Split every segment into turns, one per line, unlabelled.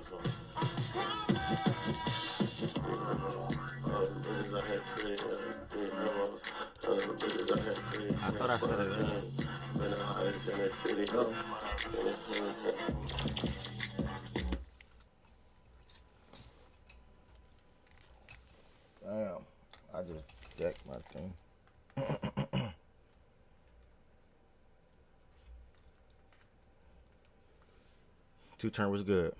I thought I said it.
Damn, I just decked my thing. Two turn was good.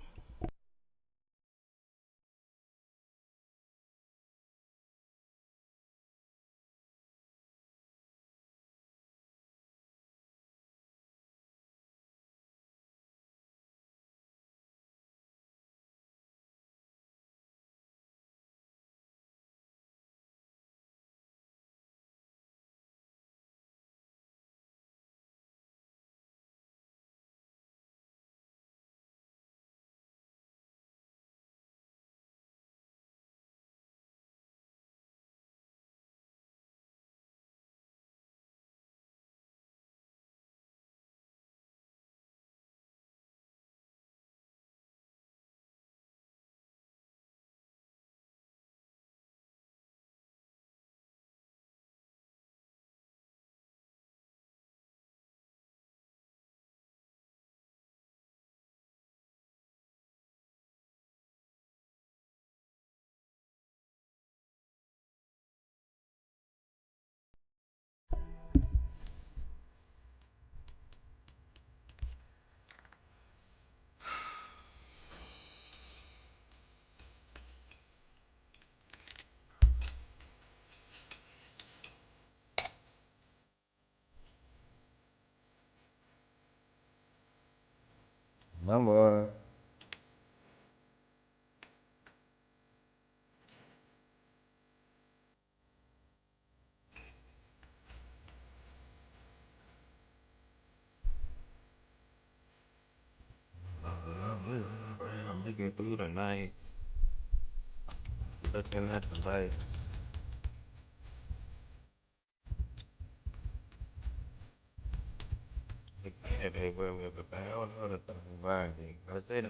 Number.
I'm looking through the night, looking at the light. If they were with the pound or the thing, I say that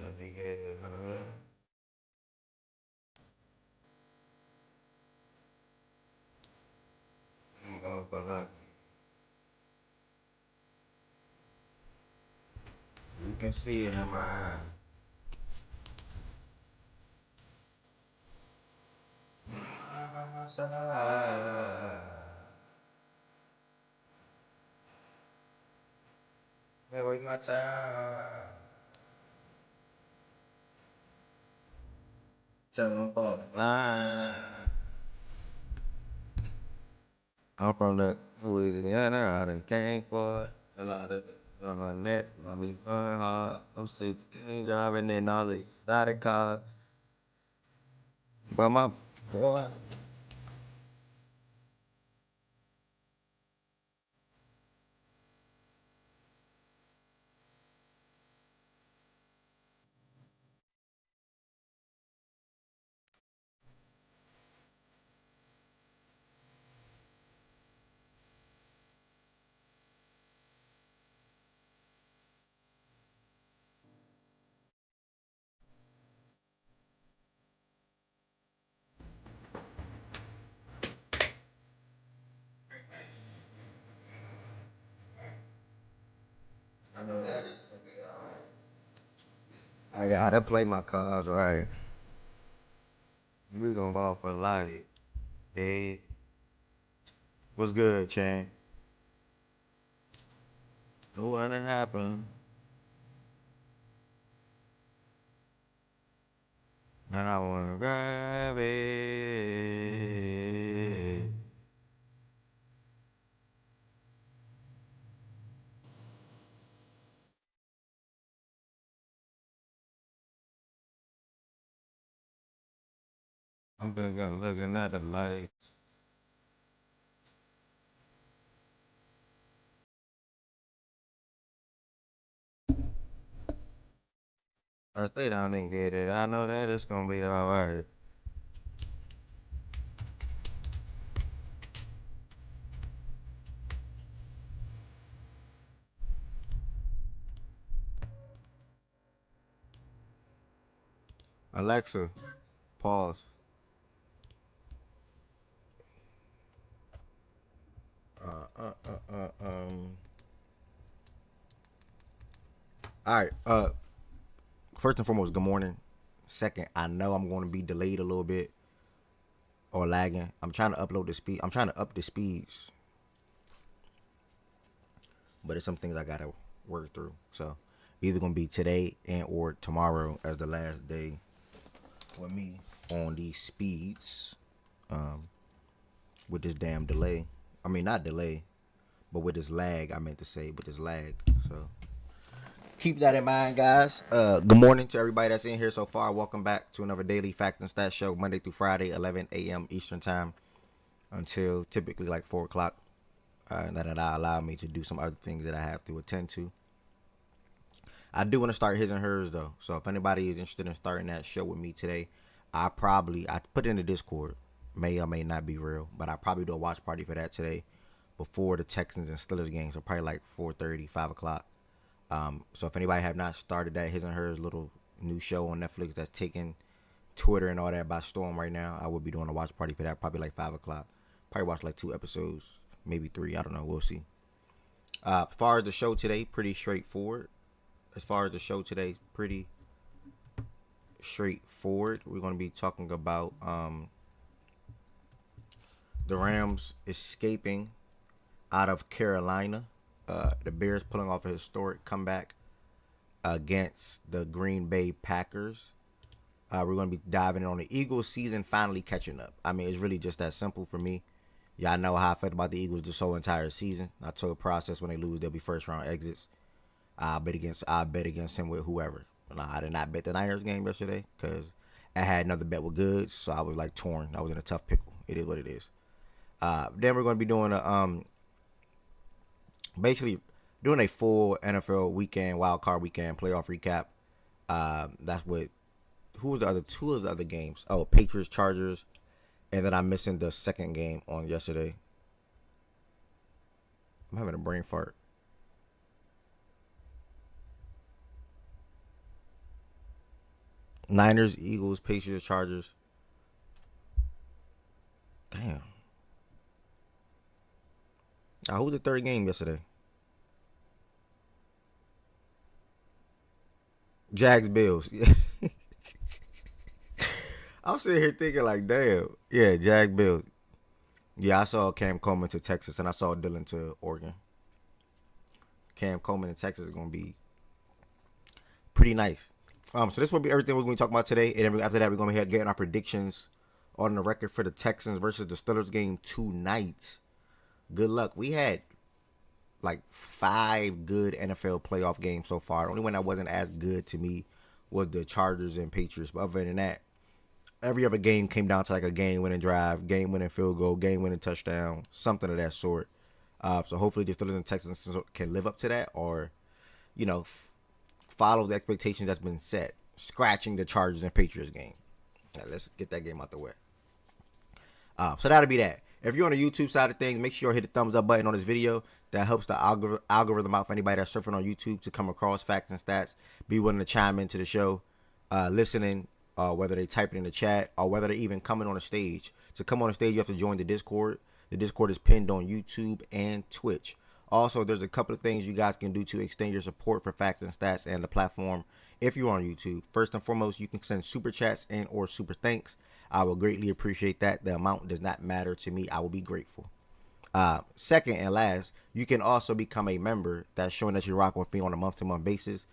you can see it in my eyes. Hey, wake my time. Tell them about the line. I'm from the Louisiana, I done came for it. A lot of on my neck, I be going hard. I'm sick, driving in all the cars. But my boy, I gotta play my cards right. We gonna ball for life. Hey, what's good, Chan? What done happened? And I wanna grab it. I'm gonna looking at the light. I stay down and get it. I know that it's gonna be alright. Alexa, pause.
Uh, uh, uh, uh, um. All right. First and foremost, good morning. Second, I know I'm going to be delayed a little bit or lagging. I'm trying to upload the speed. I'm trying to up the speeds, but it's some things I gotta work through. So, either gonna be today and or tomorrow as the last day with me on these speeds. Um, with this damn delay. I mean, not delay, but with this lag. I meant to say with this lag. So keep that in mind, guys. Good morning to everybody that's in here so far. Welcome back to another daily Facts and Stats show, Monday through Friday, 11 a.m. Eastern time until typically like 4 o'clock. And that allow me to do some other things that I have to attend to. I do want to start his and hers though. So if anybody is interested in starting that show with me today, I put it in the Discord. May or may not be real, but I probably do a watch party for that today before the Texans and Steelers game. So probably like 4:30, 5 o'clock. So if anybody have not started that his and hers little new show on Netflix that's taking Twitter and all that by storm right now, I will be doing a watch party for that probably like 5 o'clock. Probably watch like 2 episodes, maybe 3. I don't know. We'll see. As far as the show today, pretty straightforward. We're going to be talking about the Rams escaping out of Carolina. The Bears pulling off a historic comeback against the Green Bay Packers. We're going to be diving in on the Eagles season finally catching up. I mean, it's really just that simple for me. Y'all know how I felt about the Eagles this whole entire season. I told the process when they lose, they'll be first round exits. I bet against him with whoever. I did not bet the Niners game yesterday because I had another bet with goods, so I was like torn. I was in a tough pickle. It is what it is. Then we're going to be doing basically doing a full NFL weekend, wild card weekend playoff recap. That's what. Who was the other? Two of the other games? Oh, Patriots, Chargers, and then I'm missing the second game on yesterday. I'm having a brain fart. Niners, Eagles, Patriots, Chargers. Damn. Who was the third game yesterday? Jags, Bills. I'm sitting here thinking like, damn. Yeah, Jags, Bills. Yeah, I saw Cam Coleman to Texas, and I saw Dylan to Oregon. Cam Coleman in Texas is going to be pretty nice. So this will be everything we're going to be talking about today. And then after that, we're going to be getting our predictions on the record for the Texans versus the Steelers game tonight. Good luck. We had like 5 good NFL playoff games so far. The only one that wasn't as good to me was the Chargers and Patriots. But other than that, every other game came down to like a game-winning drive, game-winning field goal, game-winning touchdown, something of that sort. So hopefully the Steelers and Texans can live up to that or, follow the expectations that's been set, scratching the Chargers and Patriots game. Now, let's get that game out the way. So that'll be that. If you're on the YouTube side of things, make sure you hit the thumbs up button on this video. That helps the algorithm out for anybody that's surfing on YouTube to come across facts and stats. Be willing to chime into the show, listening, whether they type it in the chat or whether they even coming on the stage. To come on the stage, you have to join the Discord. The Discord is pinned on YouTube and Twitch. Also, there's a couple of things you guys can do to extend your support for Facts and Stats and the platform if you're on YouTube. First and foremost, you can send super chats and or super thanks. I will greatly appreciate that. The amount does not matter to me. I will be grateful. Second and last, you can also become a member. That's showing that you're rocking with me on a month-to-month basis.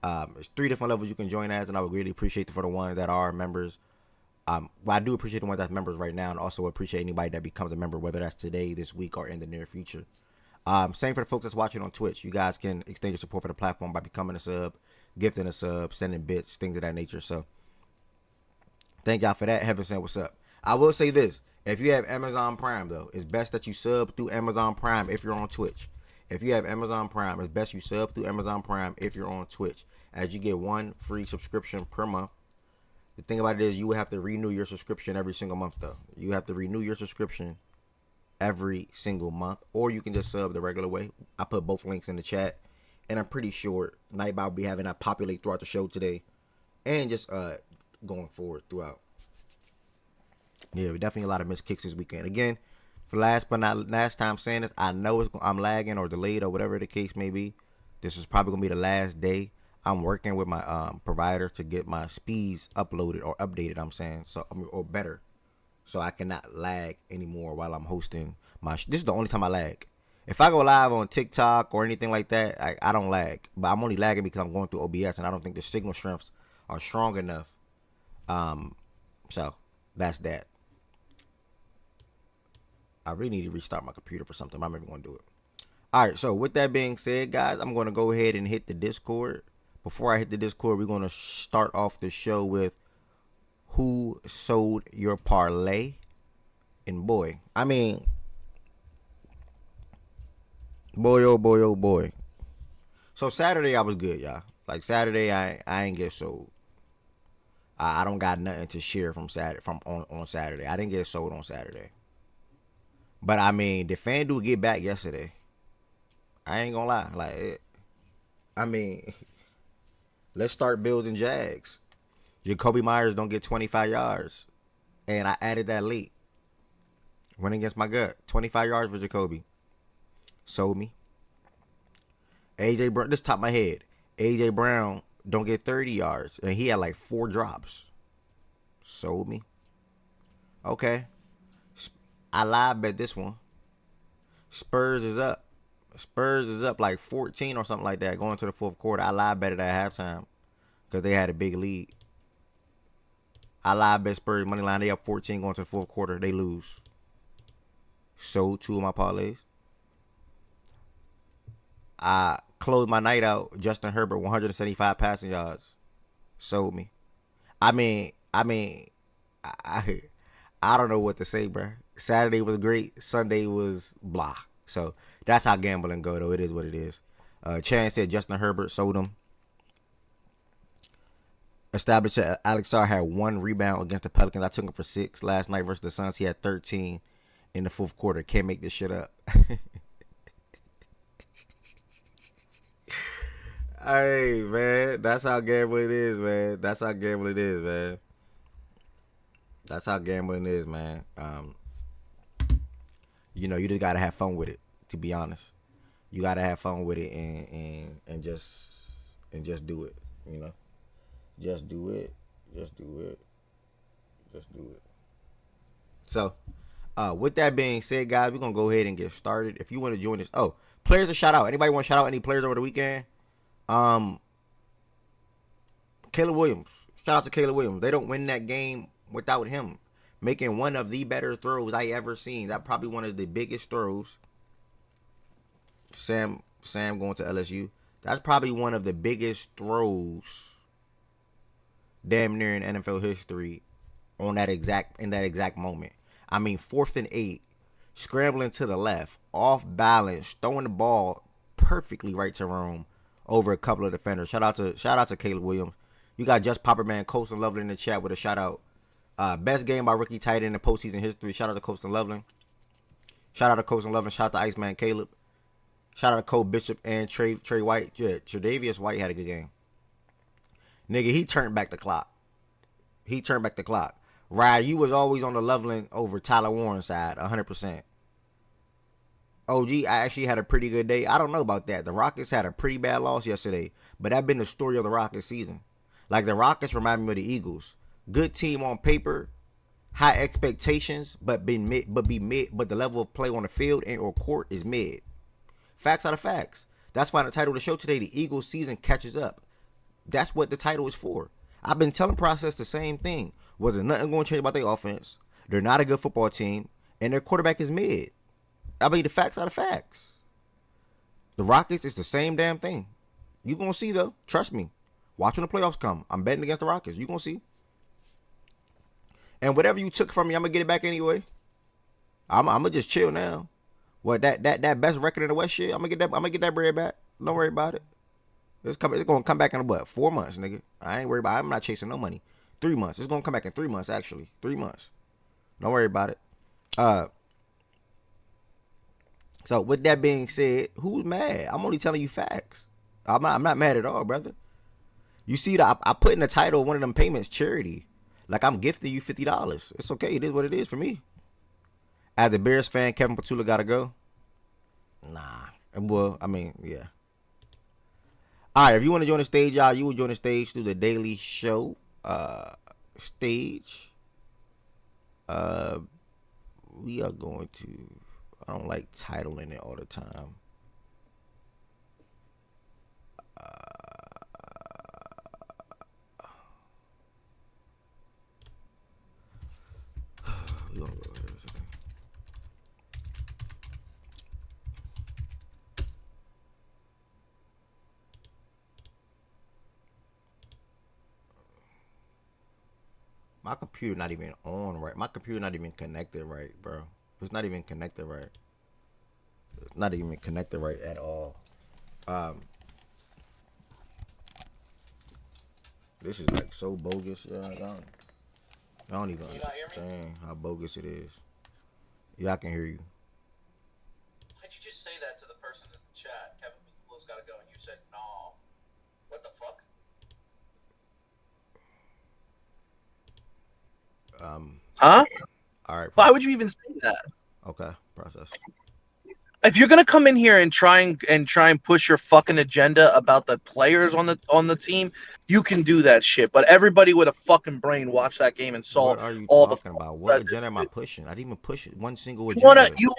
There's 3 different levels you can join as, and I would really appreciate it for the ones that are members. I do appreciate the ones that's members right now, and also appreciate anybody that becomes a member, whether that's today, this week, or in the near future. Same for the folks that's watching on Twitch. You guys can extend your support for the platform by becoming a sub, gifting a sub, sending bits, things of that nature. So thank y'all for that. Heaven sent, what's up? I will say this. If you have Amazon Prime, though, it's best that you sub through Amazon Prime if you're on Twitch. If you have Amazon Prime, it's best you sub through Amazon Prime if you're on Twitch, as you get 1 free subscription per month. The thing about it is you will have to renew your subscription every single month, though. You have to renew your subscription every single month, or you can just sub the regular way. I put both links in the chat, and I'm pretty sure Nightbot will be having that populate throughout the show today, and just going forward throughout. Yeah, definitely a lot of missed kicks this weekend. Again, for last but not last time saying this, I know I'm lagging or delayed or whatever the case may be. This is probably gonna be the last day. I'm working with my provider to get my speeds uploaded or updated. I'm saying so, or better, so I cannot lag anymore while I'm hosting my. This is the only time I lag. If I go live on TikTok or anything like that, I don't lag. But I'm only lagging because I'm going through OBS and I don't think the signal strengths are strong enough. So that's that. I really need to restart my computer for something. I'm never going to do it. All right, so with that being said, guys, I'm going to go ahead and hit the Discord. Before I hit the Discord, we're going to start off the show with who sold your parlay. And boy, I mean, boy, oh boy, oh boy. So Saturday, I was good, y'all. Like Saturday, I ain't get sold. I don't got nothing to share from Saturday on Saturday. I didn't get sold on Saturday. But I mean, did FanDuel get back yesterday? I ain't gonna lie. Like, I mean, let's start building Jags. Jacoby Myers don't get 25 yards. And I added that late. Went against my gut. 25 yards for Jacoby. Sold me. AJ Brown, this top of my head. AJ Brown don't get 30 yards. And he had like 4 drops. Sold me. Okay. I live bet this one. Spurs is up. Spurs is up like 14 or something like that going to the fourth quarter. I live bet it at halftime because they had a big lead. I live bet Spurs money line. They up 14 going to the fourth quarter. They lose. Sold 2 of my parlays. I closed my night out. Justin Herbert 175 passing yards. Sold me. I mean, I don't know what to say, bro. Saturday was great. Sunday was blah. So that's how gambling go, though. It is what it is. Chan said Justin Herbert sold him. Established that Alex Sarr had 1 rebound against the Pelicans. I took him for 6 last night versus the Suns. He had 13 in the fourth quarter. Can't make this shit up. Hey, man. That's how gambling is, man. That's how gambling is, man. That's how gambling is, man. You just gotta have fun with it. To be honest, you gotta have fun with it and just do it. Just do it. Just do it. Just do it. So, with that being said, guys, we're gonna go ahead and get started. If you want to join this, players to shout out. Anybody want to shout out any players over the weekend? Caleb Williams. Shout out to Caleb Williams. They don't win that game without him making one of the better throws I ever seen. That probably one of the biggest throws. Sam going to LSU. That's probably one of the biggest throws damn near in NFL history in that exact moment. I mean, 4th and 8, scrambling to the left, off balance, throwing the ball perfectly right to room over a couple of defenders. Shout out to Caleb Williams. You got Just Popperman, Colston Loveland in the chat with a shout out. Best game by rookie tight end in postseason history. Shout out to Colston Loveland. Shout out to Colston Loveland. Shout out to Iceman Caleb. Shout out to Cole Bishop and Trey White. Yeah, Tre'Davious White had a good game. Nigga, he turned back the clock. Right, you was always on the Loveland over Tyler Warren's side, 100%. OG, I actually had a pretty good day. I don't know about that. The Rockets had a pretty bad loss yesterday, but that's been the story of the Rockets season. Like, the Rockets remind me of the Eagles. Good team on paper, high expectations, but the level of play on the field and or court is mid. Facts are the facts. That's why the title of the show today, the Eagles season catches up. That's what the title is for. I've been telling Process the same thing. Wasn't nothing going to change about their offense. They're not a good football team, and their quarterback is mid. I mean, the facts are the facts. The Rockets is the same damn thing. You gonna see though. Trust me. Watch when the playoffs come. I'm betting against the Rockets. You gonna see. And whatever you took from me, I'm gonna get it back anyway. I'm gonna just chill now. What that best record in the West shit? I'm gonna get that bread back. Don't worry about it. It's gonna come back in 4 months, nigga. I ain't worried about it. I'm not chasing no money. 3 months. It's gonna come back in 3 months, actually. 3 months. Don't worry about it. So with that being said, who's mad? I'm only telling you facts. I'm not mad at all, brother. You see that I put in the title of one of them payments charity. Like, I'm gifting you $50. It's okay. It is what it is for me. As a Bears fan, Kevin Patula got to go? Nah. Well, I mean, yeah. All right, if you want to join the stage, y'all, you will join the stage through the Daily Show stage. We are going to... I don't like titling it all the time. We're gonna go here a second. My computer not even on right. My computer not even connected right, bro. It's not even connected right. It's not even connected right at all. This is like so bogus. Yeah, I don't even understand how bogus it is. Yeah, I can hear you.
How'd you just say that to the person in the chat? Kevin Booth's got to go, and you said no. What the fuck? Huh?
All right.
Why would you even say that?
Okay, process.
If you're gonna come in here and try and push your fucking agenda about the players on the team, you can do that shit. But everybody with a fucking brain watched that game and saw
what are you
all
talking about? What agenda am I pushing? I didn't even push one single
You
agenda.
You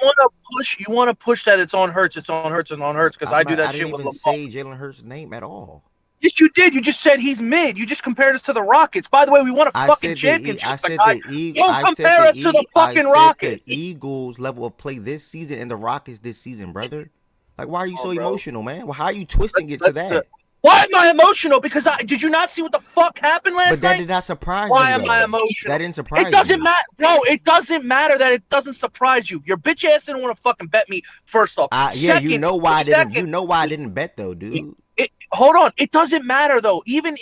wanna push that it's on Hurts, because I do that shit with
Lamar. I didn't even say Jalen Hurts' name at all.
Yes, you did. You just said he's mid. You just compared us to the Rockets. By the way, we won a fucking championship.
I said the Eagles.
Don't compare us to the fucking Rockets.
The Eagles' level of play this season and the Rockets this season, brother. Like, why are you so emotional, man? Well, how are you twisting it to that?
Why am I emotional? Because did you not see what the fuck happened last night?
But that did not surprise me.
Why am I emotional?
That didn't surprise me.
It doesn't matter, bro. It doesn't matter that it doesn't surprise you. Your bitch ass didn't want to fucking bet me. First off,
yeah, you know why I didn't. You know why I didn't bet though, dude.
Hold on, it doesn't matter though. Even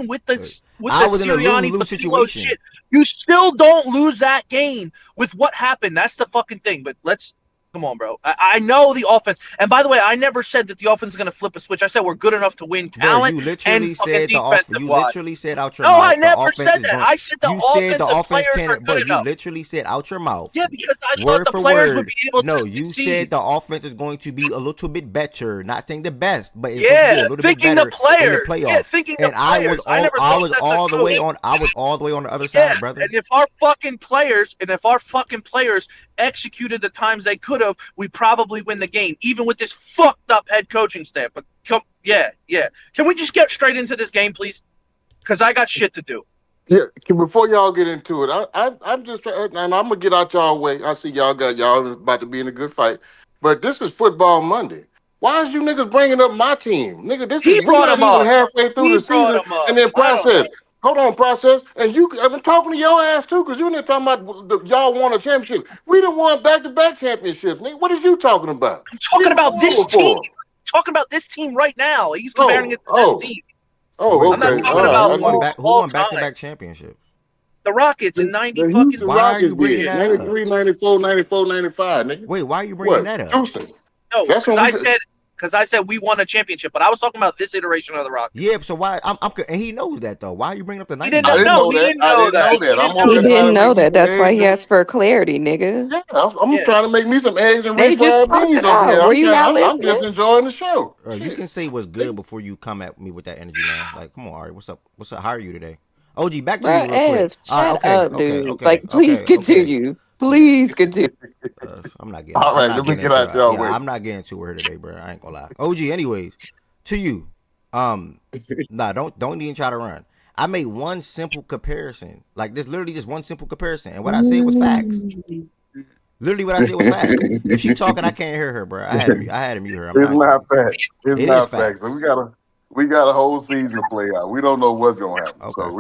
with the Sirianni
lose situation,
shit, you still don't lose that game with what happened. That's the fucking thing. But come on, bro. I know the offense. And by the way, I never said that the offense is going to flip a switch. I said we're good enough to win talent.
Bro, you literally said the offense. You literally said out your
mouth.
No,
I never said that. I said the offense can't.
Bro, you literally said out your mouth.
Yeah, because I thought the players would be able to.
No, you said the offense is going to be a little bit better. Not saying the best, but it's
going to be
a little bit better in the playoffs.
Yeah, thinking the players.
I was all the way on. I was all the way on the other side, brother.
And if our fucking players executed the times they could have, we probably win the game, even with this fucked up head coaching staff. But yeah. Can we just get straight into this game, please? Because I got shit to do.
Yeah, before y'all get into it, I'm just trying, and I'm gonna get out y'all way. I see y'all about to be in a good fight, but this is football Monday. Why is you niggas bringing up my team, nigga? We're not even halfway through the season, and then process. Hold on, process. And I've been talking to your ass too, because you ain't talking about y'all won a championship. We done won back-to-back championships, nigga. What is you talking about?
I'm talking about this team. Talking about this team right now. He's comparing it to this team.
Oh, okay.
I'm not talking about
who won back-to-back championships?
The Rockets in 90 fucking.
Why are you bringing that up?
93, 94, 94, 95, nigga.
Wait, why are you bringing that up?
Houston.
No, because I said we won a championship, but I was talking about this iteration of the Rockets.
Yeah, so why? And he knows that though. Why are you bringing up the 90?
He didn't know that.
He didn't know that. That's why he asked for clarity, nigga.
Yeah, I'm trying to make me some eggs and refried beans over here.
Were you not
I'm just enjoying the show.
You can say what's good before you come at me with that energy, man. Like, come on, Ari, what's up? How are you today? OG, back to you real quick.
Shut up, dude. Please continue. Please continue.
I'm not getting.
All right, let me get out y'all way.
I'm not getting to her today, bro. I ain't gonna lie. OG, anyways, to you. Nah, don't even try to run. I made one simple comparison. Like this, literally just one simple comparison, and what I said was facts. Literally, what I said was facts. If she talking, I can't hear her, bro. I had to mute her.
It's not facts. It's not facts. So we got a whole season to play out. We don't know what's gonna happen. Okay. So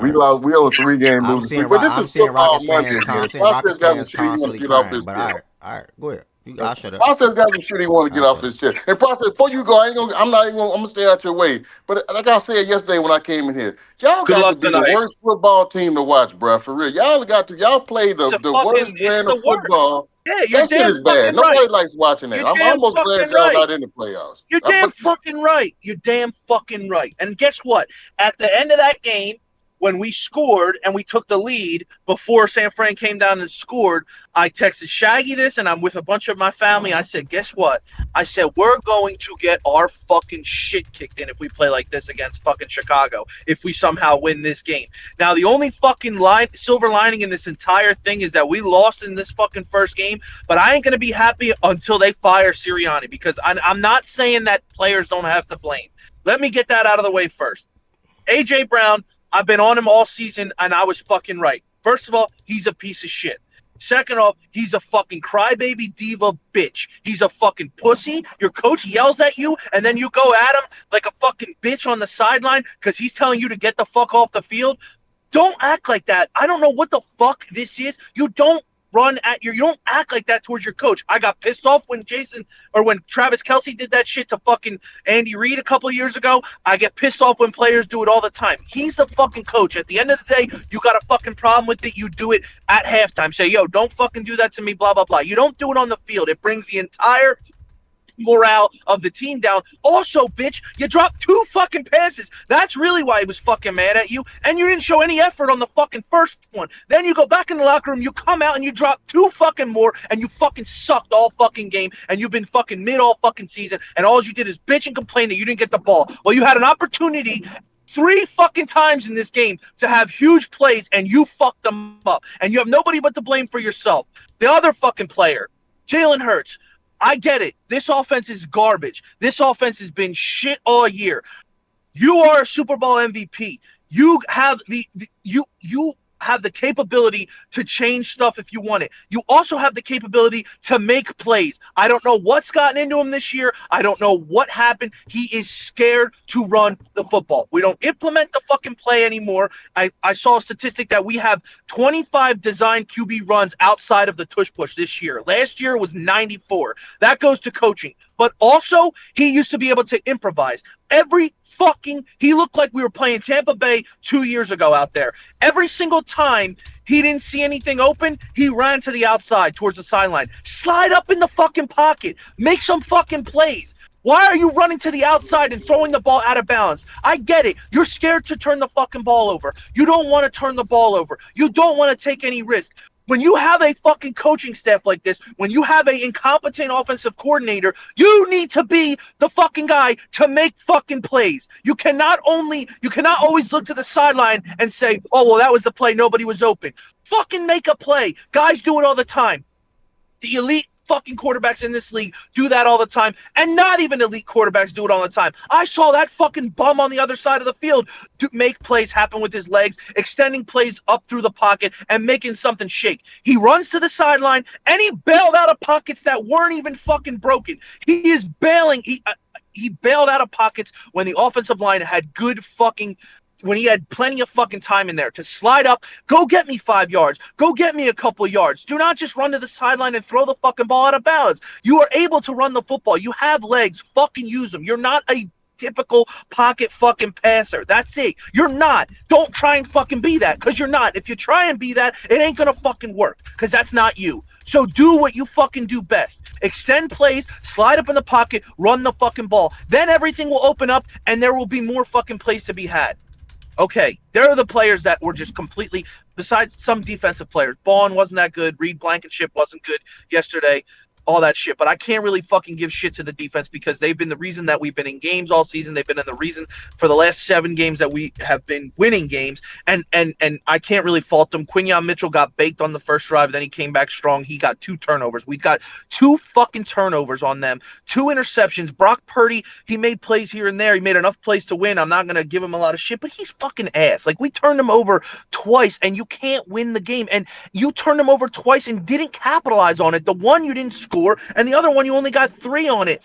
we on a 3-game losing streak. But this is football Monday. Process got some shit he want to get off his chest.
All right, go ahead. I'll shut up.
Process got some shit he want to get off his chest. And Process, before you go, I'm gonna stay out your way. But like I said yesterday when I came in here, y'all got to be the worst football team to watch, bro. For real, y'all play the worst brand of football.
Yeah, you're
that shit is bad. Nobody likes watching that. I'm almost glad y'all not in the playoffs.
You're damn fucking right. You're damn fucking right. And guess what? At the end of that game, when we scored and we took the lead before San Fran came down and scored, I texted Shaggy this, and I'm with a bunch of my family. I said, guess what? I said, we're going to get our fucking shit kicked in if we play like this against fucking Chicago, if we somehow win this game. Now, the only fucking silver lining in this entire thing is that we lost in this fucking first game, but I ain't going to be happy until they fire Sirianni, because I'm not saying that players don't have to blame. Let me get that out of the way first. A.J. Brown, I've been on him all season, and I was fucking right. First of all, he's a piece of shit. Second off, he's a fucking crybaby diva bitch. He's a fucking pussy. Your coach yells at you, and then you go at him like a fucking bitch on the sideline because he's telling you to get the fuck off the field. Don't act like that. I don't know what the fuck this is. You don't you don't act like that towards your coach. I got pissed off when Travis Kelce did that shit to fucking Andy Reid a couple of years ago. I get pissed off when players do it all the time. He's the fucking coach. At the end of the day, you got a fucking problem with it, you do it at halftime. Say, yo, don't fucking do that to me, blah, blah, blah. You don't do it on the field. It brings the entire morale of the team down. Also, bitch, you dropped 2 fucking passes. That's really why he was fucking mad at you, and you didn't show any effort on the fucking first one. Then you go back in the locker room, you come out and you drop 2 fucking more, and you fucking sucked all fucking game, and you've been fucking mid all fucking season, and all you did is bitch and complain that you didn't get the ball. Well, you had an opportunity 3 fucking times in this game to have huge plays, and you fucked them up, and you have nobody but to blame for yourself. The other fucking player, Jalen Hurts, I get it. This offense is garbage. This offense has been shit all year. You are a Super Bowl MVP. You have you have the capability to change stuff if you want it. You also have the capability to make plays. I don't know what's gotten into him this year. I don't know what happened. He is scared to run the football. We don't implement the fucking play anymore. I saw a statistic that we have 25 designed QB runs outside of the tush push this year. Last year was 94. That goes to coaching. But also, he used to be able to improvise. He looked like we were playing Tampa Bay 2 years ago out there. Every single time he didn't see anything open, he ran to the outside towards the sideline. Slide up in the fucking pocket. Make some fucking plays. Why are you running to the outside and throwing the ball out of bounds? I get it. You're scared to turn the fucking ball over. You don't want to turn the ball over. You don't want to take any risk. When you have a fucking coaching staff like this, when you have an incompetent offensive coordinator, you need to be the fucking guy to make fucking plays. You cannot always look to the sideline and say, oh, well, that was the play. Nobody was open. Fucking make a play. Guys do it all the time. The elite fucking quarterbacks in this league do that all the time, and not even elite quarterbacks do it all the time. I saw that fucking bum on the other side of the field make plays happen with his legs, extending plays up through the pocket and making something shake. He runs to the sideline and he bailed out of pockets that weren't even fucking broken. He is bailing. He bailed out of pockets when the offensive line had when he had plenty of fucking time in there to slide up, go get me 5 yards, go get me a couple of yards. Do not just run to the sideline and throw the fucking ball out of bounds. You are able to run the football. You have legs. Fucking use them. You're not a typical pocket fucking passer. That's it. You're not. Don't try and fucking be that, because you're not. If you try and be that, it ain't gonna fucking work, because that's not you. So do what you fucking do best. Extend plays, slide up in the pocket, run the fucking ball. Then everything will open up and there will be more fucking plays to be had. Okay, there are the players that were just completely, besides some defensive players. Bond wasn't that good. Reed Blankenship wasn't good yesterday. All that shit. But I can't really fucking give shit to the defense because they've been the reason that we've been in games all season. They've been in the reason for the last 7 games that we have been winning games. And I can't really fault them. Quinyon Mitchell got baked on the first drive. Then he came back strong. He got 2 turnovers. We got 2 fucking turnovers on them. 2 interceptions. Brock Purdy, he made plays here and there. He made enough plays to win. I'm not going to give him a lot of shit, but he's fucking ass. Like, we turned him over twice and you can't win the game. And you turned him over twice and didn't capitalize on it. The one you didn't score, and the other one you only got 3 on it.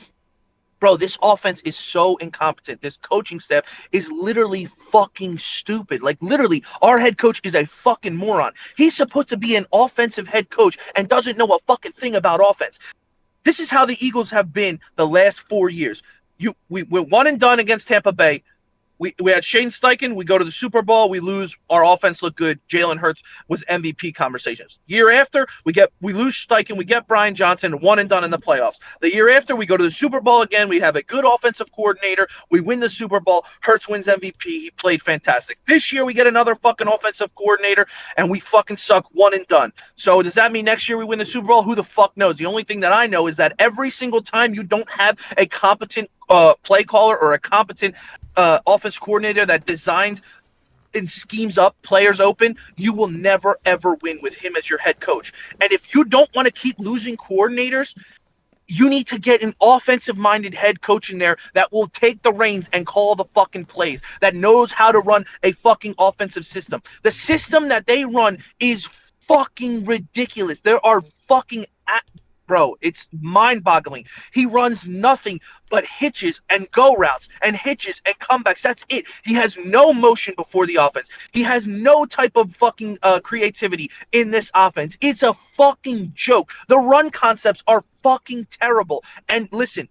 Bro, this offense is so incompetent. This coaching staff is literally fucking stupid. Like, literally, our head coach is a fucking moron. He's supposed to be an offensive head coach and doesn't know a fucking thing about offense. This is how the Eagles have been the last 4 years. We're one and done against Tampa Bay. We had Shane Steichen. We go to the Super Bowl. We lose. Our offense looked good. Jalen Hurts was MVP conversations. Year after, we lose Steichen. We get Brian Johnson, one and done in the playoffs. The year after, we go to the Super Bowl again. We have a good offensive coordinator. We win the Super Bowl. Hurts wins MVP. He played fantastic. This year, we get another fucking offensive coordinator, and we fucking suck, one and done. So does that mean next year we win the Super Bowl? Who the fuck knows? The only thing that I know is that every single time you don't have a competent play caller or a competent offense coordinator that designs and schemes up players open, you will never ever win with him as your head coach. And if you don't want to keep losing coordinators, you need to get an offensive minded head coach in there that will take the reins and call the fucking plays, that knows how to run a fucking offensive system. The system that they run is fucking ridiculous. There are fucking bro, it's mind-boggling. He runs nothing but hitches and go routes and hitches and comebacks. That's it. He has no motion before the offense. He has no type of fucking creativity in this offense. It's a fucking joke. The run concepts are fucking terrible. And listen,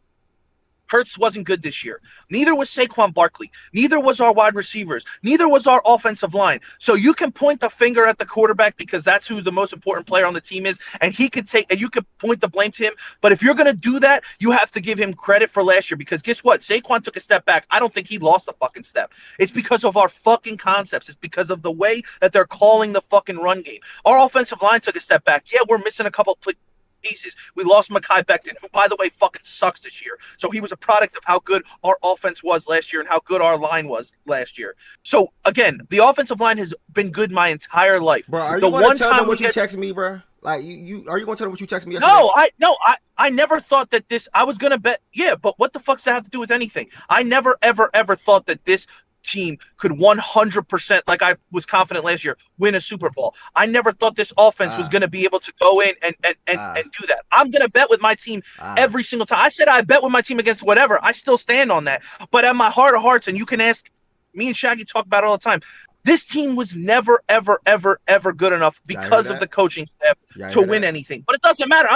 Hurts wasn't good this year. Neither was Saquon Barkley. Neither was our wide receivers. Neither was our offensive line. So you can point the finger at the quarterback because that's who the most important player on the team is, and he could take and you could point the blame to him. But if you're gonna do that, you have to give him credit for last year because guess what? Saquon took a step back. I don't think he lost a fucking step. It's because of our fucking concepts. It's because of the way that they're calling the fucking run game. Our offensive line took a step back. Yeah, we're missing a couple pieces. We lost Mekhi Becton, who, by the way, fucking sucks this year. So he was a product of how good our offense was last year and how good our line was last year. So, again, the offensive line has been good my entire life.
Bro, are you going to tell them what you text me, bro? Like, you are you going to tell them what you text me yesterday?
No, I never thought that this, I was going to bet, yeah, but what the fuck's that have to do with anything? I never, ever, ever thought that this team could 100%, like I was confident last year, win a Super Bowl. I never thought this offense was going to be able to go in and do that. I'm going to bet with my team every single time. I said I bet with my team against whatever. I still stand on that. But at my heart of hearts, and you can ask me and Shaggy talk about it all the time, this team was never, ever, ever, ever good enough because of the coaching staff to win anything. But it doesn't matter.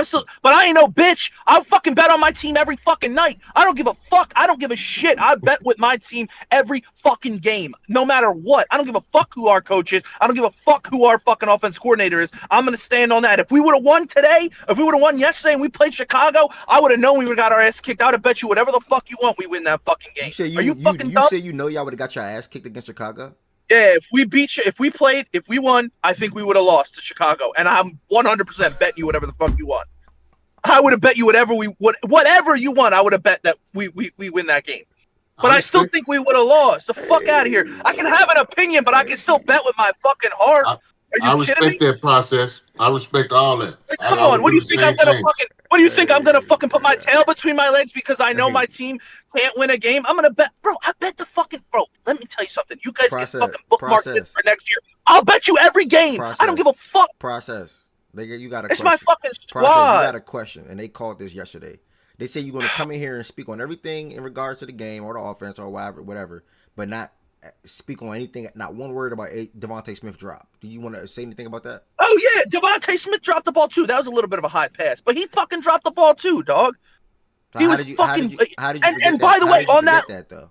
But I ain't no bitch. I fucking bet on my team every fucking night. I don't give a fuck. I don't give a shit. I bet with my team every fucking game, no matter what. I don't give a fuck who our coach is. I don't give a fuck who our fucking offense coordinator is. I'm going to stand on that. If we would have won today, if we would have won yesterday and we played Chicago, I would have known we would have got our ass kicked. I would have bet you whatever the fuck you want, we win that fucking game. Are you fucking dumb?
You say you know y'all would have got your ass kicked against Chicago?
Yeah, if we beat you, if we won, I think we would have lost to Chicago. And I'm 100% betting you whatever the fuck you want. I would have bet you whatever you want. I would have bet that we win that game. But I still think we would have lost. The fuck out of here. I can have an opinion, but I can still bet with my fucking heart.
I respect that process. I respect all that.
Like, come on, what do you think I'm gonna fucking? What do you think I'm gonna fucking put my tail between my legs because I know my team can't win a game? I'm gonna bet, bro. I bet the fucking bro. Let me tell you something. You guys can fucking bookmark it for next year. I'll bet you every game. I don't give a fuck.
You got a
it's
question.
my fucking squad.
You got a question, and they called this yesterday. They say you're gonna come in here and speak on everything in regards to the game or the offense or whatever, but not speak on anything, not one word about Devontae Smith drop. Do you want to say anything about that?
Oh yeah, Devontae Smith dropped the ball too. That was a little bit of a high pass, but he fucking dropped the ball too, dog.
So how did you
and by the way, on that
though,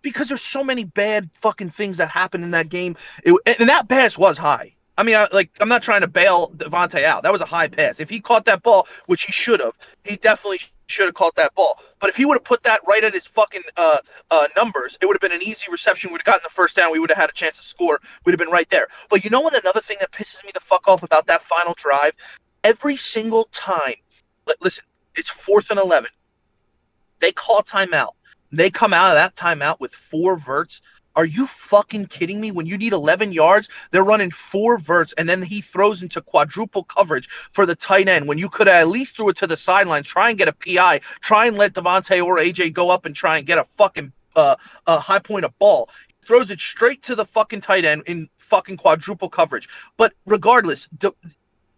because there's so many bad fucking things that happened in that game, and that pass was high. I mean, I'm not trying to bail Devontae out. That was a high pass. If he caught that ball, which he should have, he definitely should have caught that ball. But if he would have put that right at his fucking numbers, it would have been an easy reception. We would have gotten the first down. We would have had a chance to score. We'd have been right there. But you know what? Another thing that pisses me the fuck off about that final drive, every single time, listen, it's 4th and 11. They call timeout. They come out of that timeout with 4 verts. Are you fucking kidding me? When you need 11 yards, they're running 4 verts, and then he throws into quadruple coverage for the tight end when you could have at least threw it to the sidelines, try and get a PI, try and let Devontae or AJ go up and try and get a fucking high point of ball. He throws it straight to the fucking tight end in fucking quadruple coverage. But regardless,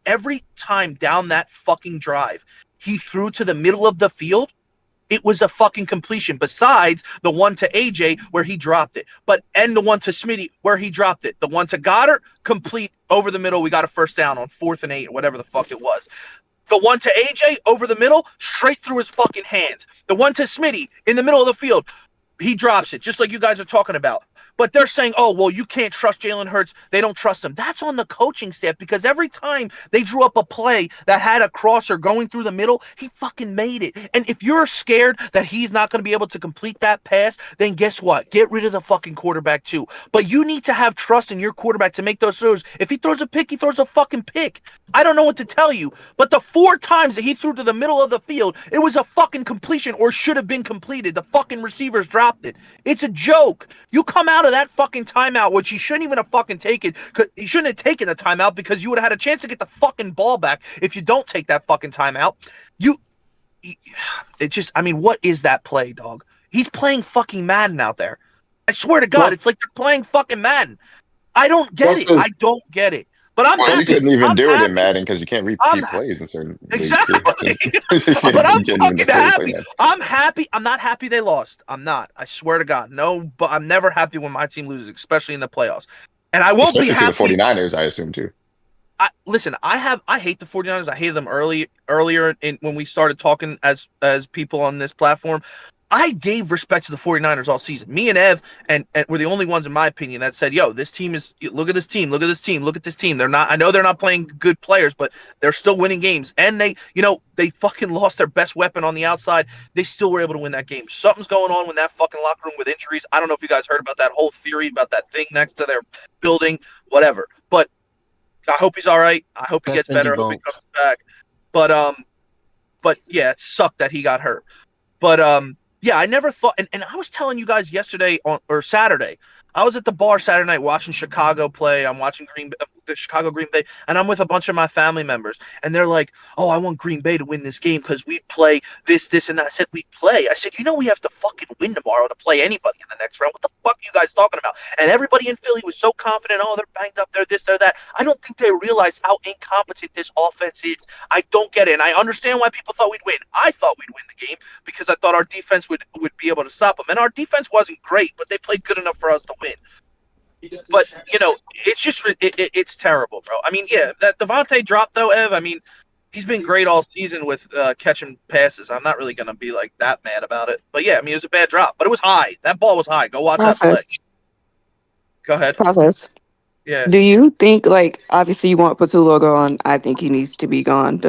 every time down that fucking drive, he threw to the middle of the field. It was a fucking completion besides the one to AJ where he dropped it. And the one to Smitty where he dropped it. The one to Goddard, complete over the middle. We got a first down on 4th and 8 or whatever the fuck it was. The one to AJ over the middle, straight through his fucking hands. The one to Smitty in the middle of the field, he drops it, just like you guys are talking about. But they're saying, oh, well, you can't trust Jalen Hurts. They don't trust him. That's on the coaching staff because every time they drew up a play that had a crosser going through the middle, he fucking made it. And if you're scared that he's not going to be able to complete that pass, then guess what? Get rid of the fucking quarterback too. But you need to have trust in your quarterback to make those throws. If he throws a pick, he throws a fucking pick. I don't know what to tell you, but the 4 times that he threw to the middle of the field, it was a fucking completion or should have been completed. The fucking receivers dropped it. It's a joke. You come out of that fucking timeout, which he shouldn't even have fucking taken. He shouldn't have taken the timeout because you would have had a chance to get the fucking ball back if you don't take that fucking timeout. What is that play, dog? He's playing fucking Madden out there. I swear to God, it's like they're playing fucking Madden. I don't get it. I don't get it. But I'm happy.
You couldn't even do it in Madden because you can't repeat plays in certain
exactly. But I'm fucking happy. I'm happy. I'm not happy they lost. I'm not. I swear to God. No, but I'm never happy when my team loses, especially in the playoffs. And I won't be happy.
Especially to the 49ers, I assume, too.
Listen, I hate the 49ers. I hated them earlier when we started talking as people on this platform. I gave respect to the 49ers all season. Me and Ev and were the only ones, in my opinion, that said, yo, this team is, look at this team, look at this team, look at this team. I know they're not playing good players, but they're still winning games. And they fucking lost their best weapon on the outside. They still were able to win that game. Something's going on with that fucking locker room with injuries. I don't know if you guys heard about that whole theory about that thing next to their building, whatever. But I hope he's all right. I hope he gets better. I hope he comes back. But yeah, it sucked that he got hurt. But yeah, I never thought, and I was telling you guys yesterday or Saturday, I was at the bar Saturday night watching Chicago play. I'm watching the Chicago Green Bay, and I'm with a bunch of my family members, and they're like, "Oh, I want Green Bay to win this game because we play this, and that." I said, "We play." I said, we have to fucking win tomorrow to play anybody in the next round. What the fuck are you guys talking about?" And everybody in Philly was so confident. Oh, they're banged up. They're this, they're that. I don't think they realize how incompetent this offense is. I don't get it, and I understand why people thought we'd win. I thought we'd win the game because I thought our defense would be able to stop them, and our defense wasn't great, but they played good enough for us to win. But, it's just it's terrible, bro. I mean, yeah, that Devontae drop, though, Ev, I mean, he's been great all season with catching passes. I'm not really going to be, like, that mad about it. But, yeah, I mean, it was a bad drop. But it was high. That ball was high. Go watch that play. Go ahead.
Process.
Yeah.
Do you think, like, obviously you want Patullo gone. I think he needs to be gone.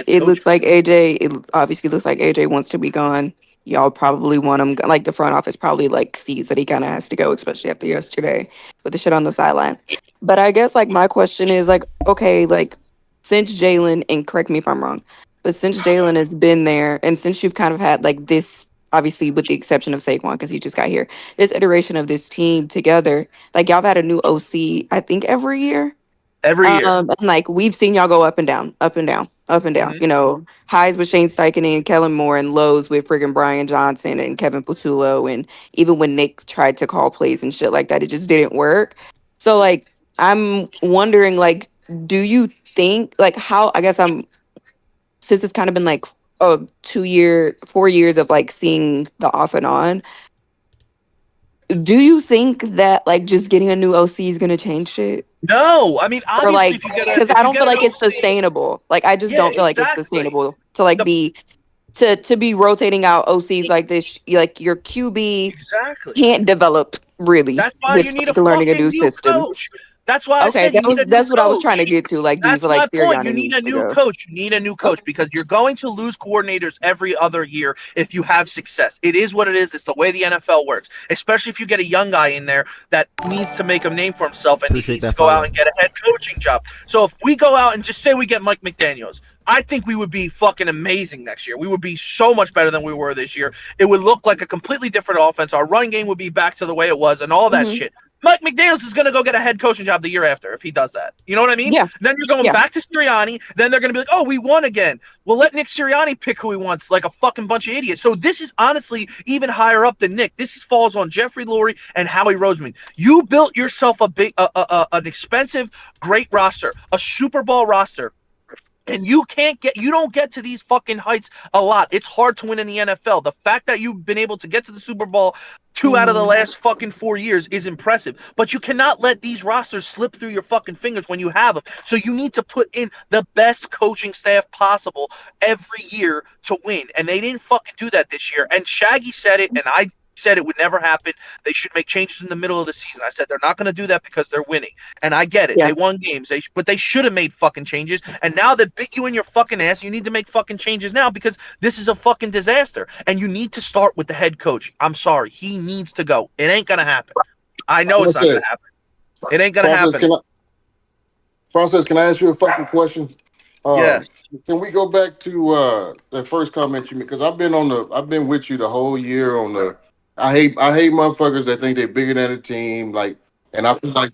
It looks like AJ wants to be gone. Y'all probably want him, like the front office probably like sees that he kind of has to go, especially after yesterday with the shit on the sideline. But I guess like my question is like, okay, like since Jalen, and correct me if I'm wrong, but since Jalen has been there and since you've kind of had like this, obviously with the exception of Saquon because he just got here, this iteration of this team together, like y'all have had a new OC, I think every year.
Every year.
And like we've seen y'all go up and down, up and down, up and down.
Mm-hmm.
Highs with Shane Steichen and Kellen Moore, and lows with friggin' Brian Johnson and Kevin Patullo. And even when Nick tried to call plays and shit like that, it just didn't work. So like I'm wondering, like, do you think like how since it's kind of been like 4 years of like seeing the off and on. Do you think that like just getting a new OC is gonna change shit?
No, I mean obviously
because I don't feel like it's sustainable. Like I just don't feel like it's sustainable to like be rotating out OCs like this. Like your QB can't develop really.
That's why you need
learning a new system.
Coach. That's why I said
that's what I was trying to get to. Like, do you feel like
you need a new coach? You need a new coach because you're going to lose coordinators every other year if you have success. It is what it is. It's the way the NFL works, especially if you get a young guy in there that needs to make a name for himself and needs to go out and get a head coaching job. So if we go out and just say we get Mike McDaniels, I think we would be fucking amazing next year. We would be so much better than we were this year. It would look like a completely different offense. Our run game would be back to the way it was and all that shit. Mike McDaniels is going to go get a head coaching job the year after if he does that. You know what I mean?
Yeah.
Then you're going back to Sirianni. Then they're going to be like, oh, we won again. Well, let Nick Sirianni pick who he wants like a fucking bunch of idiots. So this is honestly even higher up than Nick. This falls on Jeffrey Lurie and Howie Roseman. You built yourself an expensive, great roster, a Super Bowl roster. And you don't get to these fucking heights a lot. It's hard to win in the NFL. The fact that you've been able to get to the Super Bowl 2 out of the last fucking 4 years is impressive. But you cannot let these rosters slip through your fucking fingers when you have them. So you need to put in the best coaching staff possible every year to win. And they didn't fucking do that this year. And Shaggy said it, and I said it would never happen. They should make changes in the middle of the season. I said they're not going to do that because they're winning. And I get it.
Yeah.
They won games, but they should have made fucking changes. And now they bit you in your fucking ass. You need to make fucking changes now because this is a fucking disaster. And you need to start with the head coach. I'm sorry. He needs to go. It ain't going to happen. I know it's not going to happen. It ain't going to happen.
Process, can I ask you a fucking question?
Yes.
Can we go back to that first comment you made? Because I've been with you the whole year on the. I hate motherfuckers that think they're bigger than the team. Like, and I feel like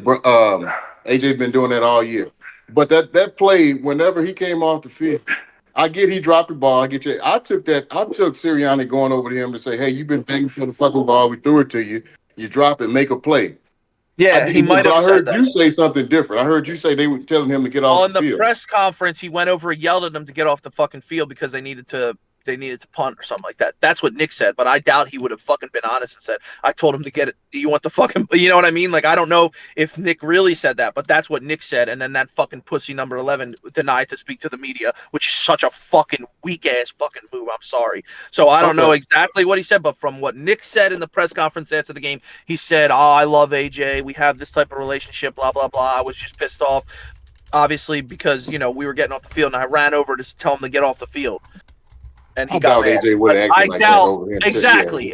AJ been doing that all year. But that play, whenever he came off the field, I get he dropped the ball. I get you. I took Sirianni going over to him to say, "Hey, you've been begging for the fucking ball. We threw it to you. You drop it, make a play."
Yeah, he might have
I
said
heard
that.
you say something different. I heard you say they were telling him to get off the field.
On the press conference, he went over and yelled at them to get off the fucking field because they needed to punt or something like that. That's what Nick said, but I doubt he would have fucking been honest and said, I told him to get it. Do you want the fucking, you know what I mean? Like, I don't know if Nick really said that, but that's what Nick said. And then that fucking pussy number 11 denied to speak to the media, which is such a fucking weak ass fucking move. I'm sorry. So I don't know exactly what he said, but from what Nick said in the press conference after the game, he said, I love AJ. We have this type of relationship, blah, blah, blah. I was just pissed off, obviously, because, we were getting off the field and I ran over to tell him to get off the field. And he got mad.
AJ would have acted like that over here.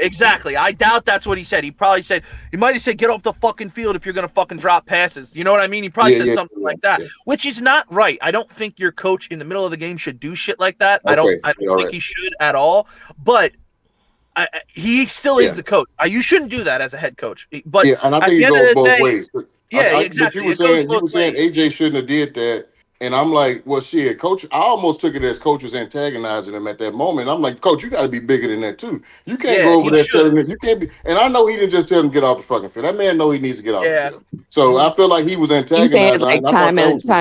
Exactly. I doubt that's what he said. He probably said, he might have said, get off the fucking field if you're going to fucking drop passes. You know what I mean? He probably said something like that, which is not right. I don't think your coach in the middle of the game should do shit like that. I don't think he should at all. But he still is the coach. You shouldn't do that as a head coach. But
and I think it goes both ways.
Exactly.
You were saying AJ shouldn't have did that. And I'm like, well, shit, coach. I almost took it as coach was antagonizing him at that moment. I'm like, coach, you got to be bigger than that too. You can't go over there telling him you can't be. And I know he didn't just tell him to get off the fucking field. That man know he needs to get off the field. So I feel like he was antagonizing.
You saying like time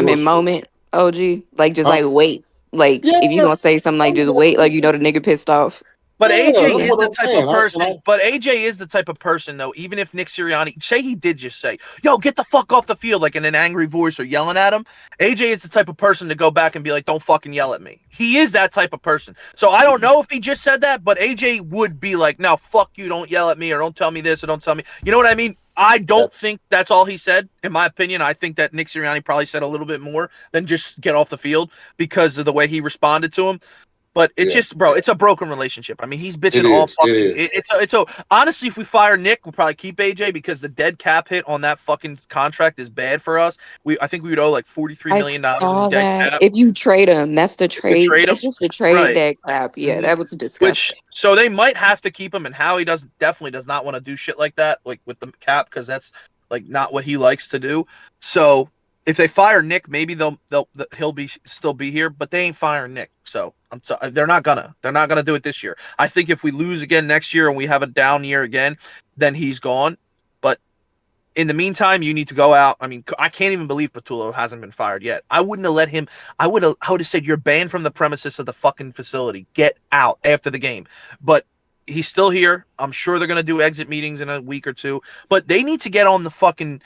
and moment, OG, like just like wait, like if you gonna say something like just wait, like the nigga pissed off.
But AJ is the type of person. But AJ is the type of person, though. Even if Nick Sirianni, say he did just say, "Yo, get the fuck off the field," like in an angry voice or yelling at him, AJ is the type of person to go back and be like, "Don't fucking yell at me." He is that type of person. So I don't know if he just said that, but AJ would be like, "No, fuck you, don't yell at me, or don't tell me this, or don't tell me." You know what I mean? I don't think that's all he said. In my opinion, I think that Nick Sirianni probably said a little bit more than just get off the field because of the way he responded to him. But it's just, bro, it's a broken relationship. I mean, he's bitching all fucking. It's honestly, if we fire Nick, we'll probably keep AJ because the dead cap hit on that fucking contract is bad for us. I think we would owe like $43 million in dead cap.
If you trade him, that's the trade. It's just the trade dead cap. Yeah, that was disgusting.
So they might have to keep him, and Howie definitely does not want to do shit like that, like with the cap, because that's like not what he likes to do. So if they fire Nick, maybe he'll still be here, but they ain't firing Nick. So I'm sorry, they're not gonna do it this year. I think if we lose again next year and we have a down year again, then he's gone. But in the meantime, you need to go out. I mean, I can't even believe Patullo hasn't been fired yet. I wouldn't have let him. I would have said you're banned from the premises of the fucking facility. Get out after the game. But he's still here. I'm sure they're gonna do exit meetings in a week or two. But they need to get on the fucking.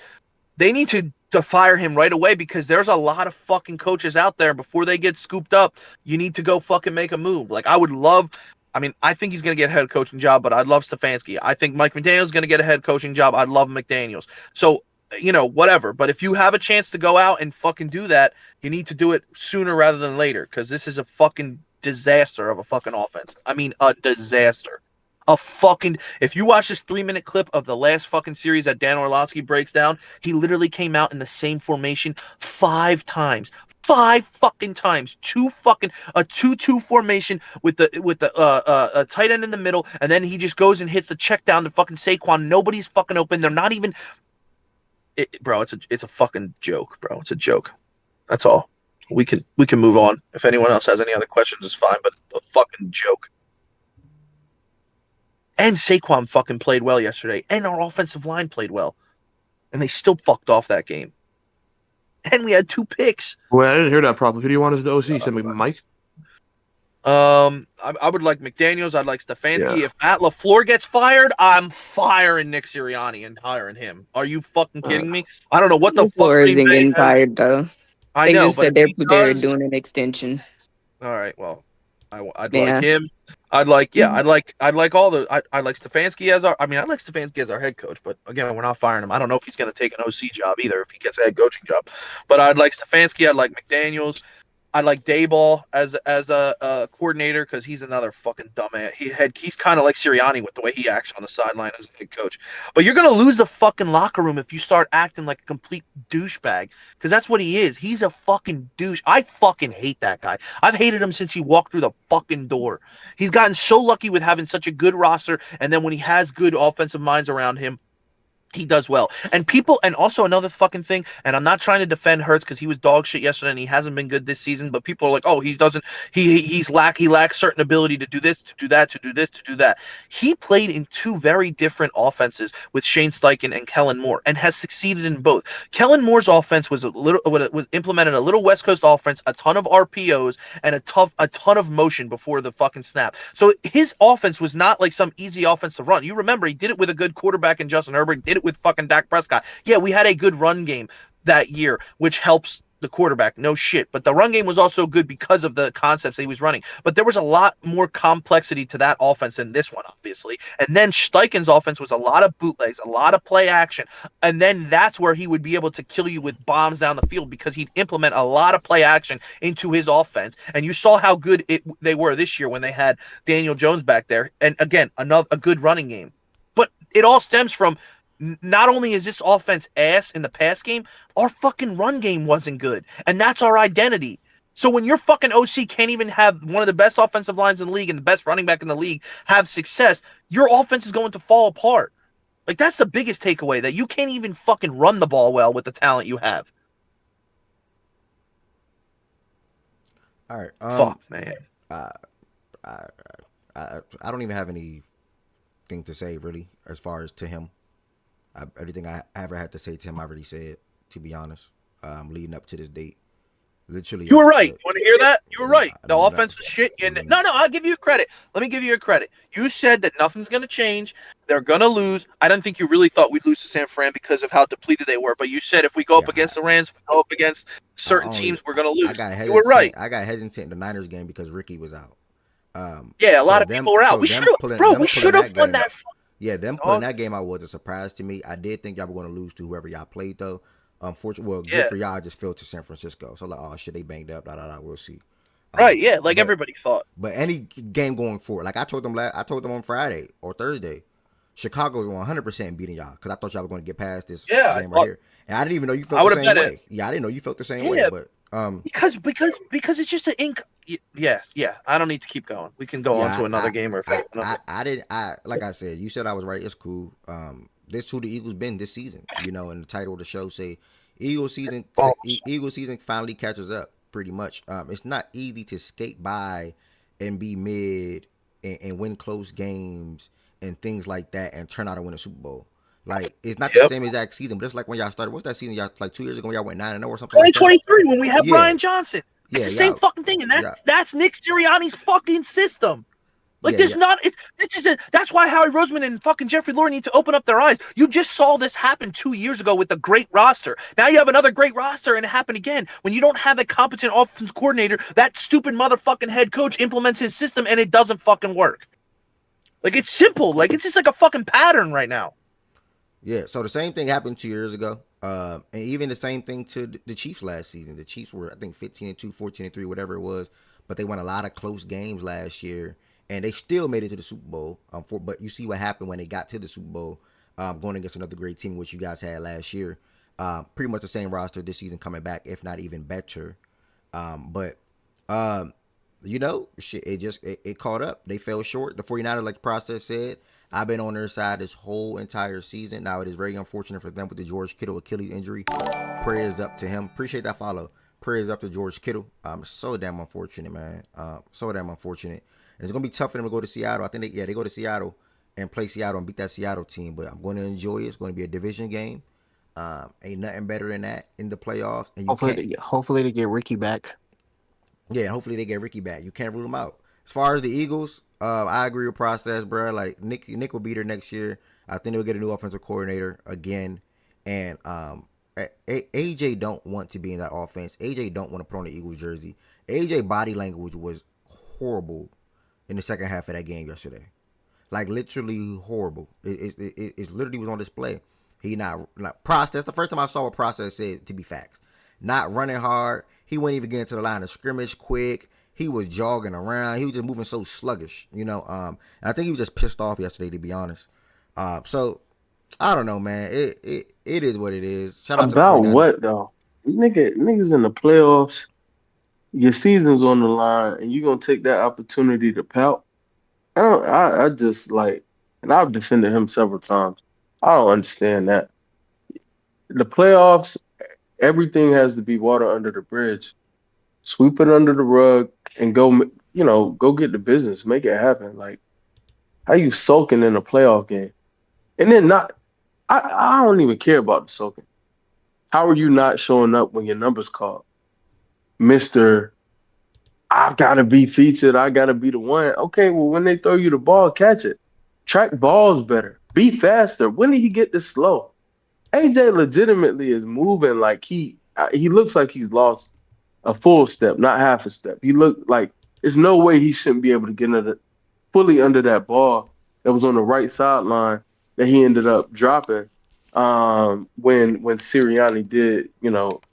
They need to fire him right away because there's a lot of fucking coaches out there. Before they get scooped up, you need to go fucking make a move. Like I think he's going to get a head coaching job, but I'd love Stefanski. I think Mike McDaniels is going to get a head coaching job. I'd love McDaniels. So, whatever. But if you have a chance to go out and fucking do that, you need to do it sooner rather than later because this is a fucking disaster of a fucking offense. I mean, a disaster. If you watch this 3-minute clip of the last fucking series that Dan Orlovsky breaks down, he literally came out in the same formation 5 times. 5 fucking times. A 2-2 formation with the tight end in the middle, and then he just goes and hits the check down to fucking Saquon. Nobody's fucking open. They're not even bro, it's a fucking joke, bro. It's a joke. That's all. We can move on. If anyone else has any other questions, it's fine, but a fucking joke. And Saquon fucking played well yesterday. And our offensive line played well. And they still fucked off that game. And we had 2 picks.
Well, I didn't hear that problem. Who do you want as the OC? You said Mike?
I would like McDaniels. I'd like Stefanski. Yeah. If Matt LaFleur gets fired, I'm firing Nick Sirianni and hiring him. Are you fucking kidding me? I don't know what the fuck.
LaFleur isn't getting fired, though.
I know.
They just said they're doing an extension.
All right, well. I'd
Yeah.
like him. I'd like all the. I like Stefanski as our. I mean, I like Stefanski as our head coach, but again, we're not firing him. I don't know if he's going to take an OC job either if he gets a head coaching job. But I'd like Stefanski. I'd like McDaniels. I like Dayball as a coordinator because he's another fucking dumbass. He's kind of like Sirianni with the way he acts on the sideline as a head coach. But you're gonna lose the fucking locker room if you start acting like a complete douchebag because that's what he is. He's a fucking douche. I fucking hate that guy. I've hated him since he walked through the fucking door. He's gotten so lucky with having such a good roster, and then when he has good offensive minds around him, he does well. And also another fucking thing, and I'm not trying to defend Hurts because he was dog shit yesterday and he hasn't been good this season, but people are like, oh, he lacks certain ability to do this, to do that, to do this, to do that. He played in two very different offenses with Shane Steichen and Kellen Moore and has succeeded in both. Kellen Moore's offense was implemented a little West Coast offense, a ton of RPOs, and a ton of motion before the fucking snap. So his offense was not like some easy offense to run. You remember he did it with a good quarterback in Justin Herbert, did it with fucking Dak Prescott. Yeah, we had a good run game that year, which helps the quarterback, no shit. But the run game was also good because of the concepts that he was running. But there was a lot more complexity to that offense than this one, obviously. And then Steichen's offense was a lot of bootlegs, a lot of play action. And then that's where he would be able to kill you with bombs down the field because he'd implement a lot of play action into his offense. And you saw how good they were this year when they had Daniel Jones back there. And again, a good running game. But it all stems from not only is this offense ass in the pass game, our fucking run game wasn't good. And that's our identity. So when your fucking OC can't even have one of the best offensive lines in the league and the best running back in the league have success, your offense is going to fall apart. Like, that's the biggest takeaway, that you can't even fucking run the ball well with the talent you have.
All right.
Fuck, man.
I don't even have anything to say, really, as far as to him. Everything I ever had to say to him, I already said, to be honest, leading up to this date. Literally.
You were right. You want to hear that? You were right. The
I
offense was shit. No, I'll give you credit. Let me give you a credit. You said that nothing's going to change. They're going to lose. I don't think you really thought we'd lose to San Fran because of how depleted they were. But you said if we go up against the Rams, if we go up against certain teams, we're going to lose. You were right.
I got hesitant in the Niners game because Ricky was out.
Yeah, a lot of people were out. We should have won that.
Yeah, them pulling that game out was a surprise to me. I did think y'all were going to lose to whoever y'all played, though. Unfortunately, good for y'all, just fell to San Francisco. So, like, oh, shit, they banged up, we'll see.
Right, yeah, like everybody thought.
But any game going forward, like I told them on Friday or Thursday, Chicago was 100% beating y'all because I thought y'all were going to get past this game right here. And I didn't even know you felt the same way. Yeah, I didn't know you felt the same way. But
because it's just an ink. Yeah. I don't need to keep going. We can go on to another game or.
Like I said, you said I was right. It's cool. This who the Eagles been this season. You know, and the title of the show say Eagles season finally catches up. Pretty much. It's not easy to skate by and be mid and win close games and things like that and turn out and win a Super Bowl. Like, it's not the same exact season, but it's like when y'all started. What's that season? Y'all, like 2 years ago, when y'all went 9-0 or something.
2023 when we had Brian Johnson. It's the same fucking thing, and that's Nick Sirianni's fucking system. Like, that's why Howie Roseman and fucking Jeffrey Lurie need to open up their eyes. You just saw this happen 2 years ago with a great roster. Now you have another great roster, and it happened again. When you don't have a competent offense coordinator, that stupid motherfucking head coach implements his system, and it doesn't fucking work. Like, it's simple. Like, it's just like a fucking pattern right now.
Yeah, so the same thing happened 2 years ago. And even the same thing to the Chiefs last season. The Chiefs were, I think, 15-2, 14-3, whatever it was. But they won a lot of close games last year. And they still made it to the Super Bowl. But you see what happened when they got to the Super Bowl, going against another great team, which you guys had last year. Pretty much the same roster this season coming back, if not even better. You know, shit, it caught up. They fell short. The 49ers, like the process said, I've been on their side this whole entire season. Now, it is very unfortunate for them with the George Kittle Achilles injury. Prayers up to him. Appreciate that follow. Prayers up to George Kittle. So damn unfortunate, man. So damn unfortunate. And it's going to be tough for them to go to Seattle. I think they go to Seattle and play Seattle and beat that Seattle team. But I'm going to enjoy it. It's going to be a division game. Ain't nothing better than that in the playoffs. And
hopefully they get Ricky back.
Yeah, hopefully they get Ricky back. You can't rule them out. As far as the Eagles, I agree with process, bro. Like Nick will be there next year. I think they'll get a new offensive coordinator again. And AJ don't want to be in that offense. AJ don't want to put on the Eagles jersey. AJ body language was horrible in the second half of that game yesterday. Like literally horrible. It literally was on display. He not process. The first time I saw what process said to be facts. Not running hard. He wouldn't even get into the line of scrimmage quick. He was jogging around. He was just moving so sluggish, you know. And I think he was just pissed off yesterday, to be honest. So I don't know, man. It is what it is. Shout out to the
About
49ers.
what though? Niggas in the playoffs, your season's on the line, and you gonna take that opportunity to pout? I just like, and I've defended him several times. I don't understand that. The playoffs, everything has to be water under the bridge. Sweep it under the rug and go get the business, make it happen. Like, how you sulking in a playoff game? And then I don't even care about the sulking. How are you not showing up when your number's called? Mr. I've got to be featured. I got to be the one. Okay, well, when they throw you the ball, catch it. Track balls better. Be faster. When did he get this slow? AJ legitimately is moving like he looks like he's lost a full step, not half a step. He looked like there's no way he shouldn't be able to get fully under that ball that was on the right sideline that he ended up dropping when Sirianni did,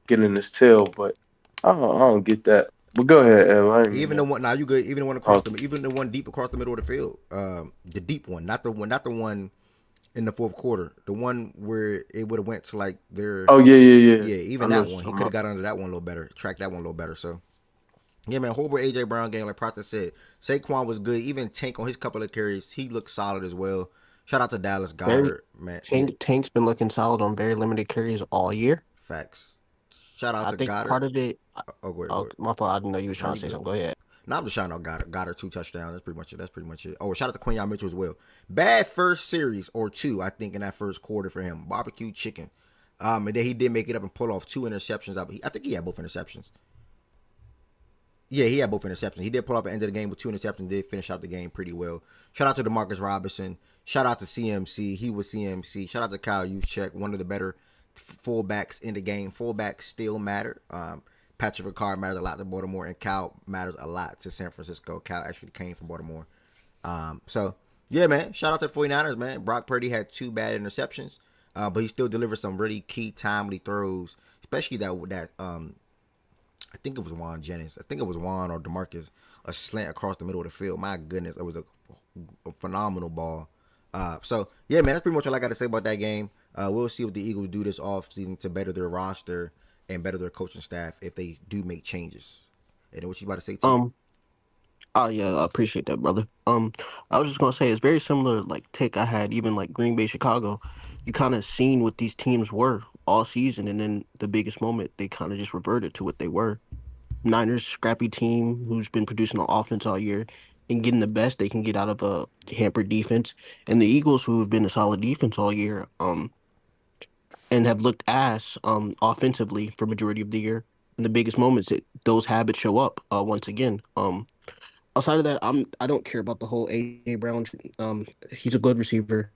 get in his tail. But I don't get that. But go ahead, Ev.
Even the one now you good. Even the one even the one deep across the middle of the field. The deep one, not the one in the fourth quarter. The one where it would have went to like their.
Oh yeah.
Yeah, even that one. He could have got under that one a little better. Tracked that one a little better. So. Yeah, man, horrible AJ Brown game. Like Proctor said, Saquon was good. Even Tank on his couple of carries, he looked solid as well. Shout out to Dallas Goedert, man.
Tank's been looking solid on very limited carries all year.
Facts. Shout out
I
to
think
Goddard.
part of it.
Go ahead.
My fault. I didn't know you was trying to say something. Go ahead.
No, I'm just shouting out Goddard. Goddard 2 touchdowns. That's pretty much it. Oh, shout out to Quinyon Mitchell as well. Bad first series or two, I think, in that first quarter for him. Barbecue chicken. And then he did make it up and pull off 2 interceptions. I think he had both interceptions. Yeah, he had both interceptions. He did pull up at the end of the game with 2 interceptions. Did finish out the game pretty well. Shout out to DeMarcus Robinson. Shout out to CMC. He was CMC. Shout out to Kyle Juszczyk, one of the better fullbacks in the game. Fullbacks still matter. Patrick Ricard matters a lot to Baltimore, and Cal matters a lot to San Francisco. Cal actually came from Baltimore. So, yeah, man. Shout out to the 49ers, man. Brock Purdy had 2 bad interceptions, but he still delivered some really key, timely throws, especially that I think it was Juan Jennings. I think it was Juan or DeMarcus. A slant across the middle of the field. My goodness, it was a phenomenal ball. So, yeah, man, that's pretty much all I got to say about that game. We'll see what the Eagles do this offseason to better their roster and better their coaching staff if they do make changes. And what you about to say, T?
Oh yeah, I appreciate that, brother. I was just gonna say it's very similar, like take I had even like Green Bay, Chicago. You kind of seen what these teams were all season, and then the biggest moment they kind of just reverted to what they were. Niners, scrappy team who's been producing on offense all year and getting the best they can get out of a hampered defense, and the Eagles who have been a solid defense all year, and have looked ass offensively for majority of the year. In the biggest moments, those habits show up once again. Outside of that, I don't care about the whole AJ Brown. He's a good receiver.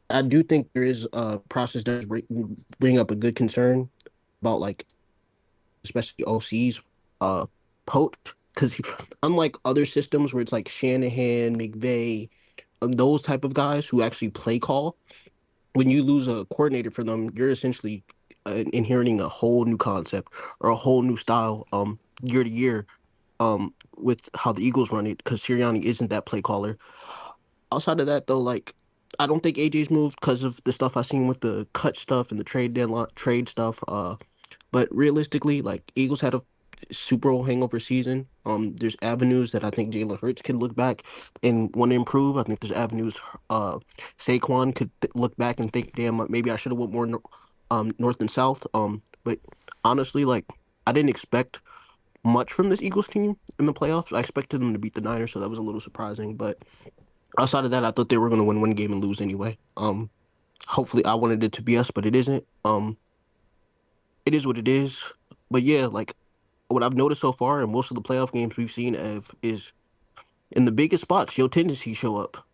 I do think there is a process does bring up a good concern about like especially OCs poach because unlike other systems where it's like Shanahan, McVay, those type of guys who actually play call, when you lose a coordinator for them, you're essentially inheriting a whole new concept or a whole new style year to year with how the Eagles run it because Sirianni isn't that play caller. Outside of that though, like I don't think AJ's moved because of the stuff I've seen with the cut stuff and the trade deadline trade stuff. But realistically, like Eagles had a Super Bowl hangover season. There's avenues that I think Jalen Hurts can look back and want to improve. I think there's avenues Saquon could look back and think, damn, maybe I should have went more north and south. But honestly, like I didn't expect much from this Eagles team in the playoffs. I expected them to beat the Niners, so that was a little surprising. But outside of that, I thought they were going to win one game and lose anyway. Hopefully, I wanted it to be us, but it isn't. It is what it is. But yeah, like what I've noticed so far in most of the playoff games we've seen is in the biggest spots, your tendencies show up.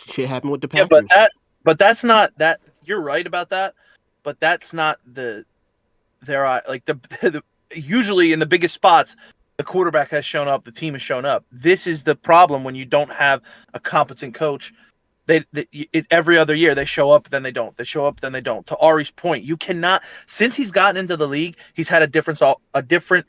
Shit happened with the Packers.
Yeah, but that's not that. You're right about that, but that's not the usually in the biggest spots, the quarterback has shown up, the team has shown up. This is the problem when you don't have a competent coach. Every other year they show up, then they don't. They show up, then they don't. To Ari's point, you cannot. Since he's gotten into the league, he's had a different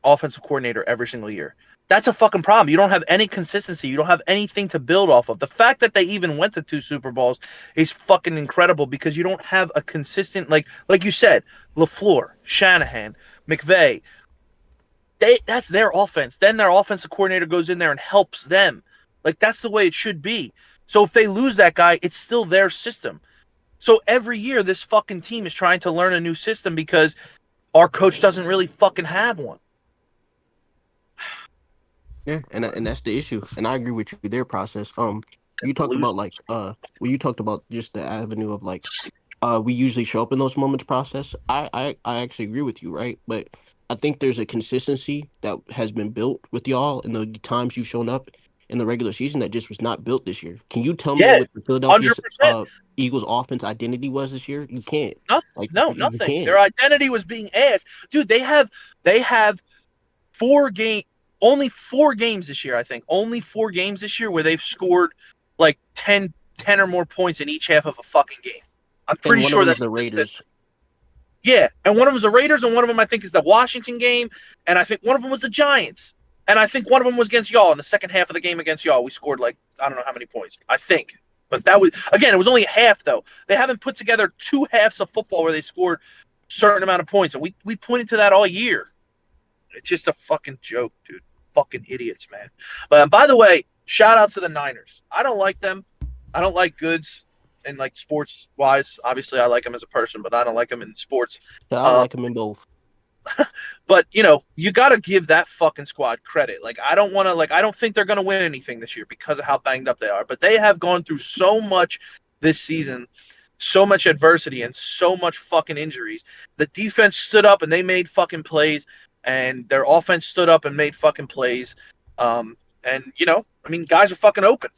offensive coordinator every single year. That's a fucking problem. You don't have any consistency. You don't have anything to build off of. The fact that they even went to 2 Super Bowls is fucking incredible because you don't have a consistent, like you said, LaFleur, Shanahan, McVay. That's their offense. Then their offensive coordinator goes in there and helps them. Like, that's the way it should be. So if they lose that guy, it's still their system. So every year, this fucking team is trying to learn a new system because our coach doesn't really fucking have one.
Yeah, and that's the issue. And I agree with you. Their process. You talked about like when you talked about just the avenue of like we usually show up in those moments process. I actually agree with you, right? But I think there's a consistency that has been built with y'all in the times you've shown up in the regular season that just was not built this year. Can you tell me what the Philadelphia Eagles offense identity was this year? You can't.
Nothing. Nothing. Their identity was being asked. Dude, they have only 4 games this year, I think. Only 4 games this year where they've scored like 10 or more points in each half of a fucking game. I'm pretty sure that's
the Raiders.
Yeah, and one of them was the Raiders, and one of them I think is the Washington game, and I think one of them was the Giants. And I think one of them was against y'all in the second half of the game against y'all. We scored like, I don't know how many points, I think. But that was, again, it was only a half, though. They haven't put together 2 halves of football where they scored a certain amount of points. And we pointed to that all year. It's just a fucking joke, dude. Fucking idiots, man. But by the way, shout out to the Niners. I don't like them. I don't like Goods. And like sports-wise, obviously I like him as a person, but I don't like him in sports.
Yeah, I like him in both.
But, you know, you got to give that fucking squad credit. Like, I don't think they're going to win anything this year because of how banged up they are. But they have gone through so much this season, so much adversity, and so much fucking injuries. The defense stood up and they made fucking plays, and their offense stood up and made fucking plays. And, you know, I mean, guys are fucking open.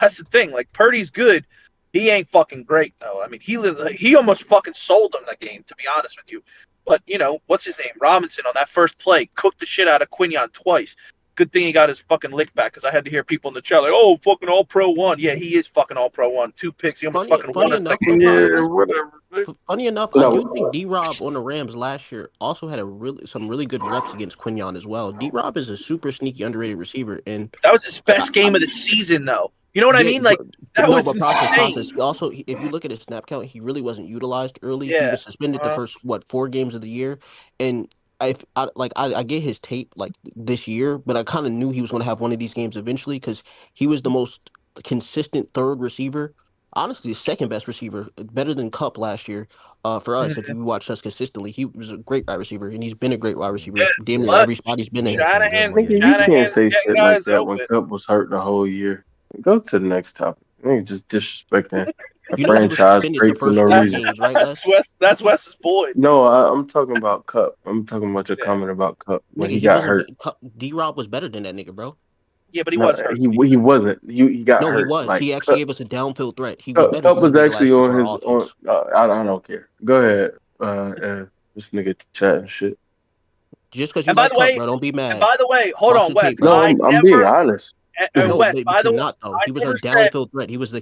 That's the thing. Like, Purdy's good. He ain't fucking great, though. I mean, he almost fucking sold them that game, to be honest with you. But, you know, what's his name? Robinson on that first play cooked the shit out of Quinion twice. Good thing he got his fucking lick back because I had to hear people in the chat like, oh, fucking All-Pro 1. Yeah, he is fucking All-Pro 1. 2 picks. He almost fucking won us that game.
Yeah, whatever.
Funny enough, I do think D-Rob on the Rams last year also had some really good reps against Quinion as well. D-Rob is a super sneaky, underrated receiver. And
that was his best game of the season, though. You know what I mean? Like, that was insane.
Also, if you look at his snap count, he really wasn't utilized early. Yeah. He was suspended the first, 4 games of the year. And I get his tape, like, this year, but I kind of knew he was going to have one of these games eventually because he was the most consistent third receiver. Honestly, the second best receiver, better than Kupp last year. For us, if you watch us consistently, he was a great wide receiver, and he's been a great wide receiver. Damn near every spot he's been in.
You can't say shit like that when Kupp was hurt the whole year. Go to the next topic. You just disrespecting a franchise great for no reason.
Games, right,
that's Wes's boy.
No, I'm talking about Kupp. I'm talking about your comment about Kupp when he got hurt.
D-Rob was better than that nigga, bro.
Yeah, but he was hurt.
He wasn't. He got hurt.
No, he was.
Like,
he actually gave us a downfield threat. He
was Kupp was actually on his own. I don't care. Go ahead. This nigga chatting shit.
Just because you like Kupp, bro, don't be mad.
And by the way, hold on, Wes.
No, I'm being honest.
Wes, by the way,
he was a downfield threat. He was a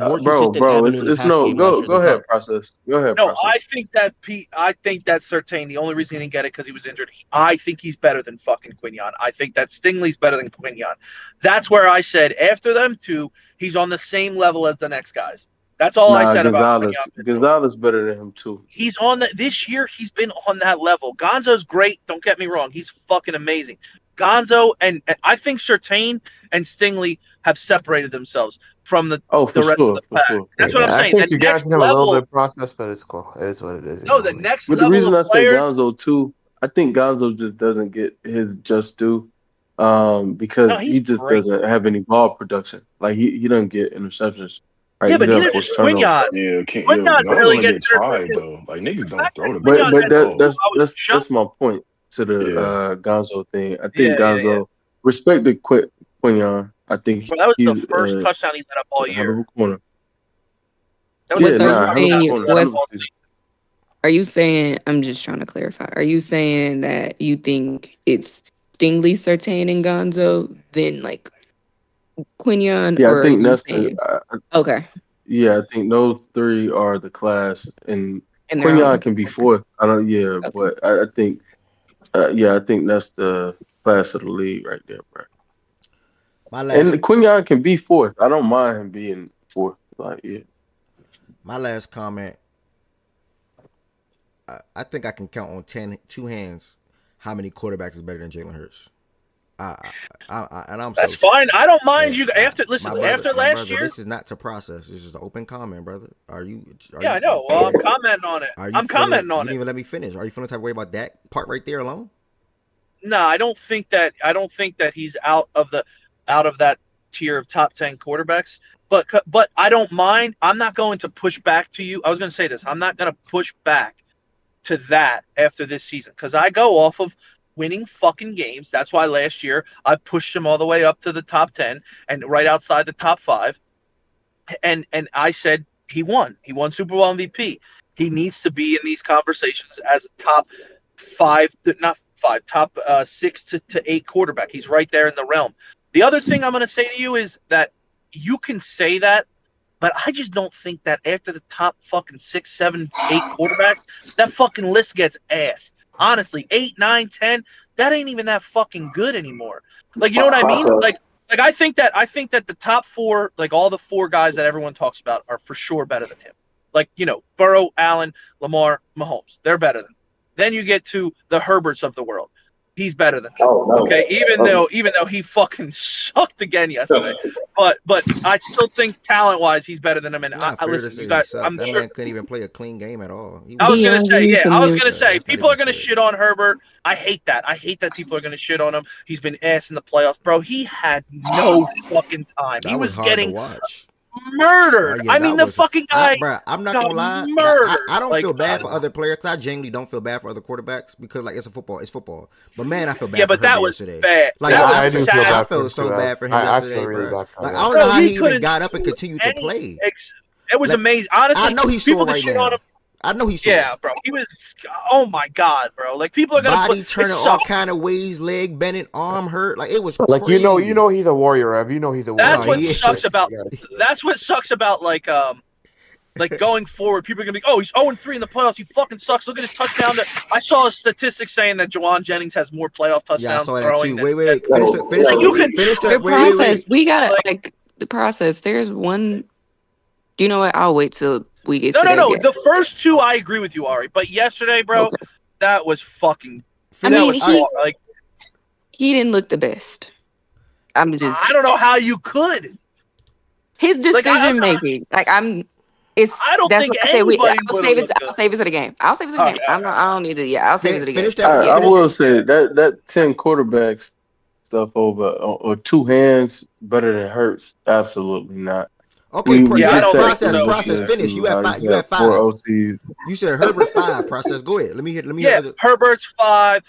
more consistent avenue.
It's no. Go ahead, process. Go ahead.
No, I think that Surtain. The only reason he didn't get it because he was injured. I think he's better than fucking Quinion. I think that Stingley's better than Quinion. That's where I said after them 2, he's on the same level as the next guys. That's all I said about Quinion.
Gonzalez better than him too.
He's on this year. He's been on that level. Gonzo's great. Don't get me wrong. He's fucking amazing. Gonzo and I think Surtain and Stingley have separated themselves from the rest of the pack. Sure. That's what I'm saying.
I think you guys have a little bit of process, but it's cool. It is what it is.
No, the next
level. But the reason I say Gonzo too, I think Gonzo just doesn't get his just due, because he just doesn't have any ball production. Like he doesn't get interceptions. Right?
Yeah, but neither does Quinion.
Yeah, Quinion
really get
tried though. Like niggas don't throw the ball.
But that's my point. To the Gonzo thing, I think Gonzo respected Quinion. I think
that was the first touchdown he let up all year.
Are you saying? I'm just trying to clarify. Are you saying that you think it's Stingley, Surtain, and Gonzo, then like Quinion,
Yeah, I
or are
think
you
that's
saying
okay? Yeah, I think those three are the class, and
in their
Quinion
own?
can be fourth. I don't. Yeah,
Okay.
but I think. Yeah, I think that's the class of the league right there, bro.
My
And
last
Quinion can be fourth. I don't mind him being fourth. Like, yeah.
my last comment. I think I can count on two hands how many quarterbacks is better than Jalen Hurts. And I'm
That's
so
fine. I don't mind
yeah,
you after.
my
Listen,
brother,
after
my
last
brother.
year.
This is not to process. This is an open comment, brother. Are you?
Yeah, I know. Well, I'm commenting on it. I'm
feeling?
commenting
You
on
didn't
it.
even let me finish. Are you feeling type of way about that part right there alone?
No, I don't think that. I don't think that he's out of that tier of top 10 quarterbacks. But I don't mind. I'm not going to push back to you. I was going to say this. I'm not going to push back to that after this season because I go off of winning fucking games. That's why last year I pushed him all the way up to the top 10 and right outside the top 5. And I said he won. He won Super Bowl MVP. He needs to be in these conversations as a top 5, not 5, top 6 to 8 quarterback. He's right there in the realm. The other thing I'm going to say to you is that you can say that, but I just don't think that after the top fucking 6, 7, 8 quarterbacks, that fucking list gets ass. Honestly, 8, 9, 10, that ain't even that fucking good anymore. Like, you know what I mean? Like I think that the top 4, like all the 4 guys that everyone talks about, are for sure better than him. Like, Burrow, Allen, Lamar, Mahomes, they're better than him. Then you get to the Herberts of the world. He's better than him.
Oh, no.
Okay, even though he fucking sucked again yesterday, but I still think talent wise he's better than him. And listen,
that man couldn't even play a clean game at all.
I was gonna say people are gonna shit on Herbert. I hate that. I hate that people are gonna shit on him. He's been ass in the playoffs, bro. He had no fucking time. He was getting murdered. I mean, the fucking guy.
I'm not gonna lie.
Murdered.
I don't feel bad for other players. Cause I genuinely don't feel bad for other quarterbacks because like it's football. But man, I feel bad.
Yeah, but
for
that was
yesterday.
bad.
Like
I do feel bad.
I felt so bad for him yesterday,
really
bro.
bad for
Like
him.
I don't know how he even got up and continued to play.
It was amazing. Honestly,
I know he's sore right now. I know he's sore.
Yeah, bro. He was. Oh my god, bro. Like people are gonna
body turning all kind of ways, leg bending, arm hurt. Like it was crazy.
Like you know he's a warrior, Ev. You know he's a warrior.
That's what sucks about. That's what sucks about like going forward. People are gonna be, oh, he's 0-3 in the playoffs. He fucking sucks. Look at his touchdown. I saw a statistic saying that Juwan Jennings has more playoff touchdowns.
Yeah, I saw that too. Wait.
Finish
the process. We gotta like the process. There's one. You know what? I'll wait till we get.
No. The first 2, I agree with you, Ari. But yesterday, bro, that was fucking.
I mean, he didn't look the best. I
don't know how you could.
His decision making, I don't think anybody. I'll save it to the game. I'll save it to the game. I don't need to. Yeah, I'll save it to the game.
I will say that 10 quarterbacks stuff over or 2 hands better than Hurts. Absolutely not.
Okay, process finish. You have 5. You said Herbert 5. Process. Go ahead. Let me hear.
Herbert's 5.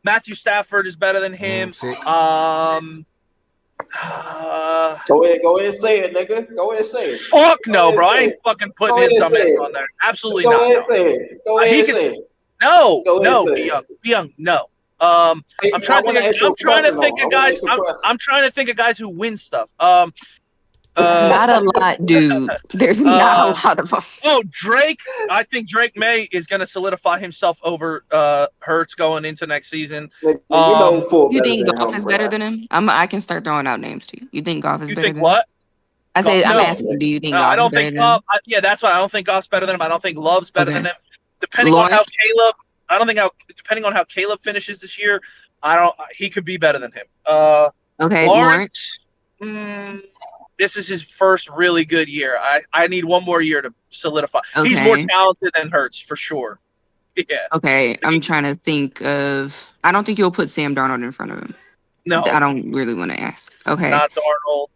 Matthew Stafford is better than him.
Go ahead, say it, nigga. Go ahead, say it.
Fuck no, bro. I ain't fucking putting his dumb ass on there. Absolutely not.
Go ahead, say it. Go ahead, say it.
No, be young. No. I'm trying to think of guys who win stuff.
Not a lot, dude. There's not a lot of them.
Oh, Drake. I think Drake May is going to solidify himself over Hurts going into next season.
You think Goff is better than him? I can start throwing out names to you. You think Goff is better than him?
What?
I said, I'm asking, do you think Goff
I don't
is better
think
than him?
Yeah, that's why I don't think Goff's better than him. I don't think Love's better than him. Depending on how Caleb finishes this year, he could be better than him. Lawrence. This is his first really good year. I need one more year to solidify. Okay. He's more talented than Hurts for sure. Yeah.
Okay, I'm trying to think of. I don't think you'll put Sam Darnold in front of him.
No,
I don't really want to ask. Okay,
not Darnold.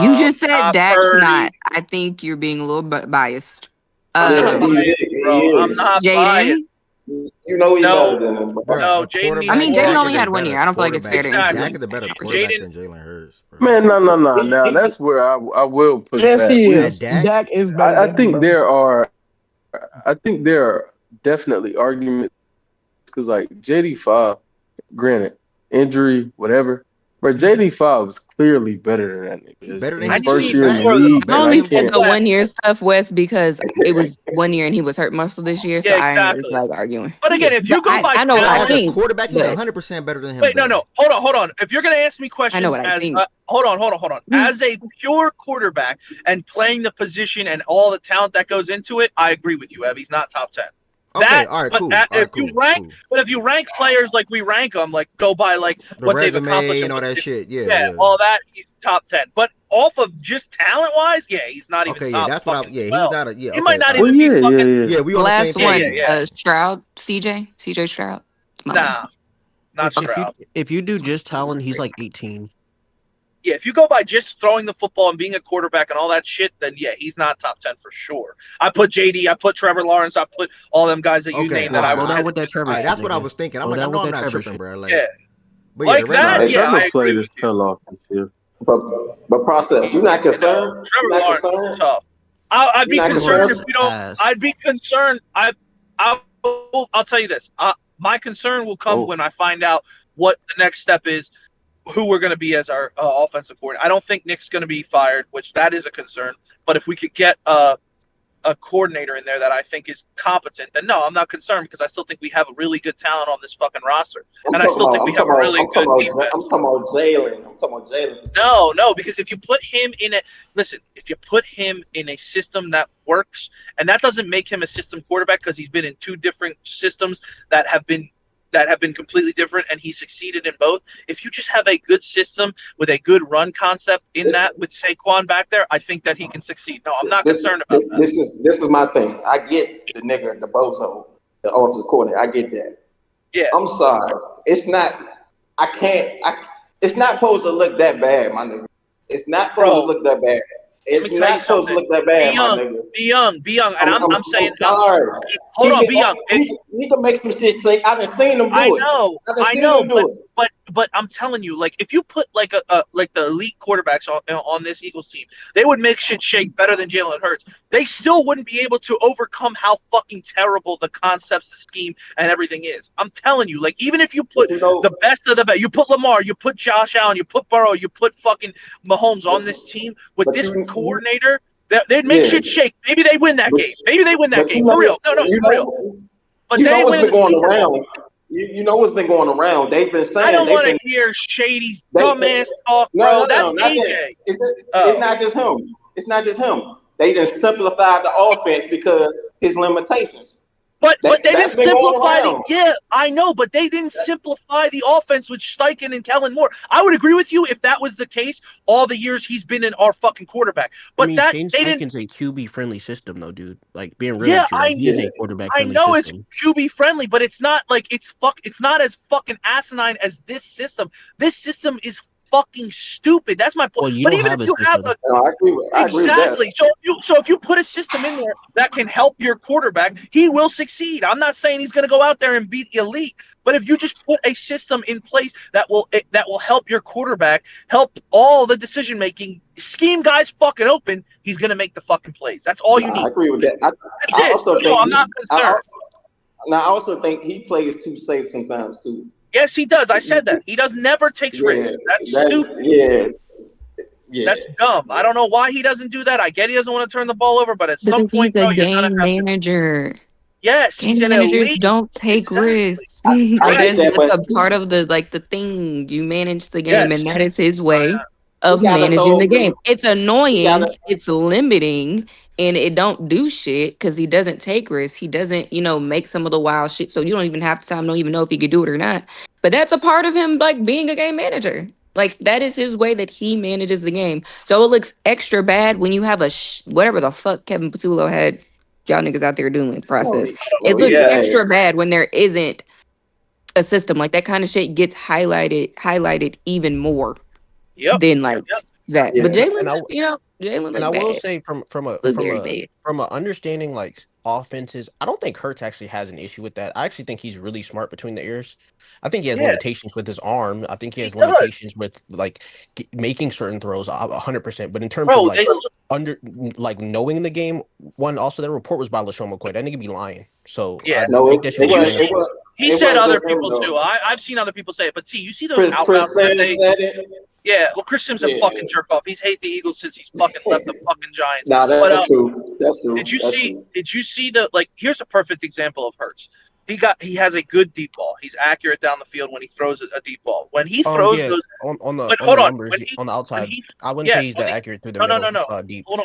You just said Dak's not. I think you're being a little biased.
I'm not biased.
You know he's better than him.
No, Jaden.
I mean, Jaden only had 1 year. I don't feel like it's fair to
Dak is the better quarterback than Jalen Hurts.
Man, no. Now that's where I will push back.
Yes, he is. Dak is better.
I think there are definitely arguments because like JD5, granted, injury, whatever. But JD5 is clearly better than that nigga.
Better than
His
him
first
too.
year in the
Facts.
league,
I
Better
and
than
I
only
him
said
can't.
too.
the 1 year stuff, Wes, because it was 1 year and he was hurt most of this year, so
Yeah,
I ain't really
exactly.
like arguing.
But again, if
But
you go by
I know what I
As a
think.
quarterback, he's
But
100% better than him.
Wait, no. Hold on. If you're gonna ask me
I know
questions
what I
as
think.
hold on. As a pure quarterback and playing the position and all the talent that goes into it, I agree with you, Ev. He's not top 10.
Okay, all right, cool.
But if you rank players like we rank them, like go by like
the
what they've
resume
accomplished
and all that shit.
Yeah, all that, he's top 10. But off of just talent wise, yeah, he's not even top.
That's what
he's
not a
He might not
Well,
even be
yeah,
fucking.
Yeah, we
the
on the
last
same
one,
page.
Stroud, CJ Stroud. My last one.
Not Stroud.
If you do just talent, he's like 18.
Yeah, if you go by just throwing the football and being a quarterback and all that shit, then yeah, he's not top 10 for sure. I put JD, I put Trevor Lawrence, I put all them guys that you named that I was.
That's what I was thinking. I'm like, I know I'm not tripping, bro. Like,
yeah,
but
like that. Yeah,
Trevor
I
played his tail off this year.
But process, you're not concerned.
Trevor Lawrence is tough. I'd be concerned if we don't. I'd be concerned. I'll tell you this. My concern will come when I find out what the next step is, who we're going to be as our offensive coordinator. I don't think Nick's going to be fired, which that is a concern. But if we could get a coordinator in there that I think is competent, then no, I'm not concerned because I still think we have a really good talent on this fucking roster. And I still think we have a really good defense.
I'm talking about Jalen.
No, because if you put him in if you put him in a system that works, and that doesn't make him a system quarterback because he's been in two different systems that have been completely different, and he succeeded in both. If you just have a good system with a good run concept in that with Saquon back there, I think that he can succeed. No, I'm not concerned about that.
This is my thing. I get the nigga, the bozo, the offensive coordinator. I get that.
Yeah.
I'm sorry. It's not. It's not supposed to look that bad, my nigga. It's not supposed to look that bad. It's not supposed to look that bad, my nigga.
Be young. And I'm saying,
sorry.
Hold on, be young.
He can make some shit shake. I done seen him do it.
I know, but I'm telling you, like, if you put like like the elite quarterbacks on this Eagles team, they would make shit shake better than Jalen Hurts. They still wouldn't be able to overcome how fucking terrible the concepts, the scheme, and everything is. I'm telling you, like, even if you put the best of the best, you put Lamar, you put Josh Allen, you put Burrow, you put fucking Mahomes on this team with this coordinator, they'd make shit shake. Maybe they win that game. Maybe they win that game. For real. No, for real. But
you
they
know what's
win
been going around. You know what's been going around. They've been saying.
I don't want to hear Shady's dumbass talk, bro. That's AJ.
It's not just him. It's not just him. They just simplified the offense because his limitations.
But they didn't simplify the I know, but they didn't simplify the offense with Steichen and Kellen Moore. I would agree with you if that was the case all the years he's been in our fucking quarterback. But
Shane Steichen's a QB friendly system though, dude. Like being real he's a quarterback friendly
system. I know
system.
It's QB friendly, but it's not like it's not as fucking asinine as this system. This system is fucking stupid. That's my point.
Well,
but even if you have exactly, so if you put a system in there that can help your quarterback, he will succeed. I'm not saying he's going to go out there and beat the elite, but if you just put a system in place that will help your quarterback, help all the decision making, scheme guys fucking open, he's going to make the fucking plays. That's all you need.
I agree with that.
I'm not concerned.
I also think he plays too safe sometimes too.
Yes, he does. I said that. He never takes risks. That's stupid.
Yeah.
That's dumb. I don't know why he doesn't do that. I get he doesn't want to turn the ball over, but at some point,
he's a game manager.
Yes,
game managers don't take risks. That's a part of the thing. You manage the game, and that is his way of managing the game. It's annoying. It's limiting. And it don't do shit because he doesn't take risks. He doesn't, make some of the wild shit. So you don't even have time. Don't even know if he could do it or not. But that's a part of him, like, being a game manager. Like, that is his way that he manages the game. So it looks extra bad when you have whatever the fuck Kevin Patullo had y'all niggas out there doing the process. It looks extra bad when there isn't a system. Like, that kind of shit gets highlighted even more than, like, that. But Jalen, Jalen,
and I will say from a understanding like offenses, I don't think Hurts actually has an issue with that. I actually think he's really smart between the ears. I think he has limitations with his arm. I think he has limitations with like making certain throws 100%. But in terms of like knowing the game, also that report was by LaShawn McCoy. That nigga be lying. So
I
He said other people too. I've seen other people say it, but see, you see those out routes that they. Yeah, well, Chris Sims a fucking jerk off. He's hate the Eagles since he's fucking left the fucking Giants.
Nah, that's true. That's true.
Did you see the like? Here's a perfect example of Hurts. He has a good deep ball. He's accurate down the field when he throws a deep ball. When he throws those
on the
numbers,
on the outside, I wouldn't say he's that accurate through the middle.
No.
Deep.
Hold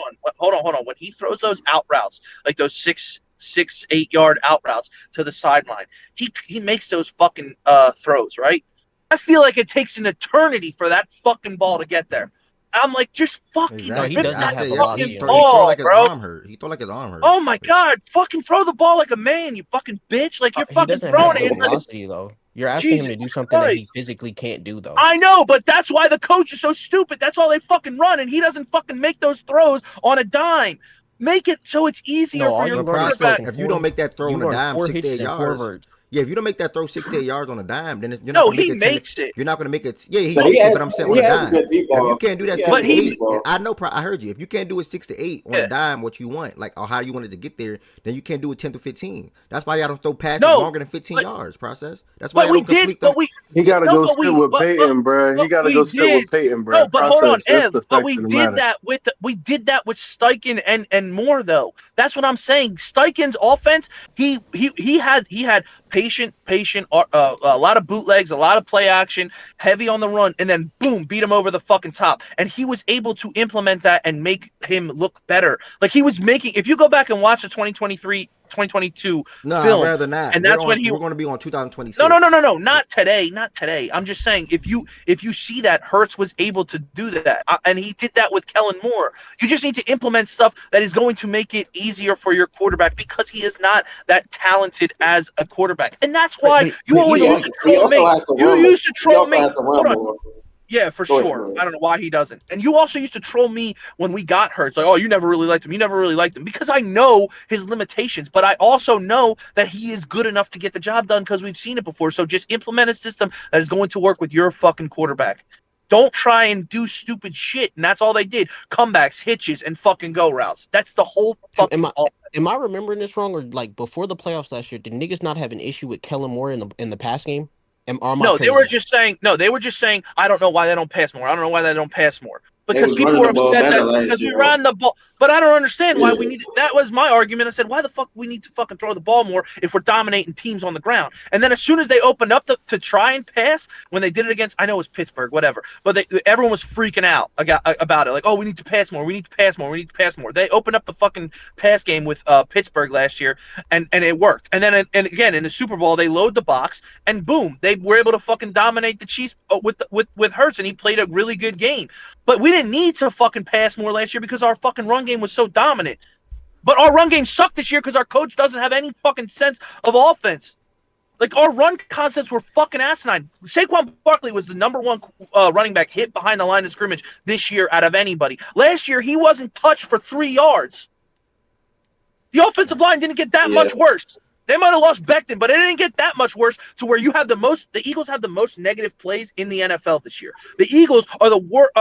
on. When he throws those out routes, like those 6-8 yard out routes to the sideline, he makes those fucking throws, right? I feel like it takes an eternity for that fucking ball to get there. I'm like, just fucking rip that fucking ball, bro.
He throw like his arm hurt.
Oh my god, fucking throw the ball like a man, you fucking bitch! Like you're fucking throwing it.
Velocity though. You're asking him to do something that he physically can't do though.
I know, but that's why the coach is so stupid. That's all they fucking run, and he doesn't fucking make those throws on a dime. Make it so it's easier for your quarterback.
If you don't make that throw on a dime 6 to 8 yards. Yeah, if you don't make that throw 6 to 8 yards on a dime, then you're not going to make it.
Makes it.
You're not going to make it. Yeah, he makes it, but I'm saying on a dime. If you can't do that 6 to 8, I know. I heard you. If you can't do it 6 to 8 on a dime, what you want, like or how you wanted to get there, then you can't do it 10 to 15. That's why y'all don't throw passes longer than 15 yards. Process. That's why
we did.
He got to go sit with Peyton, bro. He got to go sit with Peyton, bro.
No, but hold on, Ev. But we did that with Steichen and Moore though. That's what I'm saying. Steichen's offense. He had patient, a lot of bootlegs, a lot of play action, heavy on the run, and then boom, beat him over the fucking top. And he was able to implement that and make him look better. Like he was making. If you go back and watch the 2022 film,
I'd rather not.
And that's when
we're going to be on 2026.
No, not today. I'm just saying if you see that Hurts was able to do that, and he did that with Kellen Moore. You just need to implement stuff that is going to make it easier for your quarterback because he is not that talented as a quarterback, and that's why you always used to troll me. You used to troll me. Hold on. Yeah, for sure. I don't know why he doesn't. And you also used to troll me when we got Hurts. Like, oh, you never really liked him. You never really liked him. Because I know his limitations. But I also know that he is good enough to get the job done because we've seen it before. So just implement a system that is going to work with your fucking quarterback. Don't try and do stupid shit. And that's all they did. Comebacks, hitches, and fucking go routes. That's the whole fucking
Am I remembering this wrong? Or like before the playoffs last year, did niggas not have an issue with Kellen Moore in the pass game?
They were just saying, I don't know why they don't pass more. Because people were upset because we ran the ball. But I don't understand why we needed. That was my argument. I said, why the fuck we need to fucking throw the ball more if we're dominating teams on the ground? And then as soon as they opened up to try and pass, when they did it against, I know it was Pittsburgh, whatever. But everyone was freaking out about it. Like, oh, we need to pass more. We need to pass more. We need to pass more. They opened up the fucking pass game with Pittsburgh last year, and it worked. And then and again in the Super Bowl, they load the box, and boom, they were able to fucking dominate the Chiefs with Hurts, and he played a really good game. But we didn't need to fucking pass more last year because our fucking run game was so dominant. But our run game sucked this year because our coach doesn't have any fucking sense of offense. Like, our run concepts were fucking asinine. Saquon Barkley was the number one running back hit behind the line of scrimmage this year out of anybody. Last year, he wasn't touched for 3 yards. The offensive line didn't get that much worse. They might have lost Becton, but it didn't get that much worse to where you have the Eagles have the most negative plays in the NFL this year. The Eagles are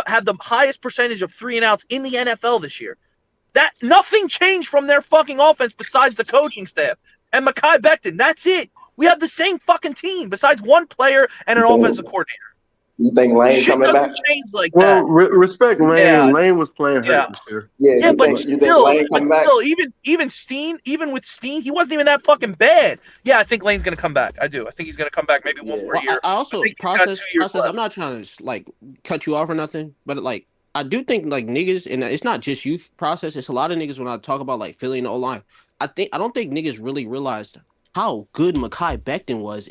have the highest percentage of 3-and-outs in the NFL this year. That nothing changed from their fucking offense besides the coaching staff and Mekhi Becton. That's it. We have the same fucking team besides one player and an offensive coordinator.
You think Lane coming back?
Change like
well,
that.
Respect Lane. Yeah. Lane was playing hurt this year.
Yeah,
but still, even Steen, even with Steen, he wasn't even that fucking bad. Yeah, I think Lane's gonna come back. I do. I think he's gonna come back maybe one more year.
I also process. I'm not trying to like cut you off or nothing, but like I do think like niggas, and it's not just youth process. It's a lot of niggas when I talk about like Philly and the O-line. I don't think niggas really realized how good Mekhi Becton was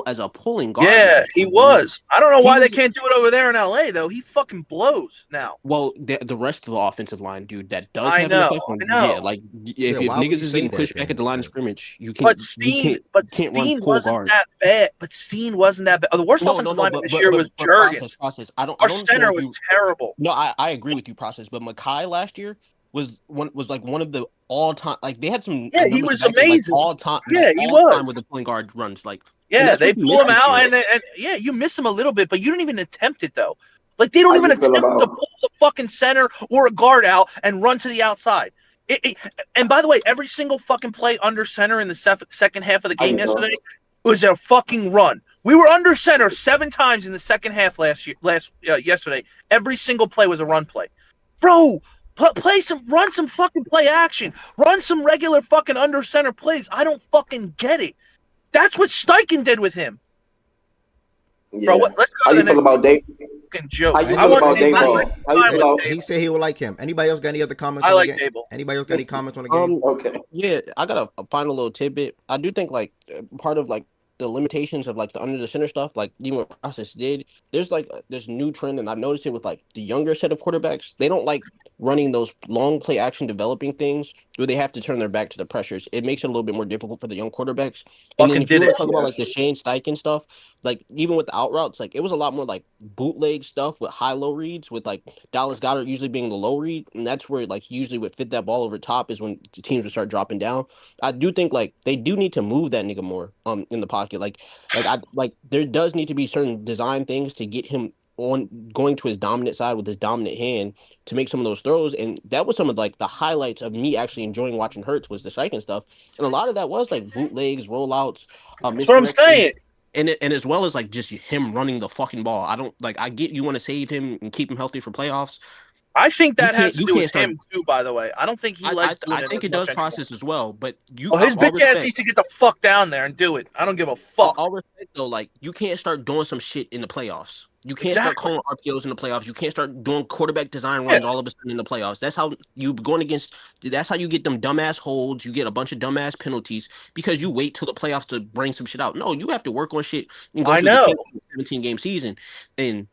as a pulling guard.
Yeah, he was. I don't know why they can't do it over there in LA though. He fucking blows now.
Well, the rest of the offensive line, dude, that does have an effect on. Yeah, like if niggas is getting pushed back at the line of scrimmage, you can't.
But Steen wasn't that bad. But Steen wasn't that bad. The worst offensive lineman this year was Jurgens. Our center was terrible.
No, I agree with you, process. But Mekhi last year was like one of the all time. Like they had some.
Yeah, he was amazing.
Like, all time.
Yeah, he was.
Time with the point guard runs. Like
they pull him out, and yeah, you miss him a little bit, but you don't even attempt it though. Like they don't even attempt to pull the fucking center or a guard out and run to the outside. And by the way, every single fucking play under center in the second half of the game yesterday, was a fucking run. We were under center 7 times in the second half yesterday. Every single play was a run play. Bro, run some fucking play action. Run some regular fucking under center plays. I don't fucking get it. That's what Steichen did with him.
Yeah.
Bro,
how you feel about Dave?
Joke.
How you feel about Dayball? How you feel about?
He said he would like him. Anybody else got any other comments?
I
on
like
the game?
Dayball.
Anybody else got any comments on the game?
Okay.
Yeah, I got a final little tidbit. I do think like part of like the limitations of like the under the center stuff, like even what Process did, there's like this new trend, and I've noticed it with like the younger set of quarterbacks. They don't like running those long play action developing things where they have to turn their back to the pressures. It makes it a little bit more difficult for the young quarterbacks. And then if you want to talk about like the Shane Steichen stuff, like even with the out routes, like it was a lot more like bootleg stuff with high-low reads, with like Dallas Goedert usually being the low read, and that's where like usually would fit that ball over top is when the teams would start dropping down. I do think like they do need to move that nigga more in the pocket. Like there does need to be certain design things to get him on going to his dominant side with his dominant hand to make some of those throws. And that was some of like the highlights of me actually enjoying watching Hurts was the Steichen stuff. And a lot of that was like bootlegs, rollouts,
that's what I'm saying.
And as well as like just him running the fucking ball. I don't like. I get you want to save him and keep him healthy for playoffs.
I think that has to do with him too. By the way, I don't think he likes.
I think it does process as well. But
his bitch ass needs to get the fuck down there and do it. I don't give a fuck.
All respect though, like you can't start doing some shit in the playoffs. You can't start calling RPOs in the playoffs. You can't start doing quarterback design runs all of a sudden in the playoffs. That's how you going against. That's how you get them dumbass holds. You get a bunch of dumbass penalties because you wait till the playoffs to bring some shit out. No, you have to work on shit and go through the 17-game season. And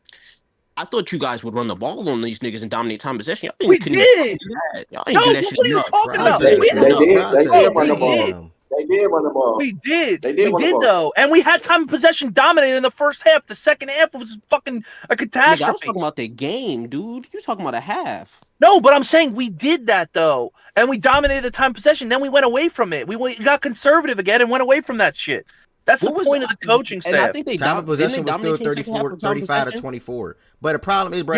I thought you guys would run the ball on these niggas and dominate time possession.
We did.
Y'all ain't do that shit.
What are you talking about?
They did run the ball. They did run the ball.
We did. We did though, and we had time of possession dominated in the first half. The second half was fucking a catastrophe.
I was talking about the game, dude. You're talking about a half.
No, but I'm saying we did that though, and we dominated the time possession. Then we went away from it. We got conservative again and went away from that shit. That's the point of the coaching staff.
And I think time of possession was still 35 to 24. But the problem is, bro,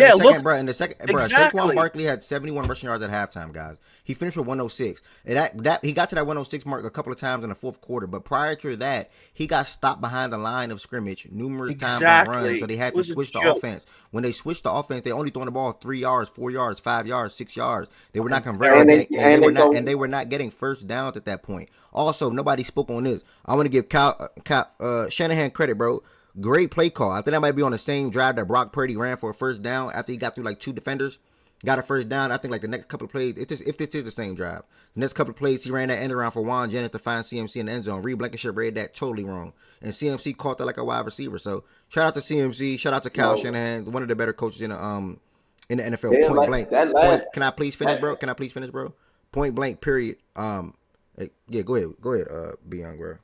in the second, Saquon Barkley had 71 rushing yards at halftime, guys. He finished with 106. And that he got to that 106 mark a couple of times in the fourth quarter. But prior to that, he got stopped behind the line of scrimmage numerous times on runs. So they had to switch the offense. When they switched the offense, they only throwing the ball 3 yards, 4 yards, 5 yards, 6 yards. They were not converting, and they were not getting first downs at that point. Also, nobody spoke on this. I want to give Shanahan credit, bro. Great play call. I think that might be on the same drive that Brock Purdy ran for a first down after he got through like 2 defenders. Got a first down. I think like the next couple of plays, if this is the same drive, the next couple of plays, he ran that end around for Juan Jennings to find CMC in the end zone. Reed Blankenship read that totally wrong. And CMC caught that like a wide receiver. So shout out to CMC. Shout out to Kyle Shanahan, one of the better coaches in the NFL.
Yeah,
point blank. Can I please finish, bro? Point blank, period. Yeah, go ahead, Be Young, bro.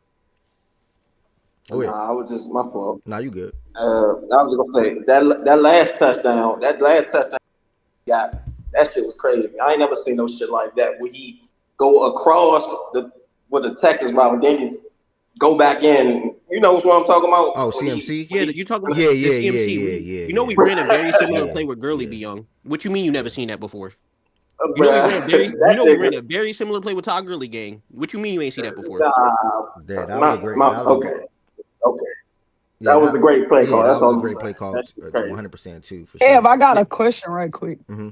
I was just my fault.
Nah, you good.
I was just gonna say that last touchdown got that shit was crazy. I ain't never seen no shit like that where he go across the Texas route and then you go back in. You know what I'm talking about?
Oh, CMC?
You talking about
yeah.
You know we ran a very similar play with Gurley, Be Young. What you mean you never seen that before? We ran a very similar play with Todd Gurley, gang. What you mean you ain't seen that before?
That was great.
Okay. Yeah, that was a great play call. That's all.
A great play call. 100% too. For
sure. I got a question right quick.
Mm-hmm.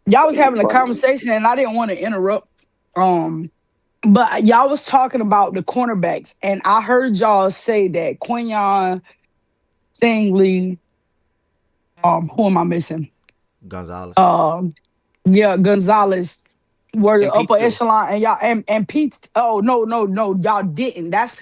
Y'all was having a conversation, and I didn't want to interrupt. But y'all was talking about the cornerbacks, and I heard y'all say that Quinyon, Stingley, who am I missing?
Gonzalez.
Gonzalez were the upper echelon, and y'all and Pete. Oh no, y'all didn't. That's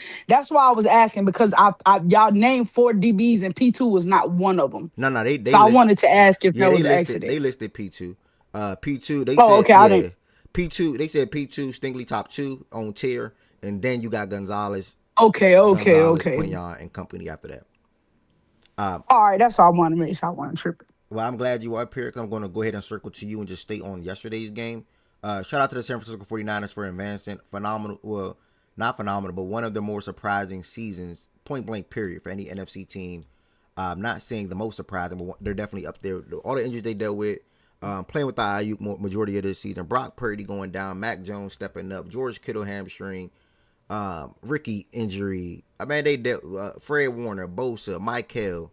why I was asking, because I y'all named 4 DBs and P2 was not one of them.
No, they.
So I wanted to ask if that was an accident.
They listed P2. P2. They
said okay. I didn't.
P2. They said P2 Stingley top 2 on tier, and then you got Gonzalez.
Okay.
Quinyon and company after that.
All right, that's all I wanted to make sure I wasn't tripping.
Well, I'm glad you are up here, because I'm going to go ahead and circle to you and just stay on yesterday's game. Shout out to the San Francisco 49ers for advancing. Phenomenal. Well, not phenomenal, but one of the more surprising seasons, point blank period, for any NFC team. Not saying the most surprising, but they're definitely up there. All the injuries they dealt with, playing with the Ayuk majority of this season. Brock Purdy going down. Mac Jones stepping up. George Kittle hamstring. Ricky injury. I mean, they did Fred Warner, Bosa, Michael,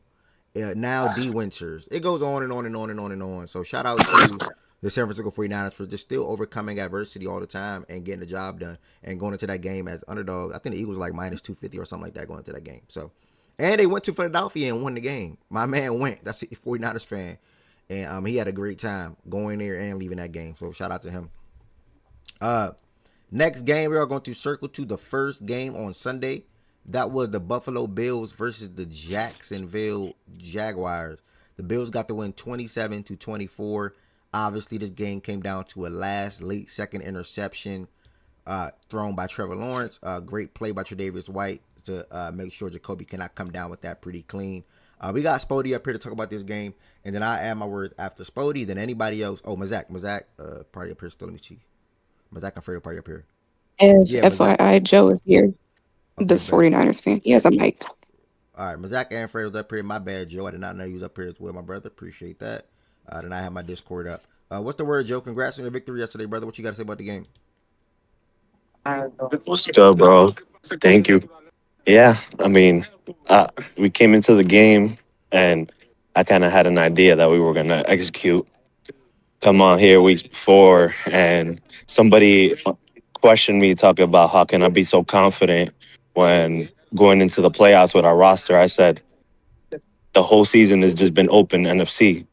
now D Winters. It goes on and on and on and on and on. So shout out to the San Francisco 49ers for just still overcoming adversity all the time and getting the job done and going into that game as underdog. I think the Eagles were like minus 250 or something like that going into that game. So, and they went to Philadelphia and won the game. My man went. That's a 49ers fan. And he had a great time going there and leaving that game. So shout out to him. Next game, we are going to circle to the first game on Sunday. That was the Buffalo Bills versus the Jacksonville Jaguars. The Bills got the win 27-24. Obviously, this game came down to a last late second interception thrown by Trevor Lawrence. Great play by Tre'Davious White to make sure Jacoby cannot come down with that pretty clean. We got Spody up here to talk about this game, and then I add my words after Spody. Then anybody else? Oh, Mazak, party up here. Still, let me see. Mazak and Fredo party up here.
And
Yeah,
FYI, Joe is here.
Okay,
The 49ers fan. He has a mic.
All right, Mazak and Fredo's up here. My bad, Joe. I did not know you was up here as well, my brother. Appreciate that. Then I have my Discord up. What's the word, Joe? Congrats on your victory yesterday, brother. What you got to say about the game?
What's good, bro? Thank you. Yeah, I mean, we came into the game and I kind of had an idea that we were going to execute. Come on here weeks before, and somebody questioned me talking about how can I be so confident when going into the playoffs with our roster. I said the whole season has just been open NFC,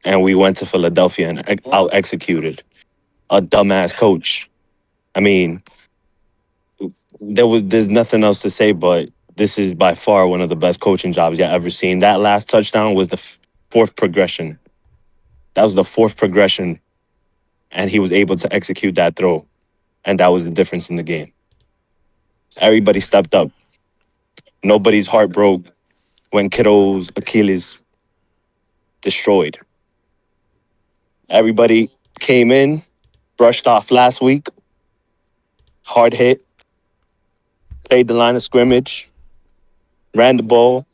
and we went to Philadelphia and out executed a dumbass coach. I mean, there's nothing else to say, but this is by far one of the best coaching jobs you've ever seen. That last touchdown was the fourth progression. That was the fourth progression, and he was able to execute that throw, and that was the difference in the game. Everybody stepped up. Nobody's heart broke when Kitto's Achilles destroyed. Everybody came in, brushed off last week, hard hit, played the line of scrimmage, ran the ball,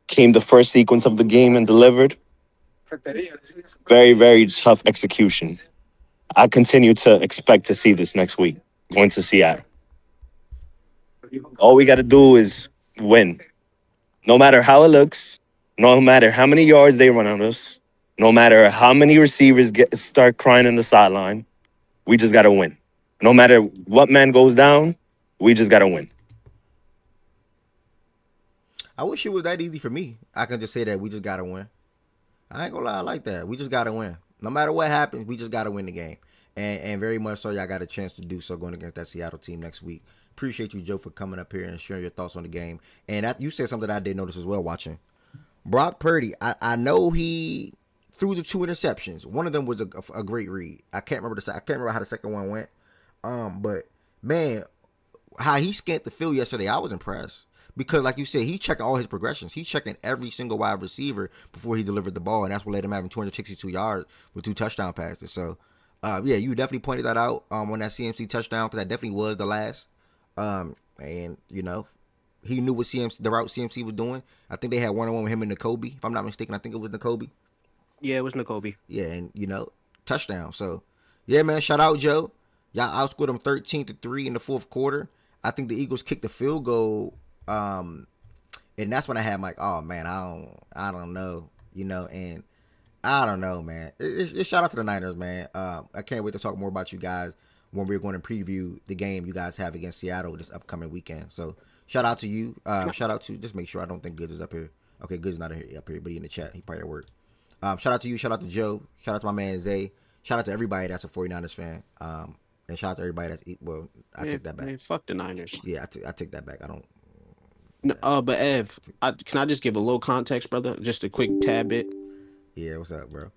came the first sequence of the game and delivered. Very, very tough execution. I continue to expect to see this next week, going to Seattle. All we got to do is win. No matter how it looks, no matter how many yards they run on us, no matter how many receivers start crying in the sideline, we just got to win. No matter what man goes down, we just got to win.
I wish it was that easy for me. I can just say that we just got to win. I ain't gonna lie, I like that. We just gotta win. No matter what happens, we just gotta win the game. And very much so, y'all got a chance to do so going against that Seattle team next week. Appreciate you, Joe, for coming up here and sharing your thoughts on the game. And you said something that I did notice as well watching. Brock Purdy, I know he threw the 2 interceptions. One of them was a great read. I can't remember how the second one went. But man, how he scanned the field yesterday, I was impressed. Because, like you said, he's checking all his progressions. He's checking every single wide receiver before he delivered the ball, and that's what led him having 262 yards with 2 touchdown passes. So, yeah, you definitely pointed that out on that CMC touchdown, because that definitely was the last. And, you know, he knew what the route CMC was doing. I think they had one-on-one with him and Nakobe. If I'm not mistaken, I think it was Nakobe.
Yeah, it was Nakobe.
Yeah, and, you know, touchdown. So, yeah, man, shout out, Joe. Y'all outscored them 13-3 in the fourth quarter. I think the Eagles kicked the field goal. And that's when I had like, oh man, I don't know, you know, and I don't know, man. It's shout out to the Niners, man. I can't wait to talk more about you guys when we're going to preview the game you guys have against Seattle this upcoming weekend. So shout out to you. Shout out to, just make sure I don't think Goods is up here. Okay, Goods is not up here, but he in the chat. He probably at work. Shout out to you. Shout out to Joe. Shout out to my man Zay. Shout out to everybody that's a 49ers fan. And shout out to everybody that's I take that back.
Man, fuck the Niners.
Yeah, I take that back. I don't.
No, but Ev, can I just give a little context, brother? Just a quick tad bit.
Yeah, what's up, bro?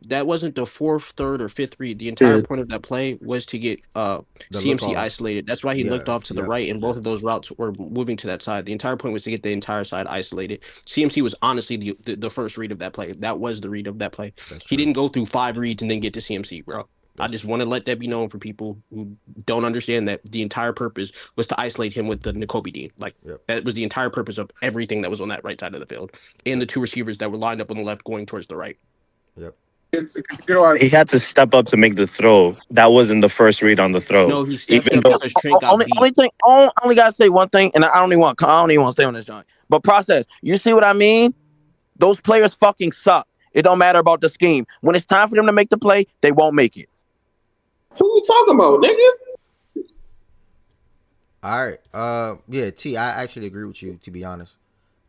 That wasn't the fourth, third, or fifth read. The entire point of that play was to get CMC isolated. That's why he looked off to the right, and both of those routes were moving to that side. The entire point was to get the entire side isolated. CMC was honestly the first read of that play. That was the read of that play. He didn't go through 5 reads and then get to CMC, bro. I just want to let that be known for people who don't understand that the entire purpose was to isolate him with the Nakobe Dean. Like, that was the entire purpose of everything that was on that right side of the field. And the 2 receivers that were lined up on the left going towards the right.
Yep.
He had to step up to make the throw. That wasn't the first read on the throw.
No, he stepped
Even
up
though
because Trent got beat.
Only thing, only gotta say one thing, and I don't even want to stay on this joint. But process, you see what I mean? Those players fucking suck. It don't matter about the scheme. When it's time for them to make the play, they won't make it.
Who you talking about, nigga?
All right. Yeah, T, I actually agree with you, to be honest.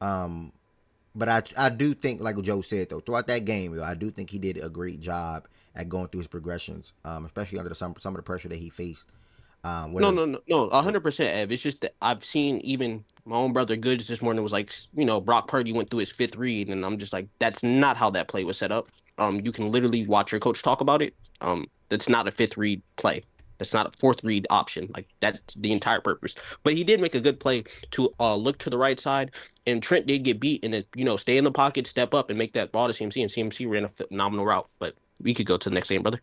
But I do think, like what Joe said, though, throughout that game, I do think he did a great job at going through his progressions, especially under some of the pressure that he faced.
No, 100%, Ev. It's just that I've seen even my own brother Goods this morning was like, Brock Purdy went through his fifth read, and I'm just like, that's not how that play was set up. You can literally watch your coach talk about it. That's not a fifth read play. That's not a fourth read option. Like, that's the entire purpose. But he did make a good play to look to the right side, and Trent did get beat, and then, stay in the pocket, step up, and make that ball to CMC, and CMC ran a phenomenal route. But we could go to the next game, brother.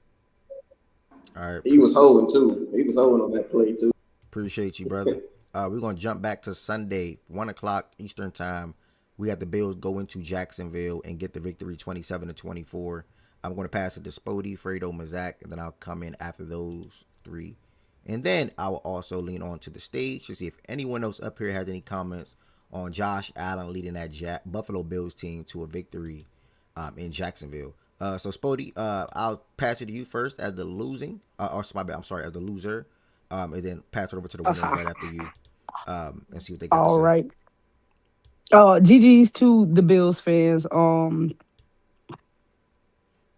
All right.
He was holding too. He was holding on that play too.
Appreciate you, brother. We're gonna jump back to Sunday, 1:00 Eastern time. We had the Bills go into Jacksonville and get the victory, 27-24. I'm gonna pass it to Spody, Fredo, Mazak, and then I'll come in after those three, and then I will also lean on to the stage to see if anyone else up here has any comments on Josh Allen leading that Buffalo Bills team to a victory in Jacksonville. So Spody, I'll pass it to you first as the losing, as the loser, and then pass it over to the winner right after you, and see what they got to say.
All right. GG's to the Bills fans.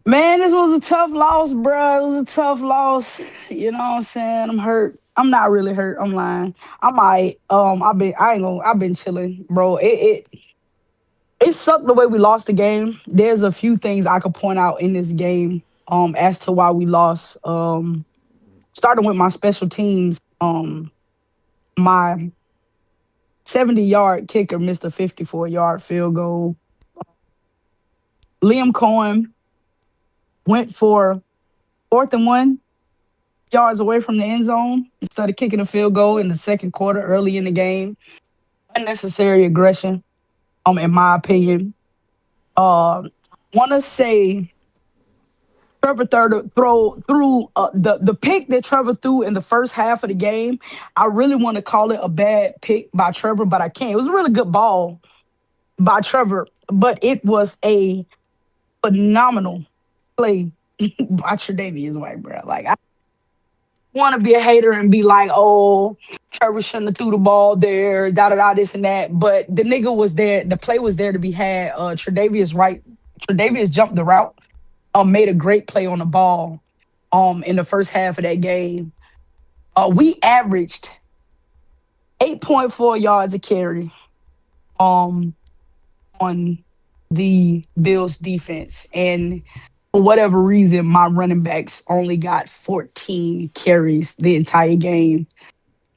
Man, this was a tough loss, bro. It was a tough loss. You know what I'm saying? I'm hurt. I'm not really hurt. I'm lying. I might. I've been chilling, bro. It sucked the way we lost the game. There's a few things I could point out in this game as to why we lost. Starting with my special teams, my 70-yard kicker missed a 54-yard field goal. Liam Cohen went for 4th and 1 yards away from the end zone instead of kicking a field goal in the second quarter early in the game. Unnecessary aggression, in my opinion. Want to say Trevor threw the pick that Trevor threw in the first half of the game. I really want to call it a bad pick by Trevor, but I can't. It was a really good ball by Trevor, but it was a phenomenal play by Tre'Davious White, bro. Like, I want to be a hater and be like, oh, Trevor shouldn't have threw the ball there, da-da-da, this and that. But the nigga was there. The play was there to be had. Tre'Davious jumped the route, made a great play on the ball in the first half of that game. We averaged 8.4 yards a carry on the Bills defense. And for whatever reason, my running backs only got 14 carries the entire game.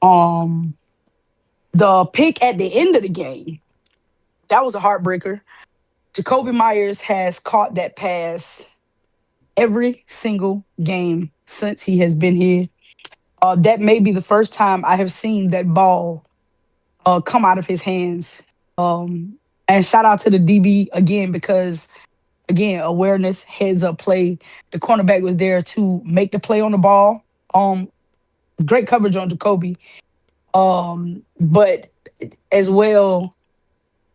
The pick at the end of the game, that was a heartbreaker. Jacoby Myers has caught that pass every single game since he has been here. That may be the first time I have seen that ball come out of his hands. And shout out to the DB again, because again, awareness, heads up play. The cornerback was there to make the play on the ball. Great coverage on Jacoby. But as well,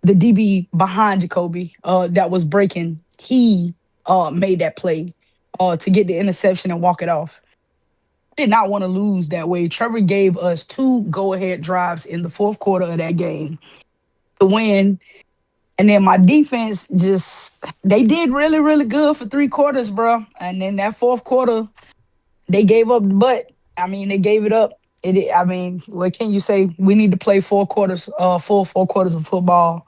the DB behind Jacoby that was breaking, he made that play to get the interception and walk it off. Did not want to lose that way. Trevor gave us 2 go-ahead drives in the fourth quarter of that game to win. And then my defense they did really, really good for 3 quarters, bro. And then that fourth quarter, they gave up the butt. I mean, they gave it up. What can you say? We need to play 4 quarters, full 4 quarters of football.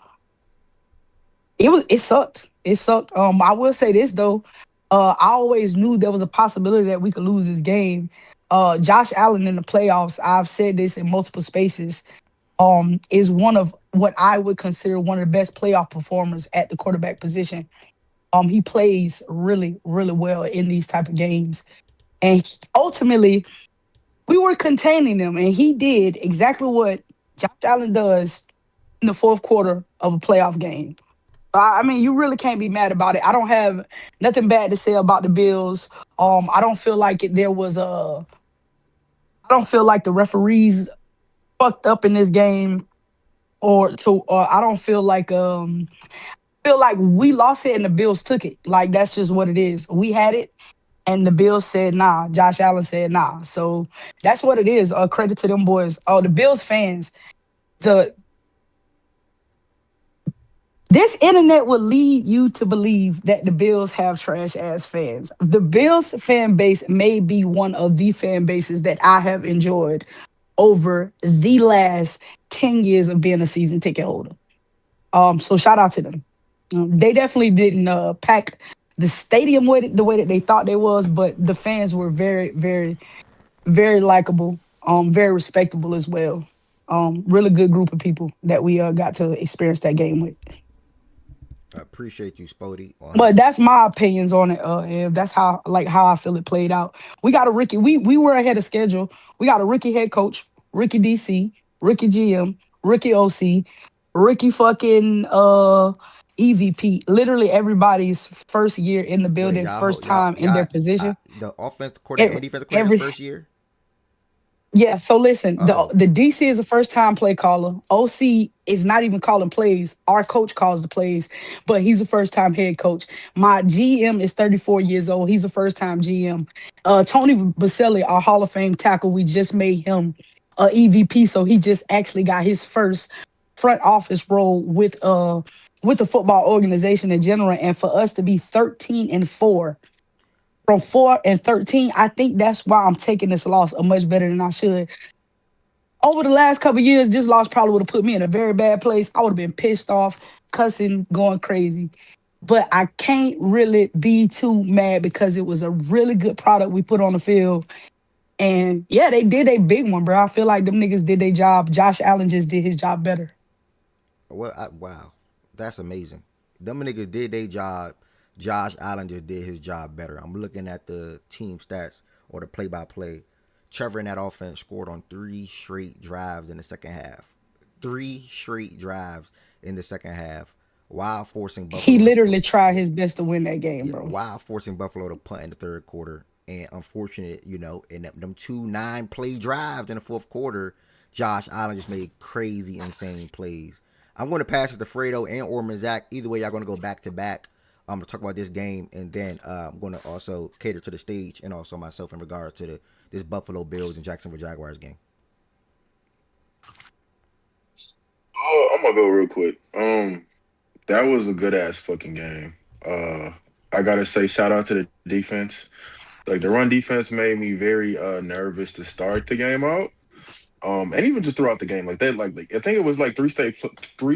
It sucked. It sucked. I will say this though. I always knew there was a possibility that we could lose this game. Josh Allen in the playoffs, I've said this in multiple spaces, is one of what I would consider one of the best playoff performers at the quarterback position. He plays really, really well in these type of games. And ultimately, we were containing them, and he did exactly what Josh Allen does in the fourth quarter of a playoff game. I mean, you really can't be mad about it. I don't have nothing bad to say about the Bills. I don't feel like there was a. I don't feel like the referees fucked up in this game, or I don't feel like we lost it and the Bills took it. Like that's just what it is. We had it and the Bills said nah. Josh Allen said nah. So that's what it is. Credit to them boys. Oh, the Bills fans. The This internet will lead you to believe that the Bills have trash ass fans. The Bills fan base may be one of the fan bases that I have enjoyed over the last 10 years of being a season ticket holder. So shout out to them. They definitely didn't pack the stadium with it the way that they thought they was, but the fans were very, very, very likable, very respectable as well. Really good group of people that we got to experience that game with.
I appreciate you, Spody, on
But
that.
that's my opinions on it. If that's how I feel it played out. We got a Ricky. We were ahead of schedule. We got a Ricky head coach, Ricky DC, Ricky GM, Ricky OC, Ricky fucking EVP. Literally everybody's first year in the
Wait,
building,
y'all,
first
y'all,
time in their
y'all,
position.
the offensive coordinator
Every,
and defensive coordinator
every
first year.
Yeah, so listen, the
Oh,
the DC is a first time play caller. OC is not even calling plays. Our coach calls the plays, but he's a first time head coach. My GM is 34 years old. He's a first time GM. Tony Baselli, our Hall of Fame tackle, we just made him a EVP, so he just actually got his first front office role with the football organization in general. And for us to be 13-4 from 4-13, I think that's why I'm taking this loss a much better than I should. Over the last couple of years, this loss probably would have put me in a very bad place. I would have been pissed off, cussing, going crazy. But I can't really be too mad because it was a really good product we put on the field. And yeah, they did a big one, bro. I feel like them niggas did their job. Josh Allen just did his job better.
well, wow, that's amazing. Them niggas did their job. Josh Allen just did his job better. I'm looking at the team stats or the play-by-play. Trevor in that offense scored on 3 straight drives in the second half. 3 straight drives in the second half, while forcing
He
Buffalo to put,
literally tried
yeah,
his best to win that game,
yeah,
bro.
while forcing Buffalo to punt in the third quarter. And unfortunate, in them 2 9-play drives in the fourth quarter, Josh Allen just made crazy, insane plays. I'm going to pass it to Fredo and Orman Zach. Either way, y'all going to go back to back. I'm going to talk about this game, and then I'm going to also cater to the stage and also myself in regards to this Buffalo Bills and Jacksonville Jaguars game.
Oh, I'm gonna go real quick. That was a good ass fucking game. Uh, I gotta say, shout out to the defense. Like the run defense made me very nervous to start the game out. And even just throughout the game, like they like I think it was like three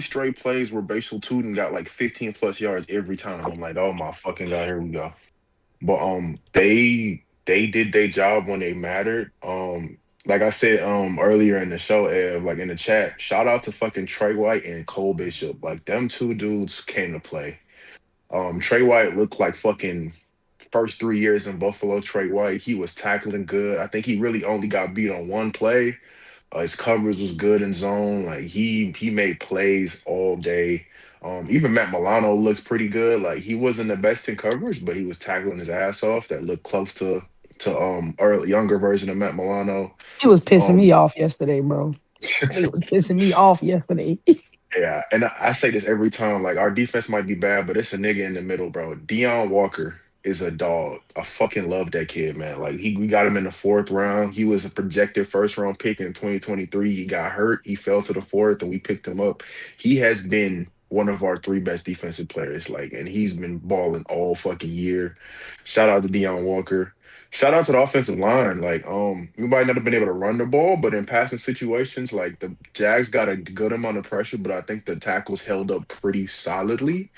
straight plays where Bashal Tootin got like 15 plus yards every time. I'm like, oh my fucking god, here we go. But they did their job when they mattered. Like I said earlier in the show, Ev, like in the chat, shout out to fucking Trey White and Cole Bishop. Like them two dudes came to play. Trey White looked like fucking first 3 years in Buffalo. Trey White, he was tackling good. I think he really only got beat on one play. His coverage was good in zone. Like he made plays all day. Even Matt Milano looks pretty good. Like he wasn't the best in coverage, but he was tackling his ass off. That looked close to early younger version of Matt Milano.
He was pissing me
Um,
off yesterday, bro. He was pissing me off yesterday.
Yeah, and I say this every time. Like our defense might be bad, but it's a nigga in the middle, bro. Deion Walker is a dog. I fucking love that kid, man. Like we got him in the fourth round. He was a projected first round pick in 2023. He got hurt. He fell to the fourth, and we picked him up. He has been one of our three best defensive players. Like, and he's been balling all fucking year. Shout out to Deion Walker. Shout out to the offensive line. Like, we might not have been able to run the ball, but in passing situations, like the Jags got a good amount of pressure, but I think the tackles held up pretty solidly.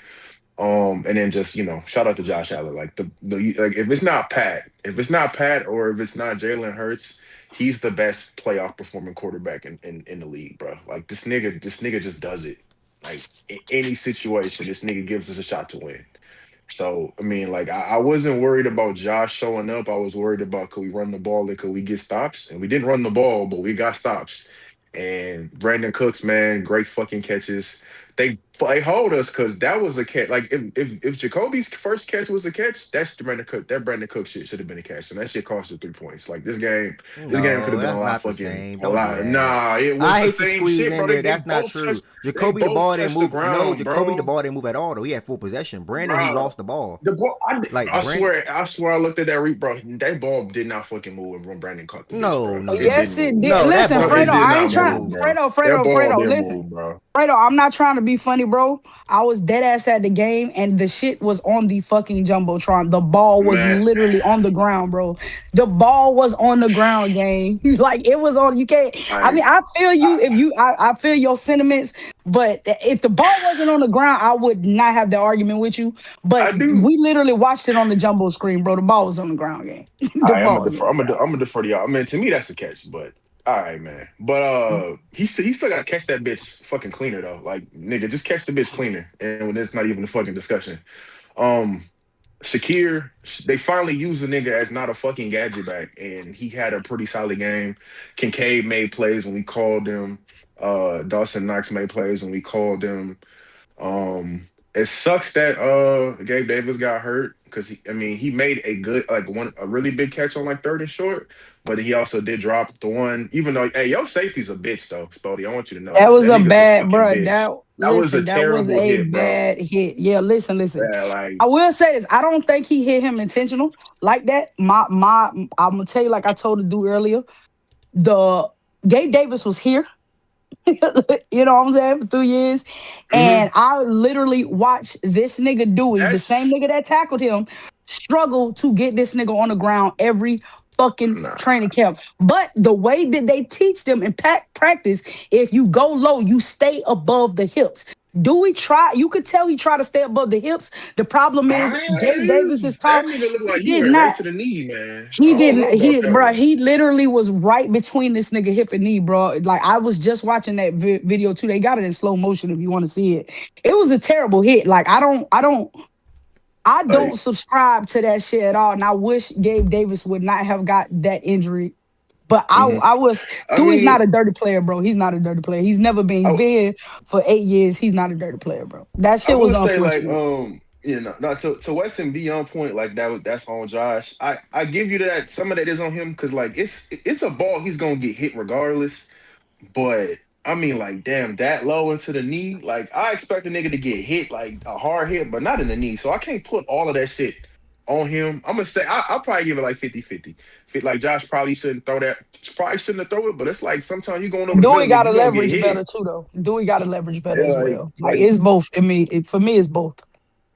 And then just shout out to Josh Allen. Like like if it's not Pat, or if it's not Jalen Hurts, he's the best playoff performing quarterback in the league, bro. Like this nigga just does it. Like in any situation, this nigga gives us a shot to win. So I mean, like I wasn't worried about Josh showing up. I was worried about could we run the ball and could we get stops? And we didn't run the ball, but we got stops. And Brandon Cooks, man, great fucking catches. they hold us because that was a catch. Like if Jacoby's first catch was a catch, that's the Brandon Cook. That Brandon Cook shit should have been a catch, and that shit cost us 3 points. Like this game could
No,
have been
that's not the same.
a
Don't do
lot.
that.
Nah, it was
I
the
hate to
same
squeeze
shit,
in
bro.
there. That's not true.
They
Jacoby, the
both
ball didn't
touched the
move. No,
ground,
Jacoby, the
bro.
ball didn't move at all, though. He had full possession. Brandon, he
Bro,
lost the ball.
the ball.
Like,
I
Brandon.
swear, I looked at that bro. That ball did not fucking move when Brandon caught the bitch,
No,
bro.
no,
It
no.
Yes,
didn't
it
move.
did.
No, that
Listen,
No,
ball
it
Fredo,
did
I
didn't
ain't
not
trying.
move,
move.
bro. That ball
Fredo,
didn't
listen.
move, bro.
Fredo, I'm not trying to be funny, bro. I was dead ass at the game and the shit was on the fucking Jumbotron. The ball was
Man,
literally on the ground, bro. The ball was on the ground, gang. Like it was on, you can't, I
like
mean, I feel you if you, I feel your sentiments, but if the ball wasn't on the ground, I would not have the argument with you. But
I do.
we literally watched it on the jumbo screen, bro. The ball was on the ground, gang. The
I'm
ball
gonna
was on
defer.
the ground.
I'm gonna defer to y'all. I mean, to me, that's a catch. But all right, man. But he still got to catch that bitch fucking cleaner though. Like nigga, just catch the bitch cleaner, and when it's not even a fucking discussion. Um, Shakir, they finally used the nigga as not a fucking gadget back, and he had a pretty solid game. Kincaid made plays when we called him. Dawson Knox made plays when we called him. It sucks that Gabe Davis got hurt because he made a good a really big catch on like third and short, but he also did drop the one. Even though your safety's a bitch though, Spody. I want you to know
That
that
was
that
a
nigga's a
bad,
fucking
bro.
bitch. That was a
That was
terrible
a
hit, bro.
bad hit. Yeah, listen.
Yeah,
I
like
will say this. I don't think he hit him intentional like that. I'm gonna tell you, like I told the dude earlier, the Gabe Davis was here. You know what I'm saying, for 2 years.
mhm.
And I literally watched this nigga Dewey, the same
That's
nigga that tackled him, struggle to get this nigga on the ground every fucking
nah.
training camp. But the way that they teach them in practice, if you go low, you stay above the hips. Dewey try, you could tell he tried to stay above the hips. The problem is Gabe Davis is tall.
That nigga looked
He
like he
did
went right
not.
to the knee, man. I
He
don't
didn't.
know about
He,
that
bro.
one.
He literally was right between this nigga hip and knee, bro. Like I was just watching that video too. They got it in slow motion if you want to see it. It was a terrible hit. Like I don't
Like,
subscribe to that shit at all. And I wish Gabe Davis would not have got that injury. But
mhm.
I was.
I
Dewey's
mean,
not a dirty player, bro. He's not a dirty player. He's never been. He's
I,
been here for 8 years. He's not a dirty player, bro. That
I
shit was
would say like
unfortunate.
not to Weston be on point like that's on Josh. I give you that some of that is on him because like it's a ball he's gonna get hit regardless. But I mean like damn that low into the knee. Like I expect a nigga to get hit like a hard hit, but not in the knee. So I can't put all of that shit on him. I'm gonna say I'll probably give it like 50-50. Like Josh probably shouldn't throw that. Probably shouldn't have throw it, but it's like sometimes you going over the
Dewey
middle,
got
nigga,
to
you gonna get
leverage
hit.
better too, though. Dewey got to leverage better
Yeah,
as well. Like
like
it's both. I mean, for me, it's both.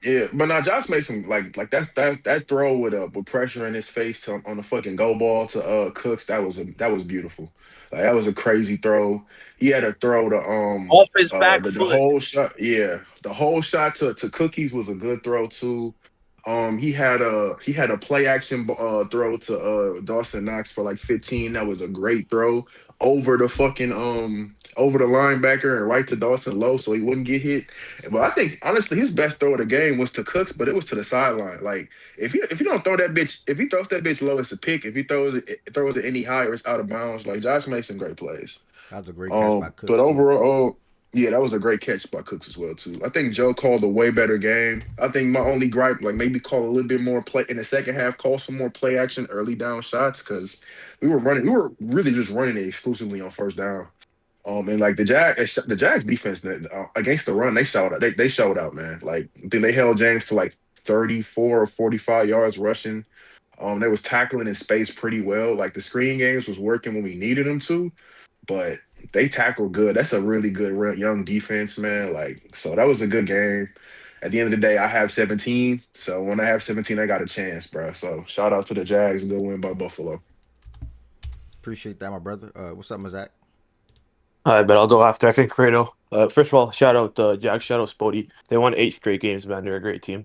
yeah, but now Josh made some like that throw with pressure in his face on the fucking go ball to Cooks. That was beautiful. Like that was a crazy throw. He had a throw to
Off his back
the
foot.
whole shot. Yeah, the whole shot to Cookies was a good throw too. He had a play action throw to Dawson Knox for like 15. That was a great throw over the fucking over the linebacker and right to Dawson Lowe so he wouldn't get hit. But I think honestly his best throw of the game was to Cooks, but it was to the sideline. Like if you don't throw that bitch, if he throws that bitch low, it's a pick. If he throws it any higher, it's out of bounds. Like Josh made some great plays.
That was a great catch by
But
Cooks too.
overall, yeah, that was a great catch by Cooks as well too. I think Joe called a way better game. I think my only gripe, like maybe call a little bit more play in the second half, call some more play action, early down shots because we were really just running it exclusively on first down. And like the Jags defense against the run, they showed out. They showed out, man. Like I think they held James to like 34 or 45 yards rushing. They was tackling in space pretty well. Like the screen games was working when we needed them to, but they tackle good. That's a really good young defense, man. Like, so that was a good game. At the end of the day, I have 17. So when I have 17, I got a chance, bro. So shout out to the Jags. Good win by Buffalo.
Appreciate that, my brother. What's up, Mazak?
All right, but I'll go after. I think Fredo. First of all, shout out Jack, shout out Spody. They won 8 straight games, man. They're a great team. You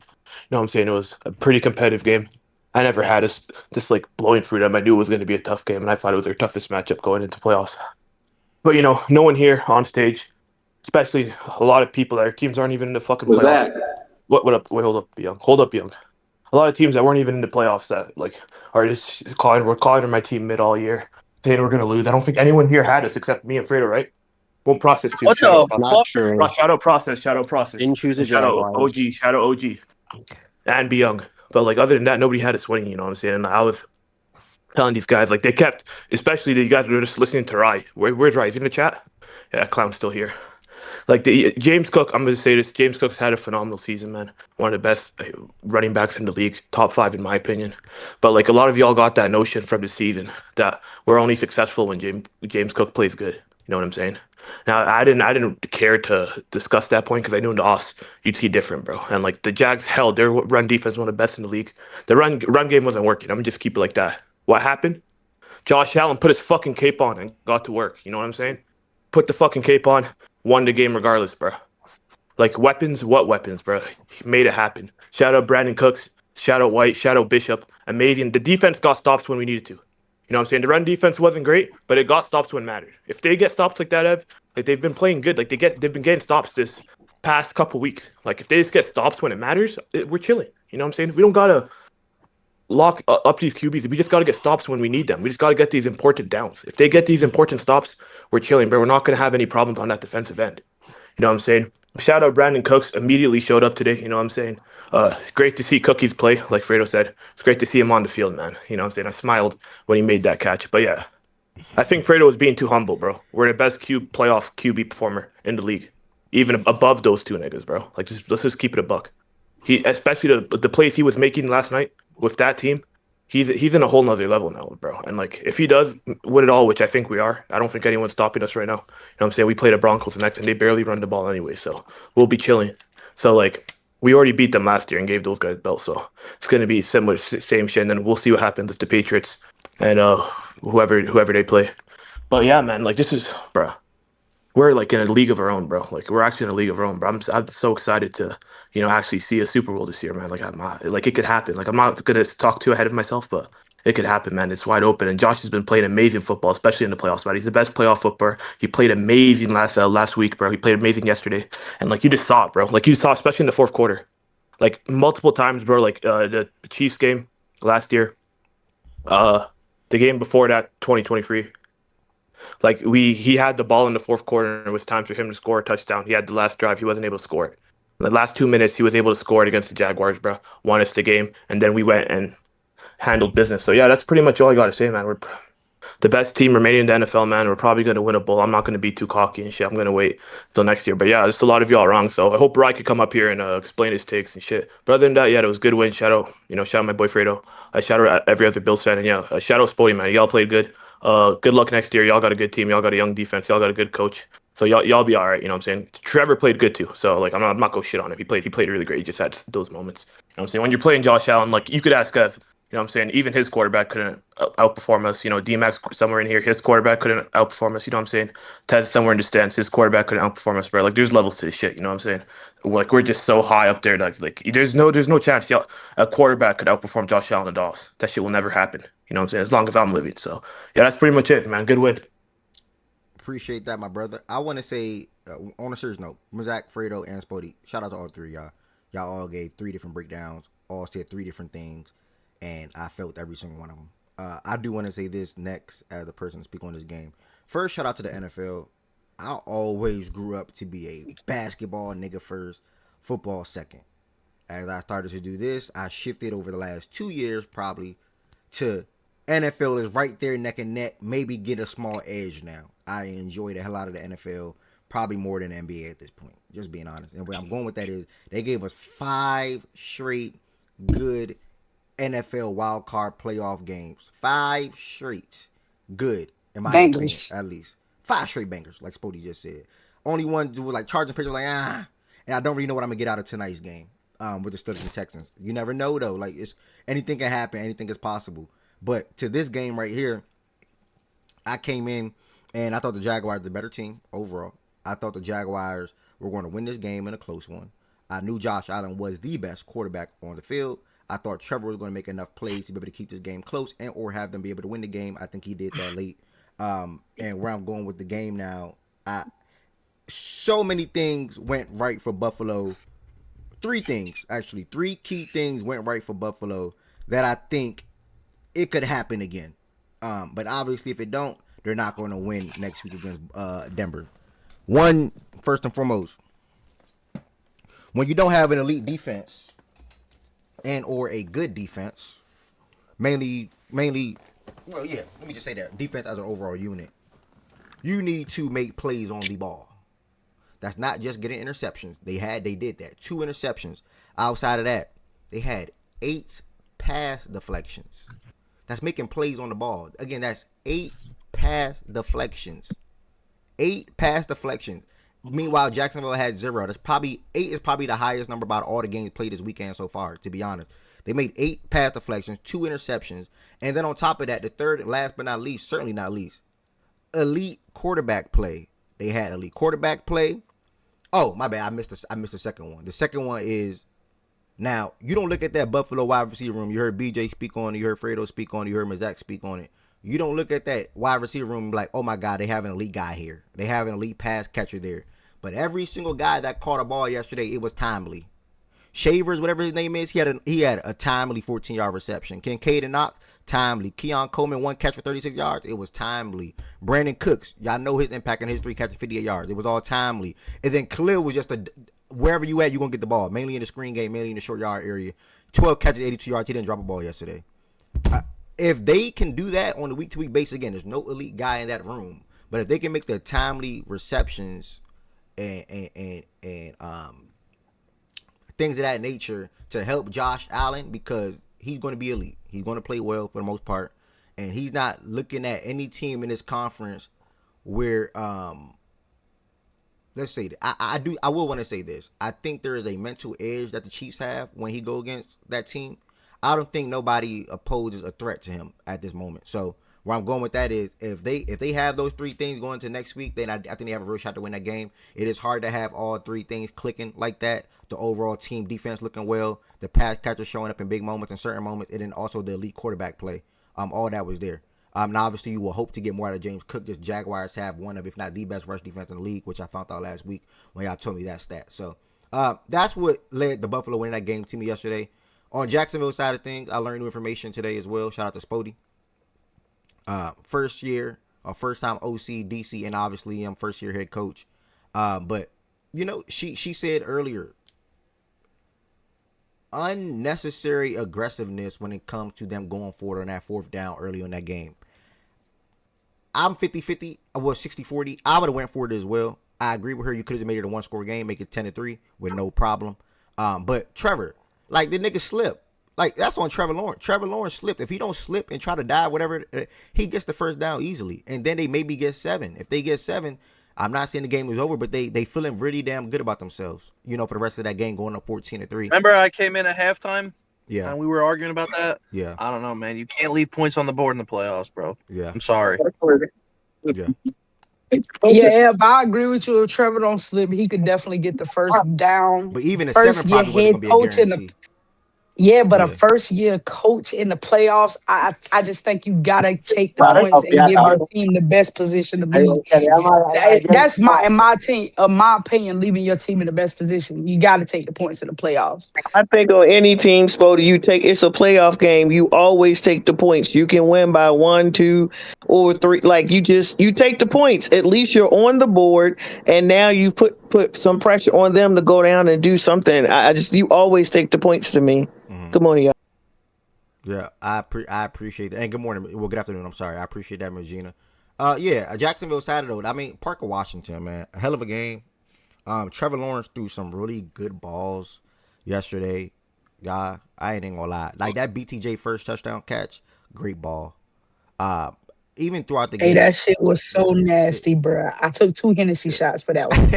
know what I'm saying? It was a pretty competitive game. I never had this like blowing through them. I knew it was going to be a tough game, and I thought it was their toughest matchup going into playoffs. But no one here on stage, especially a lot of people, their teams aren't even in the fucking
Was
playoffs.
that?
What up? Wait, hold up, young. Hold up, young. A lot of teams that weren't even in the playoffs that like are just we're calling my team mid all year, saying we're gonna lose. I don't think anyone here had us except me and Fredo, right?
Well, process too.
What
Shout out
the
process.
Not
fuck?
true.
Shout out process. Shout out process.
Didn't choose the
And shout out OG.
Jaguars.
Shout out OG. And be young. But like other than that, nobody had us winning. You know what I'm saying? And I was telling these guys like they kept, especially the guys who were just listening to Rye. Where's Rye? Is he in the chat? Yeah, clown's still here. Like the James Cook, I'm gonna say this. James Cook's had a phenomenal season, man. One of the best running backs in the league, top 5 in my opinion. But like a lot of y'all got that notion from the season that we're only successful when James Cook plays good. You know what I'm saying? Now I didn't care to discuss that point because I knew in the offs you'd see different, bro. And like the Jags held their run defense one of the best in the league. The run game wasn't working. I'm gonna just keep it like that. What happened? Josh Allen put his fucking cape on and got to work. You know what I'm saying? Put the fucking cape on, won the game regardless, bro. Like weapons, what weapons, bro? He made it happen. Shout out Brandon Cooks, shout out White, shout out Bishop. Amazing. The defense got stops when we needed to. You know what I'm saying? The run defense wasn't great, but it got stops when it mattered. If they get stops like that, Ev, like they've been playing good. Like they've been getting stops this past couple weeks. Like if they just get stops when it matters, we're chilling. You know what I'm saying? We don't gotta lock up these QBs. We just got to get stops when we need them. We just got to get these important downs. If they get these important stops, we're chilling, but we're not going to have any problems on that defensive end. You know what I'm saying? Shout out Brandon Cooks, immediately showed up today. You know what I'm saying? Great to see Cookies play, like Fredo said. It's great to see him on the field, man. You know what I'm saying? I smiled when he made that catch. But yeah, I think Fredo was being too humble, bro. We're the best playoff QB performer in the league, even above those two niggas, bro. Like, let's just keep it a buck. Especially the plays he was making last night with that team, he's in a whole nother level now, bro. And like if he does win it all, which I think we are, I don't think anyone's stopping us right now. You know what I'm saying? We played the Broncos next and they barely run the ball anyway, so we'll be chilling. So like we already beat them last year and gave those guys belts, so it's gonna be similar, same shit. And then we'll see what happens with the Patriots and whoever they play. But yeah, man, like this is, bro. We're like in a league of our own, bro. Like we're actually in a league of our own, bro. I'm so excited to, actually see a Super Bowl this year, man. Like like it could happen. Like I'm not gonna talk too ahead of myself, but it could happen, man. It's wide open. And Josh has been playing amazing football, especially in the playoffs, man. He's the best playoff footballer. He played amazing last week, bro. He played amazing yesterday, and like you just saw it, bro. Like you saw, especially in the fourth quarter, like multiple times, bro. Like the Chiefs game last year, the game before that, 2023. Like he had the ball in the fourth quarter and it was time for him to score a touchdown. He had the last drive, he wasn't able to score it. In the last 2 minutes, he was able to score it against the Jaguars, bro. Won us the game, and then we went and handled business. So yeah, that's pretty much all I gotta say, man. We're the best team remaining in the NFL, man. We're probably gonna win a bowl. I'm not gonna be too cocky and shit. I'm gonna wait till next year. But yeah, just a lot of y'all wrong. So I hope Rye could come up here and explain his takes and shit. But other than that, yeah, it was a good win. Shout out my boy Fredo. Shout out every other Bills fan, and yeah, shout out Spody, man. Y'all played good. Good luck next year. Y'all got a good team. Y'all got a young defense. Y'all got a good coach. So y'all be all right. You know what I'm saying? Trevor played good too. So like I'm not gonna shit on him. He played really great. He just had those moments. You know what I'm saying? When you're playing Josh Allen, like you could ask Ev. You know what I'm saying? Even his quarterback couldn't outperform us. D-Max somewhere in here, his quarterback couldn't outperform us. You know what I'm saying? Ted somewhere in the stands, his quarterback couldn't outperform us, bro. Like there's levels to this shit. You know what I'm saying? Like we're just so high up there. Like there's no chance a quarterback could outperform Josh Allen and Doss. That shit will never happen. You know what I'm saying? As long as I'm living. So yeah, that's pretty much it, man. Good win.
Appreciate that, my brother. I want to say, on a serious note, Zach, Fredo, and Spody, shout out to all three of y'all. Y'all all gave 3 different breakdowns, all said 3 different things, and I felt every single one of them. I do want to say this next as a person to speak on this game. First, shout out to the NFL. I always grew up to be a basketball nigga first, football second. As I started to do this, I shifted over the last 2 years probably to NFL is right there neck and neck, maybe get a small edge now. I enjoy the hell out of the NFL, probably more than the NBA at this point, just being honest. And where I'm going with that is they gave us 5 straight good NFL wild card playoff games. 5 straight good, in my opinion, at least. 5 straight bangers, like Spody just said. Only one was like charging pitchers, like, and I don't really know what I'm going to get out of tonight's game with the Steelers and Texans. You never know, though. Like, anything can happen. Anything is possible. But to this game right here, I came in and I thought the Jaguars were the better team overall. I thought the Jaguars were going to win this game in a close one. I knew Josh Allen was the best quarterback on the field. I thought Trevor was going to make enough plays to be able to keep this game close and or have them be able to win the game. I think he did that late. And where I'm going with the game now, so many things went right for Buffalo. 3 things, actually. 3 key things went right for Buffalo that I think it could happen again. But obviously, if it don't, they're not going to win next week against Denver. One, first and foremost, when you don't have an elite defense and or a good defense, mainly, well, yeah, let me just say that defense as an overall unit, you need to make plays on the ball. That's not just getting interceptions. They did that. 2 interceptions. Outside of that, they had 8 pass deflections. That's making plays on the ball. Again, that's 8 pass deflections. 8 pass deflections. Meanwhile, Jacksonville had 0. That's probably 8 is probably the highest number about all the games played this weekend so far, to be honest. They made 8 pass deflections, 2 interceptions, and then on top of that, the third, last but not least, certainly not least, elite quarterback play. They had elite quarterback play. Oh, my bad. I missed the second one. The second one is, now, you don't look at that Buffalo wide receiver room. You heard BJ speak on it. You heard Fredo speak on it. You heard Mazak speak on it. You don't look at that wide receiver room like, oh my God, they have an elite guy here. They have an elite pass catcher there. But every single guy that caught a ball yesterday, it was timely. Shavers, whatever his name is, he had a timely 14-yard reception. Kincaid and Knox, timely. Keon Coleman, 1 catch for 36 yards. It was timely. Brandon Cooks, y'all know his impact in his 3 catches, 58 yards. It was all timely. And then Khalil was just wherever you at, you're going to get the ball. Mainly in the screen game, mainly in the short yard area. 12 catches, 82 yards. He didn't drop a ball yesterday. If they can do that on a week-to-week basis, again, there's no elite guy in that room. But if they can make the timely receptions and things of that nature to help Josh Allen, because he's going to be elite. He's going to play well for the most part. And he's not looking at any team in this conference where, let's say that. I will want to say this. I think there is a mental edge that the Chiefs have when he go against that team. I don't think nobody opposes a threat to him at this moment. So where I'm going with that is if they have those 3 things going to next week, then I think they have a real shot to win that game. It is hard to have all 3 things clicking like that. The overall team defense looking well, the pass catcher showing up in big moments and certain moments, and then also the elite quarterback play. All that was there. Now obviously you will hope to get more out of James Cook. Just Jaguars have one of, if not the best rush defense in the league, which I found out last week when y'all told me that stat. So that's what led the Buffalo winning that game to me yesterday. On Jacksonville side of things, I learned new information today as well. Shout out to Spody. First year, or first time OC, DC, and obviously I'm first year head coach. But you know, she said earlier, unnecessary aggressiveness when it comes to them going forward on that 4th down early in that game. I'm 50-50. I was 60-40. I would have went for it as well. I agree with her. You could have made it a 1-score game, make it 10-3 with no problem. But Trevor, like, the nigga slipped. Like, that's on Trevor Lawrence. Trevor Lawrence slipped. If he don't slip and try to dive, whatever, he gets the first down easily. And then they maybe get 7. If they get 7, I'm not saying the game is over, but they feeling really damn good about themselves, you know, for the rest of that game going up 14-3.
Remember I came in at halftime?
Yeah.
And we were arguing about that?
Yeah.
I don't know, man. You can't leave points on the board in the playoffs, bro.
Yeah.
I'm sorry.
Yeah.
Yeah, but I agree with you. If Trevor don't slip, he could definitely get the first down.
But even a
first
7
year
probably wasn't
head
going to
coach
be a
in the
guarantee.
but
Yeah.
a first year coach in the playoffs, I just think you gotta take the points and give your team the best position to be. That's in my opinion, leaving your team in the best position. You gotta take the points in the playoffs.
I think on any team, Spody, it's a playoff game. You always take the points. You can win by 1, 2, or 3. Like, you take the points. At least you're on the board, and now you put some pressure on them to go down and do something. You always take the points to me.
Mm-hmm.
Good morning, y'all.
Yeah, I appreciate that. And good morning. Well, good afternoon. I'm sorry. I appreciate that, Regina. Yeah, Jacksonville side though. I mean, Parker Washington, man, a hell of a game. Trevor Lawrence threw some really good balls yesterday. Yeah, I ain't gonna lie. Like that BTJ first touchdown catch, great ball. Even throughout the game.
Hey, that shit was so nasty, bro. I took 2 Hennessy shots for that one.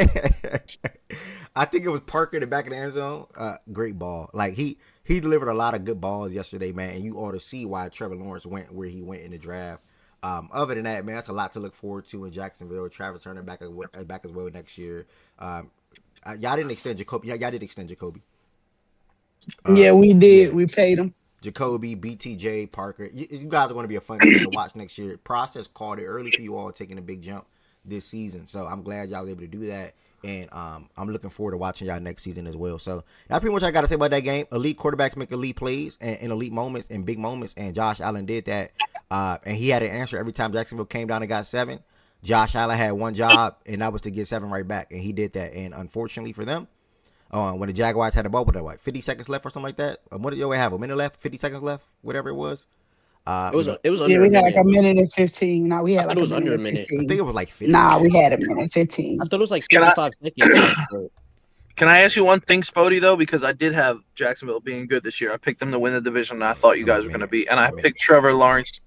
I think it was Parker in the back of the end zone. Great ball. Like he delivered a lot of good balls yesterday, man. And you ought to see why Trevor Lawrence went where he went in the draft. Other than that, man, that's a lot to look forward to in Jacksonville. Travis Turner back as well next year. Y'all didn't extend Jacoby. Y'all did extend Jacoby.
Yeah, we did.
Yeah.
We paid him.
Jacoby, BTJ, Parker. You guys are going to be a fun team to watch next year. Process called it early for you all taking a big jump this season. So I'm glad y'all were able to do that. And I'm looking forward to watching y'all next season as well. So that's pretty much what I got to say about that game. Elite quarterbacks make elite plays and elite moments and big moments. And Josh Allen did that. And he had an answer every time Jacksonville came down and got 7. Josh Allen had one job, and that was to get 7 right back, and he did that. And unfortunately for them, when the Jaguars had the ball with like 50 seconds left or something like that, what did you have? A minute left, 50 seconds left, whatever it was.
It was
Yeah,
under a
we had like a
minute.
minute and 15. No, we
I
had
thought
like
it
a
was
minute
under a
and
minute.
I
15.
think it was like 50.
Nah, we had a minute and
I
15.
thought it was like
Can I
55 seconds.
can I ask you one thing, Spody, though? Because I did have Jacksonville being good this year. I picked them to win the division, and I thought you
I'm a
guys were going to
minute.
be. And I
A minute.
picked Trevor Lawrence.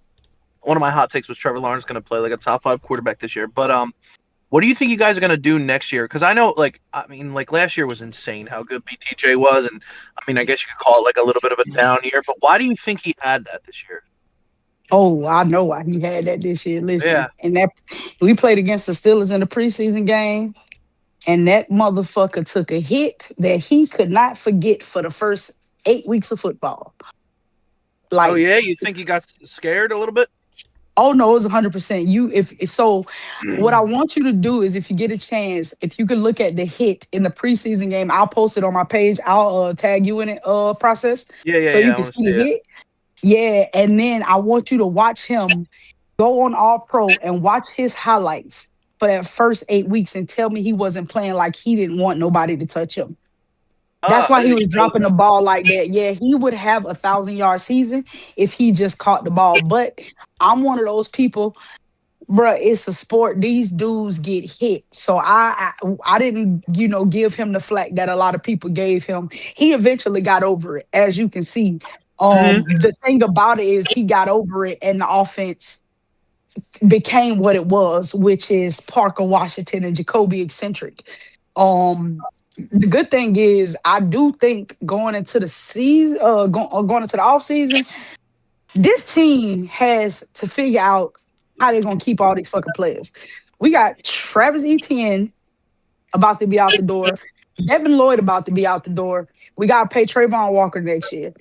One of my hot takes was Trevor Lawrence going to play like a top 5 quarterback this year. But what do you think you guys are going to do next year? Because I know, like last year was insane how good BTJ was, and I mean, I guess you could call it like a little bit of a down year. But why do you think he had that this year?
Oh, I know why he had that this year. Listen,
Yeah.
and that we played against the Steelers in the preseason game, and that motherfucker took a hit that he could not forget for the first 8 weeks of football.
Oh
Like,
yeah, you think he got scared a little bit?
oh no, it's 100%. If so, what I want you to do is, if you get a chance, if you could look at the hit in the preseason game, I'll post it on my page. I'll tag you in it, process, so you
I
can
want to
see the
see it.
hit. Yeah, and then I want you to watch him go on All Pro and watch his highlights for that first 8 weeks and tell me he wasn't playing like he didn't want nobody to touch him. That's
I
why he
didn't
was
even know
dropping the
that.
ball like that. Yeah, he would have 1,000-yard season if he just caught the ball. But I'm one of those people, bruh, it's a sport. These dudes get hit. So I didn't, give him the flack that a lot of people gave him. He eventually got over it, as you can see. The thing about it is he got over it, and the offense became what it was, which is Parker Washington and Jacoby eccentric. The good thing is, I do think going into the season, going into the off season, this team has to figure out how they're gonna keep all these fucking players. We got Travis Etienne about to be out the door, Devin Lloyd about to be out the door. We gotta pay Trayvon Walker next year.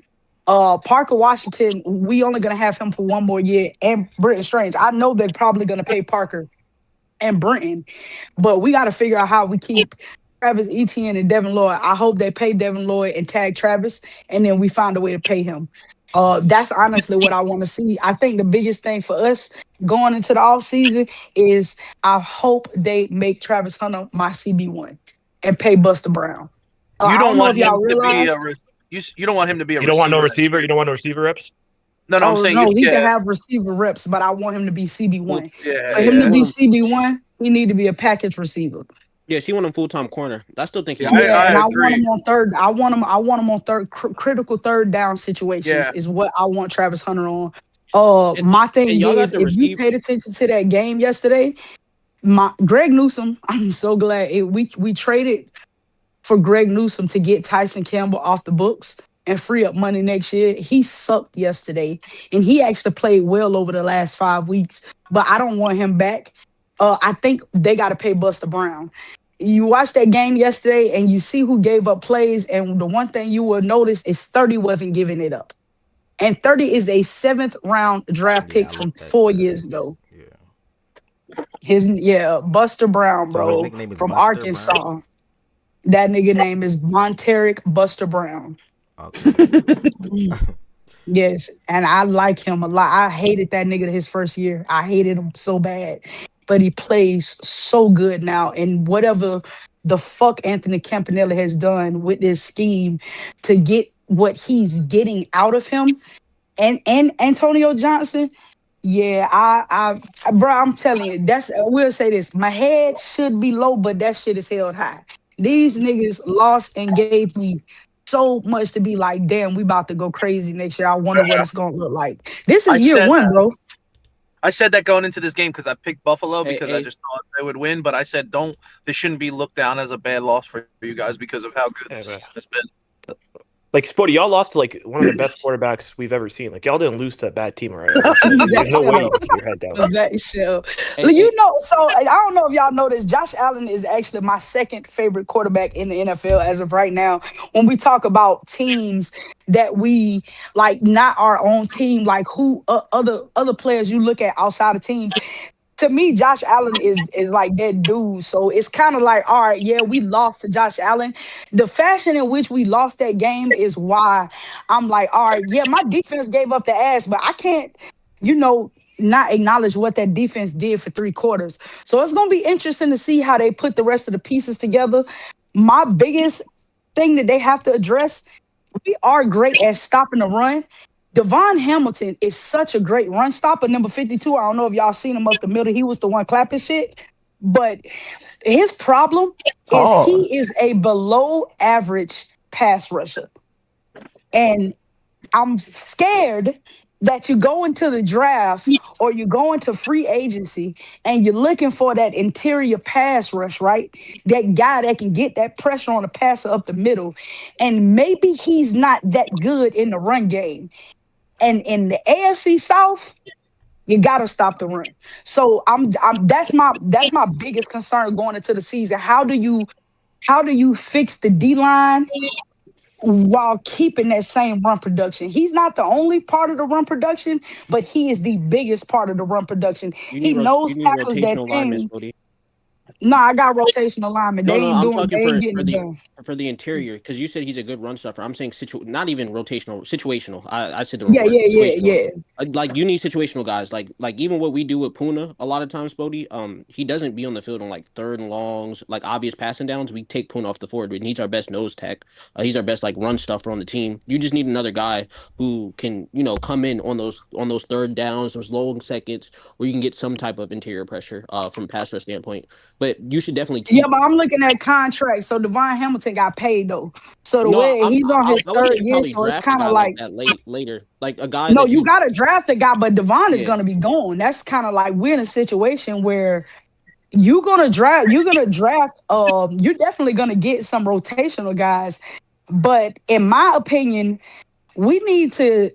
Parker Washington, we only gonna have him for one more year, and Britton Strange. I know they're probably gonna pay Parker and Britton, but we gotta figure out how we keep Travis Etienne and Devin Lloyd. I hope they pay Devin Lloyd and tag Travis, and then we find a way to pay him. That's honestly what I want to see. I think the biggest thing for us going into the off season is I hope they make Travis Hunter my CB1 and pay Buster Brown.
You
I
don't
don't know
want
if y'all
him to be
realize.
you don't want him to be a
You don't want no
receiver.
receiver. You don't want no receiver reps.
No, I'm
Oh
saying
no, he can
yeah,
have receiver reps, but I want him to be CB1.
yeah,
For him to
yeah.
be CB1, he need to be a package receiver.
Yeah, she want him full-time corner. I still think he.
Yeah,
Yeah, and
I
I want
agree.
him on third. I want him on critical third down situations
Yeah.
is what I want Travis Hunter on.
and,
My
and
thing
y'all got
is,
the
if you
receiver.
paid attention to that game yesterday, Greg Newsome, I'm so glad we traded for Greg Newsome to get Tyson Campbell off the books and free up money next year. He sucked yesterday, and he actually played well over the last 5 weeks. But I don't want him back. I think they got to pay Buster Brown. You watch that game yesterday, and you see who gave up plays. And the one thing you will notice is 30 wasn't giving it up. And 30 is a 7th-round draft pick from 4 years ago. Buster Brown,
So his
bro,
nickname is
from
Buster
Arkansas.
Brown?
That nigga name is Monteric Buster Brown.
Okay.
Yes, and I like him a lot. I hated that nigga his first year. I hated him so bad, but he plays so good now. And whatever the fuck Anthony Campanella has done with this scheme to get what he's getting out of him, and Antonio Johnson, yeah, bro, I'm telling you, I will say this: my head should be low, but that shit is held high. These niggas lost and gave me so much to be like, damn, we about to go crazy next year. I wonder what it's gonna look like. This is year one, bro.
I said that going into this game because I picked Buffalo because I
Hey.
just thought they would win. But I said this shouldn't be looked down as a bad loss for you guys because of how good this season has been.
Like Spody, y'all lost to like one of the best quarterbacks we've ever seen. Like y'all didn't lose to a bad team, right? There's no way you put your head down.
Exactly. So I don't know if y'all know this. Josh Allen is actually my second favorite quarterback in the NFL as of right now. When we talk about teams that we like, not our own team, like who other players you look at outside of teams. To me, Josh Allen is like that dude. So it's kind of like, all right, yeah, we lost to Josh Allen. The fashion in which we lost that game is why I'm like, all right, yeah, my defense gave up the ass, but I can't, not acknowledge what that defense did for 3 quarters. So it's gonna be interesting to see how they put the rest of the pieces together. My biggest thing that they have to address, we are great at stopping the run. Devon Hamilton is such a great run stopper, number 52. I don't know if y'all seen him up the middle. He was the one clapping shit. But his problem is
Oh,
he is a below average pass rusher. And I'm scared that you go into the draft or you go into free agency and you're looking for that interior pass rush, right? That guy that can get that pressure on the passer up the middle. And maybe he's not that good in the run game. And in the AFC South, you gotta stop the run. So I'm that's my biggest concern going into the season. How do you fix the D line while keeping that same run production? He's not the only part of the run production, but he is the biggest part of the run production. He knows
you need
tackles that
rotational linemen,
thing.
Spody.
No, I got rotational linemen. They
No, no,
ain't
I'm
doing.
talking
They ain't getting it done.
for the interior because you said he's a good run stuffer. I'm saying not even rotational, situational. I said the wrong
Yeah,
word.
yeah, yeah,
Situational.
yeah.
Like you need situational guys. Like even what we do with Puna a lot of times, Spody. He doesn't be on the field on like third and longs, like obvious passing downs. We take Puna off the forward, and he's our best nose tech. He's our best like run stuffer on the team. You just need another guy who can come in on those third downs, those long seconds, where you can get some type of interior pressure from a pass rush standpoint. But you should definitely
Yeah,
keep.
but I'm looking at contracts. So Devon Hamilton got paid though. So the
No,
way he's on his
I would say
third year,
probably
so it's
draft a
kind
guy
of
like
like
that later, like a guy
no,
that
you
you.
got to draft the guy, but Devon is
Yeah,
gonna be gone. That's kind of like we're in a situation where you're gonna draft you're definitely gonna get some rotational guys. But in my opinion, we need to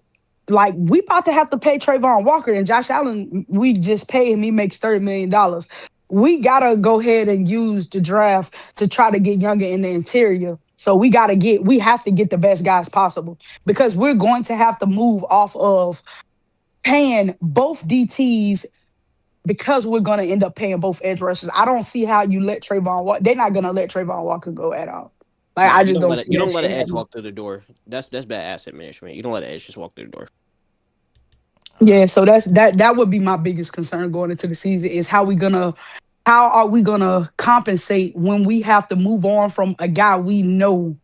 we about to have to pay Trayvon Walker and Josh Allen. We just paid him, he makes $30 million. We gotta go ahead and use the draft to try to get younger in the interior. So we have to get the best guys possible because we're going to have to move off of paying both DTs because we're going to end up paying both edge rushers. I don't see how you let Trayvon walk. They're not going to let Trayvon Walker go at all. Like
nah,
I just don't see
you
that
don't let
shit
an edge
happening.
walk through the door. That's bad asset management. You don't let an edge just walk through the door.
Yeah, so that would be my biggest concern going into the season is how are we gonna compensate when we have to move on from a guy we know.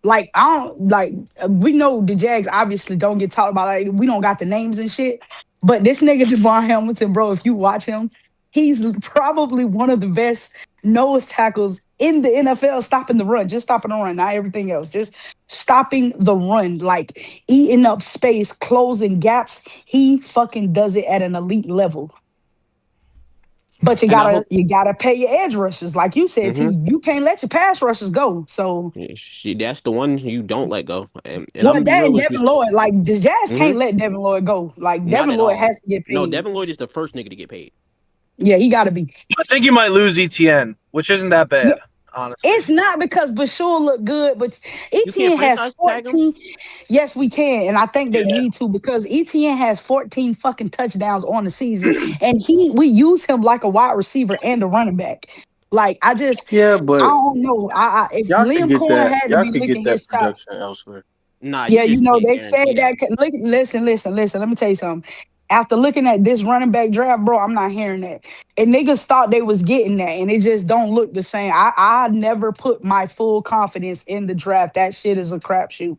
Like I don't like we know the Jags obviously don't get talked about. Like we don't got the names and shit. But this nigga Devon Hamilton, bro, if you watch him, he's probably one of the best nose tackles in the NFL, stopping the run, just stopping the run, not everything else, just stopping the run, like eating up space, closing gaps. He fucking does it at an elite level. But you
And I
gotta
hope.
you gotta pay your edge rushers, like you said. T,
Hmm.
you can't let your pass rushers go. So
That's the one you don't let go. And I'm
well,
gonna be
that
real
and
with you.
Devin Lloyd, like the Jazz
Hmm.
can't let Devin Lloyd go. Like
Not
Devin
at
Lloyd
all.
has to get
No,
paid.
Devin Lloyd is the first nigga to get paid.
Yeah, he got to be.
I think you might lose ETN, which isn't that
Yeah,
bad, honestly.
it's not because Bashir look good, but
You can't
ETN has
franchise tag him.
14. Yes, we can, and I think they
Yeah.
need to because ETN has 14 fucking touchdowns on the season, and we use him like a wide receiver and a running back. Like
Yeah,
I
but
don't know. I if Liam Cohen had to
y'all
be
could get
licking
that
his chops.
production elsewhere.
Nah,
Yeah,
you just can't
they said
guarantee that.
that. Listen. Let me tell you something. After looking at this running back draft, bro, I'm not hearing that. And niggas thought they was getting that, and it just don't look the same. I never put my full confidence in the draft. That shit is a crapshoot.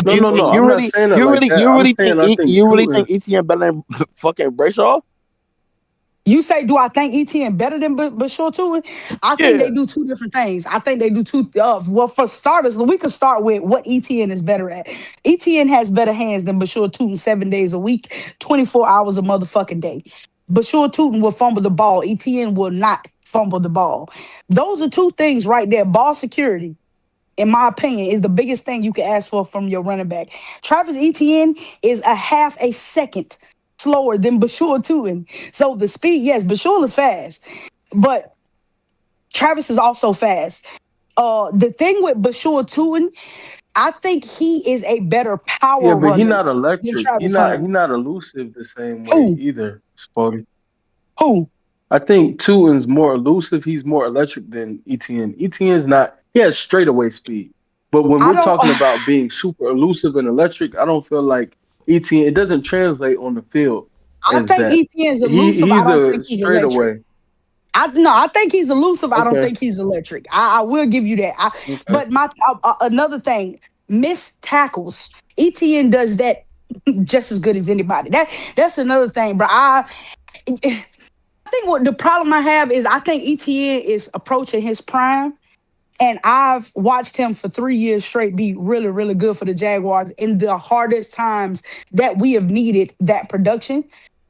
No,
you
no, no.
you
I'm not
really
saying it
you
like
really
that.
you
I'm
really
saying
think
I think
you really think
Tootin.
ETN better than fucking Brayshaw?
You say, do I think ETN better than Bashir too? I think they
Yeah.
do two different things. I think they do two. Well, for starters, we could start with what ETN is better at. ETN has better hands than Bashir Tootin 7 days a week, 24 hours a motherfucking day. Bashir Tootin will fumble the ball. ETN will not fumble the ball. Those are two things right there. Ball security, in my opinion, is the biggest thing you can ask for from your running back. Travis Etienne is a half a second slower than Bashir Tootin. So the speed, yes, Bashir is fast, but Travis is also fast. The thing with Bashir Tootin, I think he is a better
Yeah,
power
but he
runner
not
than
electric.
Travis Hunter.
He not elusive the same way
Who?
either, Spotty.
Who?
I think Tootin's more elusive. He's more electric than ETN. ETN's not. He has straightaway speed. But when
I
we're
don't.
talking about being super elusive and electric, I don't feel like ETN. It doesn't translate on the field
I
as
think
that.
ETN is elusive. I
He's
don't
a
think he's electric.
straightaway.
I think he's elusive. I don't
Okay.
think he's electric. I will give you that.
Okay.
But my another thing, missed tackles. ETN does that just as good as anybody. That's another thing, bro. I think what the problem I have is I think ETN is approaching his prime. And I've watched him for 3 years straight be really, really good for the Jaguars in the hardest times that we have needed that production.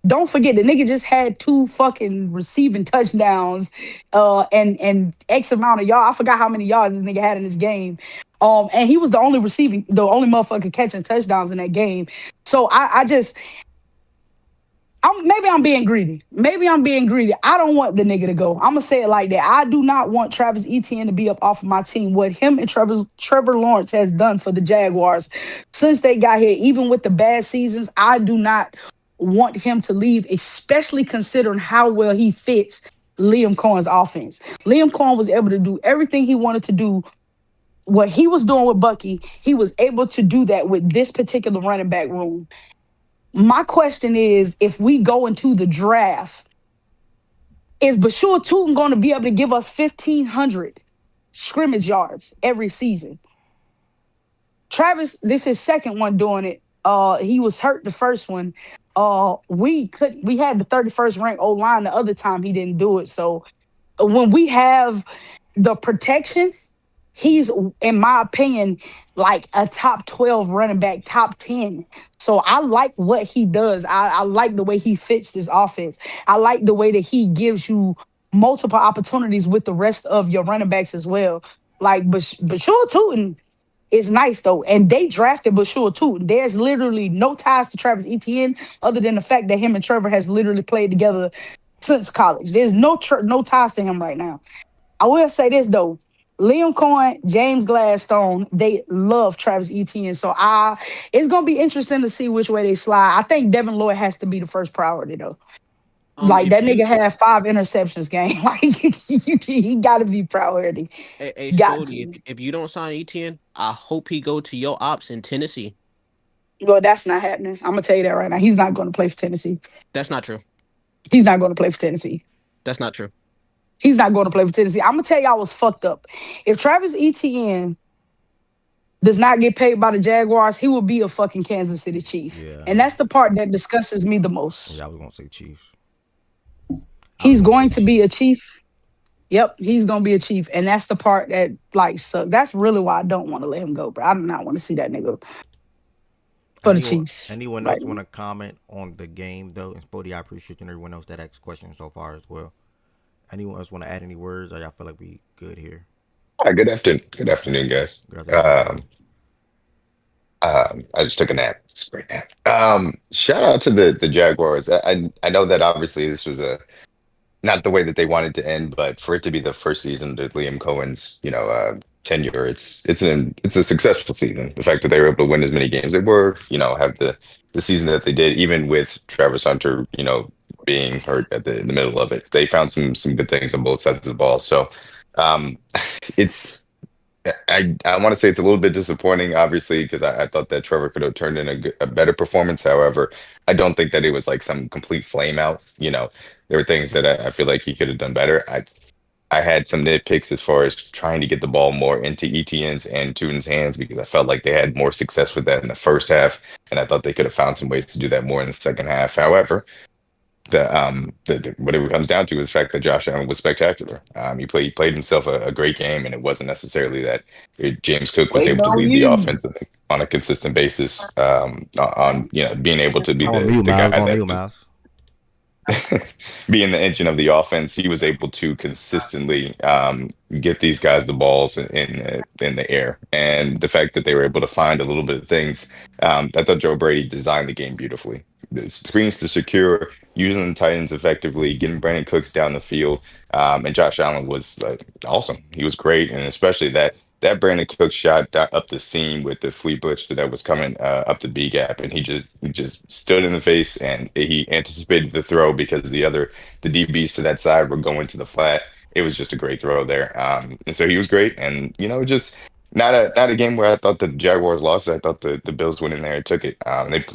Don't forget the nigga just had 2 fucking receiving touchdowns, and X amount of yards. I forgot how many yards this nigga had in this game. And he was the only motherfucker catching touchdowns in that game. So I just maybe I'm being greedy. Maybe I'm being greedy. I don't want the nigga to go. I'm gonna say it like that. I do not want Travis Etienne to be up off of my team. What him and Trevor Lawrence has done for the Jaguars since they got here, even with the bad seasons, I do not want him to leave, especially considering how well he fits Liam Cohen's offense. Liam Cohen was able to do everything he wanted to do. What he was doing with Bucky, he was able to do that with this particular running back room. My question is, if we go into the draft, is Bashir Tootin going to be able to give us 1,500 scrimmage yards every season? Travis, this is his second one doing it. He was hurt the first one. We had the 31st ranked O-line the other time he didn't do it. So when we have the protection, he's, in my opinion, like a top 12 running back, top 10. So I like what he does. I like the way he fits this offense. I like the way that he gives you multiple opportunities with the rest of your running backs as well. Like Bashir Tootin is nice though. And they drafted Bashir Tootin. There's literally no ties to Travis Etienne other than the fact that him and Trevor has literally played together since college. There's no ties to him right now. I will say this though. Liam Cohen, James Gladstone, they love Travis Etienne. So it's gonna be interesting to see which way they slide. I think Devin Lloyd has to be the first priority though. Like that nigga had 5 interceptions game. Like he gotta be priority.
Hey,
Got
Spody,
to.
if you don't sign ETN, I hope he go to your ops in Tennessee.
Well, that's not happening. I'm gonna tell you that right now. He's not gonna play for Tennessee.
That's not true.
He's not gonna play for Tennessee.
That's not true.
He's not going to play for Tennessee. I'm gonna tell y'all what's fucked up. If Travis Etienne does not get paid by the Jaguars, he will be a fucking Kansas City Chief.
Yeah.
And that's the part that disgustes me the most.
Yeah, I was gonna say Chiefs.
He's going to be a Chief. Yep, he's gonna be a Chief. And that's the part that like sucks. That's really why I don't want to let him go, bro. I do not want to see that nigga for the Chiefs.
Anyone else want to comment on the game though? And Spody, I appreciate you and everyone else that asked questions so far as well. Anyone else want to add any words, or y'all feel like we good here?
Good afternoon. Good afternoon, guys.
Good afternoon.
I just took a nap. It's a great nap. Shout out to the Jaguars. I know that obviously this was not the way that they wanted to end, but for it to be the first season to Liam Cohen's tenure, it's a successful season. The fact that they were able to win as many games they were, have the season that they did, even with Travis Hunter, being hurt in the middle of it, they found some good things on both sides of the ball. So it's I want to say it's a little bit disappointing, obviously, because I thought that Trevor could have turned in a better performance. However, I don't think that it was like some complete flame out. There were things that I feel like he could have done better. I had some nitpicks as far as trying to get the ball more into Etienne's and Tutin's hands because I felt like they had more success with that in the first half, and I thought they could have found some ways to do that more in the second half. However, what it comes down to is the fact that Josh Allen was spectacular. He played himself a great game, and it wasn't necessarily that James Cook was able to lead the offense on a consistent basis. On being able to be the guy that was being the engine of the offense, he was able to consistently get these guys the balls in the air, and the fact that they were able to find a little bit of things. I thought Joe Brady designed the game beautifully. The screens to secure, using the tight ends effectively, getting Brandon Cooks down the field, and Josh Allen was awesome. He was great, and especially that Brandon Cooks shot up the seam with the flea blitzer that was coming up the B gap, and he just stood in the face and he anticipated the throw because the DBs to that side were going to the flat. It was just a great throw there, and so he was great, and just not a game where I thought the Jaguars lost. I thought the Bills went in there and took it.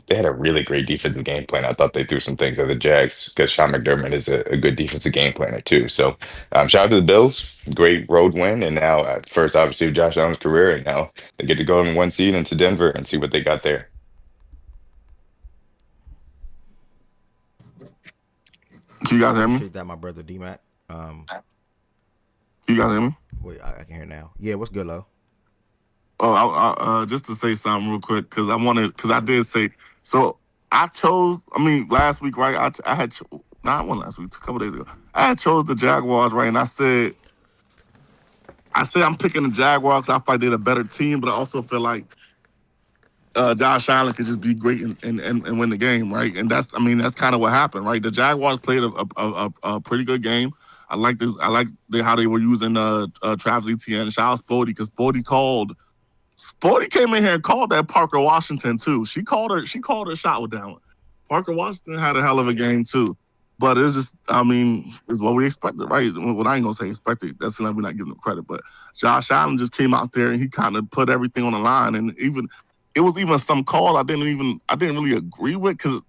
They had a really great defensive game plan. I thought they threw some things at the Jags because Sean McDermott is a good defensive game planner too. So shout out to the Bills, great road win, and now first obviously of Josh Allen's career, and now they get to go in one seed into Denver and see what they got there.
Can you guys hear me?
Appreciate that, my brother D-Mac.
You guys hear me?
Wait, I can hear now. Yeah, what's good, Lo?
Oh, just to say something real quick, because I did say, so I chose, I mean, last week, right, I had, not one last week, a couple days ago, I had chose the Jaguars, right, and I said I'm picking the Jaguars. I feel like they're a better team, but I also feel like Josh Allen could just be great and win the game, right? And that's kind of what happened, right? The Jaguars played a pretty good game. I like how they were using Travis Etienne and Charles Bodie, because Bodie came in here and called that Parker Washington too. She called her shot with that one. Parker Washington had a hell of a game too. But it's just, it's what we expected, right? Well, I ain't gonna say expected. That's like we're not giving him credit. But Josh Allen just came out there and he kind of put everything on the line. And it was even some calls I didn't really agree with, because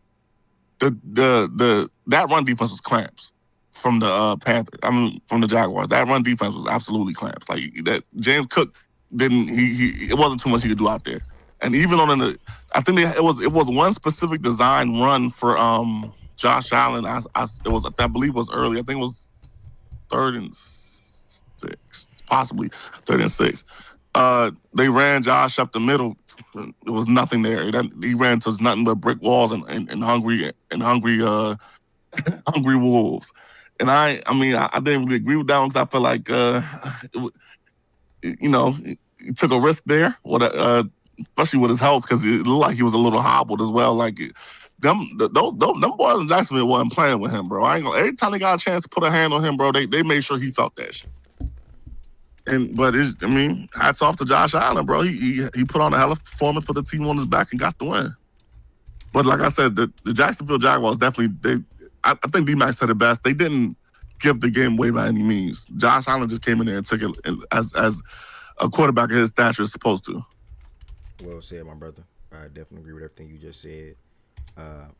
that run defense was clamps from the Panthers. From the Jaguars. That run defense was absolutely clamps. Like that James Cook it wasn't too much he could do out there. And even I think it was one specific design run for Josh Allen. I believe it was early. I think it was 3rd and 6, possibly 3rd and 6. They ran Josh up the middle. There was nothing there. He ran to nothing but brick walls and hungry wolves. And I didn't really agree with that one, because I feel like he took a risk there, especially with his health, because it looked like he was a little hobbled as well. Like them boys in Jacksonville wasn't playing with him, bro. Every time they got a chance to put a hand on him, bro, they made sure he felt that shit. But hats off to Josh Allen, bro. He put on a hell of a performance, put the team on his back, and got the win. But like I said, the Jacksonville Jaguars definitely, I think D-Mac said it best. They didn't give the game away by any means. Josh Allen just came in there and took it as a quarterback of his stature is supposed to.
Well said, my brother. I definitely agree with everything you just said.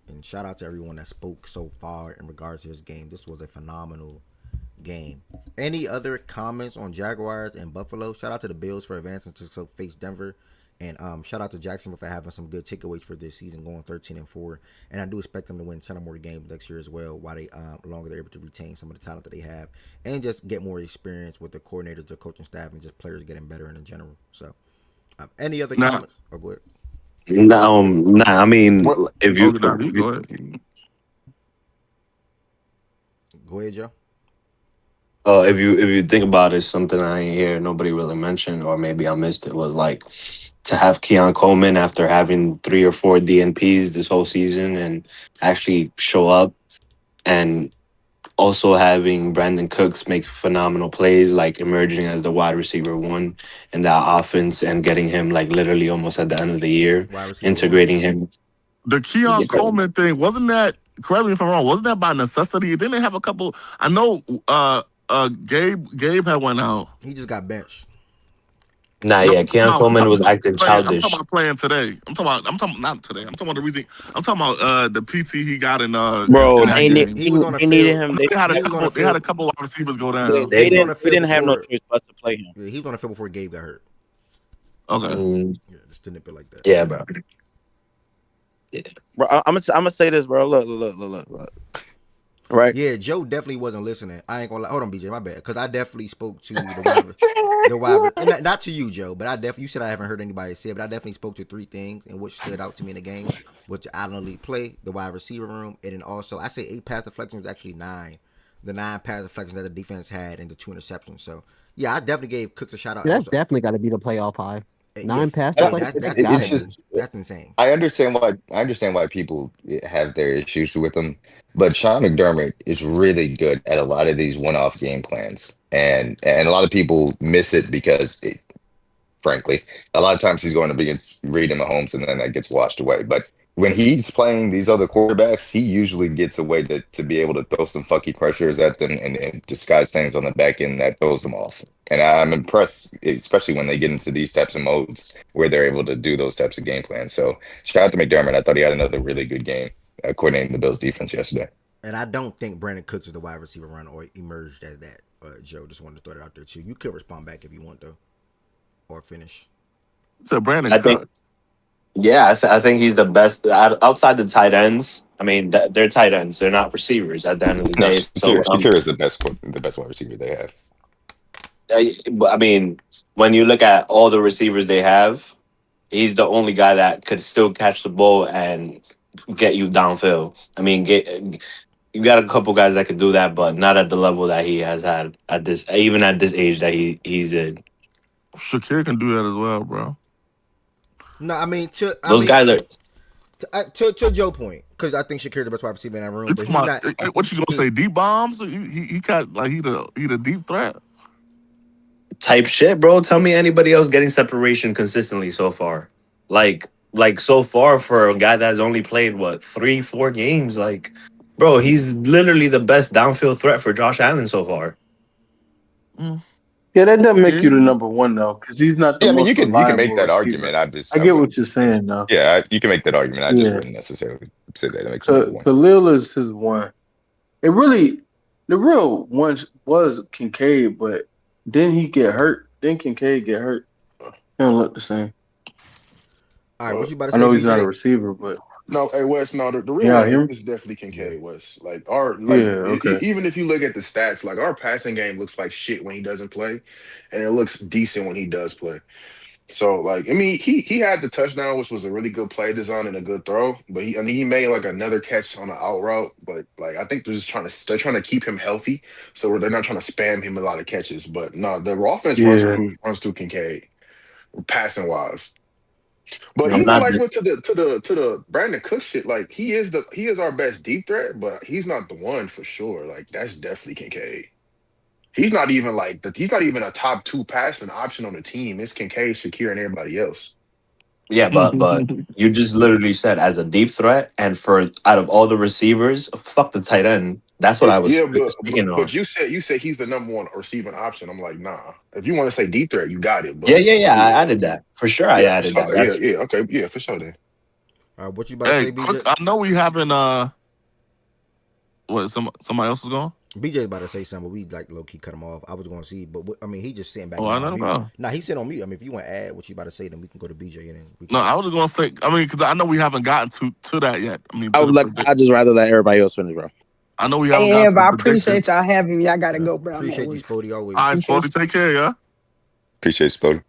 And shout out to everyone that spoke so far in regards to this game. This was a phenomenal game. Any other comments on Jaguars and Buffalo? Shout out to the Bills for advancing to face Denver. And shout out to Jacksonville for having some good takeaways for this season, going 13-4. And I do expect them to win 10 or more games next year as well, while they longer they're able to retain some of the talent that they have and just get more experience with the coordinators, the coaching staff, and just players getting better in general. So, any other comments? Oh, go ahead.
Nah. I mean,
What?
if you
Go ahead.
Go ahead, Joe.
if you think about it, something I ain't hear nobody really mention, or maybe I missed it, was like to have Keon Coleman after having 3 or 4 DNPs this whole season and actually show up, and also having Brandon Cooks make phenomenal plays, like emerging as the wide receiver 1 in that offense, and getting him like literally almost at the end of the year, integrating him.
The Keon Coleman thing, wasn't that, correct me if I'm wrong, wasn't that by necessity? Didn't they have a couple, I know Gabe had one out.
He just got benched.
Nah, yeah, Keon Coleman was acting childish.
I'm talking about playing today. I'm talking not today. I'm talking about the reason. I'm talking about the PT he got in
bro.
in that game.
He was on the
they
field.
needed him.
They had a couple wide receivers go down.
They didn't have no choice but to play him.
Yeah, he was on the field before Gabe got hurt.
Okay.
Yeah, just to nip it like that.
Yeah, bro.
Yeah. Bro, I'm gonna say this, bro. Look. Right.
Yeah, Joe definitely wasn't listening. I ain't gonna lie. Hold on, BJ, my bad. Because I definitely spoke to the wide not to you, Joe, but you said I haven't heard anybody say it, but I definitely spoke to 3 things, and what stood out to me in the game was the Allen Elite play, the wide receiver room, and then also I say 8 pass deflections was actually 9. The 9 pass deflections that the defense had and the 2 interceptions. So yeah, I definitely gave Cooks a shout out.
That's definitely got to be the playoff high. 9 pass
deflections. That's insane.
I understand why people have their issues with him, but Sean McDermott is really good at a lot of these one-off game plans, and a lot of people miss it because, frankly, a lot of times he's going up against Reed and Mahomes, and then that gets washed away. But when he's playing these other quarterbacks, he usually gets a way to be able to throw some funky pressures at them and disguise things on the back end that throws them off. And I'm impressed, especially when they get into these types of modes where they're able to do those types of game plans. So shout out to McDermott. I thought he had another really good game coordinating the Bills defense yesterday.
And I don't think Brandon Cooks is the wide receiver run or emerged as that. Joe, just wanted to throw that out there too. You could respond back if you want though, or finish.
So Brandon
I think,
Cooks.
yeah, I think he's the best outside the tight ends. I mean, they're tight ends. They're not receivers at the end of the
No,
day. So,
Shakir is the best wide receiver they have.
I mean, when you look at all the receivers they have, he's the only guy that could still catch the ball and get you downfield. I mean, you got a couple guys that could do that, but not at the level that he has had at this, even at this age that he's in.
Shakir can do that as well, bro.
No, I mean
Those guys are.
to Joe point, because I think Shakir the best wide receiver in that room, but he's not.
What you gonna say? Deep bombs? He got like he the deep threat
Type shit, bro. Tell me anybody else getting separation consistently so far. Like so far for a guy that's only played what 3-4 games. Like, bro, he's literally the best downfield threat for Josh Allen so far.
Yeah, that doesn't make you the number one though, because he's not the
Yeah, I mean
most
you can make
reliable
that
receiver.
argument.
I get what you're saying though.
Yeah, you can make that argument. I just
Yeah,
wouldn't necessarily say that it makes him number one.
Khalil is his one. The real one was Kincaid, but then he get hurt. Then Kincaid get hurt. He don't look the same.
All right, what you about to
I
say,
know he's not a
BJ?
receiver, but
No, hey Wes, no, the real
yeah,
one
him.
is definitely Kincaid
Yeah.
Wes.
Yeah, okay.
Even if you look at the stats, like our passing game looks like shit when he doesn't play, and it looks decent when he does play. So like I mean he had the touchdown, which was a really good play design and a good throw, but he made like another catch on an out route. But like I think they're trying to keep him healthy, so they're not trying to spam him a lot of catches. But no, the offense
Yeah,
runs through Kincaid, passing wise. But
I'm
even
not.
like with to the Brandon Cook shit, like he is our best deep threat, but he's not the one for sure. Like that's definitely Kincaid. He's not even a top two passing option on the team. It's Kincaid, Shakir, and everybody else.
Yeah, but you just literally said as a deep threat, and for out of all the receivers, fuck the tight end. That's what I was
Yeah,
speaking on.
you said he's the number one receiving option. I'm like, nah. If you want to say deep threat, you got it.
Yeah,
But
yeah, yeah. I
yeah,
added that for sure. I
yeah, for
added
sure.
that.
Okay, yeah,
That's
yeah, okay, yeah, for sure. Then
What you about to
Hey,
say,
quick,
BJ?
I know we having what somebody else is going.
BJ's about to say something, but we like low key cut him off. I was going to see, but I mean, he just sitting back
Oh,
there
I
on
don't
mute.
know.
Nah, he's sitting on mute. I mean, if you want to add what you about to say, then we can go to BJ and then we can.
No, I was just gonna say. I mean, because I know we haven't gotten to that yet. I mean,
I
to
would
the
like. I'd just rather let everybody else finish, bro.
I know we haven't
Hey,
gotten to
Ev,
the
I
prediction.
appreciate y'all having me. I gotta go, bro. I'm at
Appreciate you,
work.
Spody, always.
All right,
Appreciate
Spody, take care, yeah.
Appreciate Spody.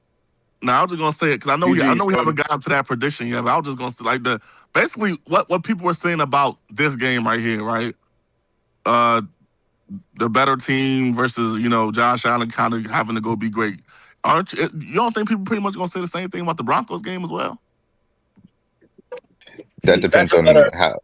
Now I was just gonna say it because I know
GG,
we haven't
Spody.
gotten to that prediction yet. But I was just gonna say like basically what people were saying about this game right here, right? The better team versus Josh Allen kind of having to go be great. Aren't you don't think people pretty much gonna say the same thing about the Broncos game as well?
That
That's
depends
a
on
better.
how.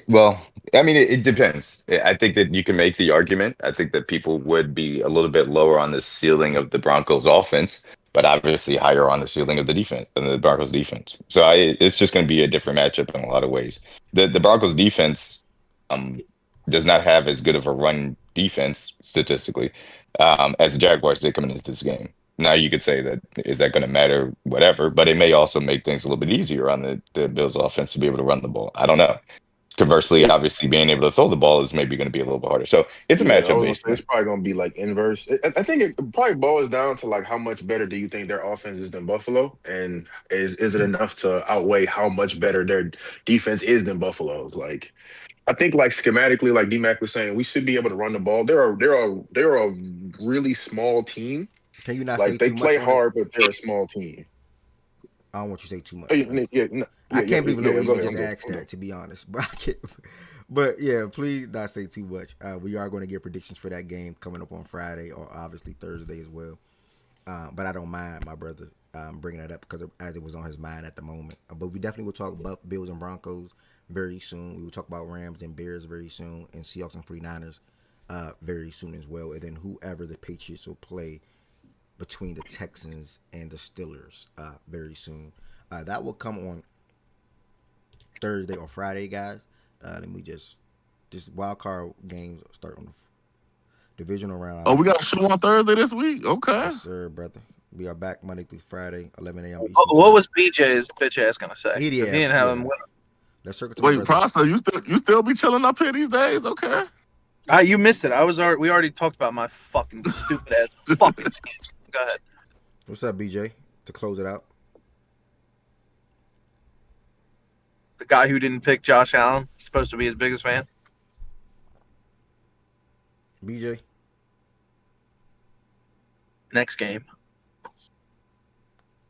Well, I mean, it depends. I think that you can make the argument. I think that people would be a little bit lower on the ceiling of the Broncos offense, but obviously higher on the ceiling of the defense than the Broncos defense. So it's just going to be a different matchup in a lot of ways. The Broncos defense um does not have as good of a run defense statistically as the Jaguars did coming into this game. Now you could say that is that going to matter, whatever, but it may also make things a little bit easier on the Bills offense to be able to run the ball. I don't know. Conversely,
Yeah,
obviously, being able to throw the ball is maybe going to be a little bit harder. So it's a
yeah. I
matchup
was gonna
based
say it's
thing.
probably gonna be like inverse. I think it probably boils down to like how much better do you think their offense is than Buffalo, and is it enough to outweigh how much better their defense is than Buffalo's? Like I think like schematically, like D-Mac was saying, we should be able to run the ball. They're a really small team.
Can you not say
Like they
too much
play
on it?
hard, but they're a small team.
I don't want you to say too
Oh,
much,
yeah,
man.
yeah, no,
I
yeah, yeah,
can't believe
yeah,
Lil
yeah. Go
even
ahead.
just asked that, to be honest, bro. I can't. But yeah, please not say too much. We are going to get predictions for that game coming up on Friday or obviously Thursday as well. But I don't mind my brother bringing that up because as it was on his mind at the moment. But we definitely will talk about Bills and Broncos very soon. We will talk about Rams and Bears very soon, and Seahawks and 49ers very soon as well. And then whoever the Patriots will play between the Texans and the Steelers very soon. That will come on Thursday or Friday, guys. Then we just wild card games start on the. Divisional round.
Oh, we got a show on Thursday this week. Okay.
Yes, sir, brother. We are back Monday through Friday, 11 a.m. Eastern
What
time.
was BJ's bitch ass gonna say?
He
'Cause he didn't have him.
Let's circle to my
Wait,
brother.
Prosser, you still be chilling up here these days? Okay.
You missed it. We already talked about my fucking stupid ass fucking team. Go ahead.
What's up, BJ? To close it out.
The guy who didn't pick Josh Allen, supposed to be his biggest fan.
BJ.
Next game.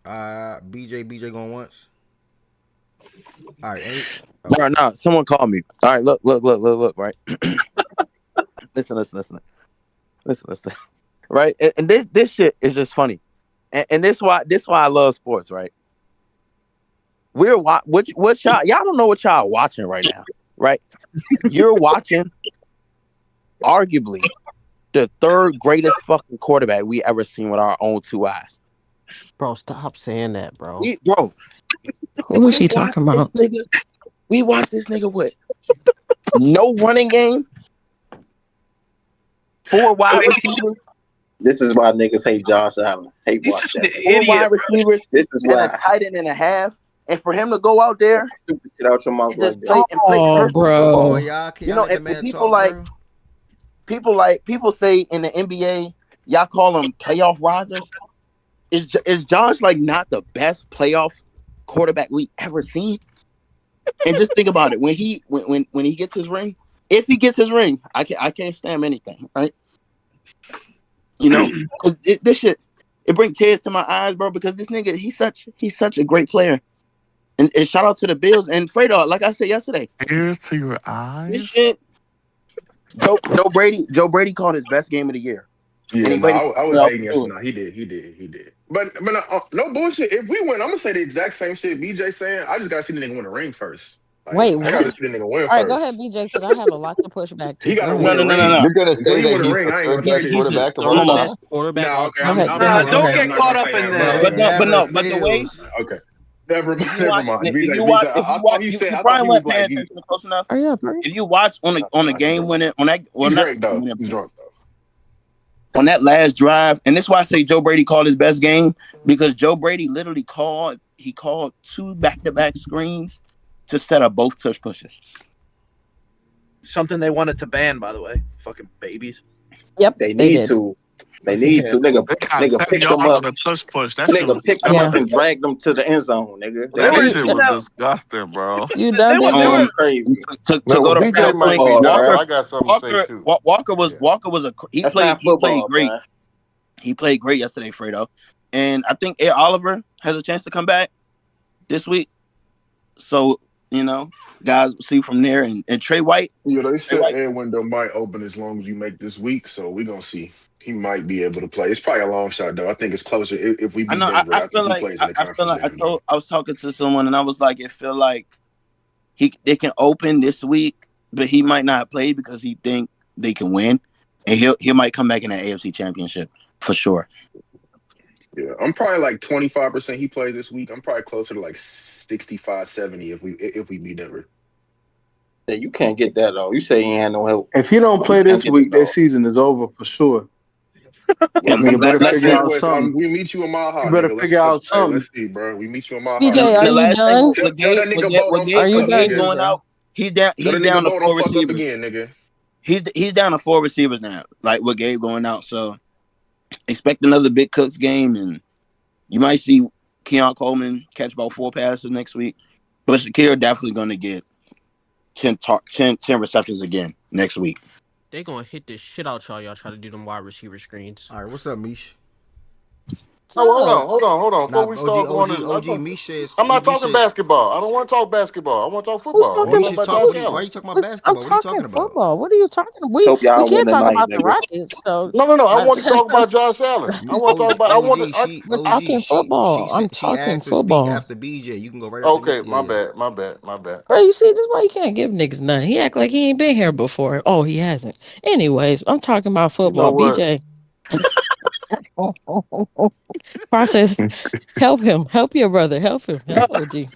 BJ going once. All right.
Bro, no, someone called me. All right, look, right. listen. Right, and this shit is just funny, and this why I love sports, right? We're what y'all don't know what y'all watching right now, right? You're watching arguably the third greatest fucking quarterback we ever seen with our own two eyes.
Bro, stop saying that, bro.
Who is he talking about?
We watched this nigga with no running game, 4 wide receivers.
This is why niggas hate Josh Allen. Hate watch that.
4 wide receivers.
This is
and
why.
a tight end and a half. And for him to go out there,
Stupid shit out your mouth like
play
Oh,
personal
bro.
football. And people say in the NBA, y'all call them playoff risers. Is Josh like not the best playoff quarterback we ever seen? And just think about it. When he gets his ring, if he gets his ring, I can't stand anything, right? You know, this shit, it brings tears to my eyes, bro, because this nigga, he's such a great player. And shout out to the Bills and Fredo, like I said yesterday.
Tears to your eyes.
This shit, Joe Brady called his best game of the year.
Yeah, I was hating yesterday. No, he did. But no bullshit. If we win, I'm gonna say the exact same shit BJ saying. I just gotta see the nigga win a ring first. Like,
Wait,
I gotta see the nigga win
all right,
first.
go ahead, BJ, because I have a lot to push back to.
He gotta
Go
win
ahead.
a ring.
No.
You're gonna
Until
say
he
that
win a
he's
ring,
the
I ain't
third
gonna say
best
that.
quarterback of
No,
all
no,
time.
Quarterback.
No, okay.
Go ahead.
Don't get caught up in that.
But the way.
Okay. Never mind.
If
BJ,
you watch,
I thought he said.
you
I thought
probably
he was
weren't paying
like,
attention close enough.
Hurry up, hurry.
If you watch on the game winning on that,
he's great though. He's drunk though.
on that last drive, and that's why I say Joe Brady called his best game, because Joe Brady literally called 2 back-to-back screens to set up both touch pushes.
Something they wanted to ban, by the way. Fucking babies.
Yep,
They need
did.
to. They need to. Nigga pick them up.
On a touch push. That shit
Nigga
was
pick them up
disgusting.
and drag them to the end zone, nigga.
That shit was disgusting, bro.
You done,
They
BJ?
were
Crazy.
To go to
BJ
Fredo
might
point,
be right. I got something to say too.
Walker was he
That's
played
not football,
great.
man.
He played great yesterday, Fredo. And I think Ed Oliver has a chance to come back this week. So, guys, see from there. And Trey White.
Yeah, they said Ed window might open as long as you make this week, so we're gonna see. He might be able to play. It's probably a long shot though. I think it's closer if we beat Denver. I think he plays in the conference.
I was talking to someone and I was like, it feel like they can open this week, but he might not play because he think they can win, and he might come back in the AFC Championship for sure.
Yeah, I'm probably like 25% he plays this week. I'm probably closer to like 65, 70 if we beat Denver.
Yeah, you can't get that though. You say he ain't had no help.
If he don't play this week, their season is over for sure. Nigga better figure out something.
We meet you in Mile High.
You better
nigga.
figure out
Let's
something.
Let's see, bro. We meet you in Mile High.
BJ, are you done?
Tell that nigga Bo don't fuck up,
Gabe
nigga.
going out. He's down to 4 receivers
again, nigga.
He's down to 4 receivers now, like with Gabe going out. So expect another big Cooks game, and you might see Keon Coleman catch about 4 passes next week. But Shakir definitely going to get 10 receptions again next week.
They gonna hit the shit out y'all try to do them wide receiver screens.
All right, what's up, Mish?
Oh, hold on. Before we start
OG Misha
I'm not talking basketball. I don't want to talk basketball. I want to talk football.
Why are you talking about basketball?
I'm talking football. What are you talking about? We can't talk about the Rockets. So
No. I want to talk about Josh Allen. I want to talk about.
We're talking football. I'm talking football.
After BJ, you can go right.
Okay, my bad.
Bro, you see, this is why you can't give niggas nothing. He act like he ain't been here before. Oh, he hasn't. Anyways, I'm talking about football. BJ. Process. Help him. Help your brother. Help him. Help OG. He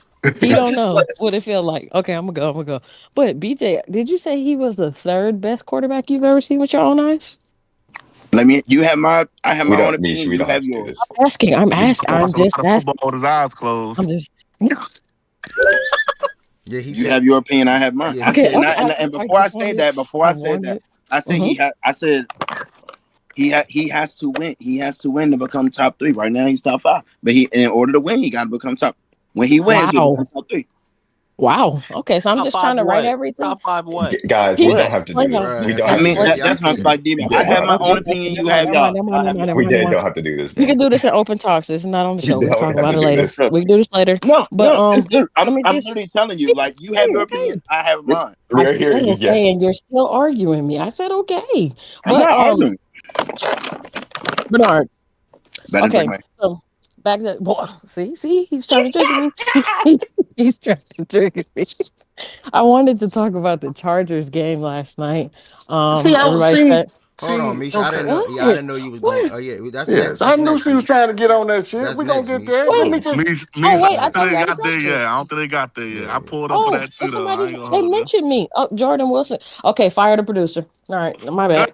don't know what it feel like. Okay, I'm gonna go. But BJ, did you say he was the 3rd best quarterback you've ever seen with your own eyes?
Let me. You have my. I have
We
my own
don't, Mish,
opinion.
we
You
don't have
have
to do
yours.
this.
I'm
He
asking. I'm
watched a lot
just
of
asking.
football with his eyes closed.
I'm just.
Yeah, he
You
said.
have your opinion. I have mine.
Yeah,
I
he
Okay.
said,
said.
and, I,
Okay.
and, and
I
before I
just
say
wanted.
that, before
I
I said that,
wanted.
I said
Mm-hmm.
I said he has to win. He has to win to become top three. Right now, he's top five. But in order to win, he got to become top. When he wins, he'll
Wow.
become top three.
Wow. Okay. So I'm
Top
just
five
trying to write
what?
everything.
Top five what?
Guys, we
People
don't
What?
have to do this.
playoffs.
Bruh,
We
if
don't
I
have
y'all
to
mean,
do
if
this.
y'all
that's my
keep
spike demon. I
Yeah,
have my own
Okay,
opinion. You
never mind.
have
Never mind.
y'all.
Never mind.
I
Never
have
mind.
my
Never
we
mind. Never
don't
mind.
have to do this,
We
man.
can do this in open talks. It's not on the
We
show. We can
don't
talk
have
about
to
it
do
later.
this.
opinion.
We can do this later.
No,
But
no, it's good.
let me
I'm
just.
literally telling you, like you have
Okay.
your
Okay.
opinion. I have mine.
We
I
are
said
hearing you.
okay,
Yes.
and you're still arguing me. I said okay,
I'm
but
not arguing.
Bernard.
Better drink
Okay,
my.
so back to boy. See, he's trying to trigger me. He's trying to trigger me. I wanted to talk about the Chargers game last night.
See,
Everybody said
Hold on,
see.
Misha. I
Okay.
didn't know. Yeah, I
what?
didn't know you was going.
What?
Oh yeah, that's
Yes,
next.
I
That's
knew
next,
she was
Mish.
trying to get on that shit.
That's
We gonna
next,
get
Mish.
there. Let me
Wait.
just.
Oh
Niche, I
wait,
don't
I
Yeah,
think
thought
they
we already
got there
got
yet.
there.
I don't think they got there yet. I
yeah.
pulled up for
Oh,
that
so
too, though. I
somebody
ain't gonna
they
hold you.
mentioned me. Oh, Jordan Wilson. Okay, fire the producer. All right, my bad.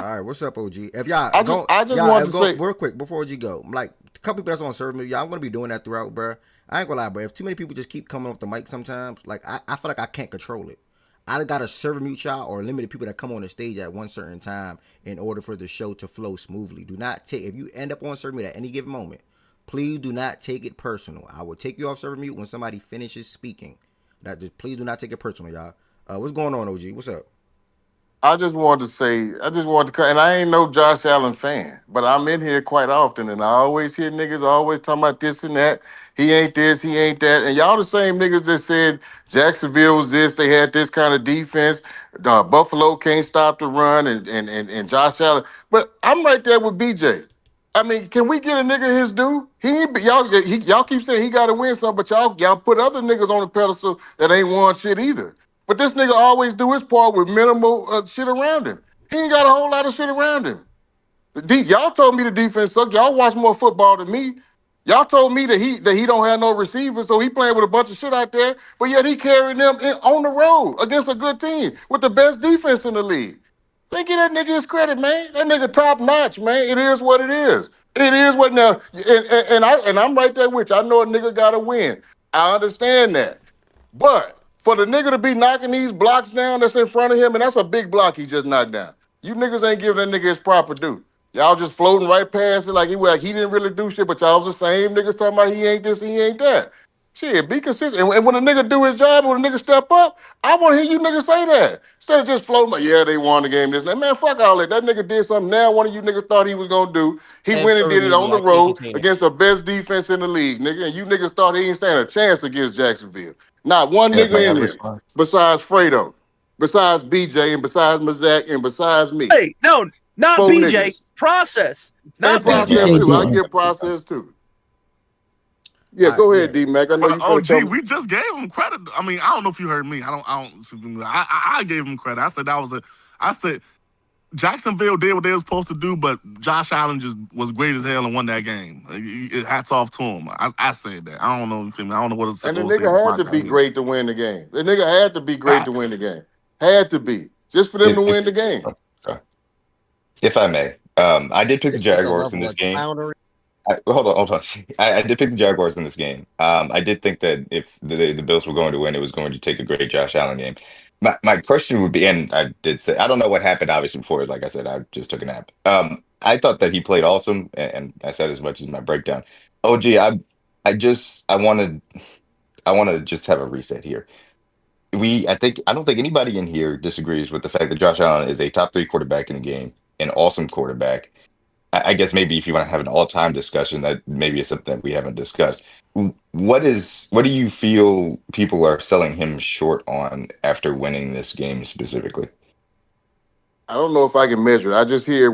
All right, what's up, OG? If y'all go,
I just
y'all
wanted to
go
say.
real quick before OG go. Like a couple people that's on server me, y'all. I'm gonna be doing that throughout, bro. I ain't gonna lie, bro. If too many people just keep coming off the mic, sometimes, like I feel like I can't control it. I gotta server mute y'all or limit people that come on the stage at one certain time in order for the show to flow smoothly. Do not take if you end up on server mute at any given moment. Please do not take it personal. I will take you off server mute when somebody finishes speaking. That just please do not take it personal, y'all. What's going on, OG? What's up?
I just wanted to, and I ain't no Josh Allen fan, but I'm in here quite often, and I always hear niggas always talking about this and that. He ain't this, he ain't that, and y'all the same niggas that said Jacksonville was this. They had this kind of defense. Buffalo can't stop the run, and Josh Allen. But I'm right there with BJ. I mean, can we get a nigga his due? He ain't y'all keep saying he got to win something, but y'all put other niggas on the pedestal that ain't won shit either. But this nigga always do his part with minimal shit around him. He ain't got a whole lot of shit around him. Y'all told me the defense sucked. Y'all watch more football than me. Y'all told me that he don't have no receivers, so he playing with a bunch of shit out there. But yet he carrying them on the road against a good team with the best defense in the league. Man, give that nigga his credit, man. That nigga top notch, man. It is what it is. It is what now. And I'm right there with you. I know a nigga got to win. I understand that. But for the nigga to be knocking these blocks down that's in front of him, and that's a big block he just knocked down. You niggas ain't giving that nigga his proper due. Y'all just floating right past it like he didn't really do shit, but y'all was the same niggas talking about he ain't this, he ain't that. Shit, be consistent. And when a nigga do his job, when a nigga step up, I want to hear you niggas say that. Instead of just floating like, yeah, they won the game this night. Man, fuck all that. That nigga did something now one of you niggas thought he was gonna do. He
And
went and
server
did it
me,
on
D.
the
I can't
road
contain it.
against the best defense in the league, nigga. And you niggas thought he ain't stand a chance against Jacksonville. Not one
And may
nigga
I
in here
respond?
besides Fredo, besides BJ, and besides Mazak, and besides me.
Wait, no, not
Four
BJ.
niggas.
Process,
And
not
Yeah, may I
BJ.
process too. I
respond?
BJ
give process too. Yeah,
All right,
go
yeah.
ahead, D Mac. I know
But
you finna
OG,
come.
we just gave him credit. I mean, I don't know if you heard me. I gave him credit. I said that was a. I said Jacksonville did what they were supposed to do, but Josh Allen just was great as hell and won that game. Hats off to him. I said that. I don't know. I don't know what
And the
to say
nigga
before
had
I
to
got
be
here.
great to win the game. The nigga had to be great to
Facts.
win the game. Had to be. Just for them to win
If
the game.
uh, if I may, I did pick the
It's just a
Jaguars in
level
this
of
game.
clownery.
Hold on. I did pick the Jaguars in this game. I did think that if the Bills were going to win, it was going to take a great Josh Allen game. My question would be, and I did say I don't know what happened obviously before. Like I said, I just took a nap. I thought that he played awesome, and I said as much as my breakdown. OG, I wanted to just have a reset here. I don't think anybody in here disagrees with the fact that Josh Allen is a top three quarterback in the game, an awesome quarterback. I guess maybe if you want to have an all-time discussion, that maybe is something that we haven't discussed. What do you feel people are selling him short on after winning this game specifically?
I don't know if I can measure it. I just hear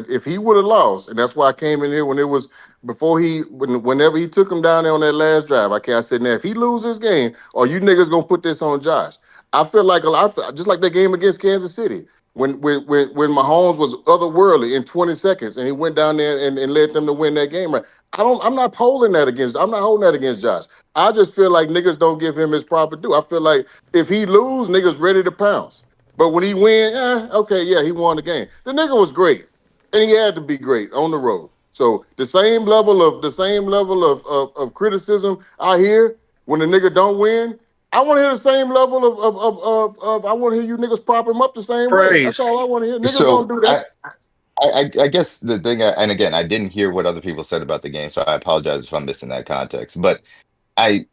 if he would have lost, and that's why I came in here when it was whenever he took him down there on that last drive. I said, now if he loses this game, are you niggas gonna put this on Josh? I feel like a lot, just like that game against Kansas City when Mahomes was otherworldly in 20 seconds and he went down there and led them to win that game. Right? I'm not holding that against. I'm not holding that against Josh. I just feel like niggas don't give him his proper due. I feel like if he lose, niggas ready to pounce. But when he win, okay, yeah, he won the game. The nigga was great. and he had to be great on the road. So the same level of criticism I hear when the nigga don't win, I want to hear the same level of I want to hear you niggas prop him up the same way. That's
Praise.
all I want to hear. Niggas gonna
So
do that.
I guess the thing, and again, I didn't hear what other people said about the game, so I apologize if I'm missing that context. But and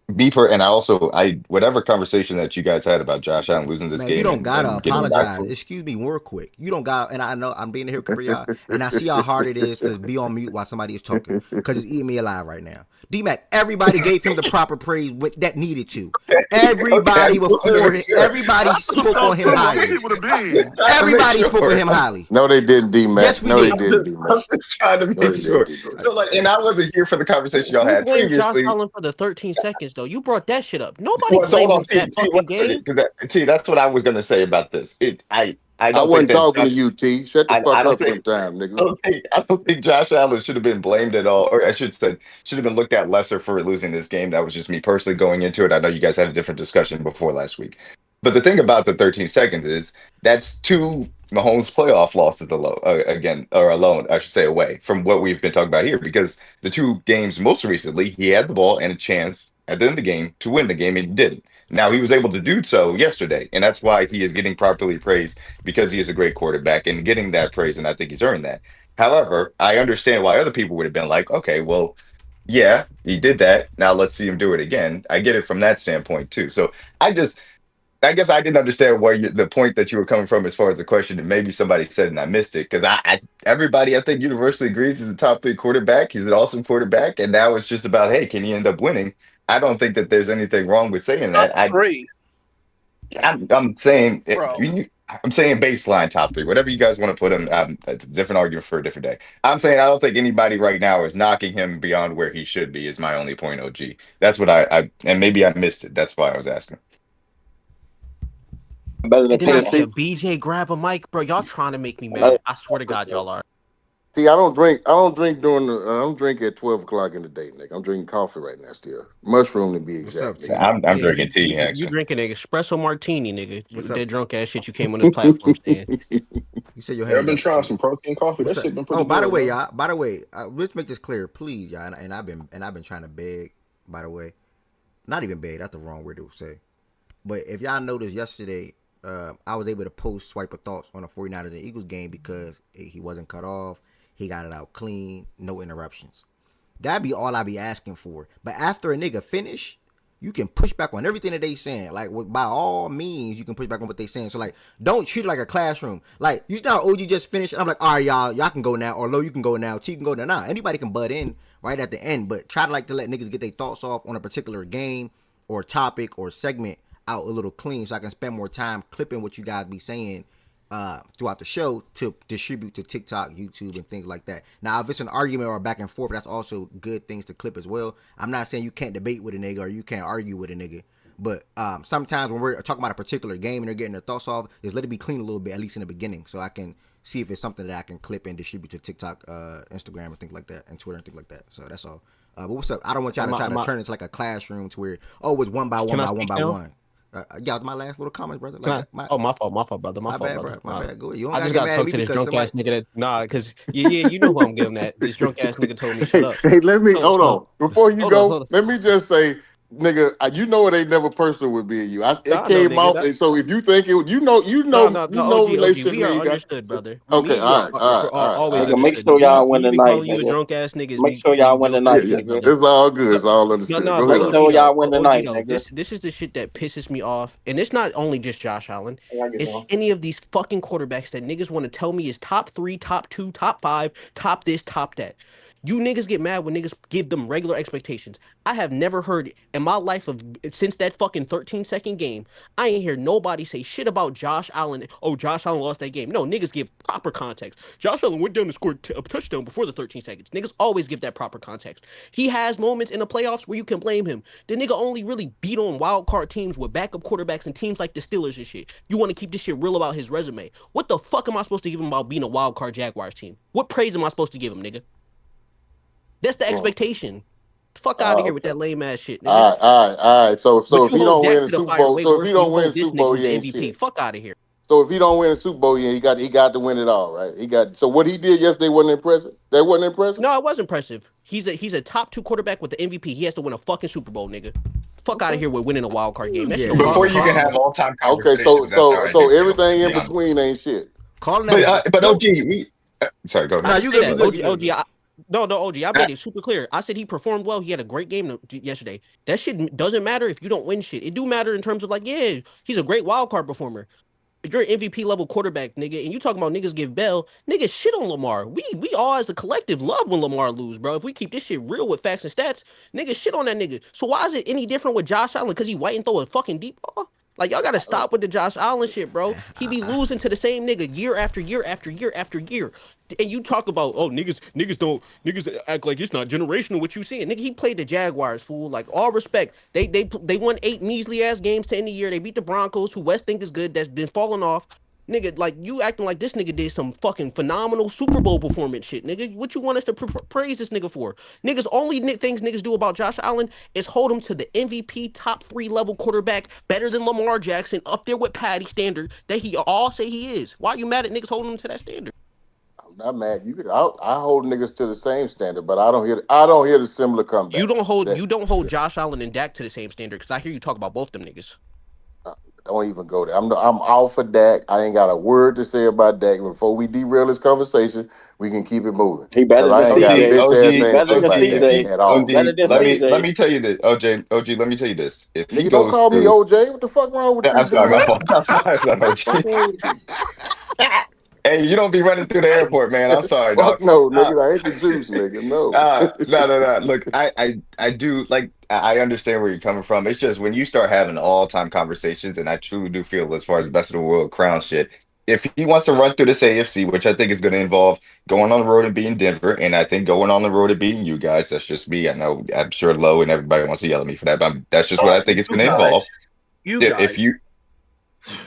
I also, whatever conversation that you guys had about Josh Allen losing this
Man, you
game
don't
and,
gotta
and getting back
apologize.
to
Excuse me, real quick. You don't got, and I know I'm being a hypocrite for y'all, and I see how hard it is to be on mute while somebody is talking because it's eating me alive right now. D-Mac, everybody gave him the proper praise that needed to.
okay,
Everybody
I just wanted to
before,
make sure.
everybody spoke
So
on him
too. I
highly.
think he would have
I'm
been.
just trying to make
Everybody spoke on
sure.
him highly.
No, they didn't, D-Mac.
Yes, we
No, they
did.
didn't, D-Mac.
I'm just trying to
No,
make
they didn't,
sure.
D-Mac.
So and I wasn't here for the conversation y'all
Who
had
blamed Josh
previously.
Allen for the 13 seconds though? You brought that shit up. Nobody
Well, so hold
blamed
on,
him for that
T,
fucking
1 second,
game.
because that's what I was going to say about this. I
I
don't think
wasn't
that
talking to you, T. Shut the
I
fuck
don't
up
think
sometime, nigga.
I don't think Josh Allen should have been blamed at all, or I should say should have been looked at lesser for losing this game. That was just me personally going into it. I know you guys had a different discussion before last week, but the thing about the 13 seconds is that's two Mahomes playoff losses again, or alone, I should say, away from what we've been talking about here. Because the two games most recently, he had the ball and a chance at the end of the game to win the game, and he didn't. Now he was able to do so yesterday, and that's why he is getting properly praised because he is a great quarterback and getting that praise, and I think he's earned that. However, I understand why other people would have been like, okay, well, yeah, he did that. Now let's see him do it again. I get it from that standpoint too. So I just, I guess I didn't understand where the point that you were coming from as far as the question, and maybe somebody said it and I missed it because everybody I think universally agrees he's a top three quarterback. He's an awesome quarterback, and now it's just about, hey, can he end up winning? I don't think that there's anything wrong with saying
Top
that.
three,
I'm saying
bro.
I'm saying baseline top three, whatever you guys want to put him. It's a different argument for a different day. I'm saying I don't think anybody right now is knocking him beyond where he should be. Is my only point. OG. That's what and maybe I missed it. That's why I was asking.
Better than
And then I see
PSC.
a BJ grab a mic, bro. Y'all trying to make me mad. I swear to God, y'all are.
See, I don't drink. I don't drink during the. I don't drink at 12 o'clock in the day, nigga. I'm drinking coffee right now still. Mushroom to be
What's up,
exact,
T?
nigga.
I'm
Yeah,
drinking tea
you
actually.
drinking an espresso martini, nigga.
What's
That
up?
drunk ass shit you came on this platform saying.
You said your
Yeah, I've
hand
been
up,
trying
T.
some protein coffee. That
What's up?
shit been
Oh,
pretty
by the
good,
way,
man.
y'all. By the way, let's make this clear, please, y'all. And I've been trying to beg. By the way, not even beg. That's the wrong word to say. But if y'all noticed yesterday, I was able to post swipe of thoughts on the 49ers and Eagles game because he wasn't cut off. He got it out clean, no interruptions. That'd be all I be asking for. But after a nigga finish, you can push back on everything that they saying. Like by all means, you can push back on what they saying. So like, don't treat it like a classroom. Like you know, OG just finished. And I'm like, all right, y'all can go now, or Low, you can go now, T can go now. Nah, anybody can butt in right at the end, but try to let niggas get their thoughts off on a particular game or topic or segment out a little clean, so I can spend more time clipping what you guys be saying throughout the show to distribute to TikTok, YouTube, and things like that. Now, if it's an argument or a back and forth, that's also good things to clip as well. I'm not saying you can't debate with a nigga or you can't argue with a nigga, but sometimes when we're talking about a particular game and they're getting their thoughts off, just let it be clean a little bit, at least in the beginning, so I can see if it's something that I can clip and distribute to TikTok, Instagram, and things like that, and Twitter and things like that. So that's all. But what's up? I don't want y'all to try to turn it into like a classroom to where, oh, it's one by one
Can I
by one
speak
by
now?
one. Yeah, my last little comments, brother.
Can I,
Like
oh, my fault, brother. My
my
fault,
bad,
brother.
bro. My bad. Go ahead. You don't
I
gotta
just
get
gotta
mad at
talk
me
to this
because
drunk
somebody.
ass nigga because you know who I'm giving that. This drunk ass nigga told me shut
Hey,
up.
hey, let me hold on
So
before you
hold on,
go. Let me just say, nigga, you know it ain't never personal with me and you. It
No, no,
came
nigga.
out.
That
So if you think it,
no, no, no. OG.
relationship
We
me.
are
You got
understood, brother.
okay.
Me and you
All right, all right, all right, all
always
right.
Nigga, make
understood.
sure y'all win
Me be
tonight,
calling you a
nigga.
drunk ass nigga is
Make
me
sure y'all
being
win
joking
tonight,
with you,
Yeah,
nigga.
brother.
it's all good.
No,
It's all
no,
understood.
no,
Go
Make
but
ahead.
OG
sure
though,
y'all win
OG
tonight,
though,
nigga.
this is the shit that pisses me off, and it's not only just Josh Allen.
Yeah, I get
It's
one.
any of these fucking quarterbacks that niggas want to tell me is top 3, top 2, top 5, top this, top that. You niggas get mad when niggas give them regular expectations. I have never heard in my life of since that fucking 13-second game, I ain't hear nobody say shit about Josh Allen. Oh, Josh Allen lost that game. No, niggas give proper context. Josh Allen went down and scored a touchdown before the 13 seconds. Niggas always give that proper context. He has moments in the playoffs where you can blame him. The nigga only really beat on wild card teams with backup quarterbacks and teams like the Steelers and shit. You want to keep this shit real about his resume. What the fuck am I supposed to give him about being a wild card Jaguars team? What praise am I supposed to give him, nigga? That's the
Well,
expectation. Fuck out of here with
okay.
that lame ass shit, nigga.
All right. So
But
if
you
he
hold
don't win
Dak
the
to the
Super
fire
Bowl,
way
so if
worse
he
than you
don't win
hold
the
this
Super
nigga
Bowl,
who's
he
the
ain't
MVP.
shit.
Fuck out of here.
So if he don't win a Super Bowl, yeah, he got to win it all, right? He got. So what he did yesterday wasn't impressive. That wasn't impressive.
No, it was impressive. He's a top 2 quarterback with the MVP. He has to win a fucking Super Bowl, nigga. Fuck out of here with winning a wild card game. That shit don't mean
Before you
nothing.
can have all-time
Okay,
conversations, that's how I do feel,
everything
to
in
be honest.
between ain't shit.
Calling that.
But OG, sorry, go ahead.
Nah, you good.
OG, OG, I made it super clear. I said he performed well. He had a great game yesterday. That shit doesn't matter if you don't win shit. It do matter in terms of like, yeah, he's a great wild card performer. You're an MVP level quarterback, nigga, and you talking about niggas give Bell, niggas shit on Lamar. We all as the collective love when Lamar lose, bro. If we keep this shit real with facts and stats, niggas shit on that nigga. So why is it any different with Josh Allen? Because he white and throw a fucking deep ball? Like, y'all gotta stop with the Josh Allen shit, bro. He be losing to the same nigga year after year after year after year. And you talk about, oh, niggas act like it's not generational what you seeing. Nigga, he played the Jaguars, fool. Like, all respect. They won 8 measly ass games to end the year. They beat the Broncos, who West think is good, that's been falling off. Nigga, like, you acting like this nigga did some fucking phenomenal Super Bowl performance shit, nigga. What you want us to praise this nigga for? Niggas, only things niggas do about Josh Allen is hold him to the MVP top 3 level quarterback, better than Lamar Jackson, up there with Patty standard, that he all say he is. Why are you mad at niggas holding him to that standard?
I'm not mad. I hold niggas to the same standard, but I don't hear the similar comeback.
You don't hold Josh Allen and Dak to the same standard, because I hear you talk about both them niggas.
Don't even go there. I'm out for Dak. I ain't got a word to say about Dak. Before we derail this conversation, we can keep it moving.
He better than CJ. Better than CJ
at all.
Better than CJ.
Let me tell you this, OG. Let me tell you this. If he
Nigga,
goes
don't call me OJ. What the fuck wrong with you?
I'm sorry, my fault. I'm sorry, OJ. Hey, you don't be running through the airport, man. I'm sorry, dog.
Fuck no, nigga. I ain't the juice, nigga. No.
No. Look, I do, like, I understand where you're coming from. It's just when you start having all-time conversations, and I truly do feel as far as best of the world crown shit, if he wants to run through this AFC, which I think is going to involve going on the road and beating Denver, and I think going on the road and beating you guys, that's just me. I know I'm sure Low and everybody wants to yell at me for that, but that's just what I think it's going to involve.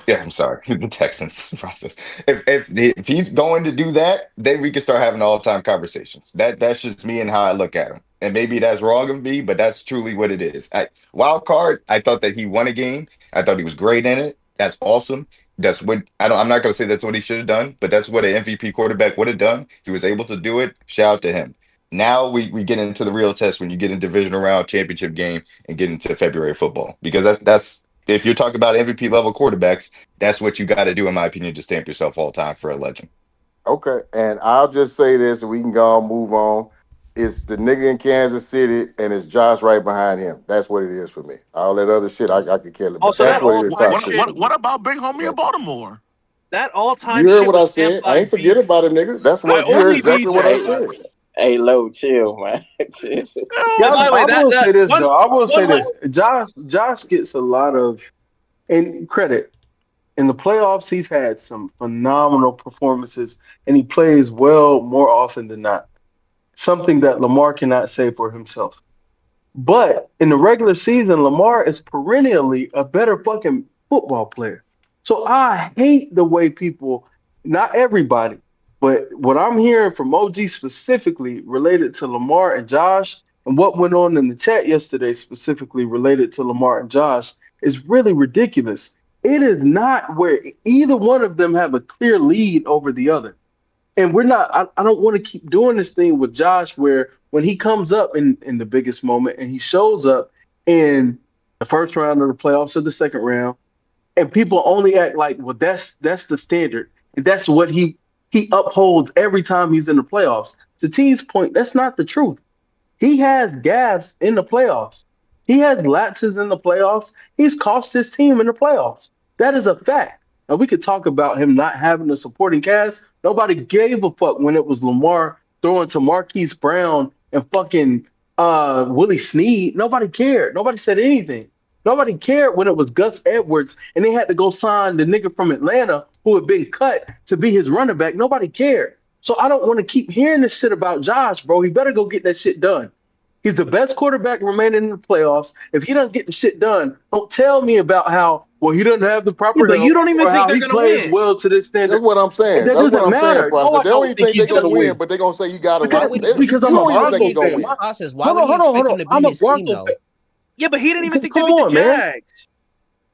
Yeah, I'm sorry. The Texans process. If he's going to do that, then we can start having all-time conversations. That's just me and how I look at him. And maybe that's wrong of me, but that's truly what it is. Wild card, I thought that he won a game. I thought he was great in it. That's awesome. That's what I'm not gonna say that's what he should have done, but that's what an MVP quarterback would have done. He was able to do it. Shout out to him. Now we get into the real test when you get in divisional round, championship game, and get into February football. Because that's if you're talking about MVP level quarterbacks, that's what you got to do, in my opinion, to stamp yourself all time for a legend.
Okay, and I'll just say this, and we can go and move on. It's the nigga in Kansas City, and it's Josh right behind him. That's what it is for me. All that other shit, I could care less.
Also,
that's
that
what it is.
What about Big Homie in Baltimore?
That all-time
You heard
shit
what I
was
said.
Empire
I ain't forget
beef.
about it, nigga. That's what you heard exactly what I said.
Hey, Low, chill, man.
I will say this though. I will say this. Josh gets a lot of credit. In the playoffs, he's had some phenomenal performances, and he plays well more often than not. Something that Lamar cannot say for himself. But in the regular season, Lamar is perennially a better fucking football player. So I hate the way people, not everybody, but what I'm hearing from OG specifically related to Lamar and Josh, and what went on in the chat yesterday specifically related to Lamar and Josh, is really ridiculous. It is not where either one of them have a clear lead over the other. And we're not, I don't want to keep doing this thing with Josh where when he comes up in the biggest moment and he shows up in the first round of the playoffs or the second round, and people only act like, well, that's the standard. And that's what he upholds every time he's in the playoffs. To T's point, that's not the truth. He has gaffes in the playoffs. He has lapses in the playoffs. He's cost his team in the playoffs. That is a fact. Now, we could talk about him not having a supporting cast. Nobody gave a fuck when it was Lamar throwing to Marquise Brown and fucking Willie Snead. Nobody cared. Nobody said anything. Nobody cared when it was Gus Edwards and they had to go sign the nigga from Atlanta who had been cut to be his running back. Nobody cared. So I don't want to keep hearing this shit about Josh, bro. He better go get that shit done. He's the best quarterback remaining in the playoffs. If he doesn't get the shit done, don't tell me about how, well, he doesn't have the proper
but you don't even think they're
he
going to
plays
win.
well to this standard.
That's what I'm saying.
That doesn't matter. No,
they don't even think they're going to win, but they're going to say you got to win.
Because I'm a Bronco fan.
Why would he expect him to be
I'm a
his team,
Bronco
though?
fan.
Yeah, but he didn't even think
Come
they beat
on,
the Jags.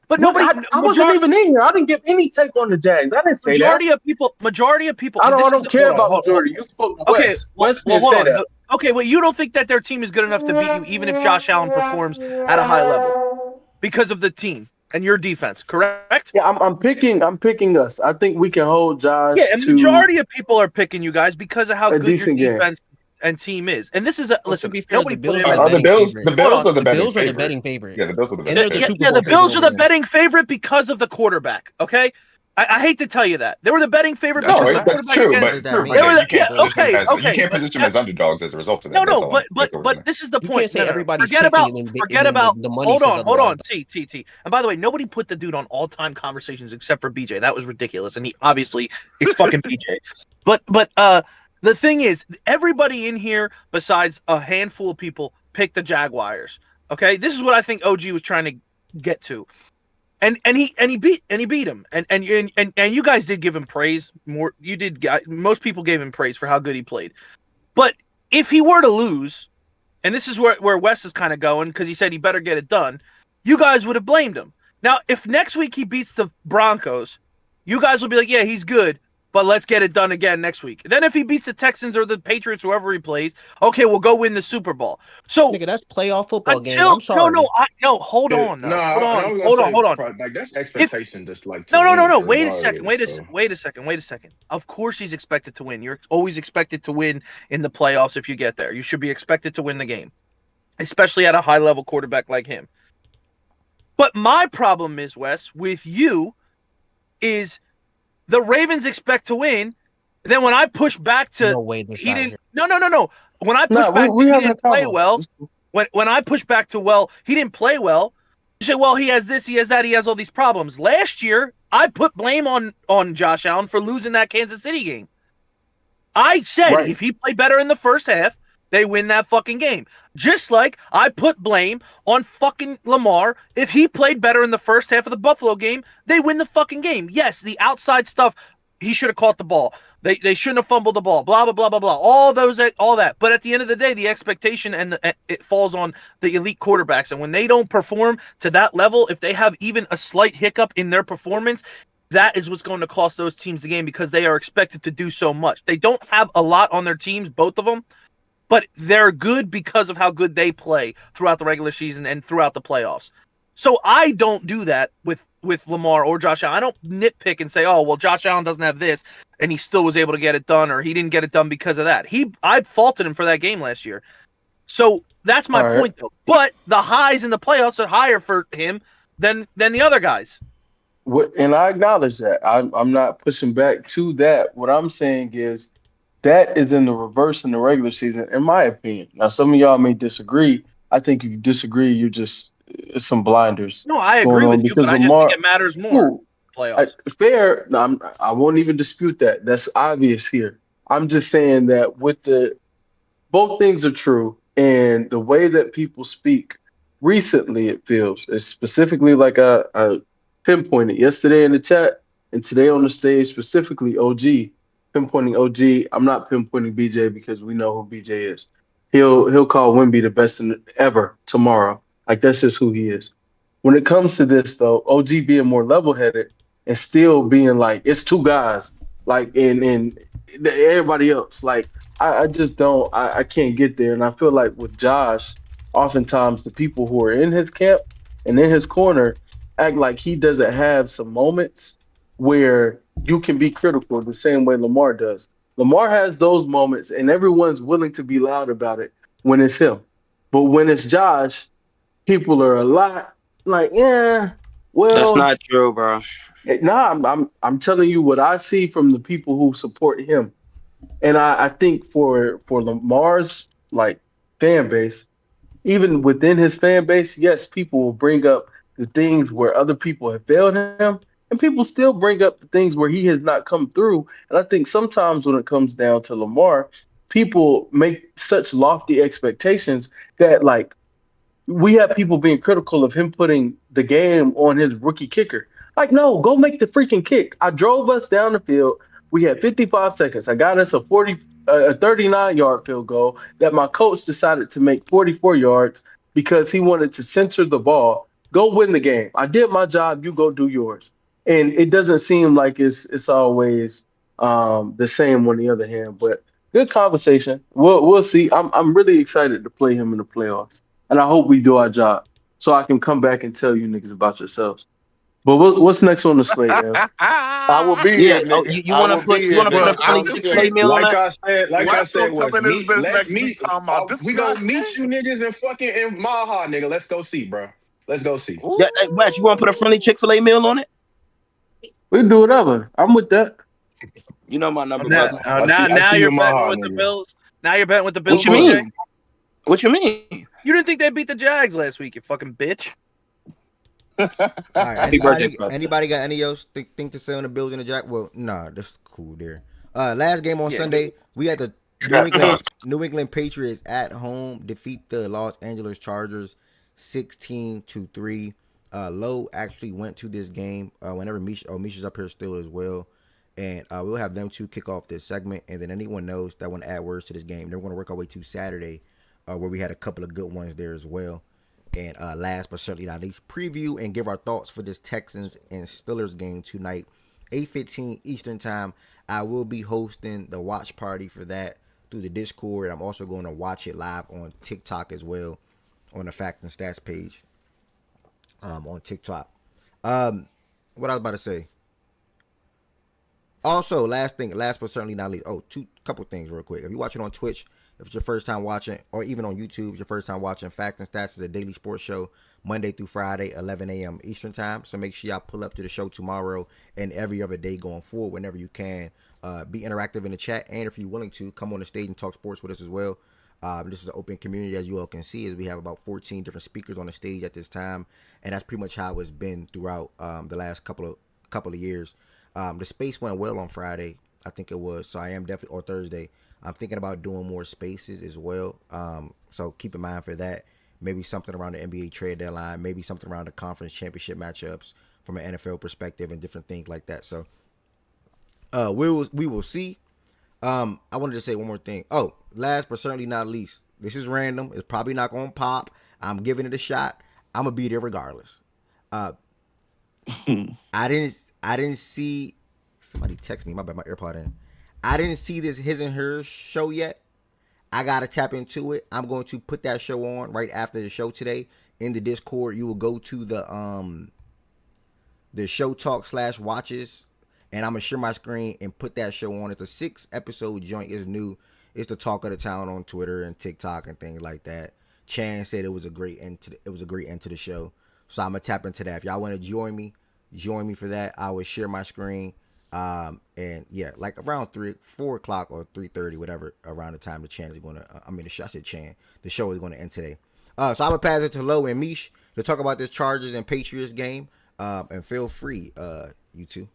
But nobody.
I wasn't even in here. I didn't give any take on the Jags. I didn't say
Majority
that.
of people.
I don't care about majority. You spoke to
Okay,
Wes. Wes
well,
didn't
hold
say
on.
that.
Okay, well, you don't think that their team is good enough to beat you, even if Josh Allen performs at a high level, because of the team and your defense, correct?
Yeah, I'm picking us. I think we can hold
Yeah,
Josh
and
to
majority of people are picking you guys because of how
a
good your
decent game.
defense and team is. And this is a listen.
To be fair,
Nobody
the
put
Bills
him
are
in.
the betting favorite.
The Bills are the
The
betting
Bills are the
favorite.
betting favorite.
Yeah, the Bills are the
And
betting
they're the
favorite.
Super
Yeah,
Bowl
the Bills are
favorite
the
over there.
betting favorite because of the quarterback. Okay, I hate to tell you that they were the betting favorite
No,
because of the
that's
quarterback.
true,
Against,
What does
but
that
they
mean?
were
you
the, yeah,
can't position them
okay,
as
okay, but
underdogs as a result of that.
no,
That's
no,
all.
but
I'm saying.
this is the
You
point.
can't say
No, no, no.
everybody's
Forget
picking
about
and
forget
then
about.
the money
Hold
says
on, hold on.
otherwise.
T. And by the way, nobody put the dude on all-time conversations except for BJ. That was ridiculous, and he obviously it's fucking BJ. But the thing is, everybody in here besides a handful of people picked the Jaguars. Okay, this is what I think OG was trying to get to. And he beat him, and you guys did give him praise more. You did. Most people gave him praise for how good he played. But if he were to lose, and this is where Wes is kind of going because he said he better get it done, you guys would have blamed him. Now, if next week he beats the Broncos, you guys will be like, yeah, he's good, but let's get it done again next week. Then if he beats the Texans or the Patriots, whoever he plays, okay, we'll go win the Super Bowl. So
Nigga, that's playoff football game. I'm sorry.
hold on,
No,
hold
and I
on,
was
hold
gonna
on, hold
say,
on.
like that's
If
expectation, just like to
no.
win
Wait a second.
regardless.
Wait a second. Of course he's expected to win. You're always expected to win in the playoffs if you get there. You should be expected to win the game, especially at a high-level quarterback like him. But my problem is, Wes, with you is the Ravens expect to win. Then when I push back to
No way this
he
guy
didn't
here.
No. When I push
No,
back
we
he
having a
didn't play
combo.
well. When I push back to he didn't play well. You say, well, he has this, he has that, he has all these problems. Last year, I put blame on Josh Allen for losing that Kansas City game. I said if he played better in the first half, they win that fucking game. Just like I put blame on fucking Lamar. If he played better in the first half of the Buffalo game, they win the fucking game. Yes, the outside stuff, he should have caught the ball. They shouldn't have fumbled the ball. Blah, blah, blah, blah, blah. All that. But at the end of the day, the expectation it falls on the elite quarterbacks. And when they don't perform to that level, if they have even a slight hiccup in their performance, that is what's going to cost those teams the game because they are expected to do so much. They don't have a lot on their teams, both of them, but they're good because of how good they play throughout the regular season and throughout the playoffs. So I don't do that with Lamar or Josh Allen. I don't nitpick and say, oh, well, Josh Allen doesn't have this, and he still was able to get it done, or he didn't get it done because of that. I faulted him for that game last year. So that's my point, though. But the highs in the playoffs are higher for him than the other guys.
And I acknowledge that. I'm not pushing back to that. What I'm saying is that is in the reverse in the regular season, in my opinion. Now, some of y'all may disagree. I think if you disagree, you're just it's some blinders
No, I
going
agree
on
with you,
because
but I just think
Lamar.
it matters more.
Cool.
Playoffs.
Fair. No, I won't even dispute that. That's obvious here. I'm just saying that with both things are true, and the way that people speak recently, it feels is specifically like I pinpointed yesterday in the chat and today on the stage, specifically OG, pinpointing OG. I'm not pinpointing BJ because we know who BJ is. He'll call Wimby the best ever tomorrow. Like that's just who he is. When it comes to this though, OG being more level-headed and still being like it's two guys, like in everybody else. Like I just don't I can't get there. And I feel like with Josh, oftentimes the people who are in his camp and in his corner act like he doesn't have some moments where you can be critical the same way Lamar does. Lamar has those moments and everyone's willing to be loud about it when it's him. But when it's Josh, people are a lot like, yeah, well,
That's not true, bro.
I'm telling you what I see from the people who support him. And I think for Lamar's like fan base, even within his fan base, yes, people will bring up the things where other people have failed him, and people still bring up the things where he has not come through. And I think sometimes when it comes down to Lamar, people make such lofty expectations that like we have people being critical of him putting the game on his rookie kicker. Like, no, go make the freaking kick. I drove us down the field. We had 55 seconds. I got us a 39-yard field goal that my coach decided to make 44 yards because he wanted to censor the ball Go win the game. I did my job. You go do yours. And it doesn't seem like it's always the same on the other hand. But good conversation. We'll see. I'm really excited to play him in the playoffs, and I hope we do our job so I can come back and tell you niggas about yourselves. But what's next on the slate, Ev?
I will be
Yeah.
here,
Oh,
nigga.
you
I
want to
will be
put
here,
Bro,
a
nigga.
I
funny
Don't
can
Chick-fil-A
see
trip.
meal on that?
Wes gonna come
Wes,
in this bitch
let's
next week
meet.
talking about this
We
guy.
gonna meet you niggas in fucking in Maha, nigga. Let's go see, bro. Let's go see.
Yeah, hey, Wes, you want to put a friendly Chick-fil-A meal on it?
We do whatever. I'm with that.
You know my number,
Now,
brother.
I
now
see you
you're
in
betting
Maha,
with the
nigga.
Bills. Now you're betting with the
What
Bills,
you
OJ.
mean? What you mean?
You didn't think they beat the Jags last week, you fucking bitch.
All right.
Happy birthday,
Anybody?
brother.
Anybody got any else think to say on the Bills and the Jack? Well, nah, that's cool there. Last game on
Yeah.
Sunday, we had the New England Patriots at home defeat the Los Angeles Chargers 16-3. Lowe actually went to this game whenever Misha's up here still as well. And we'll have them two kick off this segment. And then anyone knows that want to add words to this game, they're going to work our way to Saturday, where we had a couple of good ones there as well. And last but certainly not least, preview and give our thoughts for this Texans and Steelers game tonight, 8:15 Eastern time. I will be hosting the watch party for that through the Discord. I'm also going to watch it live on TikTok as well, on the Fact and Stats page on TikTok. What I was about to say. Also, last but certainly not least. Oh, couple things real quick. If you're watching on Twitch, if it's your first time watching, or even on YouTube, it's your first time watching, Fact and Stats is a daily sports show, Monday through Friday, 11 a.m. Eastern time. So make sure y'all pull up to the show tomorrow and every other day going forward whenever you can. Be interactive in the chat, and if you're willing to, come on the stage and talk sports with us as well. This is an open community, as you all can see, as we have about 14 different speakers on the stage at this time, and that's pretty much how it's been throughout the last couple of years. The space went well on Friday, I think it was. So I am definitely, or Thursday. I'm thinking about doing more spaces as well. So keep in mind for that. Maybe something around the NBA trade deadline. Maybe something around the conference championship matchups from an NFL perspective and different things like that. So we will see. I wanted to say one more thing. Oh, last but certainly not least, this is random. It's probably not going to pop. I'm giving it a shot. I'm gonna be there regardless. I didn't see. Somebody text me. My bad. My AirPod in. I didn't see this His and Hers show yet. I gotta tap into it. I'm going to put that show on right after the show today in the Discord. You will go to the show talk / watches, and I'm gonna share my screen and put that show on. It's a 6-episode joint. It's new. It's the talk of the town on Twitter and TikTok and things like that. Chan said it was a great end to the show. So I'm gonna tap into that. If y'all want to join me for that. I will share my screen. And yeah, like around 4 o'clock or 3:30, whatever, around the time the Chan is gonna. I said Chan. The show is gonna end today. So I'm gonna pass it to Lo and Mish to talk about this Chargers and Patriots game. And feel free, you two.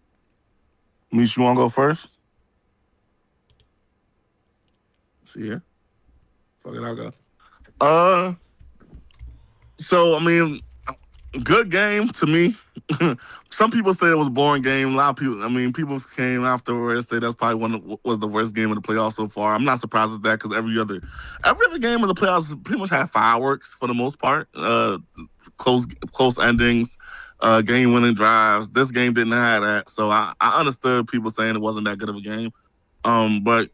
Mish, you want to go first? See here. Fuck it, I'll go. So I mean, good game to me. Some people say it was a boring game. A lot of people, people came afterwards say that's probably was the worst game of the playoffs so far. I'm not surprised at that because every other game of the playoffs pretty much had fireworks for the most part. Close endings, game-winning drives. This game didn't have that, so I understood people saying it wasn't that good of a game. But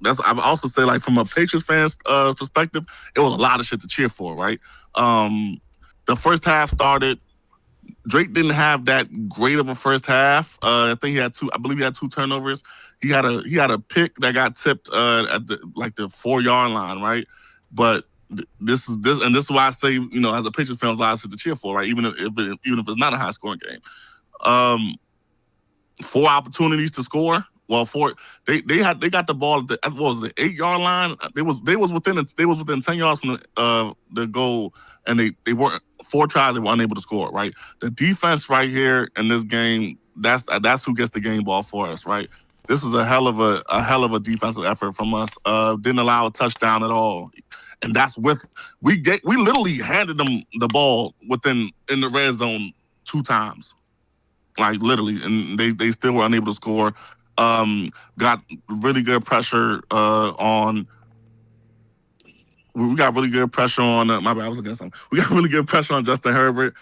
I would also say, like, from a Patriots fan's perspective, it was a lot of shit to cheer for, right? The first half started. Drake didn't have that great of a first half. I think he had two. I believe he had 2 turnovers. He had a pick that got tipped at the 4-yard line, right? But this is why I say, as a Patriots fan, there's a lot of shit to cheer for, right? Even if it's not a high scoring game. 4 opportunities to score. Well, they got the ball at the 8-yard line. They was within 10 yards from the goal, and they weren't 4 tries. They were unable to score. Right, the defense right here in this game. That's who gets the game ball for us. Right, this is a hell of a defensive effort from us. Didn't allow a touchdown at all, and that's we literally handed them the ball in the red zone 2 times. Like literally, and they still were unable to score. Got really good pressure on we got really good pressure on. My bad, I was looking at something. We got really good pressure on Justin Herbert.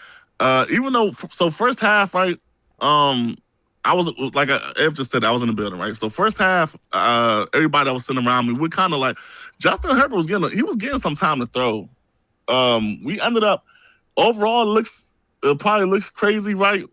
Even though, so first half, right? I was like Ev just said, I was in the building, right? So first half, everybody that was sitting around me, we kind of like Justin Herbert was getting some time to throw. We ended up overall it probably looks crazy, right?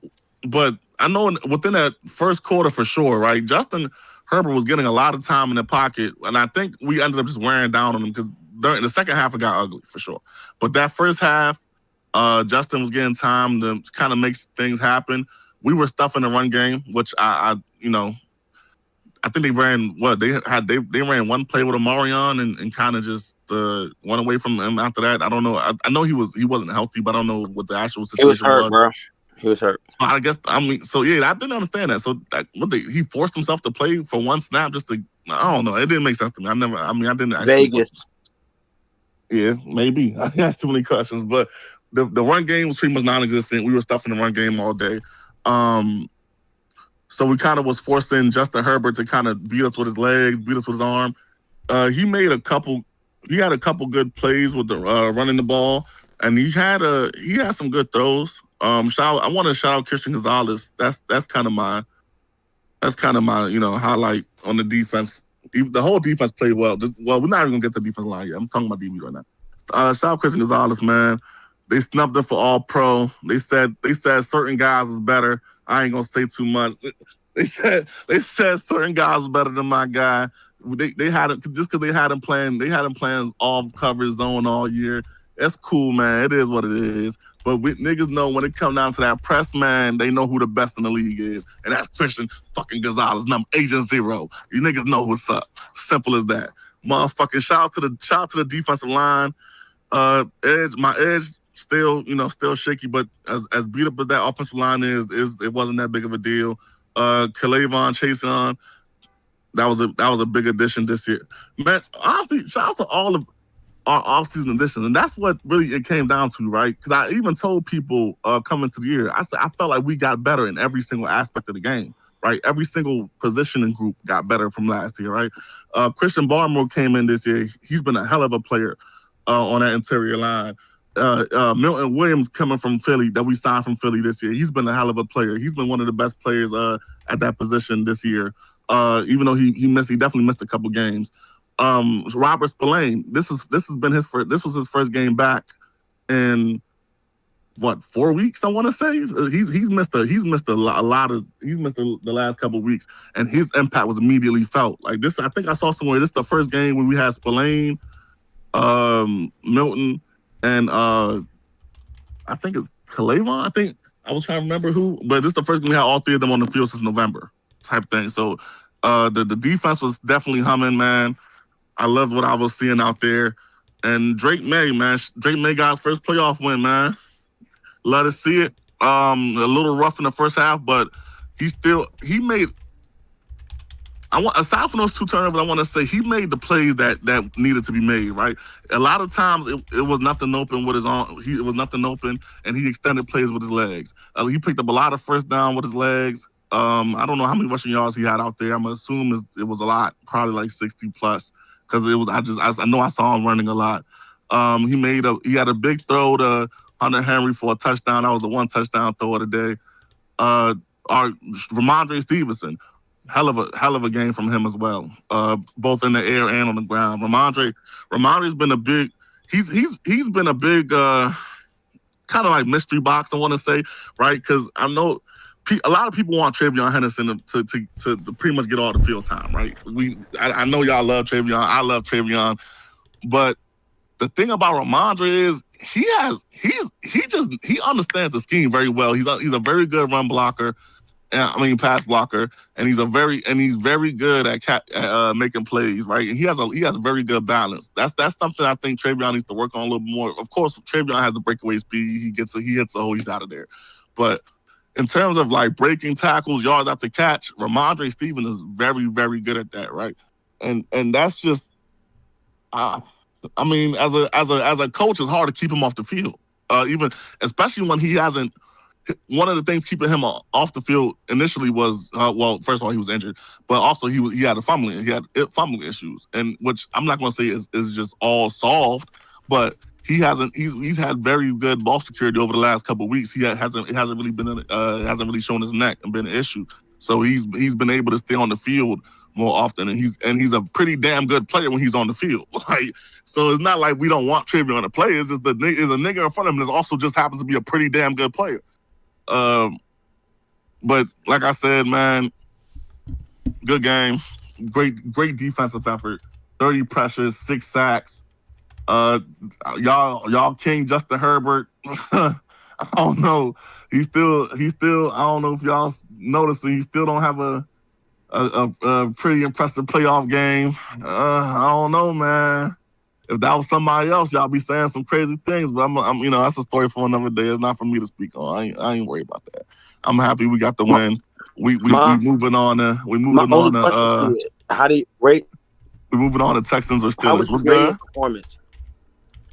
But I know within that first quarter for sure, right? Justin Herbert was getting a lot of time in the pocket, and I think we ended up just wearing down on him because during the second half it got ugly for sure. But that first half, Justin was getting time to kind of make things happen. We were stuffing the run game, which I think they ran they ran one play with Omarion and kind of just went away from him after that. I don't know. I know he wasn't healthy, but I don't know what the actual
He was
situation
hurt,
was.
bro. He was hurt.
So I guess I didn't understand that. So he forced himself to play for one snap just to. I don't know. It didn't make sense to me. I didn't ask
Vegas.
Yeah, maybe. I asked too many questions, but the run game was pretty much non-existent. We were stuffing the run game all day. So we kind of was forcing Justin Herbert to kind of beat us with his legs, beat us with his arm. He had a couple good plays with the running the ball, and he had some good throws. I want to shout out Christian Gonzalez. That's kind of my highlight on the defense. The whole defense played well. We're not even gonna get to the defense line yet. I'm talking about DB right now. Shout out Christian Gonzalez, man. They snubbed him for All Pro. They said certain guys is better. I ain't gonna say too much. They said certain guys are better than my guy. They had it just because they had him playing. They had him playing off coverage zone all year. That's cool, man. It is what it is. But niggas know when it comes down to that press, man, they know who the best in the league is, and that's Christian fucking Gonzalez, Agent Zero. You niggas know what's up. Simple as that. Motherfucking shout out to the defensive line. My edge still shaky, but as beat up as that offensive line is it wasn't that big of a deal. Kalavon Chason, that was a big addition this year. Man, honestly, shout out to all of our offseason additions, and that's what really it came down to, right? Because I even told people coming to the year, I said I felt like we got better in every single aspect of the game, right? Every single positioning group got better from last year, right? Christian Barmore came in this year. He's been a hell of a player on that interior line. Milton Williams coming from Philly that we signed from Philly this year. He's been a hell of a player. He's been one of the best players at that position this year. Even though he definitely missed a couple games. Robert Spillane, this was his first game back in 4 weeks, I want to say. He's missed the last couple weeks, and his impact was immediately felt. Like this, I think I saw somewhere this is the first game when we had Spillane, Milton, and I think it's Kalavon. I think I was trying to remember who, but this is the first game we had all three of them on the field since November, type thing. So the defense was definitely humming, man. I loved what I was seeing out there. And Drake May got his first playoff win, man. Let us see it. A little rough in the first half, but he made. Aside from those two turnovers, I want to say he made the plays that needed to be made. Right, a lot of times it was nothing open with his arm. It was nothing open, and he extended plays with his legs. He picked up a lot of first down with his legs. I don't know how many rushing yards he had out there. I'm gonna assume it was a lot, probably like 60 plus, because it was. I know I saw him running a lot. He had a big throw to Hunter Henry for a touchdown. That was the one touchdown throw of the day. Our Ramondre Stevenson. Hell of a game from him as well, both in the air and on the ground. Ramondre's been a big. He's been a big kind of like mystery box. I want to say, right? Because I know a lot of people want TreVeyon Henderson to pretty much get all the field time, right? I know y'all love TreVeyon. I love TreVeyon, but the thing about Ramondre is he understands the scheme very well. He's a very good run blocker. Pass blocker, and he's very good at making plays, right? And he has a very good balance. That's something I think TreVeyon needs to work on a little more. Of course, TreVeyon has the breakaway speed. He hits a hole, he's out of there. But in terms of like breaking tackles, yards after catch, Ramondre Stevenson is very, very good at that, right? And that's just, as a coach, it's hard to keep him off the field, even especially when he hasn't. one of the things keeping him off the field initially was well, first of all, he was injured, but also he had fumbling issues, and which I'm not going to say is just all solved, but he's had very good ball security over the last couple of weeks. Hasn't really hasn't really shown his neck and been an issue. So he's been able to stay on the field more often, and he's a pretty damn good player when he's on the field. Like, so it's not like we don't want Travion to play. It's just is a nigga in front of him that also just happens to be a pretty damn good player. But like I said, man, good game, great defensive effort, 30 pressures, 6 sacks. Y'all King Justin Herbert. I don't know. He's still. I don't know if y'all noticing. He still don't have a pretty impressive playoff game. I don't know, man. If that was somebody else, y'all be saying some crazy things. But I'm that's a story for another day. It's not for me to speak on. I ain't worried about that. I'm happy we got the win. We moving on. We moving on.
How do you rate?
We moving on to Texans or Steelers.
How would you grade his performance?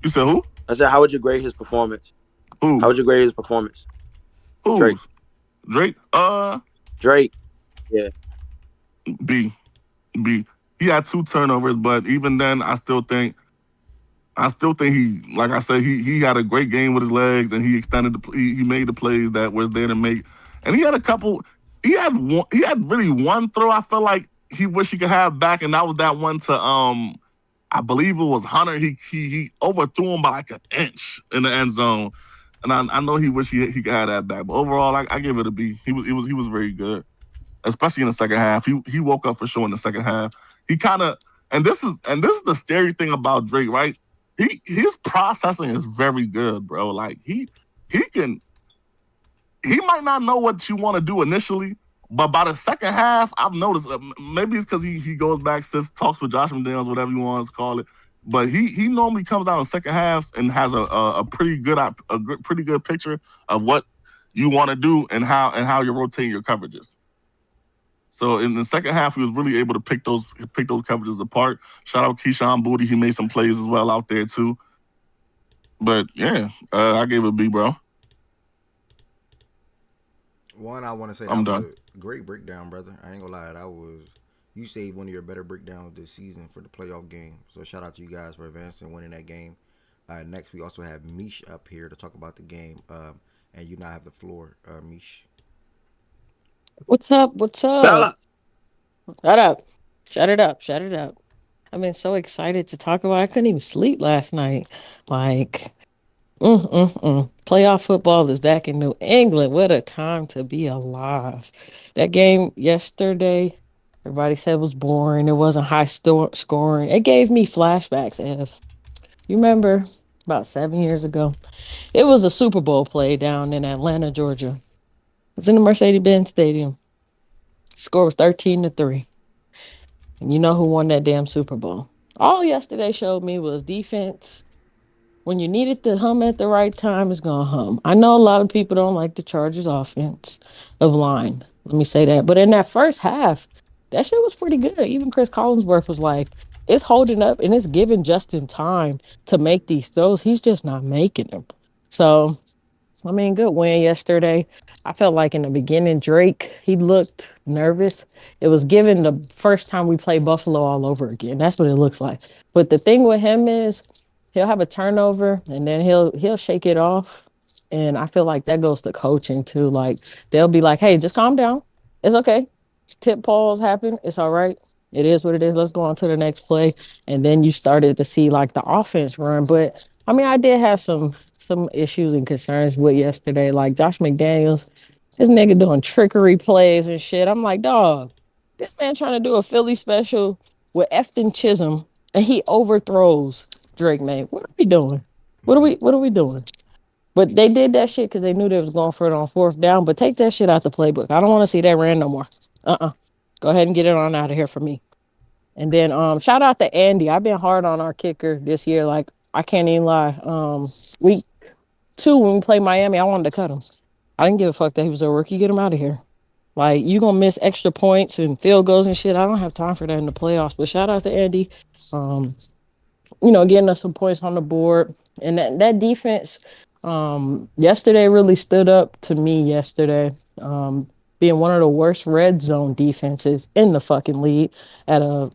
You said who?
I said, how would you grade his performance?
Who?
How would you grade his performance?
Who?
Drake.
Drake.
Yeah.
B. He had 2 turnovers, but even then, I still think he, like I said, he had a great game with his legs, and he extended he made the plays that was there to make. And he had a couple. He had really one throw I felt like he wished he could have back, and that was that one to I believe it was Hunter. He overthrew him by like an inch in the end zone, and I know he wished he could have that back. But overall, I give it a B. He was very good, especially in the second half. He woke up for sure in the second half. He kind of and this is the scary thing about Drake, right? His processing is very good, bro. Like he might not know what you want to do initially, but by the second half, I've noticed maybe it's because he goes back, talks with Josh McDaniels, whatever you want to call it. But he normally comes down in second halves and has a pretty good picture of what you want to do and how you're rotating your coverages. So in the second half, he was really able to pick those coverages apart. Shout out Keyshawn Booty. He made some plays as well out there too. But yeah, I gave it a B, bro.
One, I want to say
I'm
that was
done.
a great breakdown, brother. I ain't gonna lie, you saved one of your better breakdowns this season for the playoff game. So shout out to you guys for advancing and winning that game. Next, we also have Mish up here to talk about the game. And you now have the floor, Mish.
What's up? What's up? Shut up. Shut it up. Shut it up. I've been so excited to talk about it. I couldn't even sleep last night. Like, playoff football is back in New England. What a time to be alive. That game yesterday, everybody said was boring. It wasn't scoring. It gave me flashbacks, Ev. You remember about 7 years ago? It was a Super Bowl play down in Atlanta, Georgia. It was in the Mercedes-Benz Stadium. Score was 13-3. And you know who won that damn Super Bowl? All yesterday showed me was defense. When you need it to hum at the right time, it's going to hum. I know a lot of people don't like the Chargers offense of line. Let me say that. But in that first half, that shit was pretty good. Even Chris Collinsworth was like, it's holding up and it's given Justin time to make these throws. He's just not making them. So, I mean, good win yesterday. I felt like in the beginning, Drake, he looked nervous. It was given the first time we play Buffalo all over again. That's what it looks like. But the thing with him is he'll have a turnover and then he'll shake it off. And I feel like that goes to coaching too. Like they'll be like, hey, just calm down. It's okay. Tip balls happen. It's all right. It is what it is. Let's go on to the next play. And then you started to see like the offense run. But I mean, I did have some issues and concerns with yesterday. Like Josh McDaniels, this nigga doing trickery plays and shit. I'm like, dog, this man trying to do a Philly special with Efton Chisholm and he overthrows Drake, man. What are we doing? What are we doing? But they did that shit because they knew they was going for it on fourth down. But take that shit out the playbook. I don't want to see that ran no more. Go ahead and get it on out of here for me. And then shout out to Andy. I've been hard on our kicker this year. Like, I can't even lie. Week 2 when we played Miami, I wanted to cut him. I didn't give a fuck that he was a rookie. Get him out of here. Like, you gonna miss extra points and field goals and shit. I don't have time for that in the playoffs. But shout out to Andy. Getting us some points on the board. And that defense, Yesterday really stood up to me yesterday. Being one of the worst red zone defenses in the fucking league at a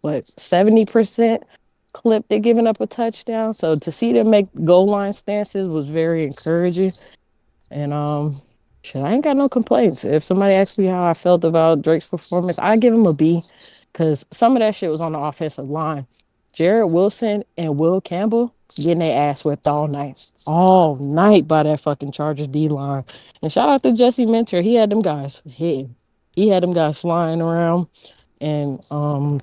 70% clip they're giving up a touchdown. So to see them make goal line stances was very encouraging. And shit, I ain't got no complaints. If somebody asked me how I felt about Drake's performance, I give him a B, because some of that shit was on the offensive line. Jared Wilson and Will Campbell getting their ass whipped all night by that fucking Chargers D line. And shout out to Jesse Minter, he had them guys hitting, he had them guys flying around. And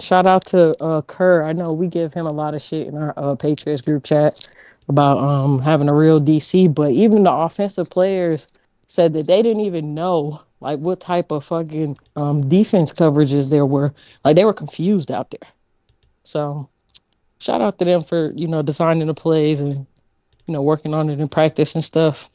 shout out to Kerr. I know we give him a lot of shit in our Patriots group chat about having a real DC, but even the offensive players said that they didn't even know like what type of fucking defense coverages there were. Like they were confused out there. So shout out to them for, designing the plays and, working on it in practice and stuff.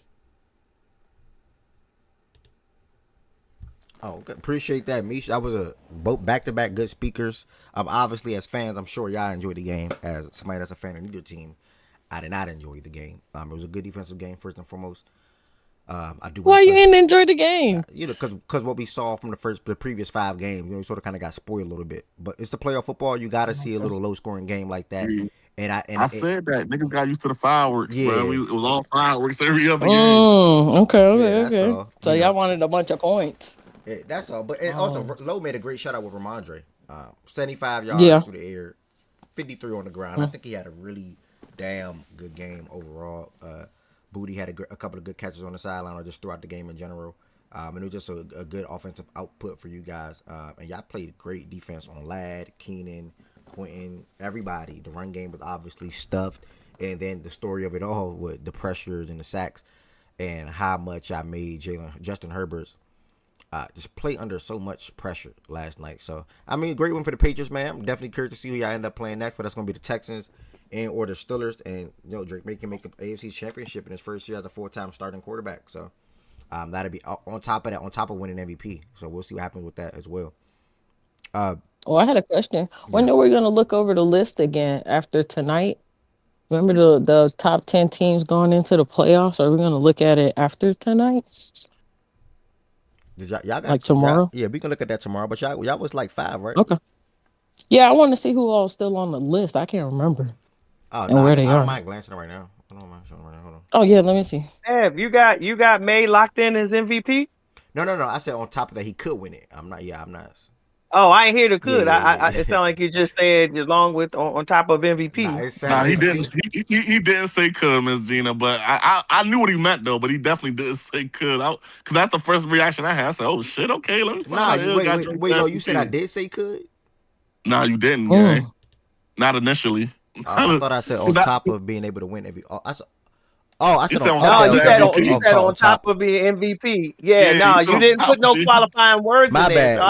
Oh, okay. Appreciate that, Mish. That was a both back-to-back good speakers. Obviously, as fans, I'm sure y'all enjoyed the game. As somebody that's a fan of neither team, I did not enjoy the game. It was a good defensive game first and foremost. I do.
Why you didn't enjoy the game?
Because what we saw from the previous 5 games, we sort of kind of got spoiled a little bit. But it's the playoff football. You got to see a little low-scoring game like that. And
I said that niggas got used to the fireworks, bro. It was all fireworks every other game.
Okay. So y'all wanted a bunch of points.
Yeah, that's all. But also, Lowe made a great shout out with Ramondre. 75 yards through the air, 53 on the ground. I think he had a really damn good game overall. Booty had a couple of good catches on the sideline or just throughout the game in general. And it was just a good offensive output for you guys. And y'all played great defense on Ladd, Keenan, Quentin, everybody. The run game was obviously stuffed. And then the story of it all with the pressures and the sacks and how much I made Justin Herbert's just play under so much pressure last night. So, I mean, great one for the Patriots, man. I'm definitely curious to see who y'all end up playing next, but that's going to be the Texans or the Steelers. And, Drake May can make an AFC championship in his first year as a 4-time starting quarterback. So, that'll be on top of that, on top of winning MVP. So, we'll see what happens with that as well.
I had a question. When are we going to look over the list again after tonight? Remember the top 10 teams going into the playoffs? Are we going to look at it after tonight?
Y'all got,
like tomorrow?
Yeah, we can look at that tomorrow. But y'all was like 5, right?
Okay. Yeah, I want to see who all is still on the list. I can't remember. Where they
I
are.
don't mind glancing right now. Hold on. Hold on.
Oh yeah, let me see.
Ev, you got May locked in as MVP?
No. I said on top of that he could win it. I'm not.
Oh, I ain't hear the could.
Yeah.
It sounded like you just said along with on top of MVP.
Nah, he didn't. He didn't say could, Miss Gina, but I knew what he meant though. But he definitely didn't say could. Because that's the first reaction I had. I said, "Oh shit, okay, let me find out."
Wait, no, you said I did say could.
Nah, you didn't, gang. Not initially.
I thought I said on top of being able to win every. I said
on top of being MVP. Yeah, you didn't put no qualifying words
in there.
So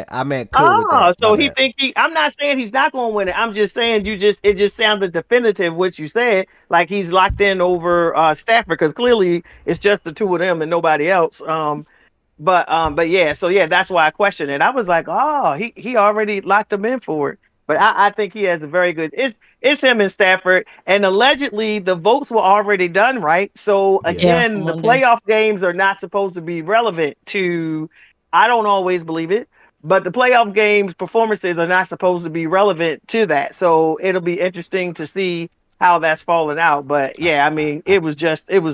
I meant could.
So he think I'm not saying he's not going to win it. I'm just saying it just sounded definitive what you said, like he's locked in over Stafford, because clearly it's just the two of them and nobody else. But yeah, so yeah, that's why I questioned it. I was like, oh, he already locked him in for it. But I think he has a very good. It's him and Stafford, and allegedly the votes were already done, right? So again, the playoff games are not supposed to be relevant to. I don't always believe it, but the playoff games performances are not supposed to be relevant to that. So it'll be interesting to see how that's falling out. But yeah, I mean, it was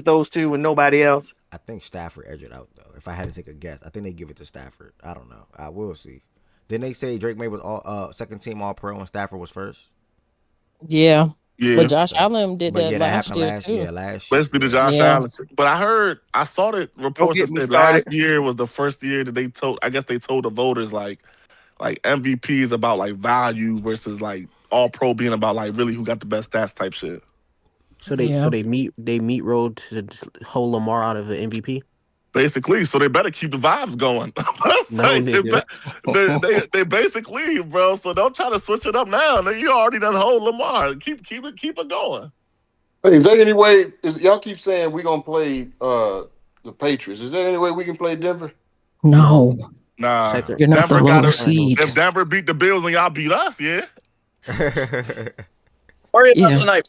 those two and nobody else.
I think Stafford edged it out though. If I had to take a guess, I think they give it to Stafford. I don't know. I will see. Didn't they say Drake May was second team All Pro and Stafford was first?
Yeah. But Josh Allen did that last year too.
Yeah, last year.
Basically, the Josh Allen. But I saw that reports that said last year was the first year that they told. I guess they told the voters like MVP is about like value versus like All Pro being about like really who got the best stats type shit.
So they meet road to hold Lamar out of the MVP.
Basically, so they better keep the vibes going. They basically, bro. So don't try to switch it up now. You already done hold Lamar. Keep it going.
Hey, is there any way? Y'all keep saying we're gonna play the Patriots? Is there any way we can play Denver?
No.
Nah.
You're not the lower seed.
If Denver beat the Bills and y'all beat us, yeah.
Worry about tonight.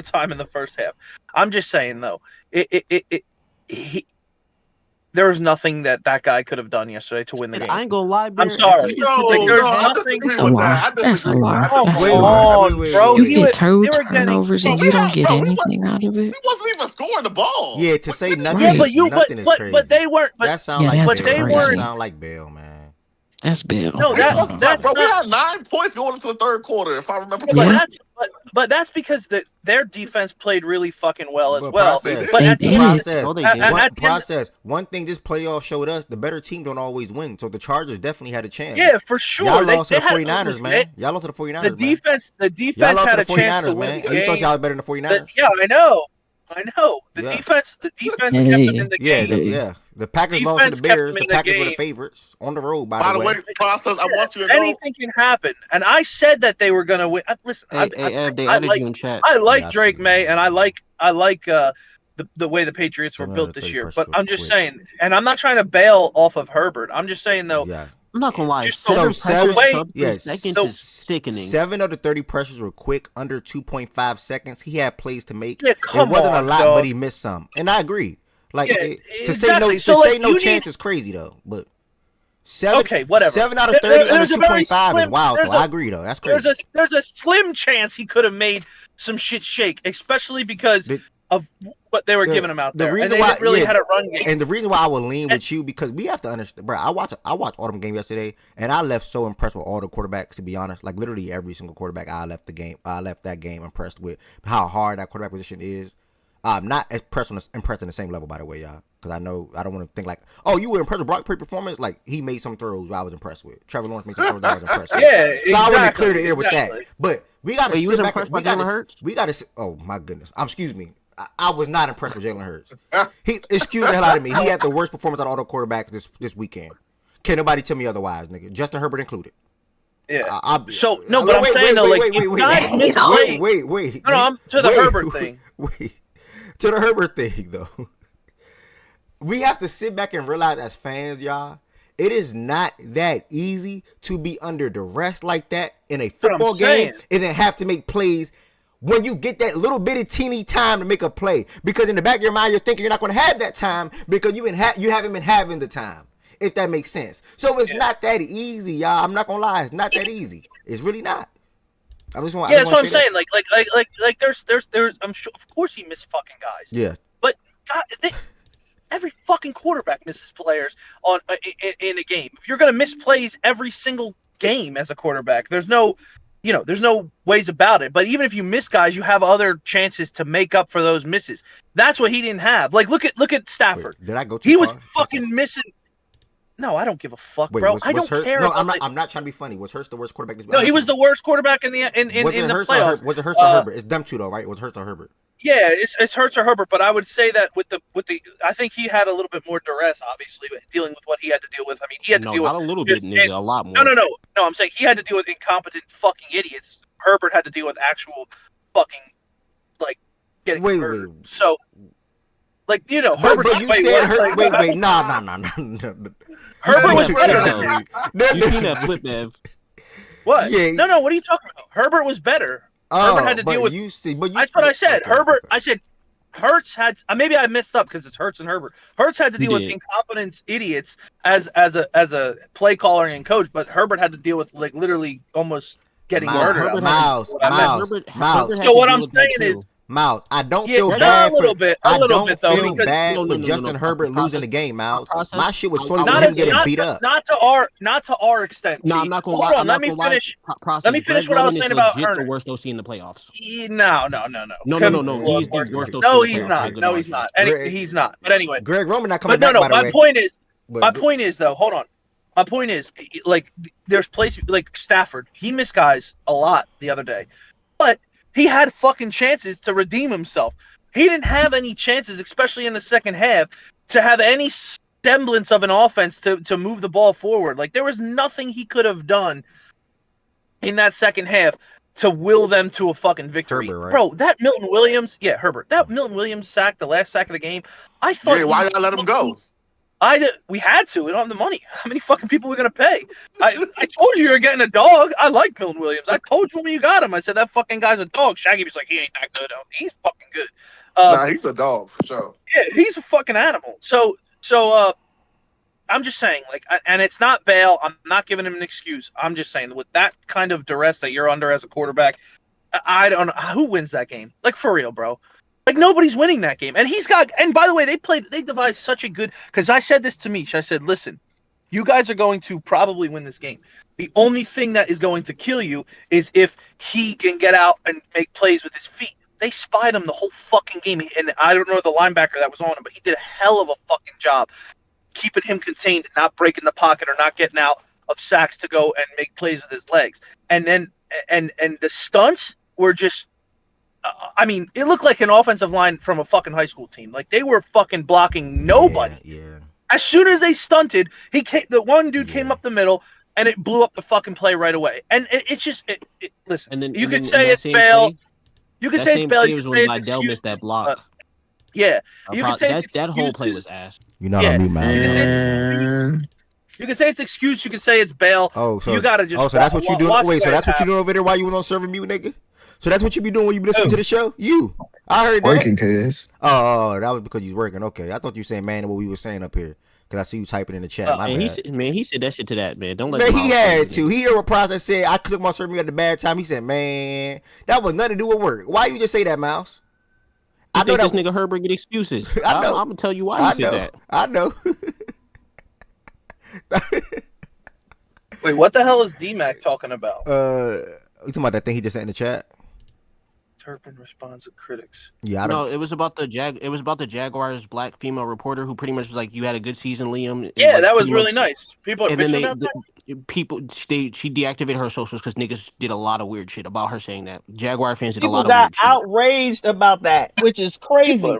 overtime in the first half. I'm just saying though, there was nothing that guy could have done yesterday to win the
And
game.
I ain't gonna lie, Bear.
I'm sorry.
There's
nothing.
That's a lie. That's a lie.
Come
That's a
on,
lie.
bro.
You
They
get two
were getting.
turnovers and you don't get anything out of it.
He wasn't even scoring the ball.
Yeah, to say nothing.
Yeah, but
nothing is crazy.
they weren't.
That sound like
but
Bell.
they
That
weren't.
sound like Bell, man.
That's Bill.
No, that's
bro. We
not.
had 9 points going into the third quarter, if I remember
Yeah,
correctly.
but that's because their defense played really fucking well as
But
well.
process,
But
They
at the end,
did.
No, they didn't.
one thing this playoff showed us: the better team don't always win. So the Chargers definitely had a chance.
yeah, for sure.
Y'all lost to
they
the
had
49ers,
listen,
man. Y'all lost to the 49ers,
the
man.
defense
Y'all lost
had
to
a
the
chance to
49ers,
win
man.
the
Oh, you thought
game.
y'all was better than the 49ers?
Yeah, I know. The
Yeah.
defense kept them in the
Yeah,
game.
the Packers lost to the
Defense kept
Bears.
them
The
in the
Packers were the
game.
favorites on the road,
By the way, process. I want you to know
Anything can happen, and I said that they were going to win. Listen,
Ev, they
I
added
like
you in chat.
I like Drake May, and I like the way the Patriots were built this year. But I'm just saying, and I'm not trying to bail off of Herbert. I'm just saying though.
Yeah.
I'm not gonna lie.
Just
Seven
seven,
pressures seconds is sickening.
7 of the 30 pressures were quick, under 2.5 seconds. He had plays to make.
Yeah,
it wasn't a lot,
dog.
but he missed some. And I agree. Like
Yeah,
to say no, chance is crazy though. But
whatever.
7 out of 30 under 2.5 is wild. Though. I agree though. That's crazy.
There's a slim chance he could have made some shit shake, especially because of what they were giving him out there. And they didn't really had a run game.
And the reason why I would lean with you, because we have to understand, bro. I watched all them games yesterday, and I left so impressed with all the quarterbacks. To be honest, like literally every single quarterback, I left that game impressed with how hard that quarterback position is. I'm not impressed on the same level, by the way, y'all. Because I know I don't want to think like, oh, you were impressed with Brock Purdy's performance. Like he made some throws I was impressed with. Trevor Lawrence made some throws I was impressed with.
Yeah,
so I want to clear the air with that. But we got to sit back. We got to. Oh my goodness. Excuse me. I was not impressed with Jalen Hurts. Excuse the hell out of me. He had the worst performance out of all the quarterbacks this weekend. Can't nobody tell me otherwise, nigga. Justin Herbert included.
Yeah. I'm saying though, guys miss plays.
Wait.
No, I'm to the Herbert thing.
Wait. To the Herbert thing though. We have to sit back and realize as fans, y'all, it is not that easy to be under duress like that in a football game and then have to make plays when you get that little bitty teeny time to make a play. Because in the back of your mind, you're thinking you're not going to have that time because you haven't been having the time, if that makes sense. So it's not that easy, y'all. I'm not going to lie. It's not that easy. It's really not.
That's what I'm saying. Like there's I'm sure, of course he missed fucking guys.
Yeah.
But God, every fucking quarterback misses players in a game. If you're going to miss plays every single game as a quarterback, there's no ways about it. But even if you miss guys, you have other chances to make up for those misses. That's what he didn't have. Like look at Stafford.
Wait, did I go too
He
far?
was fucking missing. No, I don't give a fuck, bro. I don't care.
No, I'm not trying to be funny. Was Hurts the worst quarterback?
No, he was the worst quarterback in the playoffs.
Was it Hurts or Herbert? It's them two though, right? Was Hurts or Herbert?
Yeah, it's Hurts or Herbert, but I would say that with the I think he had a little bit more duress, obviously, dealing with what he had to deal with. I mean, he had to deal with
not a little bit, nigga, a lot more.
No. I'm saying he had to deal with incompetent fucking idiots. Herbert had to deal with actual fucking getting murdered. So, Herbert.
But you said Herbert. Wait, no.
Herbert was better than him.
You seen that flip, Ev?
What?
Yeah.
No. What are you talking about? Herbert was better. Herbert had to deal with. That's what I said. Herbert. I said Hurts had. Maybe I messed up because it's Hurts and Herbert. Hurts had to deal with incompetent idiots as a play caller and coach, but Herbert had to deal with literally almost getting murdered.
Miles.
So what I'm saying is.
Miles, I don't feel bad for Justin Herbert losing the game, Miles. My shit was solely for him getting beat up.
Not to our extent.
No, I'm not gonna lie.
Let me finish. Let me finish what I was saying about Herbert.
The worst OC in the playoffs.
No.
He's the worst OC.
No, he's not. No, he's not. He's not. But anyway,
Greg Roman not coming back.
My point is though. Hold on. My point is, there's places like Stafford. He missed guys a lot the other day, but he had fucking chances to redeem himself. He didn't have any chances, especially in the second half, to have any semblance of an offense to move the ball forward. Like, there was nothing he could have done in that second half to will them to a fucking victory.
Herbert, right?
Bro, that Milton Williams, Herbert, that Milton Williams sack, the last sack of the game, I thought...
Yeah, why did I let him go?
We had to. We don't have the money. How many fucking people are we going to pay? I told you were getting a dog. I like Milton Williams. I told you when you got him. I said, that fucking guy's a dog. Shaggy was like, he ain't that good. He's fucking good.
Nah, he's a dog, for sure.
Yeah, he's a fucking animal. So I'm just saying, and it's not bail. I'm not giving him an excuse. I'm just saying, with that kind of duress that you're under as a quarterback, I don't know. Who wins that game? Like, for real, bro. Like, nobody's winning that game. And by the way, they devised such a good, because I said this to Mish. I said, listen, You guys are going to probably win this game. The only thing that is going to kill you is if he can get out and make plays with his feet. They spied him the whole fucking game, and I don't know the linebacker that was on him, but he did a hell of a fucking job keeping him contained, not breaking the pocket or not getting out of sacks to go and make plays with his legs. And then and the stunts were just I mean, it looked like an offensive line from a fucking high school team. Like they were fucking blocking nobody.
Yeah.
As soon as they stunted, the one dude came up the middle and it blew up the fucking play right away. And it's just listen.
And then
You could
and
say
that
it's
same
Bale.
play-
You could
that
say it's
same
Bale.
play
You
was
could
when
say it's
Vidal missed that
excuses.
block.
Yeah, you could say it's
that whole play was
excuses.
ass.
You're not on mute, man.
You can say it's excuse. You can say it's Bale.
Oh, so
you gotta just.
so that's what you doing?
watch
Wait,
the
so
way
that's
it
what you doing over there while you went on serving mute, nigga? So that's what you be doing when you be listening to the show? You. I heard that.
Working, cuz.
Oh, that was because you was working. Okay. I thought you saying, man, what we were saying up here. Because I see you typing in the chat. My bad.
He said that shit to that, man. Don't let
Man,
him
he had to. He heard a process said, I clicked my serving mute at the bad time. He said, man, that was nothing to do with work. Why you just say that, Mouse?
I think this nigga Herbert get excuses. I'm going to tell you why he said that.
I know.
Wait, what the hell is D-Mac talking about?
You talking about that thing he just sent in the chat?
Turpin responds to critics.
Yeah, I don't.
No, it was about the Jaguars black female reporter who pretty much was like, "You had a good season, Liam."
Yeah,
like,
that was really nice. People are
and then
bitching about that.
she deactivated her socials because niggas did a lot of weird shit about her saying that. Jaguar fans did a
People
lot of
got
weird shit.
outraged about that, which is crazy.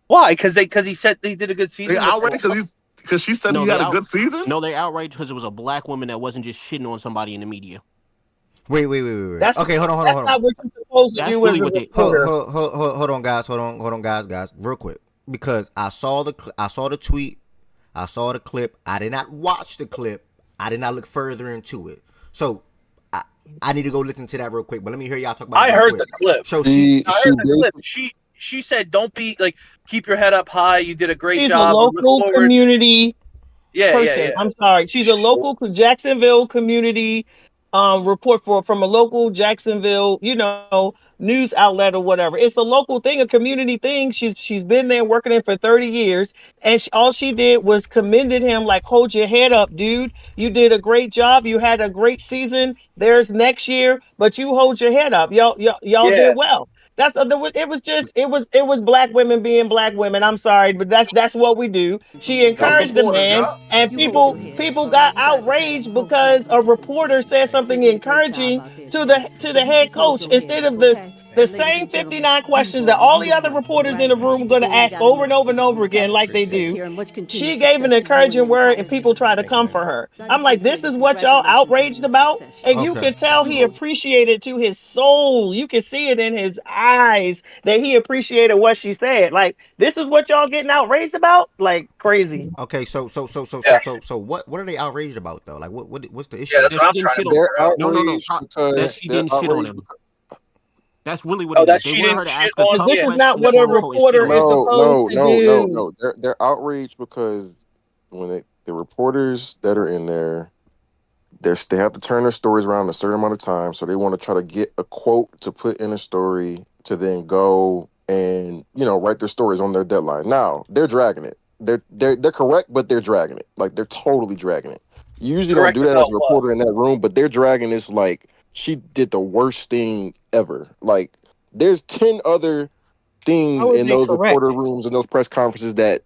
Why? Because he said he did a good season.
They outraged because she said he had a good season.
No, they outraged because it was a black woman that wasn't just shitting on somebody in the media.
Wait. Okay, hold on.
That's not what you're supposed to do as a reporter.
Hold on, guys. Hold on, guys. Real quick, because I saw the tweet, I saw the clip. I did not watch the clip. I did not look further into it. So I need to go listen to that real quick. But let me hear y'all talk about.
I heard the clip.
So
I heard the clip. She said, "Don't be like, keep your head up high. You did a great job."
She's a local community person.
Yeah.
I'm sorry. She's a local Jacksonville community report from a local Jacksonville, news outlet or whatever. It's a local thing, a community thing. She's been there working there for 30 years, and all she did was commended him, like, hold your head up, dude. You did a great job. You had a great season. There's next year, but you hold your head up. Y'all did well. It was black women being black women. I'm sorry, but that's what we do. She encouraged the man, and people got outraged because a reporter said something encouraging to the head coach instead of the same 59 questions that all the other reporters in the room are going to ask over and over and over again, like they do. She gave an encouraging word, and people try to come for her. I'm like, this is what y'all outraged about, and you can tell he appreciated to his soul. You can see it in his eyes that he appreciated what she said. Like, this is what y'all getting outraged about? Like, crazy.
Okay, so what are they outraged about though? Like, what's the issue?
Yeah, that's what I'm trying to figure out.
No. That she didn't shit on him. That's really what it is. They wanted her to ask a
this is not what a reporter is supposed to do.
No. They're outraged because when the reporters that are in there, they have to turn their stories around in a certain amount of time, so they want to try to get a quote to put in a story to then go and write their stories on their deadline. Now they're dragging it. They're correct, but they're dragging it. Like, they're totally dragging it. You usually don't do that as a reporter in that room, but they're dragging this like she did the worst thing ever. Like, there's 10 other things in those reporter rooms and those press conferences that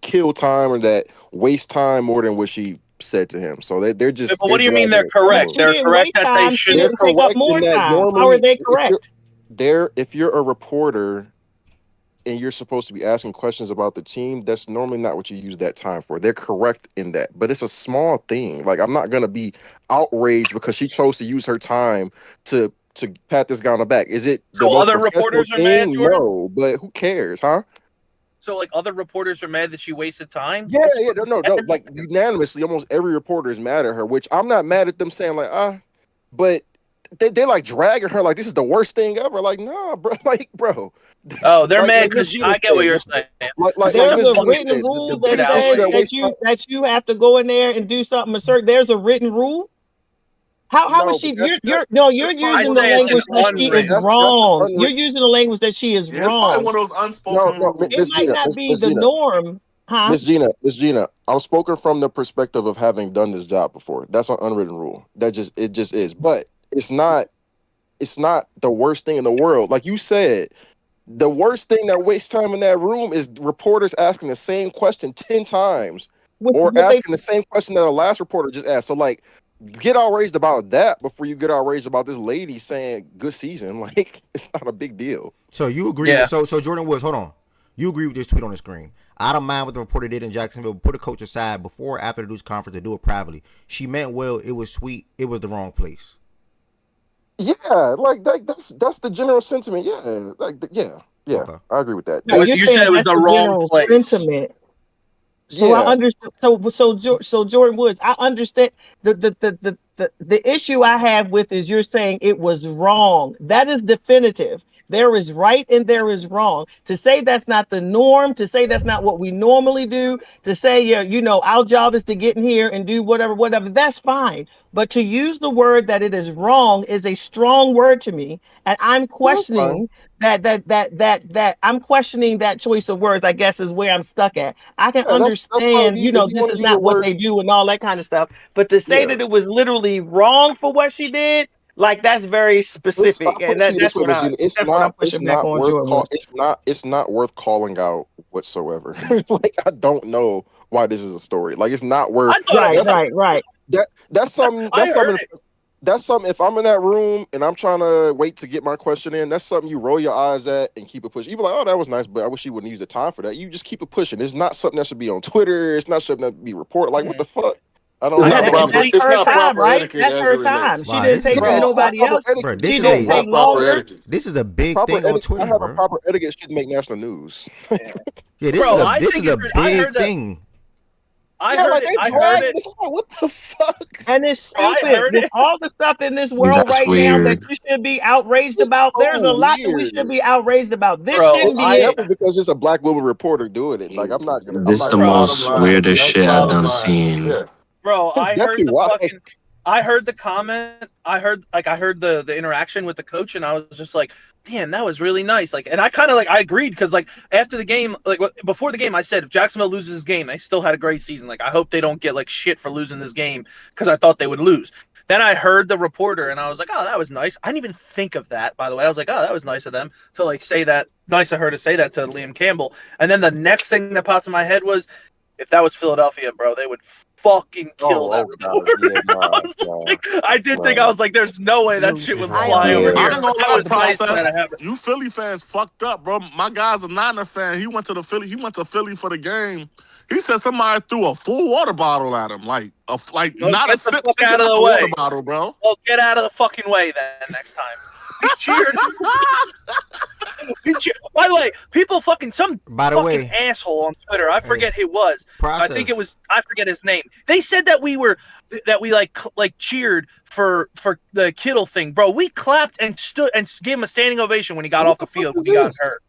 kill time or that waste time more than what she said to him. So they're just.
But what do you mean they're correct? They're correct that they shouldn't
take up more time. How are they correct?
If you're a reporter and you're supposed to be asking questions about the team, that's normally not what you use that time for. They're correct in that, but it's a small thing. Like, I'm not gonna be outraged because she chose to use her time to pat this guy on the back. Is it the most
other reporters are mad, Jordan?
No, but who cares, huh?
So, like, other reporters are mad that she wasted time?
Yeah, no. Like, unanimously, almost every reporter is mad at her, which I'm not mad at them saying, like, but they like dragging her like this is the worst thing ever. Like, nah, bro. Like, bro.
Oh, they're mad because I get what you're saying.
There's a written rule that says that you have to go in there and do something certain. There's a written rule. How is she? You're using the language that she is wrong. You're using the language that she is wrong.
One of those unspoken rules.
It might not be the norm.
Huh?
Miss Gina, I'm spoken from the perspective of having done this job before. That's an unwritten rule. It just is. But it's not the worst thing in the world. Like you said, the worst thing that wastes time in that room is reporters asking the same question 10 times or asking the same question that a last reporter just asked. So like get outraged about that before you get outraged about this lady saying good season. Like it's not a big deal.
So you agree?
Yeah.
So Jordan Woods, hold on. You agree with this tweet on the screen? I don't mind what the reporter did in Jacksonville. Put a coach aside before or after the news conference to do it privately. She meant well. It was sweet. It was the wrong place.
Yeah, like that's the general sentiment. Yeah, Okay. I agree with that.
No,
But
you're
you
saying
said it was
that's
the
the
wrong
general
place.
sentiment. So I understand. So Jordan Woods, I understand the issue I have with is you're saying it was wrong. That is definitive. There is right and there is wrong. To say that's not the norm, to say that's not what we normally do, to say, yeah, our job is to get in here and do whatever, that's fine. But to use the word that it is wrong is a strong word to me. And I'm questioning that I'm questioning that choice of words, I guess, is where I'm stuck at. I can
That's fine.
understand,
If you
this
want
is
to use a
not what
word,
they do and all that kind of stuff. But to say that it was literally wrong for what she did, like that's very specific.
I'll put
And
it to you this
that's
way,
what
Miss Gina.
I'm pushing back on Jordan Woods.
It's not worth calling out whatsoever. Like I don't know why this is a story. Like it's not worth.
I thought it was
Right.
That's something.
I heard it.
That's something. If I'm in that room and I'm trying to wait to get my question in, that's something you roll your eyes at and keep it pushing. You be like, "Oh, that was nice," but I wish you wouldn't use the time for that. You just keep it pushing. It's not something that should be on Twitter. It's not something that be reported. Like what the fuck? I don't
I
know.
had to
But
complete.
It's
Her
not
time,
proper
right?
etiquette
That's
as
her
it relates.
time. She
Wow,
didn't take
Bro,
from nobody else.
Bro,
She
this
didn't
is
take
a
longer.
etiquette.
this is a big
proper
thing on
etiquette. I
Twitter,
have
bro.
a proper etiquette should make national news.
Yeah,
Bro, I
this
think
is a
I
big
heard that.
thing.
I
Yeah,
heard
like
it.
they
I heard
dragging
it.
this out. What the fuck?
And it's
Bro, I
stupid.
heard
With
it.
all the stuff in this world
That's
right now that
weird.
you should be outraged
It's
about, there's a
so
lot that we should
weird.
be outraged about. This
Bro,
shouldn't
It's
be it.
definitely because it's a black woman reporter doing it. Like I'm not gonna. I'm
This
not
the
gonna lie.
Bottom
most
line.
weirdest
That's
shit I've
bottom
done
line.
seen.
Yeah.
Bro,
It's
I heard
definitely wild.
I heard the comment. I heard the interaction with the coach, and I was just like, "Damn, that was really nice." Like, and I kind of I agreed because like after the game, like before the game, I said if Jacksonville loses this game, they still had a great season. Like, I hope they don't get like shit for losing this game because I thought they would lose. Then I heard the reporter, and I was like, "Oh, that was nice." I didn't even think of that, by the way. I was like, "Oh, that was nice of them to like say that." Nice of her to say that to Liam Campbell. And then the next thing that popped in my head was, if that was Philadelphia, bro, they would fucking kill that reporter. I did think, I was like, there's no way that shit would fly over
I
here.
ain't gonna
That
lie,
was nice when that
process.
happened.
You Philly fans fucked up, bro. My guy's a Niner fan. He went to Philly for the game. He said somebody threw a full water bottle at him, like not a
Get the
sip,
fuck out of
a
the
water
way.
bottle, bro.
Well, get out of the fucking way then next time. We cheered. By the way, people fucking asshole on Twitter. I forget who it was. I think it was. I forget his name. They said that we cheered for the Kittle thing, bro. We clapped and stood and gave him a standing ovation when he got off the field when he got hurt.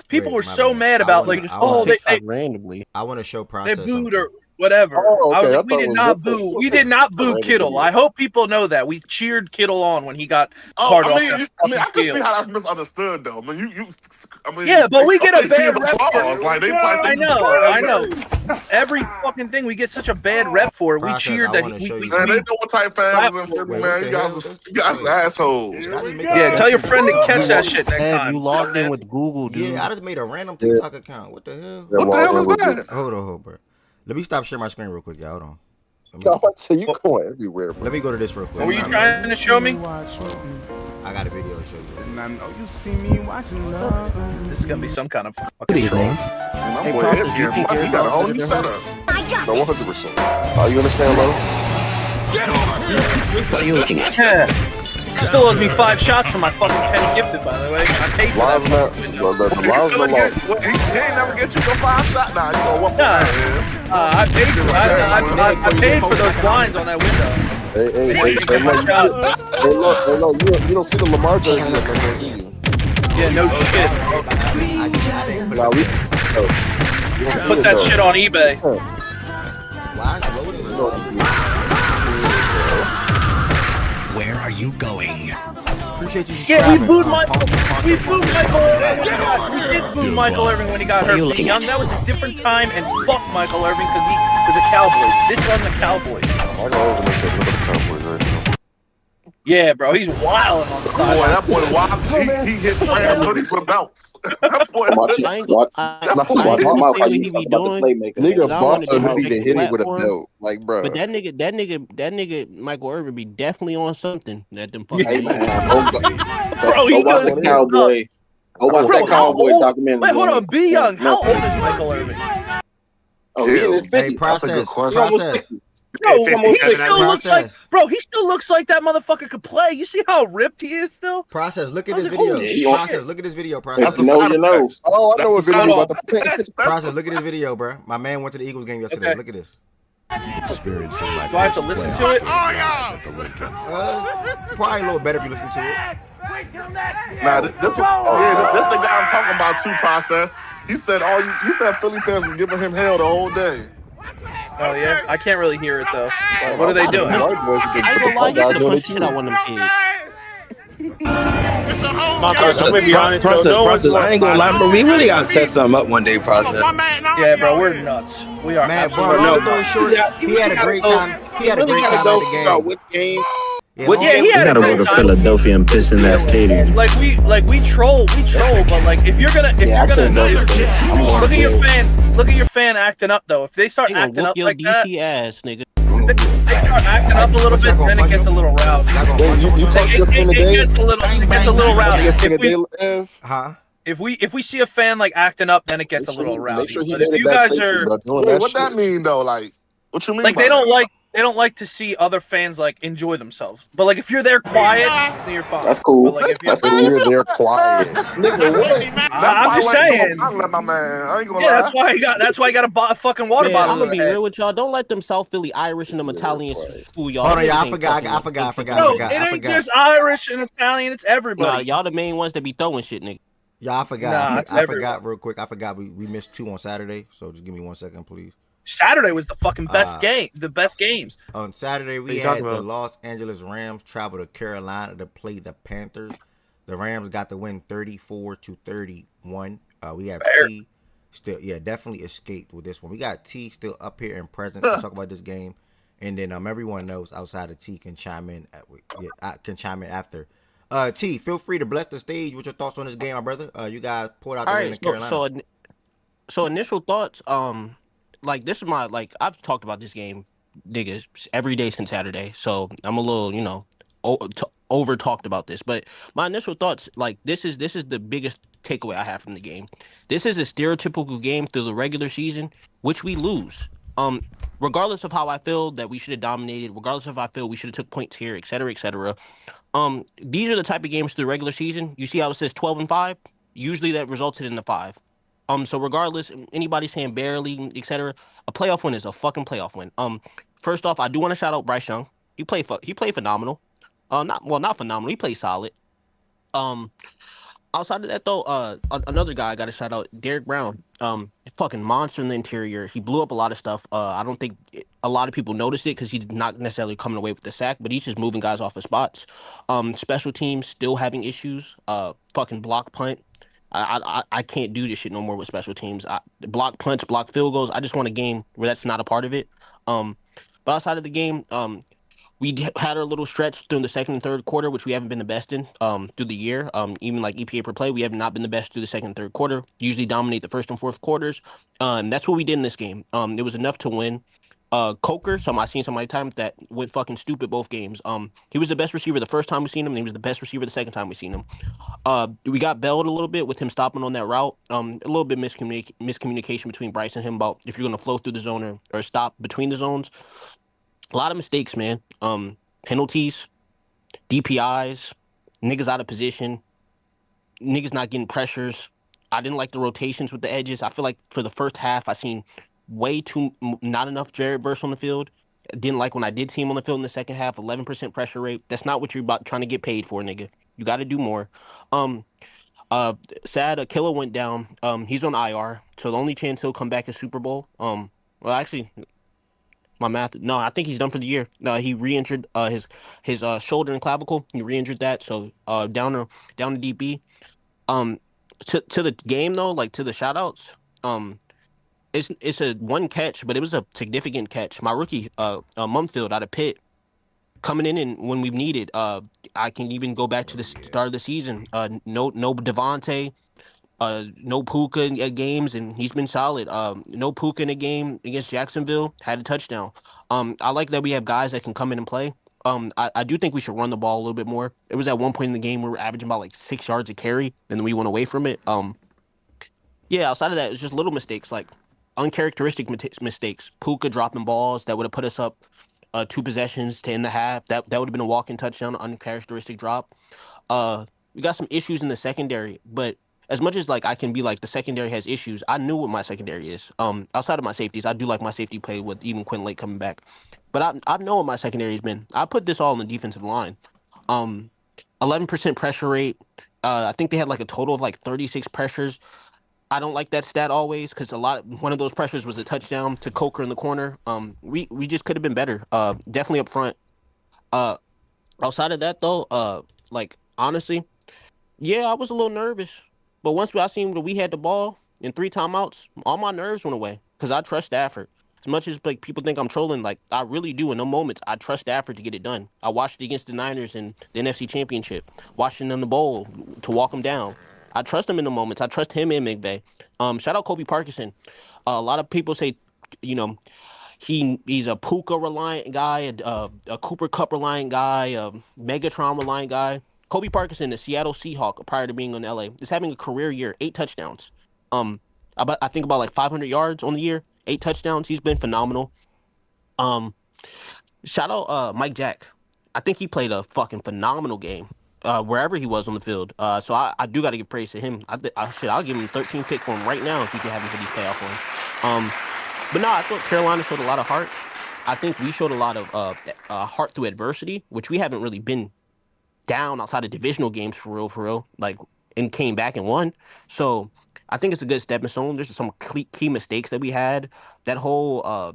People were so mad about they
randomly.
I want to show process.
they booed or whatever.
Oh,
I was
okay.
like, we did not boo. We did not boo Kittle. I hope people know that we cheered Kittle on when he got carted off the
I can see
field.
how that's misunderstood, though. I mean,
Yeah, but we get a bad rep for
applause.
it.
Like they probably
I
think
know, I know. Every fucking thing we get such a bad rep for it. We cheered that we
man, they know what type fans in Philly, man. You guys are assholes.
Yeah, tell your friend to catch that shit next time.
You logged in with Google, dude.
Yeah, I just made a random TikTok account. What the hell?
What the hell is that?
Hold on, bro. Let me stop sharing my screen real quick, y'all. Hold on.
So you going everywhere, bro.
Let me go to this real quick.
What were you trying to show me?
I got a video to show you.
And I know you see me watching love.
This is gonna be some kind of fucking troll.
My boy Ed here, he got a whole new setup.
No, 100%. Oh, you understand, Lo?
What are you looking at? Still owes me 5 shots for my fucking 10 gifted, by the way. I paid for
Lies
that.
He ain't never get you no 5 shot. Nah, you know what?
I paid for I paid for those blinds on that window.
Hey, you don't see the Lamar jersey up there, do you?
Yeah, no shit.
Nah,
Put that shit on eBay.
Where are you going?
Appreciate you
Yeah, we
subscribing.
booed Michael. We booed Michael Irvin when he got. We did boo Michael Irvin when he got hurt. Being young, that was a different time, and fuck Michael Irvin because he was a Cowboys. This wasn't a Cowboys. Yeah, bro, he's wilding on the
Boy,
sideline.
that boy wild. He hit Brandon hoodies with belts. That boy.
I ain't gonna
say what he be doing.
Nigga
I
bought
wanted
a
to
hoodie to
respect the
hit it with a
platform.
belt. Like, bro.
But that nigga, Michael Irvin be definitely on something that them fucking.
Hey man,
Bro, he
watch
goes
that Cowboy. Go watch
Bro,
that
how
Cowboy
old?
documentary.
Wait, hold on. Be young. How
Memphis.
old is Michael Irvin?
Oh, he in his 50s.
Hey, process.
He almost
Process.
60.
Bro,
He almost
he
60.
still looks like. Bro, he still looks like that motherfucker could play. You see how ripped he is still?
Process. Look at
I was
this
like,
video.
holy shit.
Process. Look at this video. Process.
That's the know you know.
Oh, I know what video you about to
Process. Look at this video, bro. My man went to the Eagles game yesterday.
Okay.
Look at this.
Experiencing my
Do I have to
first
listen
playoff
to it?
game live at the Lincoln.
Probably a little better if you listen to it.
Nah, this the guy I'm talking about too. Process. He said he said Philly fans was giving him hell the whole day.
Oh yeah, I can't really hear it though. What are they doing?
I ain't gonna lie, you should have punched shit out one of them kids.
I'm gonna be honest, process, I ain't gonna lie, bro. We really gotta set something up one day, process.
Yeah, bro, we're nuts. We are
Man,
absolutely
bro, long
nuts.
story short, he had a great time. He had a great time at the game.
Which game?
Yeah, he had a
gotta
great
go to
time.
Philadelphia and piss in that stadium.
Like we troll, but like if you're gonna look at your fan acting up though. If they start
They gonna
acting
whoop
up
your
like that,
DC ass, nigga.
if they start acting up a little bit, then it gets a little rowdy.
You talk to your friend today?
It gets a little rowdy.
Huh?
If we see a fan like acting up, then it gets a little rowdy.
Make sure he
But
made
if
it
you
back
guys
safely,
are
bro. Doing
Wait,
that
what
shit.
that mean though? Like, what you mean?
like
by
they
that?
don't like to see other fans like enjoy themselves. But like if you're there quiet, then you're fine.
That's cool.
But, like, if
I said you're there quiet.
Nigga, what?
I'm just saying.
I let my man. I ain't gonna
Yeah,
lie.
that's why he got a fucking water
Man,
bottle.
I'm gonna
in
be
his head.
real with y'all. Don't let them South Philly Irish and them Italians fool y'all.
Hold on,
Them
y'all.
niggas
I
ain't
forgot.
fucking-
No, it ain't just Irish and Italian. It's
Nah,
everybody.
y'all the main ones that be throwing shit, nigga.
Yeah, I forgot.
Nah, it's
I forgot
everyone.
real quick. I forgot we missed 2 on Saturday. So just give me 1 second, please.
Saturday was the fucking best game. The best games.
On Saturday, we
you
had
talking
the
about?
Los Angeles Rams travel to Carolina to play the Panthers. The Rams got the win 34-31. We have T still, definitely escaped with this one. We got T still up here and present to talk about this game, and then everyone knows outside of T can chime in. Can chime in after. T, feel free to bless the stage with your thoughts on this game, my brother. You guys pulled out the
All
win in
right,
Carolina.
so initial thoughts. Like this is my I've talked about this game, niggas, every day since Saturday. So I'm a little over talked about this, but my initial thoughts, like this is the biggest takeaway I have from the game. This is a stereotypical game through the regular season, which we lose. Regardless of how I feel that we should have dominated, regardless of how I feel we should have took points here, et cetera, et cetera. These are the type of games through the regular season. You see how it says 12-5? Usually that resulted in a 5. So regardless, anybody saying barely, et cetera, a playoff win is a fucking playoff win. First off, I do want to shout out Bryce Young. He played phenomenal. Not phenomenal. He played solid. Outside of that though, another guy I got to shout out, Derek Brown. Fucking monster in the interior. He blew up a lot of stuff. I don't think a lot of people noticed it because he's not necessarily coming away with the sack, but he's just moving guys off of spots. Special teams still having issues. Fucking block punt. I can't do this shit no more with special teams. Block punts, block field goals. I just want a game where that's not a part of it. But outside of the game, we had our little stretch through the second and third quarter, which we haven't been the best in through the year. Even like EPA per play, we have not been the best through the second and third quarter. Usually dominate the first and fourth quarters. That's what we did in this game. It was enough to win. Coker, I seen somebody time that went fucking stupid both games. He was the best receiver the first time we seen him, and he was the best receiver the second time we seen him. We got belled a little bit with him stopping on that route. A little bit miscommunication between Bryce and him about if you're gonna flow through the zone or stop between the zones. A lot of mistakes, man. Penalties, DPIs, niggas out of position, niggas not getting pressures. I didn't like the rotations with the edges. I feel like for the first half, I seen not enough Jared Verse on the field. Didn't like when I did see him on the field in the second half. 11% pressure rate. That's not what you're about trying to get paid for, nigga. You got to do more. Sad Akilla went down. He's on IR, so the only chance he'll come back is Super Bowl. Well, actually, My math. No, I think he's done for the year. No, he re-injured his shoulder and clavicle. He re-injured that, so down to DB. Um, to the game though, like to the shoutouts. Um, it's a one catch, but it was a significant catch. My rookie, Mumfield out of Pitt, coming in and when we've needed. I can even go back to the start of the season. No Devontae. No Puka in games, and he's been solid. No Puka in a game against Jacksonville, had a touchdown. I like that we have guys that can come in and play. I do think we should run the ball a little bit more. It was at one point in the game we were averaging about like 6 yards a carry, and then we went away from it. Yeah, outside of that, it's just little mistakes, like uncharacteristic mistakes. Puka dropping balls that would have put us up 2 possessions to end the half. That would have been a walking touchdown, uncharacteristic drop. We got some issues in the secondary, but as much as like I can be like the secondary has issues, I knew what my secondary is. Outside of my safeties, I do like my safety play with even Quinn Lake coming back, but I know what my secondary has been. I put this all on the defensive line. 11% pressure rate. I think they had like a total of like 36 pressures. I don't like that stat always because one of those pressures was a touchdown to Coker in the corner. We just could have been better. Definitely up front. Uh, Outside of that though, like honestly, yeah, I was a little nervous, but once I seen that we had the ball in 3 timeouts, all my nerves went away because I trust Stafford. As much as like people think I'm trolling, like I really do. In those moments, I trust Stafford to get it done. I watched it against the Niners in the NFC Championship, watching them in the bowl to walk them down. I trust him in the moments. I trust him in McVay. Shout out Kobe Parkinson. A lot of people say, you know, he's a Puka reliant guy, a Cooper Cup reliant guy, a Megatron reliant guy. Kobe Parkinson, the Seattle Seahawk, prior to being in LA, is having a career year, 8 touchdowns. I think about like 500 yards on the year, 8 touchdowns. He's been phenomenal. Um, Shout out Mike Jack. I think he played a fucking phenomenal game. Wherever he was on the field. So I do got to give praise to him. I'll give him 13 pick for him right now if you can have him for these playoff ones. But no, I thought Carolina showed a lot of heart. I think we showed a lot of heart through adversity, which we haven't really been down outside of divisional games for real, like, and came back and won. So I think it's a good stepping stone. There's some key mistakes that we had. That whole I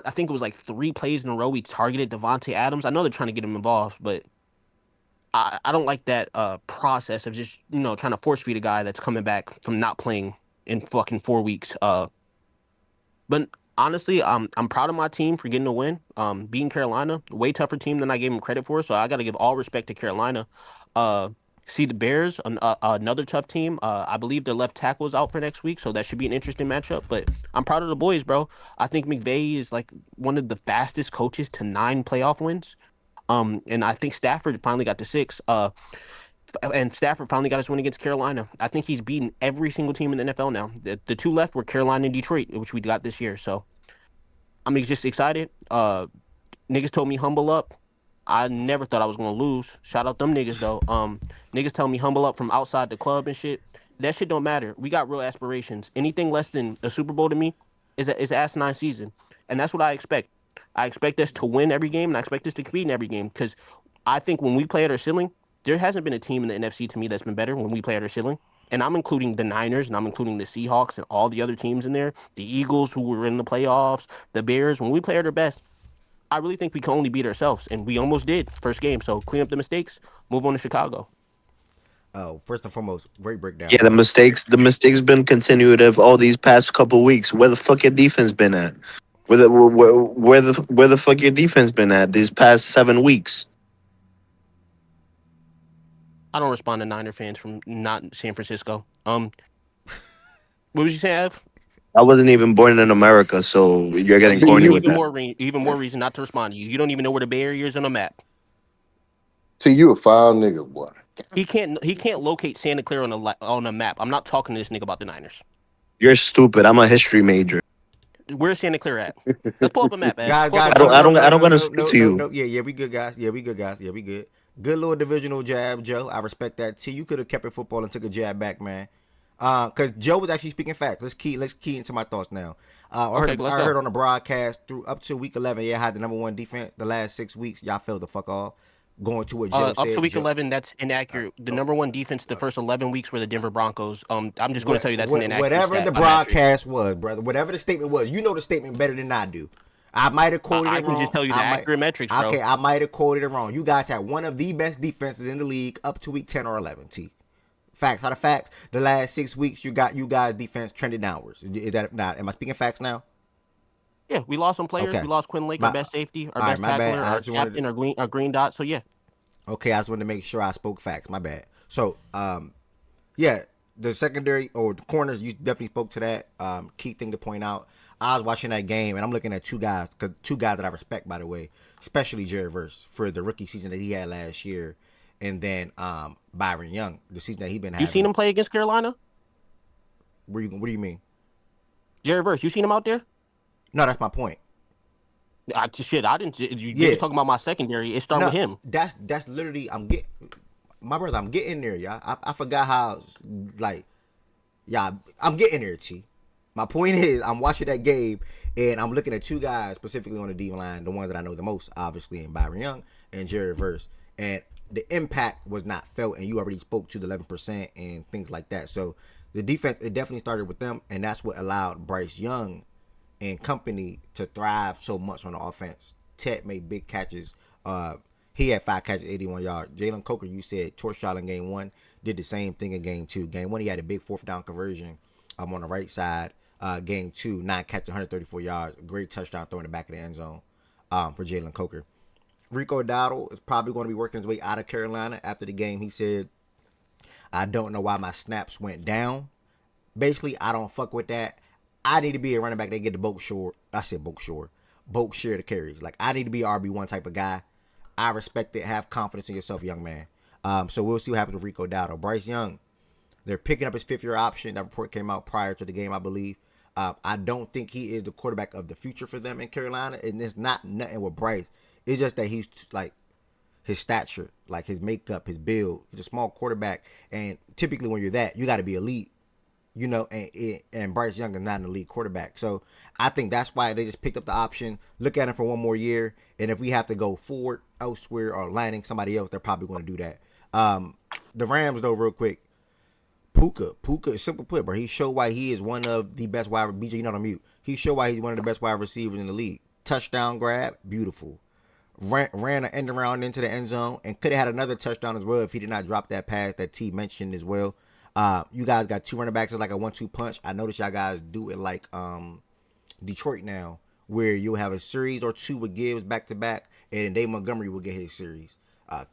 think it was like 3 plays in a row we targeted Devontae Adams. I know they're trying to get him involved, but I don't like that process of just trying to force feed a guy that's coming back from not playing in fucking 4 weeks. But honestly, I'm proud of my team for getting a win. Beating Carolina, way tougher team than I gave them credit for. So I got to give all respect to Carolina. See the Bears, another tough team. I believe their left tackle is out for next week, so that should be an interesting matchup. But I'm proud of the boys, bro. I think McVay is like one of the fastest coaches to 9 playoff wins. And I think Stafford finally got to 6. And Stafford finally got his win against Carolina. I think he's beaten every single team in the NFL now. The 2 left were Carolina and Detroit, which we got this year. So I'm just excited. Niggas told me humble up. I never thought I was gonna lose. Shout out them niggas though. Niggas tell me humble up from outside the club and shit. That shit don't matter. We got real aspirations. Anything less than a Super Bowl to me is an asinine season, and that's what I expect. I expect us to win every game, and I expect us to compete in every game because I think when we play at our ceiling, there hasn't been a team in the NFC to me that's been better when we play at our ceiling. And I'm including the Niners, and I'm including the Seahawks and all the other teams in there. The Eagles, who were in the playoffs, the Bears. When we play at our best, I really think we can only beat ourselves, and we almost did first game. So clean up the mistakes, move on to Chicago.
Oh, first and foremost, great breakdown.
Yeah, the mistakes been continuative all these past couple weeks. Where the fuck your defense been at? Where the fuck your defense been at these past 7 weeks?
I don't respond to Niner fans from not San Francisco. What was you saying, Ev?
I wasn't even born in America, so you're getting corny with that.
Even more reason not to respond to you. You don't even know where the Bay Area is on a map.
See, you a foul nigga, boy.
He can't locate Santa Clara on a map. I'm not talking to this nigga about the Niners.
You're stupid. I'm a history major.
Where's Santa Clara at? Let's pull up a map, man.
Guys,
I don't gonna speak to you.
Yeah, we good, guys. Yeah, we good. Good little divisional jab, Joe. I respect that. See, you could have kept it football and took a jab back, man. Because Joe was actually speaking facts. Let's key into my thoughts now. I heard on the broadcast through up to week 11, yeah, had the number 1 defense. The last 6 weeks, y'all fell the fuck off. Going to what Joe said.
Up to week 11, that's inaccurate. The number 1 defense the first 11 weeks were the Denver Broncos. I'm just going to tell you that's an inaccurate
whatever
stat.
the broadcast was, brother. Whatever the statement was, you know the statement better than I do. I might have quoted
I
it
can just
wrong.
tell you the accurate metrics, bro.
Okay, I might have quoted it wrong. You guys had one of the best defenses in the league up to week 10 or 11. T. Facts. Out of facts, the last 6 weeks you guys defense trended downwards. Is that not? Am I speaking facts now?
Yeah, we lost some players.
Okay.
We lost Quinn Lake, our best safety, our
All right,
best
my bad.
tackler,
I
our
just wanted
captain, our green dot. So yeah.
Okay, I just wanted to make sure I spoke facts. My bad. So, yeah, the secondary or the corners, you definitely spoke to that. Key thing to point out. I was watching that game and I'm looking at two guys that I respect, by the way, especially Jared Verse for the rookie season that he had last year, and then Byron Young, the season that he been having.
You seen him play against Carolina?
What do you mean?
Jared Verse, you seen him out there?
No, that's my point.
I didn't. You just talking about my secondary. It started with him.
That's literally I'm getting there, y'all. I forgot how I'm getting there, T. My point is I'm watching that game and I'm looking at two guys specifically on the D line, the ones that I know the most, obviously, in Byron Young and Jared Verse, and the impact was not felt. And you already spoke to the 11% and things like that. So the defense, it definitely started with them, and that's what allowed Bryce Young and company to thrive so much on the offense. Ted made big catches. He had 5 catches, 81 yards. Jalen Coker, you said, torch shot in game 1, did the same thing in game 2. Game 1, he had a big 4th down conversion on the right side. Game 2, 9 catches, 134 yards. Great touchdown throw in the back of the end zone for Jalen Coker. Rico Dowdle is probably going to be working his way out of Carolina. After the game, he said, I don't know why my snaps went down. Basically, I don't fuck with that. I need to be a running back that get the boat share the carries. Like, I need to be an RB1 type of guy. I respect it. Have confidence in yourself, young man. So we'll see what happens with Rico Dowdle. Bryce Young, they're picking up his 5th-year option. That report came out prior to the game, I believe. I don't think he is the quarterback of the future for them in Carolina. And it's not nothing with Bryce. It's just that he's like his stature, like his makeup, his build. He's a small quarterback. And typically when you're that, you got to be elite. You know, and Bryce Young is not an elite quarterback. So I think that's why they just picked up the option. Look at him for one more year. And if we have to go forward elsewhere or landing somebody else, they're probably going to do that. The Rams, though, real quick. Puka is simple put, bro. He showed why he is one of the best wide. BJ, you're not on mute. He showed why he's one of the best wide receivers in the league. Touchdown grab, beautiful. Ran an end around into the end zone and could have had another touchdown as well if he did not drop that pass that T mentioned as well. You guys got 2 running backs. It's like a 1-2 punch. I noticed y'all guys do it like Detroit now, where you'll have a series or 2 with Gibbs back to back, and Dave Montgomery will get his series.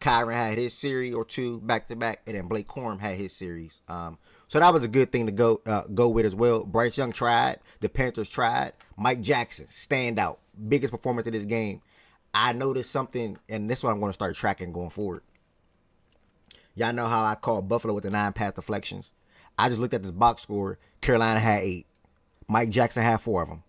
Kyron had his series or 2 back to back, and then Blake Corum had his series. So that was a good thing to go with as well. Bryce Young tried. The Panthers tried. Mike Jackson, stand out. Biggest performance of this game. I noticed something, and this is what I'm going to start tracking going forward. Y'all know how I call Buffalo with the 9 pass deflections. I just looked at this box score. Carolina had 8. Mike Jackson had 4 of them.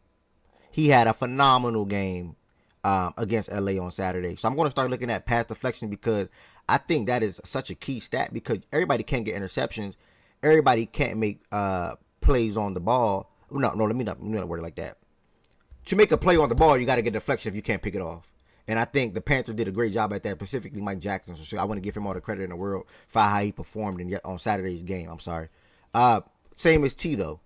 He had a phenomenal game against LA on Saturday. So I'm going to start looking at pass deflection because I think that is such a key stat because everybody can't get interceptions. Everybody can't make plays on the ball. No, let me not word it like that. To make a play on the ball, you got to get deflection if you can't pick it off. And I think the Panthers did a great job at that, specifically Mike Jackson. So I want to give him all the credit in the world for how he performed on Saturday's game. I'm sorry. Same as T, though.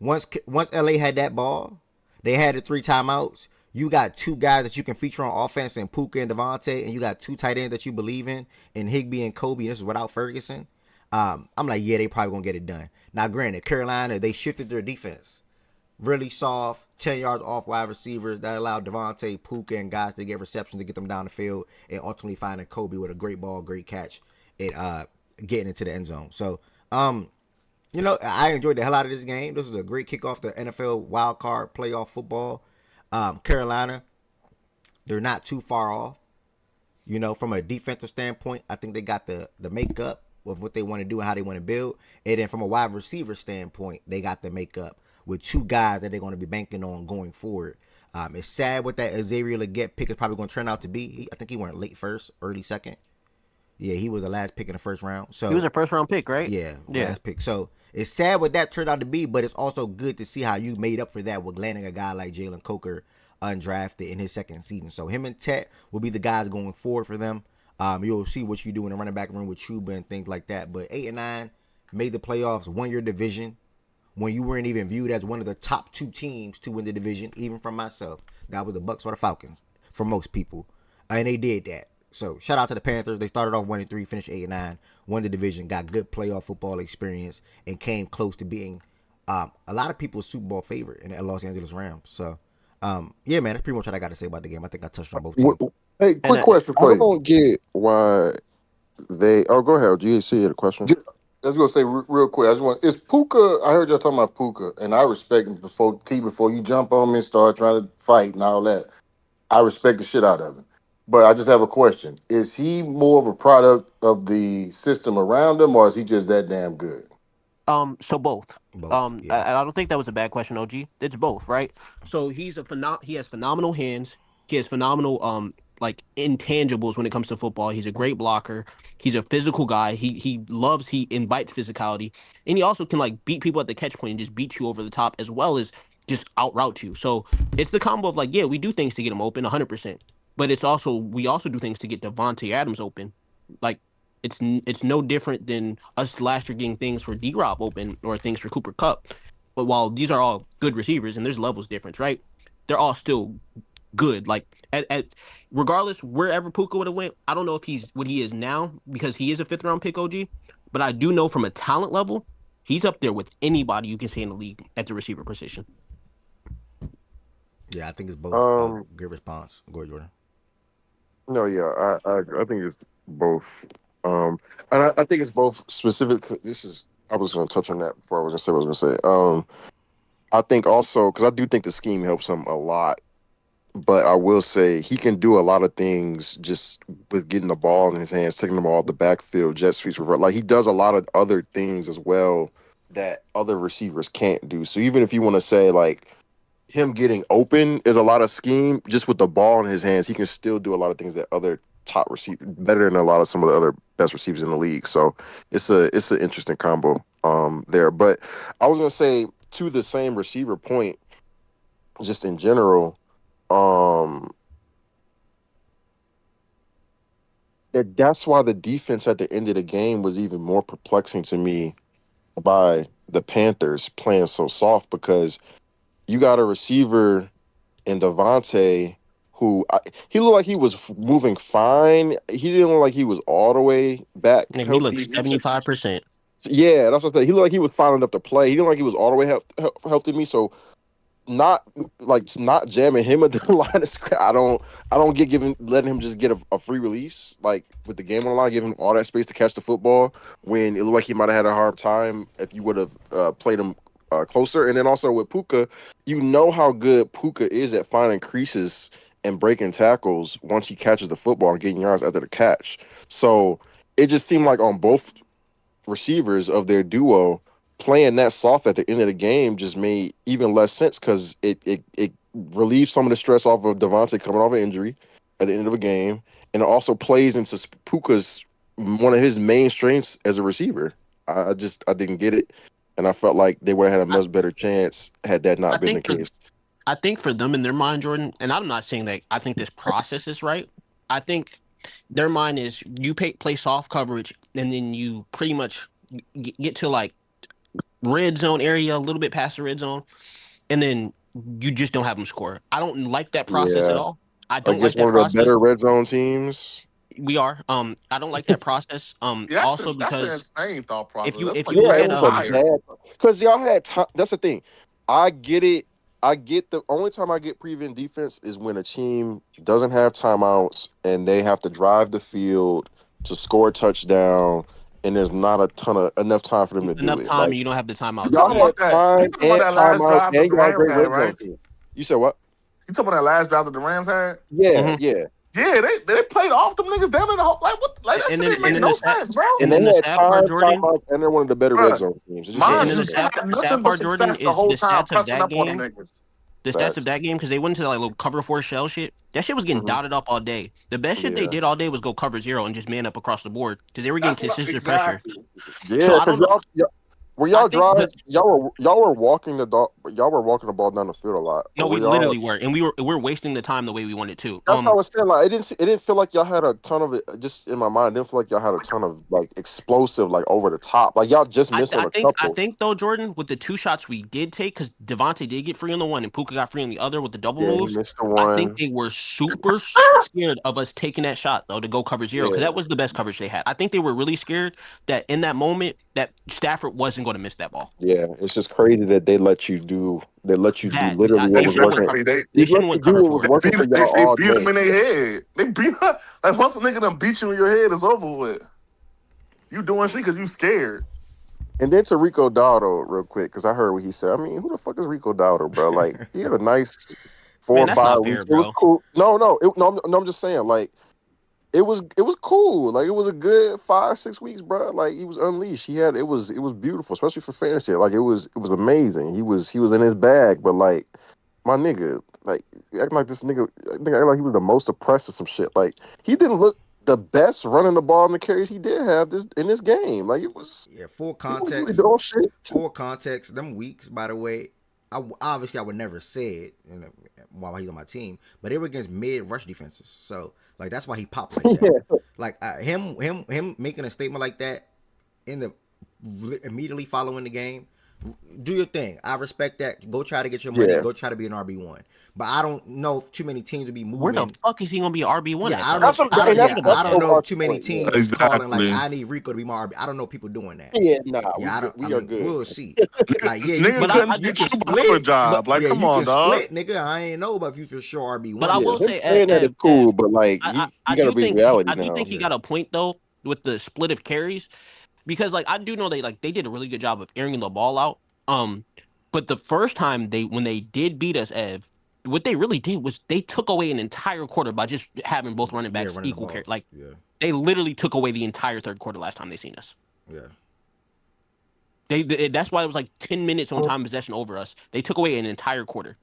Once LA had that ball, they had the 3 timeouts. You got 2 guys that you can feature on offense in Puka and Devontae, and you got 2 tight ends that you believe in Higbee and Kobe. And this is without Ferguson. I'm like, yeah, they probably going to get it done. Now, granted, Carolina, they shifted their defense. Really soft, 10 yards off wide receivers. That allowed Devontae, Puka, and guys to get receptions to get them down the field and ultimately finding Kobe with a great ball, great catch, and getting into the end zone. So, you know, I enjoyed the hell out of this game. This was a great kickoff to NFL wild card playoff football. Carolina, they're not too far off. You know, from a defensive standpoint, I think they got the makeup of what they want to do and how they want to build. And then from a wide receiver standpoint, they got the makeup with 2 guys that they're going to be banking on going forward. It's sad what that Xavier Legette pick is probably going to turn out to be. I think he went late first, early second. Yeah, he was the last pick in the first round. So
he was a first-round pick, right?
Yeah, last pick. So it's sad what that turned out to be, but it's also good to see how you made up for that with landing a guy like Jalen Coker undrafted in his second season. So him and Tet will be the guys going forward for them. You'll see what you do in the running back room with Chuba and things like that. But 8 and 9 made the playoffs, won your division, when you weren't even viewed as one of the top 2 teams to win the division, even from myself. That was the Bucks or the Falcons for most people, and they did that. So shout out to the Panthers. They started off 1-3, finished 8-9, won the division, got good playoff football experience, and came close to being a lot of people's Super Bowl favorite in the Los Angeles Rams. So yeah, man, that's pretty much what I got to say about the game. I think I touched on both teams.
Hey, quick question for you. I don't get why they. Oh, go ahead. GHC had a question.
I was gonna say real quick. I just want. Is Puka? I heard y'all talking about Puka, and I respect him before you jump on me and start trying to fight and all that. I respect the shit out of him. But I just have a question. Is he more of a product of the system around him, or is he just that damn good?
So both.
Yeah.
I don't think that was a bad question, OG. It's both, right? So he has phenomenal hands. He has phenomenal like intangibles when it comes to football. He's a great blocker. He's a physical guy. He invites physicality, and he also can like beat people at the catch point and just beat you over the top as well as just out route you. So it's the combo of like, yeah, we do things to get him open 100%, but we also do things to get Devontae Adams open. Like it's no different than us last year getting things for D-Rob open or things for Cooper Kupp. But while these are all good receivers and there's levels difference, right? They're all still good. Like at regardless wherever Puka would have went, I don't know if he's what he is now because he is a 5th round pick, OG. But I do know from a talent level, he's up there with anybody you can see in the league at the receiver position.
Yeah, I think it's both. Good response. Go ahead, Jordan.
No, yeah, I think it's both. And I think it's both specific. I was going to touch on that before I was going to say what I was going to say. I think also, because I do think the scheme helps him a lot, but I will say he can do a lot of things just with getting the ball in his hands, taking the ball out the backfield, jet sweeps, like he does a lot of other things as well that other receivers can't do. So even if you want to say like him getting open is a lot of scheme, just with the ball in his hands, he can still do a lot of things that other top receiver better than a lot of some of the other best receivers in the league. So it's an interesting combo there. But I was gonna say to the same receiver point, just in general, that's why the defense at the end of the game was even more perplexing to me by the Panthers playing so soft, because you got a receiver in Devontae who he looked like he was moving fine. He didn't look like he was all the way back.
And he looked 75%.
Yeah, that's what I said. He looked like he was fine enough to play. He didn't look like he was all the way healthy to me. So not jamming him at the line of scrimmage. I don't get letting him just get a free release like with the game on the line, give him all that space to catch the football when it looked like he might have had a hard time if you would have played him closer. And then also with Puka, you know how good Puka is at finding creases and breaking tackles once he catches the football and getting yards after the catch. So it just seemed like on both receivers of their duo, playing that soft at the end of the game just made even less sense because it relieves some of the stress off of Devontae coming off an injury at the end of a game, and it also plays into Puka's one of his main strengths as a receiver. I didn't get it, and I felt like they would have had a much better chance had that not been the case.
I think for them in their mind, Jordan, and I'm not saying that I think this process is right. I think their mind is you play soft coverage, and then you pretty much get to like red zone area, a little bit past the red zone, and then you just don't have them score. I don't like that process at all. I don't like that
one
process.
Of the better red zone teams.
We are. I don't like that process. Also because
that's an insane thought process.
If you look at
because y'all had time. That's the thing. I get it. I get the only time I get prevent defense is when a team doesn't have timeouts and they have to drive the field to score a touchdown, and there's not enough time for them to do it.
Enough time, and you don't have the timeouts.
Y'all had time and timeout, and y'all
Rams had, right?
You said what?
You talking about that last drive that the Rams had?
Yeah,
Yeah, they played off them niggas damn it. Like what? Like that shit didn't make no sense, bro.
And they had timeouts, and they're one of the better red zone teams.
Mind you, they had nothing but success the whole time pressing up on them niggas.
The stats of that game, because they went into like little cover 4 shell shit. That shit was getting dotted up all day. The best shit they did all day was go cover 0 and just man up across the board because they were getting consistent pressure.
Yeah,
so
Were y'all
I think
drive? Y'all were walking the dog. Y'all were walking the ball down the field a lot.
no,
Or
we
were y'all?
literally were, and we're wasting the time the way we wanted to.
That's what I was saying. Like it didn't feel like y'all had a ton of it. Just in my mind, it didn't feel like y'all had a ton of like explosive, like over the top. Like y'all just missed on a
I
couple.
think though, Jordan, with the 2 shots we did take, because Devontae did get free on the one and Puka got free on the other with the double
Yeah, he
moves.
missed the
I think
one.
they were super scared of us taking that shot though to go cover 0 because
Yeah,
that was the best coverage they had. I think they were really scared that in that moment that Stafford wasn't going to miss that ball.
yeah. It's just crazy that they let you do. They let you do
That
literally what
they
was
shouldn't went
working.
cover.
They
They
let
shouldn't
you
went
do
cover
what was
4.
working for y'all
They
all
beat him
day.
in their head. They beat like once a nigga done beat you in your head, it's over with. You doing shit because you scared.
And then to Rico Dowdle, real quick, because I heard what he said. I mean, who the fuck is Rico Dowdle, bro? Like, he had a nice four
Man,
or
that's
five
not fair,
weeks. It was
bro.
cool. No, I'm just saying, like, it was cool. Like, it was a good 5-6 weeks, bro. Like, he was unleashed. It was beautiful, especially for fantasy. Like, it was amazing. He was in his bag, but like, my nigga, like, acting like this nigga, I think acting like he was the most oppressed or some shit. Like, he didn't look the best running the ball in the carries he did have in this game. Like, it was.
Yeah, full
He wasn't really
context.
doing shit.
Full context. Them weeks, by the way, obviously I would never say it while he's on my team, but they were against mid rush defenses. So like that's why he popped like that.
Yeah.
Like him making a statement like that in the immediately following the game. Do your thing. I respect that. Go try to get your money.
Yeah.
Go try to be an RB1. But I don't know if too many teams will be
Where the
moving.
fuck is he gonna be RB1
Yeah,
at
I don't
though?
know. I don't. Yeah, I don't
that's
know
our
if too many
point. Yeah.
teams is calling like
Exactly.
I need Rico to be my RB. I don't know people doing that.
Yeah, nah,
Yeah, I don't. I
we are
mean,
good.
we'll see. Like, yeah, you
Nigga
can
But
couldn't
you
get
can
you behind a
split.
job. Like,
Yeah,
come
you
on,
can
dog.
split, nigga. I ain't know, but if you for sure
but I
RB1
Yeah,
will
though.
him
say,
saying that is cool, but like
I
you gotta
do
be
think
reality
I do
now.
think he got a point though with the split of carries because like I do know they did a really good job of airing the ball out. But the first time when they did beat us, Ev, what they really did was they took away an entire quarter by just having both running
Yeah,
backs
running the
equal carry.
ball.
Like
Yeah,
they literally took away the entire third quarter last time they seen us.
yeah.
That's why it was like 10 minutes on time possession over us. They took away an entire quarter.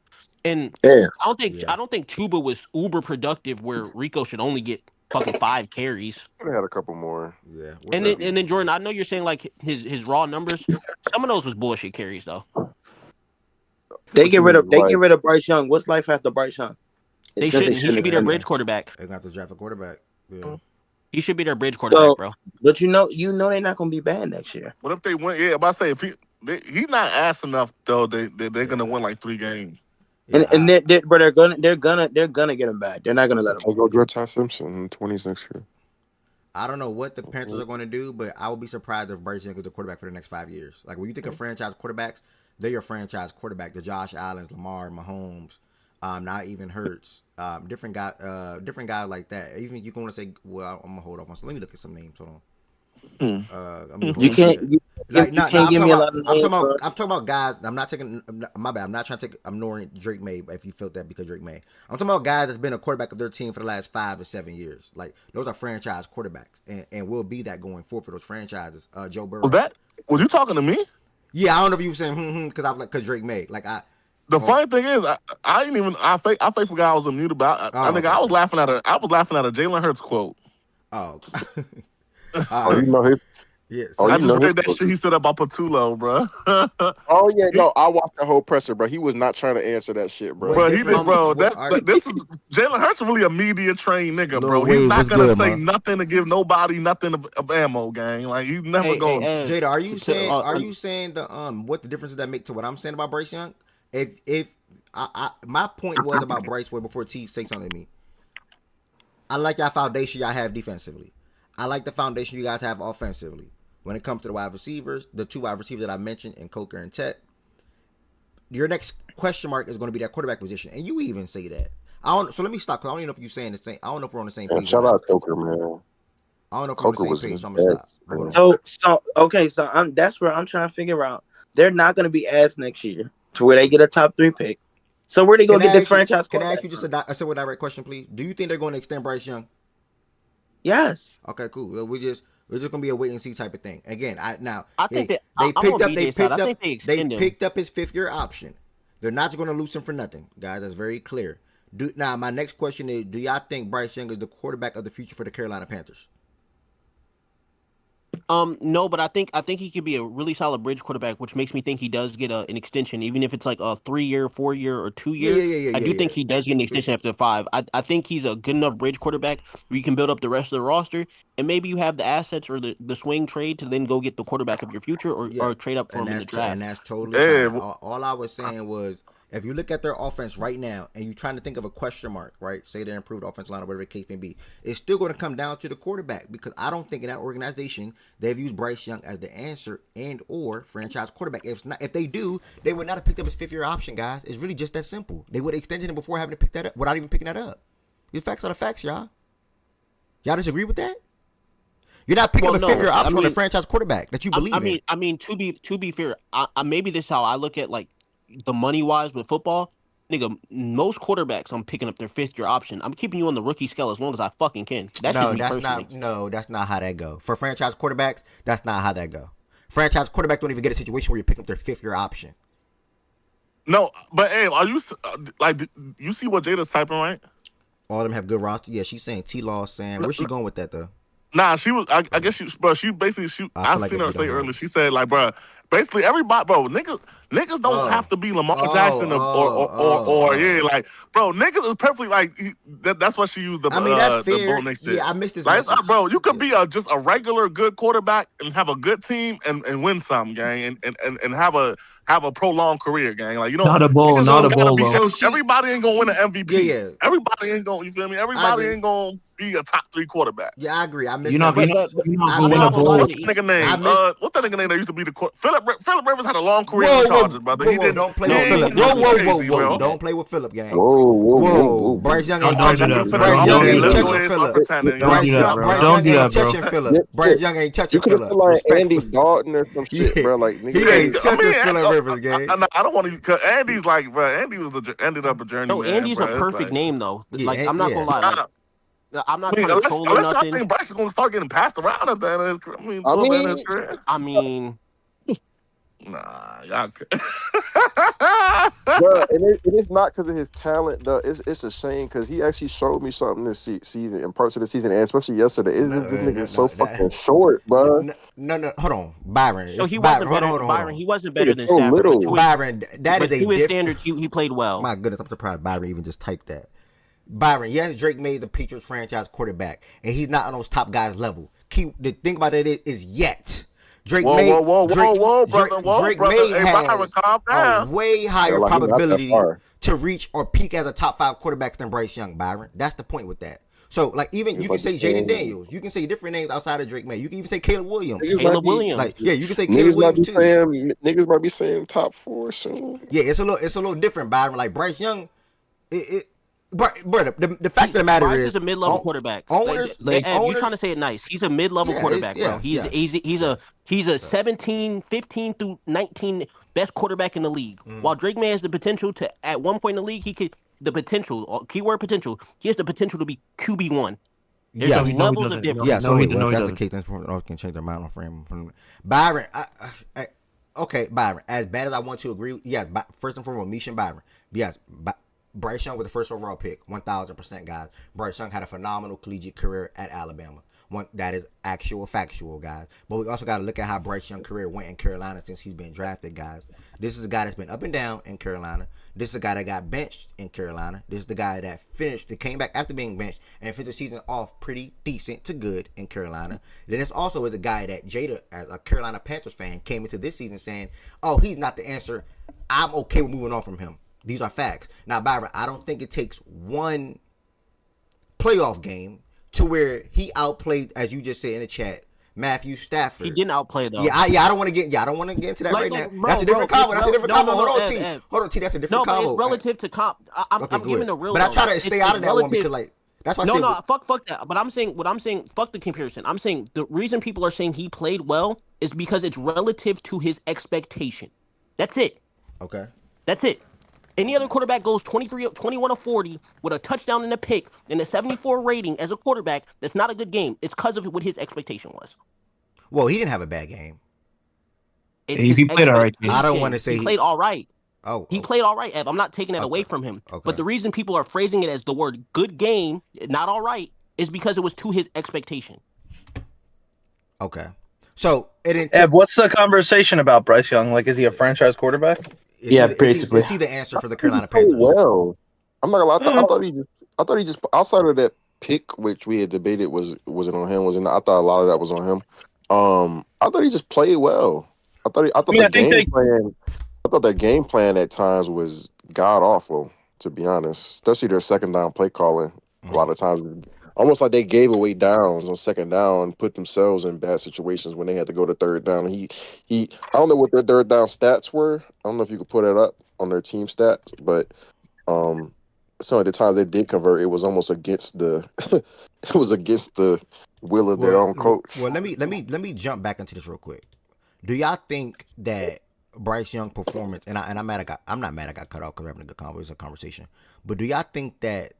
And
Yeah.
I don't think Chuba was uber productive where Rico should only get fucking 5 carries.
Could have had a couple more.
Yeah. What's up?
And then Jordan, I know you're saying like his raw numbers. Some of those was bullshit carries though.
They
What
get
you
rid
mean?
of
Like,
Bryce Young. What's life after Bryce Young?
They
Since they
shouldn't. He should
shouldn't
be their
extend
bridge
him.
quarterback.
They're gonna have to draft a quarterback. Yeah.
He should be their bridge quarterback,
So,
bro.
but they're not gonna be bad next year.
What if they win? Yeah, but I say if he's not ass enough though, they're gonna win like 3 games.
Yeah.
And but they're gonna get him back. They're not gonna let him
I'll
go.
go draft Ty Simpson in 26 year.
I don't know what the Panthers are going to do, but I would be surprised if Bryce Young is the quarterback for the next 5 years. Like when you think of franchise quarterbacks, they're your franchise quarterback. The Josh Allens, Lamar, Mahomes, not even Hurts, different guys like that. Even you can want to say, well, I'm gonna hold off on. So let me look at some names. Hold on. I mean,
You can't give me a lot of names, bro.
I'm talking about guys. I'm not taking my bad. I'm not trying to take. I'm ignoring Drake May. If you felt that because Drake May, I'm talking about guys that's been a quarterback of their team for the last 5 to 7 years. Like those are franchise quarterbacks, and will be that going forward for those franchises. Joe Burrow.
Was you talking to me?
Yeah, I don't know if you were saying because I'm like because Drake May. Like
The funny thing is, I didn't even I forgot I was unmuted, but I think
okay.
I was laughing at a Jalen Hurts quote.
Oh.
Oh, you know his.
Yeah,
I just read that shit he said about Patulo, bro.
Oh yeah, no, I watched the whole presser, bro. He was not trying to answer that shit, bro.
Bro, this is Jalen Hurts really a media trained nigga, bro. He's not gonna say nothing to give nobody nothing of ammo, gang. Like he's never going.
Jada, are you saying the what the difference does that make to what I'm saying about Bryce Young? If my point was about Bryce Young before T say something to me. I like that foundation y'all have defensively. I like the foundation you guys have offensively. When it comes to the wide receivers, the 2 wide receivers that I mentioned in Coker and Tech, your next question mark is going to be that quarterback position, and you even say that. So let me stop because I don't even know if you're saying the same. I don't know if we're on the same page.
Shout out Coker, man.
I don't know if
Coker
we're on
was
the same page.
his
So I'm gonna
best,
stop.
So that's where I'm trying to figure out. They're not gonna be ass next year to where they get a top 3 pick. So where they gonna get this franchise?
Can I ask you just a simple direct question, please? Do you think they're going to extend Bryce Young?
Yes.
Okay, cool. We're just gonna be a wait and see type of thing. Again, they picked up his 5th-year option. They're not going to lose him for nothing, guys. That's very clear. Now, my next question is: do y'all think Bryce Young is the quarterback of the future for the Carolina Panthers?
No, but I think he could be a really solid bridge quarterback, which makes me think he does get an extension, even if it's like a 3-year, 4-year, or 2-year. I do think he does get an extension after 5. I think he's a good enough bridge quarterback where you can build up the rest of the roster, and maybe you have the assets or the swing trade to then go get the quarterback of your future, or trade up for him in the draft.
And that's totally fine. All I was saying was, if you look at their offense right now and you're trying to think of a question mark, right? Say their improved offensive line or whatever the case may be, it's still going to come down to the quarterback, because I don't think in that organization they've used Bryce Young as the answer and or franchise quarterback. If they do, they would not have picked up his 5th-year option, guys. It's really just that simple. They would have extended him before having to pick that up, without even picking that up. These facts are the facts, y'all. Y'all disagree with that? You're not picking up a 5th-year option on a franchise quarterback that you believe in.
I mean, to be fair, maybe this is how I look at like the money wise with football. Nigga, most quarterbacks I'm picking up their 5th-year option. I'm keeping you on the rookie scale as long as I fucking can. That's just me personally.
That's not how that go. For franchise quarterbacks, that's not how that go. Franchise quarterbacks don't even get a situation where you're picking up their 5th-year option.
No, but hey, are you like, you see what Jada's typing, right?
All of them have good roster. Yeah, she's saying T-Law saying, where's she going with that though?
Nah, she was. I guess she basically. I seen her say earlier. She said like, bro, basically everybody, bro, niggas don't have to be Lamar Jackson or yeah, like, bro, niggas is perfectly like that's why she used the.
I mean, that's
the
fair.
bonus
Yeah, I missed this.
Like, bro, you could be just a regular good quarterback and have a good team and win some, gang, and have a prolonged career, gang. Like, you know,
not a bowl.
Everybody ain't gonna win an MVP.
Yeah.
Everybody ain't gonna. You feel me? Everybody ain't gonna be a top 3 quarterback.
Yeah, I agree. I missed
What's
What's that nigga name? What's that nigga name that used to be the Philip Rivers had a long career in the Chargers, brother. He didn't.
Don't play with Philip. Whoa. Don't play with Philip, gang.
Whoa.
Bryce Young ain't touching Philip. Bryce Young ain't touching Philip. Bryce Young ain't touching Philip. Bryce Young ain't touching Philip.
You could have like Andy Dalton or some shit, bro. Like, nigga,
he ain't touching Philip Rivers, gang.
I don't want to, cause Andy's like, bro. Andy ended up a journeyman.
No, Andy's a perfect name though. Like, I'm not gonna lie. Like, I'm not trying to troll or nothing.
I think Bryce is going to start getting passed around at the end of his career. Nah, y'all.
Bro, and it is not because of his talent, though. It's a shame because he actually showed me something this season, in parts of the season, and especially yesterday. This nigga is so fucking short, bro.
No, hold on, Byron.
So he wasn't better. Hold on. Byron, he wasn't better than Stafford.
Little. Byron, that is a
to his standards. He played well.
My goodness, I'm surprised Byron even just typed that. Byron, yes, Drake made the Patriots franchise quarterback, and he's not on those top guys' level. The thing about it is yet. Drake may have a way higher probability to reach or peak as a top 5 quarterback than Bryce Young, Byron. That's the point with that. So, like, even you can say Jaden Daniels. You can say different names outside of Drake May. You can even say Caleb Williams. Like, yeah, you can say Caleb Williams too.
Niggas might be saying top 4 soon.
Yeah, it's a little different, Byron. Like Bryce Young, But the fact of the matter
Bryce
is
a mid-level quarterback.
Owners,
you're trying to say it nice. He's a mid-level quarterback, bro. He's a 17, 15 through 19 best quarterback in the league. While Drake May has the potential to, at one point in the league, keyword potential, he has the potential to be QB1. There's levels of difference.
Yeah, so if that's the case, then can change their mind on him. Byron, okay, Byron. As bad as I want to agree, yes. First and foremost, Misha and Byron. Yes, Bryce Young was the first overall pick, 1,000%, guys. Bryce Young had a phenomenal collegiate career at Alabama. That is factual, guys. But we also got to look at how Bryce Young's career went in Carolina since he's been drafted, guys. This is a guy that's been up and down in Carolina. This is a guy that got benched in Carolina. This is the guy that came back after being benched and finished the season off pretty decent to good in Carolina. Then this also is a guy that Jada, as a Carolina Panthers fan, came into this season saying, oh, he's not the answer. I'm okay with moving on from him. These are facts. Now, Byron, I don't think it takes one playoff game to where he outplayed, as you just said in the chat, Matthew Stafford.
He didn't outplay though.
Yeah, I don't want to get into that right now. That's a different combo. Hold on, T. That's a different combo.
No, it's relative to comp. I'm giving a real.
But I try to stay out of that one because that's why.
Fuck that. But I'm saying, fuck the comparison. I'm saying the reason people are saying he played well is because it's relative to his expectation. That's it.
Okay.
That's it. Any other quarterback goes 21 of 40 with a touchdown and a pick and a 74 rating as a quarterback. That's not a good game. It's because of what his expectation was.
Well, he didn't have a bad game.
He played all right.
I don't want to say
he played all right.
He
played all right, Ev. I'm not taking that away from him.
Okay.
But the reason people are phrasing it as the word good game, not all right, is because it was to his expectation.
Okay. So it
Ed, what's the conversation about Bryce Young? Like, is he a franchise quarterback?
basically. Is he the answer for the Carolina Panthers?
Well, I'm not gonna lie. I thought he just outside of that pick, which we had debated was it on him? Was it not? I thought a lot of that was on him. I thought he just played well. I thought the game plan. I thought that game plan at times was god awful. To be honest, especially their second down play calling. A lot of times, almost like they gave away downs on second down, put themselves in bad situations when they had to go to third down. I don't know what their third down stats were. I don't know if you could put it up on their team stats, but some of the times they did convert, it was almost against the it was against the will of their own coach.
Well, let me jump back into this real quick. Do y'all think that Bryce Young performance, and I'm not mad I got cut off because we're having a good conversation, but do y'all think that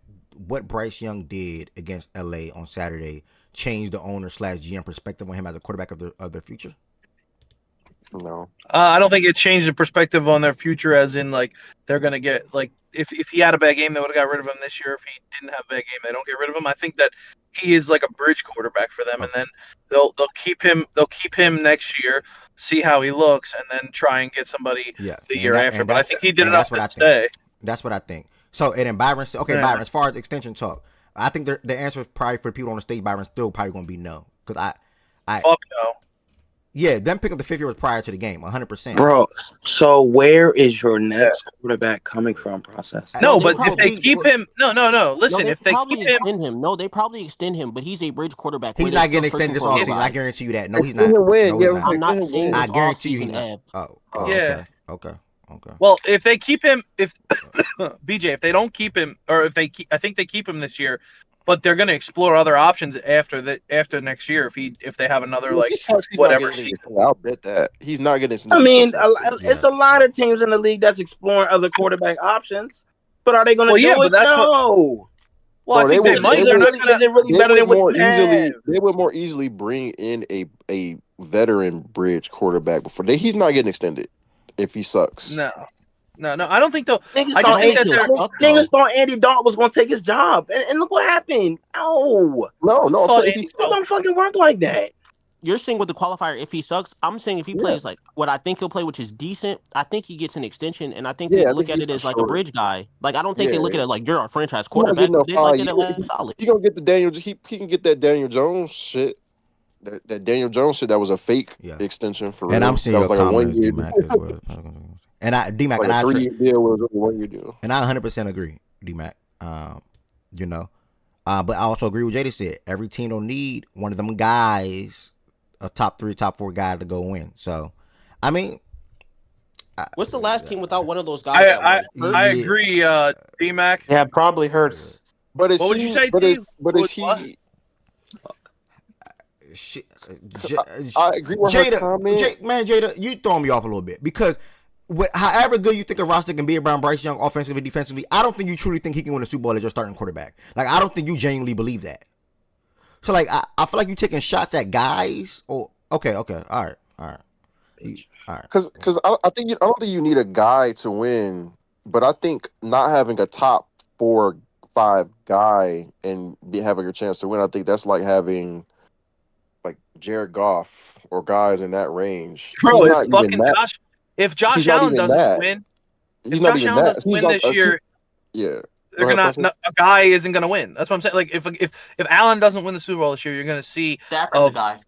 what Bryce Young did against LA on Saturday changed the owner / GM perspective on him as a quarterback of their future?
No.
I don't think it changed the perspective on their future, as in like they're gonna get like if he had a bad game, they would have got rid of him this year. If he didn't have a bad game, they don't get rid of him. I think that he is like a bridge quarterback for them, and then they'll keep him next year, see how he looks, and then try and get somebody the year after. But I think he did enough to stay.
That's what I think. So and then Byron, Byron, as far as extension talk, I think the answer is probably for people on the stage. Byron's still probably going to be no, because I
fuck no.
Yeah, them picking up the 5th year was prior to the game, 100%.
Bro, so where is your next quarterback coming from? Process?
No, but if they keep him, no. Listen, if they keep
him, no, they probably extend him, but he's a bridge quarterback.
He's not getting extended this offseason. I guarantee you that. No, he's not.
I'm not saying
I guarantee you he's not.
Yeah.
Okay.
Well, if they keep him, if BJ, if they don't keep him, or if I think they keep him this year, but they're going to explore other options after next year. If they have another whatever.
I'll bet that he's not getting.
I mean, it's a lot of teams in the league that's exploring other quarterback options, but are they going to do it? No.
Well, I think they might.
Is it really better than what you have?
They would more easily bring in a veteran bridge quarterback before he's not getting extended if he sucks.
No, I don't think though.
Niggas thought Andy Dalton was going to take his job, and look what happened. No, it don't fucking work like that.
You're saying with the qualifier, if he sucks, I'm saying if he plays like what I think he'll play, which is decent, I think he gets an extension, and I think they look at it as like a bridge guy. Like I don't think they look at it like you're a franchise quarterback. They look at it like solid.
He gonna get the Daniel. He can get that Daniel Jones shit. That Daniel Jones shit that was a fake extension for real.
And I'm seeing
your
like comments, D-Mac, as well. And D-Mac,
like
and
a 3-year deal was a 1-year deal.
And I 100% agree, D-Mac. But I also agree with Jada said. Every team don't need one of them guys, a top 3, top 4 guy to go win. So, I mean,
what's the last team without one of those guys?
I agree, D-Mac.
Yeah, probably hurts.
But
what would you say?
I agree with her comment.
Jada, you throwing me off a little bit because however good you think a roster can be around Bryce Young offensively, defensively, I don't think you truly think he can win a Super Bowl as your starting quarterback. Like, I don't think you genuinely believe that. So, like, I feel like you're taking shots at guys. Or okay, all right.
Because I don't think you need a guy to win, but I think not having a top 4, 5 guy and having a chance to win, I think that's like having like Jared Goff or guys in that range.
Bro, if Josh Allen doesn't win, this year, they're a guy isn't gonna win. That's what I'm saying. Like if Allen doesn't win the Super Bowl this year, you're gonna see
the guy.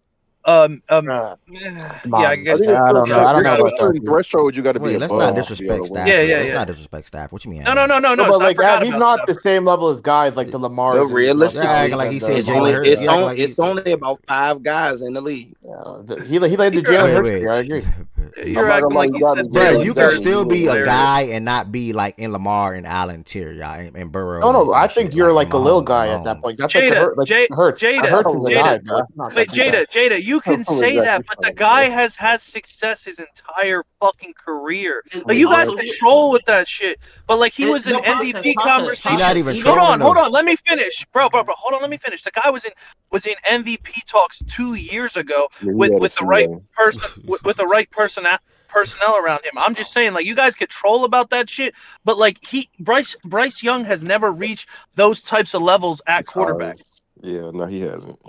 I guess.
I don't know about that.
Threshold you got to be.
Let's not disrespect staff. Let's not disrespect staff. What you mean?
No.
But like, he's not the same level as guys like the Lamar.
Realistically,
like he said,
it's only about 5 guys in the league.
He led the Jalen Hurts. I agree.
You're acting like
you can still be a guy and not be like in Lamar and Allen tier, y'all, and Burrow.
No, I think you're like a little guy at that point. That's
Jada,
Jada,
you can say that, but the guy has had success his entire fucking career. Like, you guys control with that shit, but like he was in MVP conversation. Hold on, let me finish, bro. Hold on, let me finish. The guy was in MVP talks 2 years ago with the right person, with the right personnel around him. I'm just saying, like, you guys control about that shit, but like Bryce Young has never reached those types of levels at quarterback.
Yeah, no, he hasn't.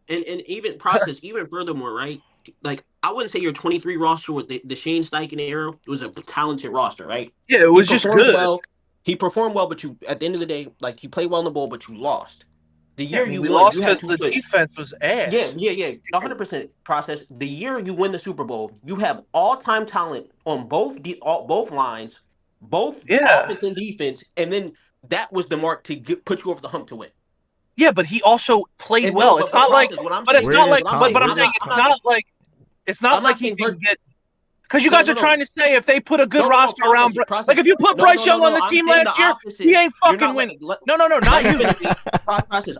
And even process, even furthermore, right? like I wouldn't say your 23 roster with the Shane Steichen era. It was a talented roster, right?
Yeah, it was just good.
Well. He performed well, but you at the end of the day, like you played well in the bowl, but you lost. The year you
we
won,
lost
you had
because
to
the defense was ass.
Yeah, 100% process. The year you win the Super Bowl, you have all-time talent on both lines, both offense and defense, and then that was the mark to put you over the hump to win.
Yeah, but he also played well. It's not like, but I'm saying it's not like he can get. Because you guys are trying to say if they put a good roster around, like if you put Bryce Young on the team last year, he ain't fucking winning. No, not you.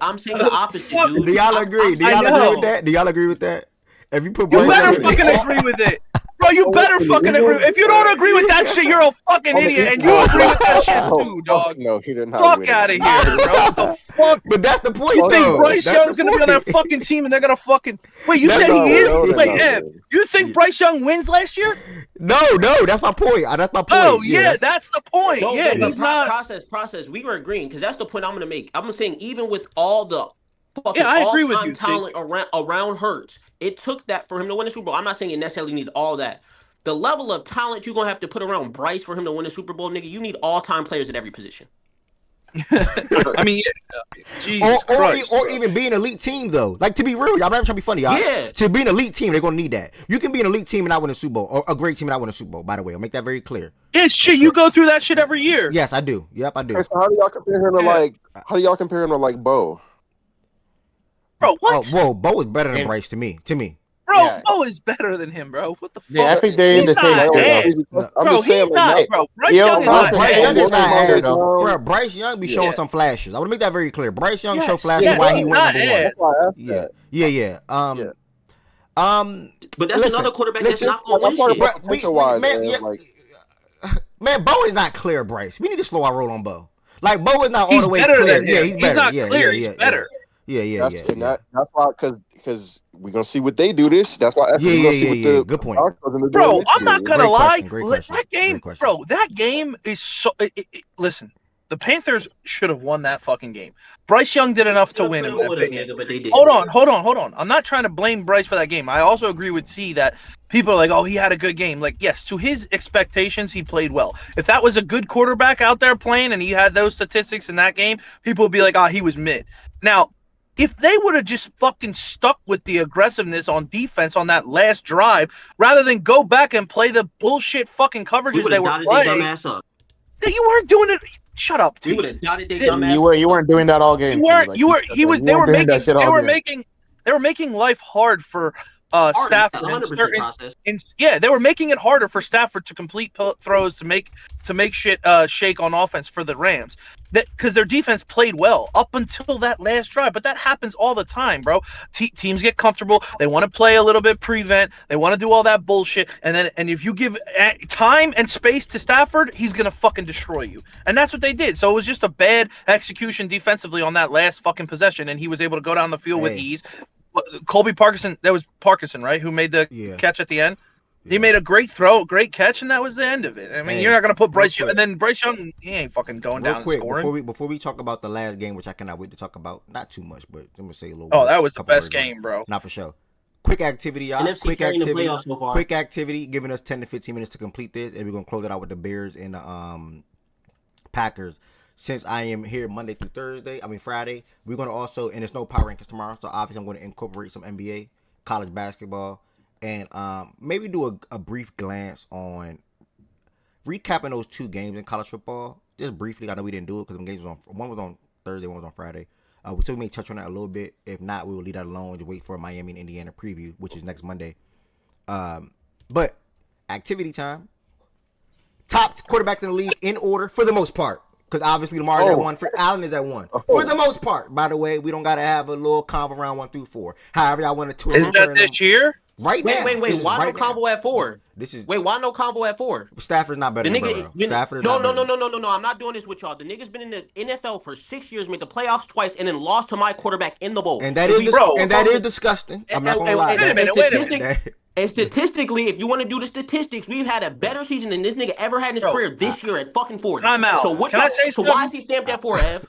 I'm saying the opposite, dude.
Do y'all agree? Do y'all agree with that? Do y'all agree with that? If you put Bryce
better fucking agree with it. Bro, you better fucking agree. If you don't agree with that shit, you're a fucking idiot, and you agree with that shit too, dog.
No, he did not.
Fuck out of here, bro. What the fuck?
But that's the point,
You think
though.
Bryce Young's gonna be on that fucking team, and they're gonna fucking wait? You said he is. Wait, Ev, you think Bryce Young wins last year?
No, that's my point. That's my point.
Oh yeah, that's the point. Yeah, he's not.
Process. We were agreeing because that's the point I'm gonna make. I'm saying even with all the fucking
I agree with you,
talent around Hurts, it took that for him to win the Super Bowl. I'm not saying you necessarily need all that. The level of talent you're gonna have to put around Bryce for him to win the Super Bowl, nigga, you need all-time players at every position.
I mean, Jesus Christ,
or even be an elite team though. Like to be real, y'all not trying to be funny, y'all.
Yeah.
To be an elite team, they're gonna need that. You can be an elite team and not win a Super Bowl, or a great team and not win a Super Bowl. By the way, I'll make that very clear.
Yeah, shit, you go through that shit every year.
Yes, I do. Yep, I do.
Okay, so how do y'all compare him to How do y'all compare him to like Bo?
Bro, what?
Whoa, Bo is better than Bryce to me.
Bro, Bo is better than him, bro. What the fuck?
Yeah, I think they're in the same area.
Bro, he's not, bro. Bryce Young is not
ass. Bro, Bryce Young be showing some flashes. I want to make that very clear. Bryce Young show flashes why he went number one. Yeah.
But that's another quarterback that's not going to win shit.
Man, Bo is not clear, Bryce. We need to slow our roll on Bo. Like, Bo is not all the way
clear.
Yeah, he's better.
He's not clear. He's better.
Yeah.
That's why, because we're gonna see what they do this. That's why.
Good point,
bro. I'm not gonna lie. That game is so. Listen, the Panthers should have won that fucking game. Bryce Young did enough to win. In my opinion.
But they did.
Hold on. I'm not trying to blame Bryce for that game. I also agree with C that people are like, oh, he had a good game. Like, yes, to his expectations, he played well. If that was a good quarterback out there playing and he had those statistics in that game, people would be like, oh, he was mid. Now, if they would have just fucking stuck with the aggressiveness on defense on that last drive, rather than go back and play the bullshit fucking coverages they were playing, you weren't doing it. Shut up, dude.
You weren't doing that all game.
They were making life hard for Stafford. They were making it harder for Stafford to complete throws to make shit shake on offense for the Rams. Because their defense played well up until that last drive, but that happens all the time, bro. Teams get comfortable. They want to play a little bit prevent. They want to do all that bullshit, and if you give time and space to Stafford, he's gonna fucking destroy you. And that's what they did. So it was just a bad execution defensively on that last fucking possession, and he was able to go down the field with ease. Colby Parkinson, that was Parkinson, right? Who made the catch at the end? He made a great throw, great catch, and that was the end of it. I mean, you're not going to put Bryce Young, and then Bryce Young, he ain't fucking going down and scoring.
Before we talk about the last game, which I cannot wait to talk about, not too much, but I'm going to say a little
Oh, that was the best game, bro.
Not for sure. Quick activity, y'all. Quick activity, giving us 10 to 15 minutes to complete this, and we're going to close it out with the Bears and the Packers. Since I am here Monday through Friday, we're going to also, and there's no power rankings tomorrow, so obviously I'm going to incorporate some NBA, college basketball, and maybe do a brief glance on recapping those two games in college football. Just briefly, I know we didn't do it because the games one was on Thursday, one was on Friday. So we may touch on that a little bit. If not, we will leave that alone to wait for a Miami and Indiana preview, which is next Monday. But activity time. Top quarterbacks in the league in order for the most part. Because obviously Lamar is at 1, Allen is at 1. For the most part, by the way, we don't got to have a little combo around 1 through 4. However, y'all want to twist.
Is that this year?
Right now.
Wait. Why no combo at 4? Why no combo at 4?
Stafford's not better than Burrow.
No. I'm not doing this with y'all. The nigga's been in the NFL for 6 years, made the playoffs twice, and then lost to my quarterback in the bowl.
And that is disgusting. I'm not gonna lie.
Wait a minute. And statistically, if you want to do the statistics, we've had a better season than this nigga ever had in his career this year at fucking 40.
Time out.
So
Can I say
so why is he stamped at 4, Ev?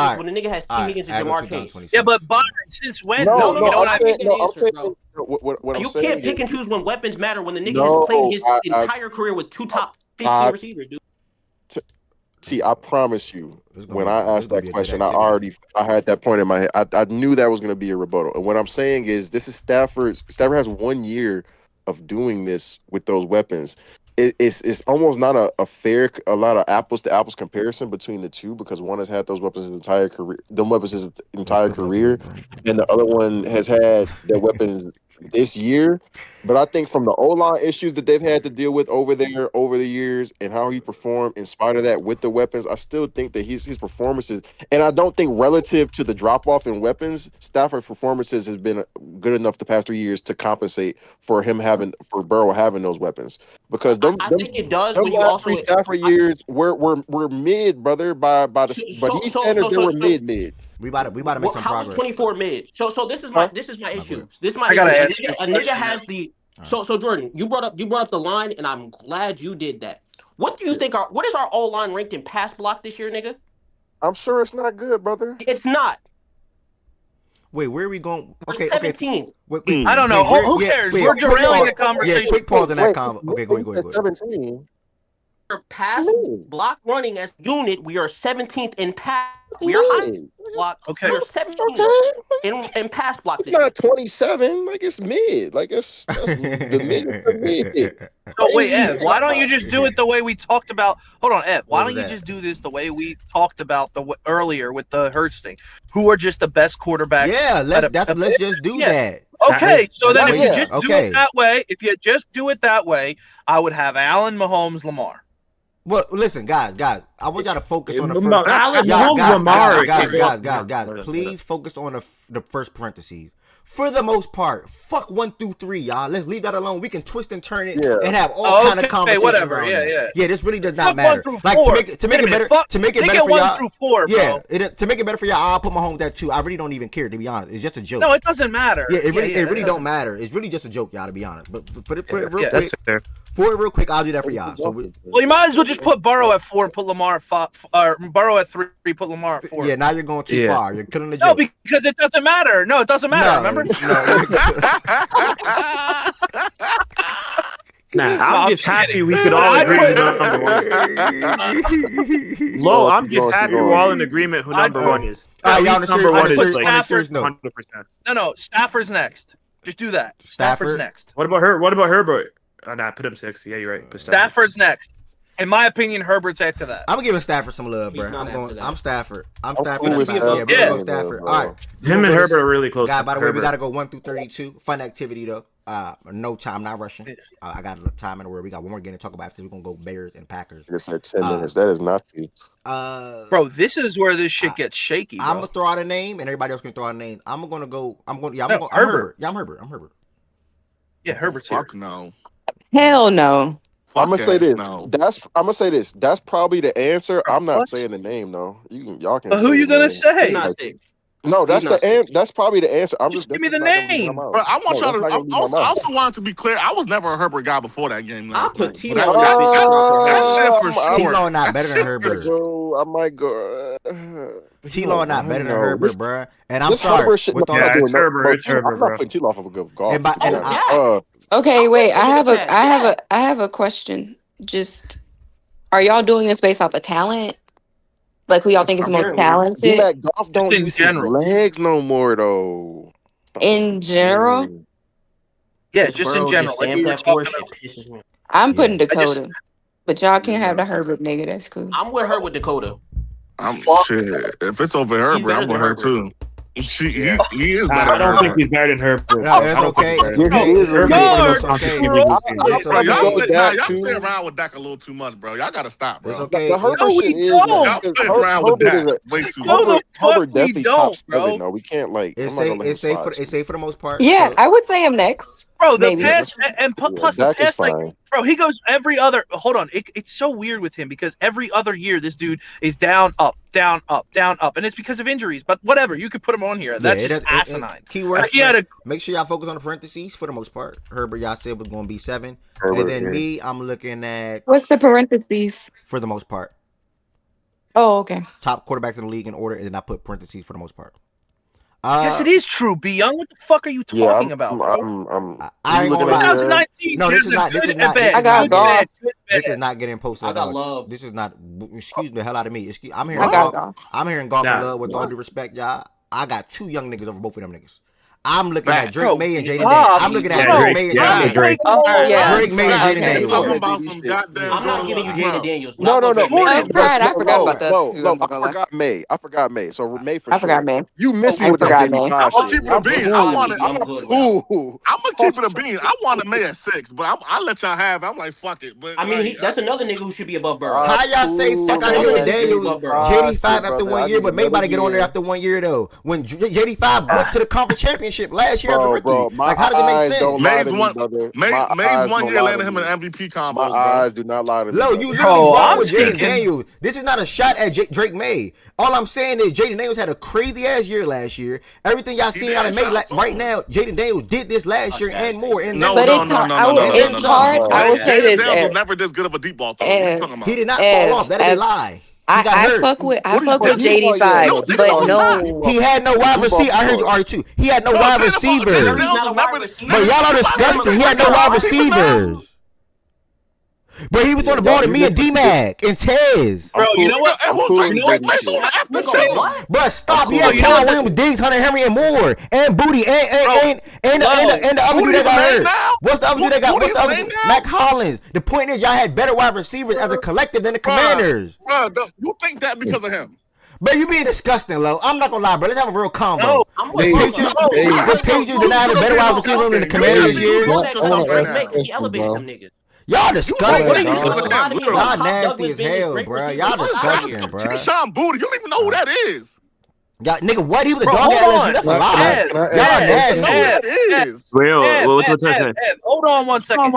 All right.
when a nigga has T.
All right.
Higgins and
Add on
Jamar
2026.
Chase.
Yeah, but Byron, since when
No,
though?
No,
no,
You know
I'm
what I mean?
saying, no, I'm
answer,
saying,
bro.
what I'm
You
saying
can't pick
is,
and choose when weapons matter when the nigga has played
no,
his entire career with two top 15
I,
receivers, dude.
T, I promise you,
This
when
gonna
I
be
asked that
a good
question,
activity.
I had that point in my head. I knew that was going to be a rebuttal. And what I'm saying is, this is Stafford. Stafford has 1 year of doing this with those weapons. it's almost not a fair a lot of apples to apples comparison between the two because one has had those weapons his entire career, and the other one has had their weapons this year. But I think from the O-line issues that they've had to deal with over there over the years and how he performed in spite of that with the weapons, I still think that his performances, and I don't think relative to the drop off in weapons, Stafford's performances has been good enough the past 3 years to compensate for Burrow having those weapons because
I think it does
them
when you
last
also.
3 Stafford years were mid, brother, by these standards they were mid.
We about to make some
How was
progress.
24 mid? So this is my issue. This is my
I gotta
issue.
ask you
A nigga has the so Jordan, you brought up the line, and I'm glad you did that. What do you think what is our O line ranked in pass block this year, nigga?
I'm sure it's not good, brother.
It's not.
Wait, where are we going?
Okay. 17th.
Wait,
I don't know. Who cares? We're derailing the conversation.
Yeah, quick pause on that comment. Okay, go ahead.
17.
Pass block running as unit, we are 17th in pass. We are high block.
Okay.
We're 17th in pass block.
It's not 27. Like it's mid. Like that's the mid.
So wait, Ev, why don't you just do it the way we talked about? Hold on, Ev. Why don't you just do this the way we talked about earlier with the Hurts thing? Who are just the best quarterbacks?
Yeah, let's just do that.
Okay, so then if you just do it that way, I would have Allen, Mahomes, Lamar.
Well, listen, guys, I want y'all to focus on the first. Guys, please focus on the first parentheses. For the most part, fuck 1 through 3, y'all. Let's leave that alone. We can twist and turn it and have all kind of conversations.
Whatever.
Around
Yeah.
Yeah, this really does not matter.
1 through 4.
Like to make it better for y'all.
1 through 4, bro.
Yeah, to make it better for y'all, I'll put Mahomes at 2. I really don't even care, to be honest. It's just a joke.
No, it doesn't matter.
Yeah, it really don't matter. It's really just a joke, y'all, to be honest. But for it real quick, I'll do that for y'all. So
well, you might as well just put Burrow at 4, put Lamar at 5, or Burrow at 3, put Lamar at 4.
Yeah, now you're going too far. You're killing the joke.
No, because it doesn't matter. No, it doesn't matter. Remember?
I'm just happy we could all agree who number one. I'm just happy we're all in agreement who number one is. Number one is like 100%.
No, Stafford's next. Just do that. Stafford's next.
What about Herbert? Oh, nah, put him 6. Yeah, you're right. Put
Stafford's next. In my opinion, Herbert's after that.
I'm giving Stafford some love, bro. I'm Stafford. I'm Stafford.
Cool
We're going Stafford. All right.
Him and Herbert are really close.
Guy, by the way, we got to go 1 through 32. Fun activity, though. No time, not rushing. I got a time in the word. We got one more game to talk about after we're going to go Bears and Packers.
It's at 10 minutes. That is not cheap.
Bro, this is where this shit gets shaky, bro.
I'm going to throw out a name, and everybody else can throw out a name. I'm going to go. I'm Herbert. Yeah, I'm Herbert.
Yeah, Herbert's here.
No.
Hell no.
I'm gonna say this. I'm gonna say this. That's probably the answer. I'm not saying the name though. Y'all can.
But who you gonna say?
No, that's that's probably the answer.
Just give me the name.
But I want y'all to. I also wanted to be clear. I was never a Herbert guy before that game last night.
That's
shit for sure.
T-Law not better than Herbert.
I might go.
T-Law not better than Herbert, bro. And I'm sorry.
It's Herbert. I'm not putting T-Law for a good golf.
Okay, wait. I have a question. Just, are y'all doing this based off of talent? Like who y'all think is most talented?
That golf don't use his legs no more though.
In general?
Yeah, just in general.
I'm putting Dakota, but y'all can't have the Herbert nigga. That's cool.
I'm with her with Dakota.
Shit. If it's over Herbert, I'm with her too. He is better.
I don't think he's better than Herbert.
No, it's okay.
Y'all play around with Dak a little too much, bro. Y'all gotta stop, bro.
It's okay.
Y'all play around with Dak way too much.
Herbert definitely top 7 though. We can't like.
It's safe for the most part.
Yeah, I would say him next.
Bro, the pass and plus the pass, like, bro, he goes every other. Hold on, it's so weird with him because every other year this dude is down, up, down, up, down, up, and it's because of injuries. But whatever, you could put him on here. That's just asinine.
Keyword. Make sure y'all focus on the parentheses for the most part. Herbert, y'all said was going to be 7, and then me, I'm looking at
what's the parentheses
for the most part.
Oh, okay.
Top quarterbacks in the league in order, and then I put parentheses for the most part.
Yes, it is true. B Young, what the fuck are you talking about, bro?
I ain't gonna lie.
2019.
No, this is not. This is not. This is not getting posted.
I got love.
This is not. Excuse me, the hell out of me. I'm hearing golf. I'm hearing golf in love. With all due respect, y'all. I got 2 young niggas over both of them niggas. I'm looking at Drake
Bro,
May and Jaden
stop.
I'm looking at
Yeah,
Drake
Drake.
May and
Yeah,
Jaden
Drake.
Daniels.
Oh yeah.
Drake May and Jaden
Okay.
Daniels.
Talking about some goddamn.
I'm not giving you Jaden Daniels.
No,
Not
no,
gonna
no.
get May.
Oh, right. I forgot about that.
I forgot May. I forgot May. So May for
I
sure.
forgot, man.
You missed me
I
with that
forgot, man.
85
I'm gonna
shit.
keep it a
I'm
bean.
I'm good with that.
cool.
I'm gonna keep it a bean. I wanted May at 6, but I'll let y'all have it. I'm like, fuck it. But
I mean,
like,
that's another nigga who should be above Burrow.
How y'all say fuck
That's
out of here
another
with
nigga who should be
Daniels?
above Burrow.
JD5 after 1 year, but May about to get on there after 1 year though. When JD5 went to the conference championship last year as a rookie.
Bro, my
Like, how does it make
eyes
sense?
don't lie
May's
to me,
one.
brother.
May's
eyes
one
don't
year
lie
landing
to
him
me.
in MVP combos,
My
bro.
eyes do not lie to me.
Lo,
brother.
you literally wrong
I'm
with Jaden
thinking-
Daniels. This is not a shot at Drake May. All I'm saying is Jaden Daniels had a crazy ass year last year. Everything y'all seen out of May right now, Jaden Daniels did this last year and more. And
No,
But
no,
it's
no,
hard.
no,
I
no,
will.
no,
It's
no,
hard.
no.
I will say
Jaden
this.
Daniels was never this good of a deep ball thrower. What are you talking about?
He did not fall off. That is a lie. He got
I
hurt.
fuck with
What are you-
JD5,
No,
but
niggas
no.
He had no wide receiver. I heard you already too. He had no wide
Jaden
receivers.
Daniels
He's not a
was
wide
never.
receiver.
But y'all are disgusting. He had no wide receivers. But he was throwing the ball to me and D-Mac and Tez.
Bro, you know what?
And who's
You know
Drake
what?
May on the after
Nigga,
chain?
what?
But stop. He
cool.
had
You know
Kyle
what?
Williams, Diggs, Hunter Henry, and Moore, and Booty, and the other dude that got hurt. What's the other dude that got? What's the other dude? Mac Hollins. The point is, y'all had better wide receivers as a collective than the Commanders.
Bro, you think that because of him?
But you being disgusting, Lo. I'm not gonna lie, bro. Let's have a real combo.
No,
The Patriots did not have a better wide receiver than the Commanders this year.
He elevated them niggas.
Y'all disgusting,
What are you
dog.
talking about?
Y'all nasty as hell, bro. Y'all disgusting, bro.
Keyshawn Booty, you don't even know who that is.
Y'all, nigga, what? He was a
Bro,
dog at
hold
LSU.
on.
That's a lie.
Ed,
Y'all
Ed,
nasty.
Ed,
What's
Ed,
the
Ed, hold on one second.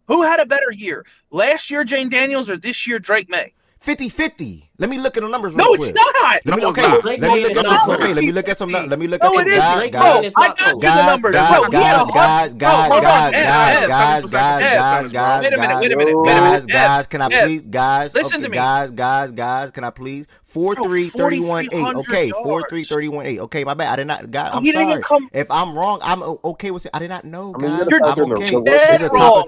Who had a better year? Last year, Jane Daniels, or this year, Drake May?
50-50. Let me look at the numbers
No,
real
it's
quick.
not.
Let me
No,
okay.
it's not.
Let me look at this. Okay, let me look at some. Let me look at
No,
some
it isn't. Bro,
guys.
I got you the numbers. Bro, he had a hundred.
Guys, can I please, guys?
Listen to me.
Guys, can I please? 4.3, 31.8. Okay, 4.3, 31.8. Okay, my bad. I did not. God, I'm sorry. If I'm wrong, I'm okay with it. I did not know, guys. I'm okay. This is
wrong,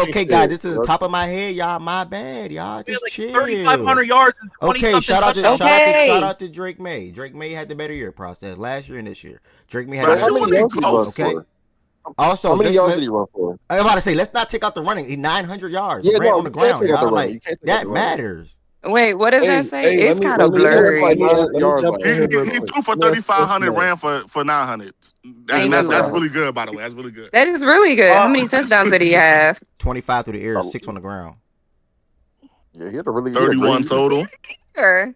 okay, guys. This is the top of my head, y'all. My bad, y'all. Just chill.
3,500 yards and 20
Okay,
something touchdowns.
shout out to Drake May. Drake May had the better year process last year and this year. Drake May had
How many yards did he run
okay.
for?
Also,
How many yards did he run for?
I'm about to say, let's not take out the running. He 900 yards.
Yeah,
ran
no,
on the
you can't
ground.
take out the
Y'all
running.
like
You can't take out
that
the running.
matters.
Wait, what does that say? It's kind of
He had
blurry.
like 900 yards.
He threw for 3,500, ran for 900. That's really good, by the way. That's really good.
That is really good. How many touchdowns did he have?
25 through the air, 6 on the ground.
Yeah, he had a really
31 total.
Sure.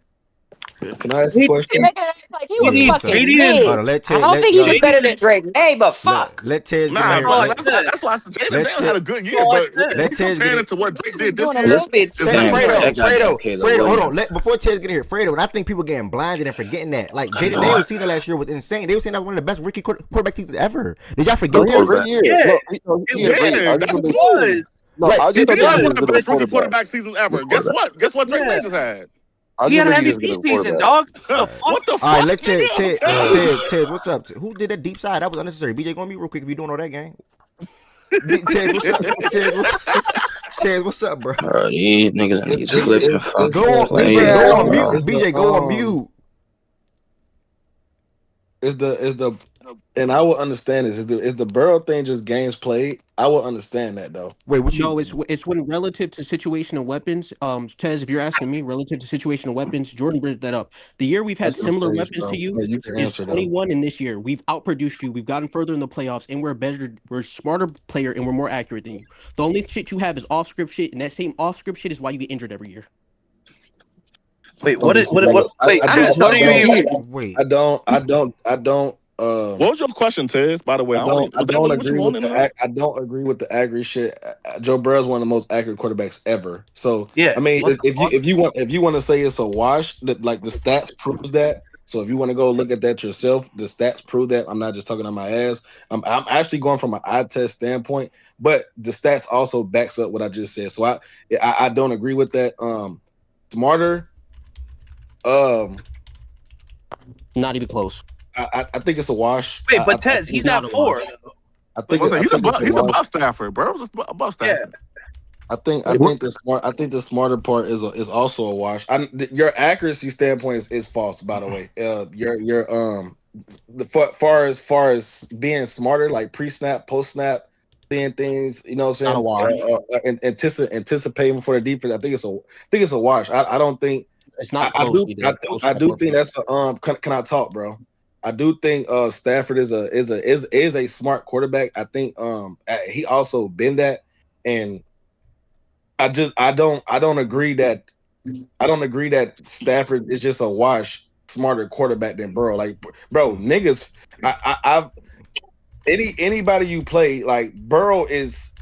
Can I ask a question?
Like he was fucking mid.
Hold on,
I don't think he was better than Drake May, but fuck.
Let Tez
Nah,
get
bro,
in here.
that's why I said Jaden Daniels had a good year, but
let Tez
comparing
get
it to what Drake did
Doing
this
a
year,
little bit
it's
too
Fredo, hold on. Before Tez get in here, Fredo, and I think people getting blinded and forgetting that. Like, Jaden Daniels' season last year was insane. They were saying that was one of the best rookie quarterback seasons ever. Did y'all forget this?
Yeah, it was.
No, I just
He
thought
did have
he
one
was
of the
a
best rookie
quarterback.
quarterback seasons ever. Guess what? Drake May just had.
He had an
think he just
MVP
a
season,
quarterback.
dog.
What the fuck?
All right, let
nigga?
Ted, what's up? Who did that deep side? That was unnecessary. BJ, go on mute real quick if you doing all that game. Ted, what's up? Ted, what's up, bro?
These niggas need to flipping fucking
Go on, BJ, go on mute. BJ, go on mute.
Is the and I will understand this. Is the Burrow thing just games played? I will understand that though.
Wait, what you?
No, it's when relative to situational weapons. Tez, if you're asking me, relative to situational weapons, Jordan bridged that up. The year we've had
That's
similar
insane,
weapons
bro.
to you
Yeah, you can
is
answer though.
21 in this year. We've outproduced you. We've gotten further in the playoffs, and we're a smarter player, and we're more accurate than you. The only shit you have is off script shit, and that same off script shit is why you get injured every year.
Wait, what? Wait, Tez, what do you even?
Wait,
I don't.
What was your question, Tez? By the way,
I don't agree with the accurate shit. Joe Burrow's one of the most accurate quarterbacks ever. So
yeah,
I mean, if you want to say it's a wash, that like the stats proves that. So if you want to go look at that yourself, the stats prove that. I'm not just talking on my ass. I'm actually going from an eye test standpoint, but the stats also backs up what I just said. So I don't agree with that. Smarter.
Not even close.
I think it's a wash.
Wait, but Tez, he's at 4.
I think
he's above Stafford, bro. Above Stafford.
I think the smarter part is also a wash. Your accuracy standpoint is false, by the way. far as being smarter, like pre-snap, post-snap, seeing things, you know what I'm saying? Anticipating for the defense. I think it's a wash. I don't think
It's not
I
close
do
either.
I do think that's a can I talk, bro? I do think Stafford is a smart quarterback. I think he also been that, and I don't agree that Stafford is just a wash smarter quarterback than Burrow. Like, bro, niggas, I've anybody you play, like Burrow is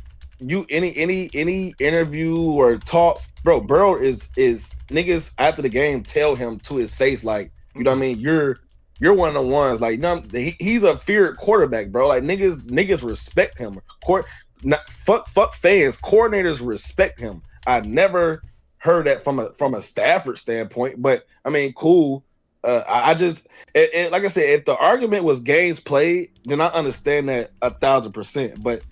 any interview or talks, bro. Burrow is niggas after the game tell him to his face, like, you know what I mean, you're one of the ones, like, no, he's a feared quarterback, bro. Like, niggas respect him. Fuck fans, coordinators respect him. I never heard that from a Stafford standpoint, but I mean, cool. I just like I said, if the argument was games played, then I understand that 1,000%. But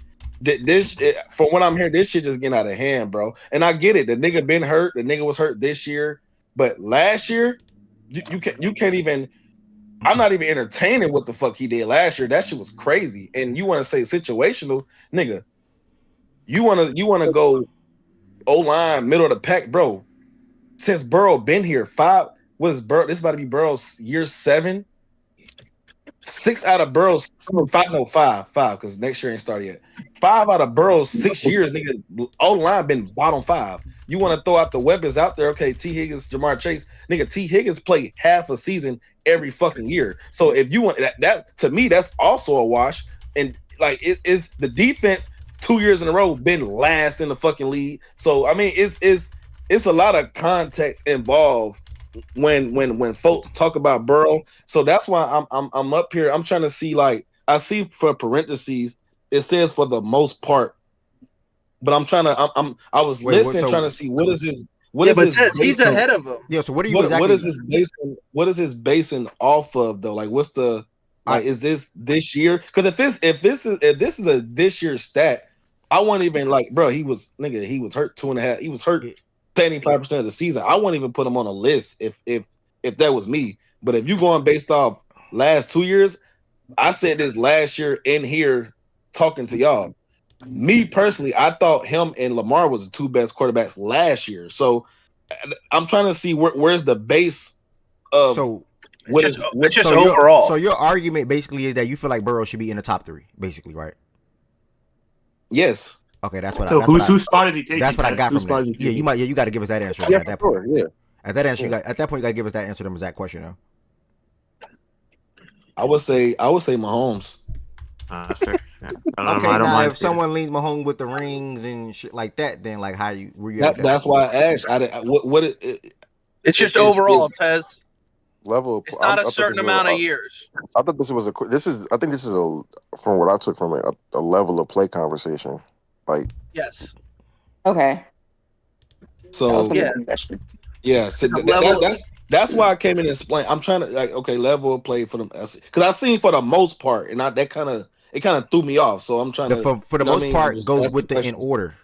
from what I'm hearing, this shit just getting out of hand, bro. And I get it. The nigga been hurt. The nigga was hurt this year, but last year, you can't even. I'm not even entertaining what the fuck he did last year. That shit was crazy. And you want to say situational, nigga? You want to go O-line, middle of the pack, bro. Since Burrow been here, this is about to be Burrow's year 7. 6 out of Burrow's 5, because next year ain't started yet. 5 out of Burrow's 6 years, nigga, O-line been bottom 5. You want to throw out the weapons out there? Okay, T. Higgins, Jamar Chase, nigga, T. Higgins played half a season every fucking year. So if you want that to me, that's also a wash. And like, it's the defense 2 years in a row been last in the fucking league. So I mean, it's a lot of context involved when folks talk about Burrow. So that's why I'm up here. I'm trying to see, like, I see for parentheses it says for the most part, but I'm trying to I was listening trying to see what is his
but says he's ahead of him.
Yeah, so what are you
what is this basing off of though? Like, what's the is this year? Because if this is a this year stat, I won't even, like, bro, he was hurt 2.5. He was hurt 75% of the season. I wouldn't even put him on a list if that was me. But if you going based off last 2 years, I said this last year in here talking to y'all. Me personally, I thought him and Lamar was the 2 best quarterbacks last year. So I'm trying to see where's the base of
just overall.
So your argument basically is that you feel like Burrow should be in the top 3, basically, right?
Yes.
Okay, that's what.
So whose spot is he taking?
That's what I got from that. Yeah, you got to give us that answer at that point.
Yeah.
At that answer, at that point, you got to give us that answer to that question, though.
I would say Mahomes.
That's fair. Yeah.
Okay, now if someone leans Mahomes with the rings and shit like that, then like how you were you?
That's why I asked.
It's just overall, Tez.
Level.
It's not a certain amount of years.
I thought this was I think this is from what I took from it, a level of play conversation. Like,
yes.
Okay.
So yeah. So that's why I came in and explained. I'm trying to, like, okay, level of play for them, because I seen for the most part, and it kind of threw me off. So I'm trying to
for the most part goes with the in order.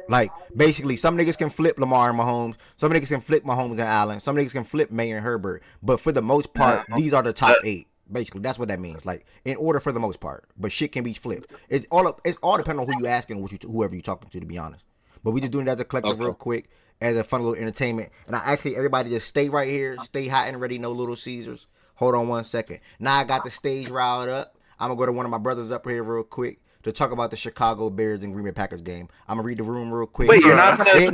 Like, basically, some niggas can flip Lamar and Mahomes. Some niggas can flip Mahomes and Allen. Some niggas can flip May and Herbert. But for the most part, these are the top 8. Basically, that's what that means. Like, in order for the most part. But shit can be flipped. It's all depending on who you asking, whoever you talking to be honest. But we just doing that as a collective real quick, as a fun little entertainment. And I actually, everybody just stay right here. Stay hot and ready, no Little Caesars. Hold on 1 second. Now I got the stage riled up. I'm going to go to one of my brothers up here real quick to talk about the Chicago Bears and Green Bay Packers game. I'm gonna read the room real quick.
Wait, you're not gonna? Wait,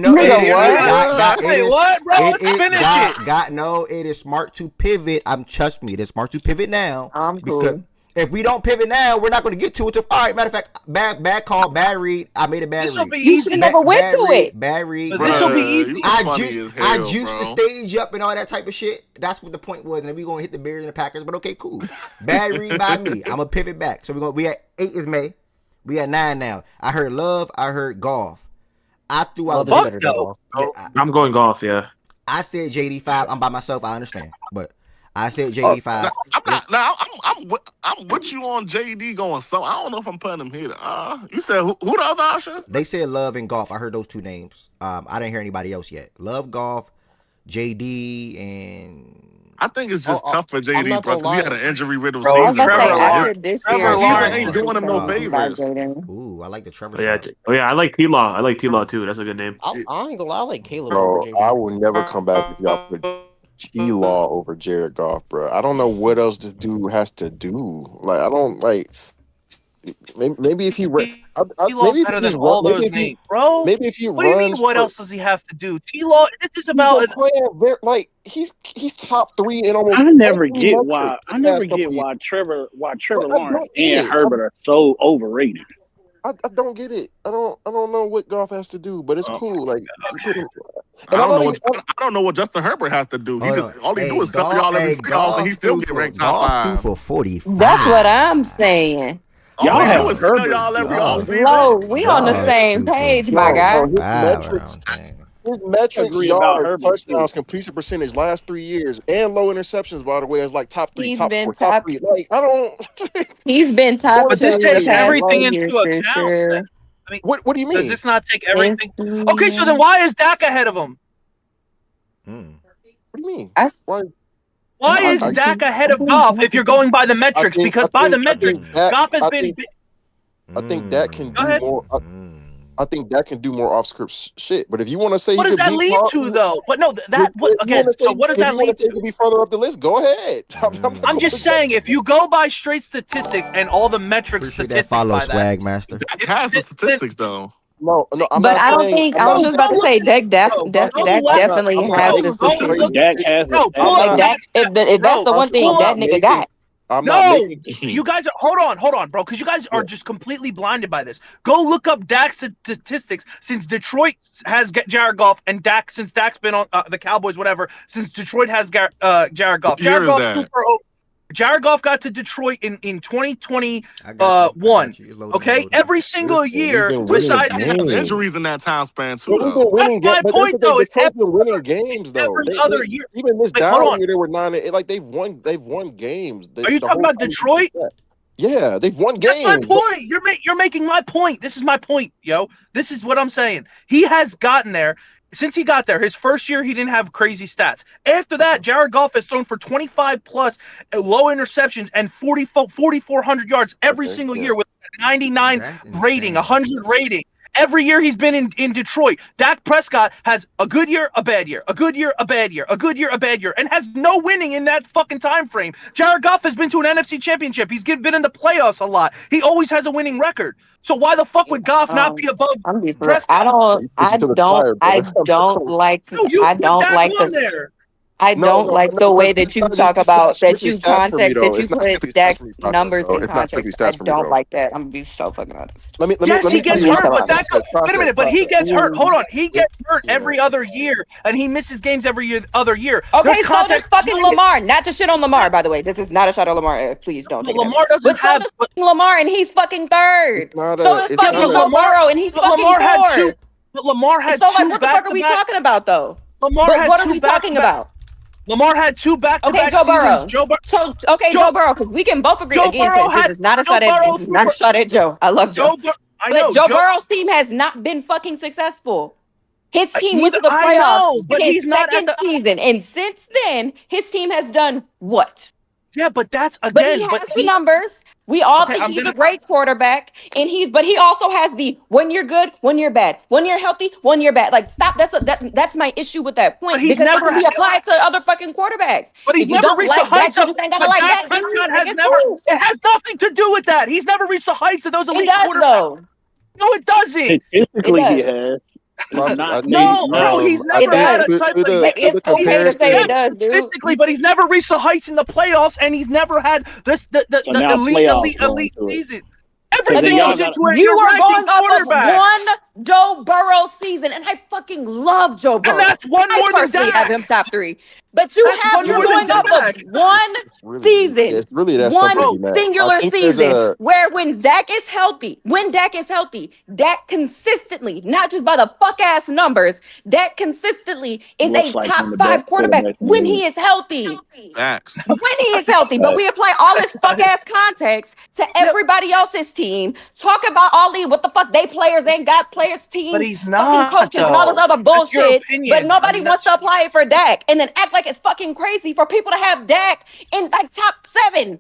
what, bro? Let's finish it.
It is smart to pivot. Trust me, it is smart to pivot now.
I'm cool.
If we don't pivot now, we're not going to get to it. All right, matter of fact, bad call, bad read. I made a bad read.
This will be easy.
You never went to it.
Bad read.
This will be easy.
I juiced the stage up and all that type of shit. That's what the point was. And we going to hit the Bears and the Packers. But okay, cool. Bad read by me. I'm going to pivot back. So we at 8 is May. We at 9 now. I heard Love. I heard Golf. I threw out
I'm going Golf, yeah.
I said JD5. I'm by myself. I understand. But I said JD5.
I'm with you on JD going. So I don't know if I'm putting him here. You said who the other option?
They said Love and Golf. I heard those 2 names. I didn't hear anybody else yet. Love, Golf, JD, and
I think it's just tough for
I'm
JD,
not
bro,
gonna
because he
lie.
had an injury-riddled
Bro,
I was
season,
about to say
bro.
after this year,
Trevor
His season
Lawrence.
ain't doing him no
by
favors.
Jaden.
Ooh, I like the Trevor
Yeah,
shot.
I like T-Law. I like T-Law too. That's a good name.
I ain't gonna lie. I like Caleb over
Bro, I
JD.
will never come back if y'all put T-Law over Jared Goff, bro. I don't know what else this dude has to do. Like, I don't like. Maybe if he
T-Law's better than all those names, bro.
maybe if he
What do you mean?
runs
What
for
else does he have to do? T-Law. This is
he's
about.
been playing like he's top 3 in almost
I never
every
get
metric
why
the past couple years.
why Trevor
But I
Lawrence
don't get
and
it.
Herbert are so overrated.
I don't get it. I don't know what Goff has to do, but it's cool. Like, you put him,
I
and I'm
don't
not
know
even.
what I don't know what Justin Herbert has to do. He
Hold
just
on.
all he
Hey,
do is sell y'all every playoffs, and he still get ranked top
Golf threw
5.
for 45.
That's what I'm saying.
All
Y'all
he do
have
is sell
Herbert
y'all every
Golf,
offseason.
Low, we on the
golf
same
threw for
page, my guy.
His
45
metrics,
around game.
his metrics,
Agree about
yards,
Herbert too.
touchdowns, completion percentage last 3 years, and low interceptions. By the way, is like top 3,
He's
top
been
4, top
top.
3. Like, I don't.
He's been top
Going
But
to
this
two the
takes
games,
past
everything
2
like,
into
years for
account.
sure.
I mean,
what do you
does
mean?
this not take everything?
And
Okay, so then why is Dak ahead of him?
What do you mean?
I,
Why is
I
Dak ahead of Goff if you're going by the metrics? Because by the metrics, Goff has been.
I think that can
Go
do
ahead.
more. I think that can do more off script shit. But if you want to say
What
he
does
could
that
beat
lead
Tom,
to, though? But no,
if
that
you
again.
wanna
So
say-
what does
if
that
you wanna
lead
say he
to?
could be further up the list, go ahead.
I'm just saying, if you go by straight statistics and all the metrics
Appreciate that
statistics
follow,
by that,
Swag Master.
Dak has the statistics though.
No, I'm
but
not
I don't
saying.
think
I'm
I was
not
just about to say Dak
Bro,
Dak
go left.
definitely
I'm
has
not
the
Go
making
statistics.
crazy
Dak
shit.
has
Bro,
the
pull
Like
up
that, if that's the one thing
pull
that
up.
nigga got.
I'm not
No,
making.
you guys are hold on, bro, because you guys are just completely blinded by this. Go look up Dak's statistics since Detroit has Jared Goff, and Dak since Dak's been on the Cowboys, whatever. Since Detroit has Jared Goff,
What year
Jared
is
Goff
that?
Jared Goff got to Detroit in 2021. Okay, every single
Listen,
year
we've been winning
besides
Dak has
games.
injuries in that time span too,
But we've been
though.
winning
that's my
games. But
point,
that's
though.
the
It's
thing.
every
Detroit's been winning games though.
every other year.
Even this
Wait, hold
down
on.
year, they were 9. Like they've won games.
Are you talking about Detroit?
Yeah, they've won
That's my
games.
point. You're making my point. This is my point, yo. This is what I'm saying. He has gotten there. Since he got there, his first year, he didn't have crazy stats. After that, Jared Goff has thrown for 25 plus low interceptions and 4,400 yards every single year with a 99 rating, 100 rating. Every year he's been in Detroit. Dak Prescott has a good year, a bad year, a good year, a bad year, a good year, a bad year, and has no winning in that fucking time frame. Jared Goff has been to an NFC championship. He's been in the playoffs a lot. He always has a winning record. So why the fuck would Goff not be above Prescott?
I don't like
No, you
I
put
don't
Dak
like
on
the
there.
I don't like the way that you talk about that you context that you
It's not
put
strictly
Dak's
stats for me,
numbers
though.
in
It's not strictly
context. I
stats for me,
don't
though.
like that. I'm gonna be so fucking honest.
Yes, he gets hurt, but that
process,
wait a minute, but he
process.
gets hurt. Hold on, he gets hurt every other year, and he misses games every other year.
Okay,
There's
so does
context
fucking
behind it.
Lamar. Not to shit on Lamar, by the way. This is not a shot at Lamar. Please don't take
Lamar
it.
doesn't
But so
have.
does fucking Lamar, and he's fucking third. So is
it's
fucking
not a-
Joe Burrow, and he's
but
fucking
Lamar had two.
fourth.
But Lamar had
So like,
two
what the fuck are we
back-to-back.
talking about, though?
Lamar
But
had
what are
two
we talking
back-to-back.
about?
Lamar had two
Okay,
back-to-back
Joe Burrow.
seasons. Joe
Joe Burrow, because we can both agree.
Joe
Again,
Burrow
this
had
is not a
Joe
shot at
Burrow
this is not a shot at Joe. I love Joe.
I
But
know
Joe Burrow's team has not been fucking successful. His team went to the
I
playoffs
know, but
in his
he's not at
second
the-
season, and since then, his team has done what?
Yeah, but that's
But
again.
he has the numbers. We all think he's a great quarterback, and but he also has the when you're good, when you're bad, when you're healthy, when you're bad. Like stop. That's my issue with that point.
But he's
because
never
we apply it to other fucking quarterbacks.
But he's
If you
never
don't
reached
like
the heights
that, you
of.
just ain't gotta
But
like
Dak
that.
Prescott
Like,
has
it's
never.
cool.
It has nothing to do with that. He's never reached the heights of those elite
does,
quarterbacks.
though.
No, it doesn't.
Statistically, he
It does.
has.
No,
not-
bro, he's
It
never had a
does.
type
to the-
of.
to the
It's okay to say it does, dude.
Statistically, but he's never reached the heights in the playoffs, and he's never had the
So now playoffs going
elite
to it.
season.
then
Everything
y'all
goes
gotta-
into it.
You
You're
are
ranking
going off of
quarterbacks.
one Joe Burrow season, and I fucking love Joe Burrow.
that's one
I
more than
personally
Dak.
have him top 3. But you're
That's one more
going
than
off
Dak.
of one season,
It's really that
one
simple, man.
singular
I think there's
season, where when Dak is healthy, Dak consistently, not just by the fuck ass numbers, Dak consistently is
Looks
a
like
top
one of the
5
best
quarterback
quarterbacks in
when
the
he is healthy.
Facts.
When he is healthy, but we apply all this fuck ass context to everybody else's team. Talk about all the what the fuck they players ain't got
players, teams,
But he's
fucking
not,
coaches, and all this
though.
other
That's your
bullshit.
opinion.
But nobody
I mean,
wants to apply it for Dak, and then act like it's fucking crazy for people to have Dak in like top 7.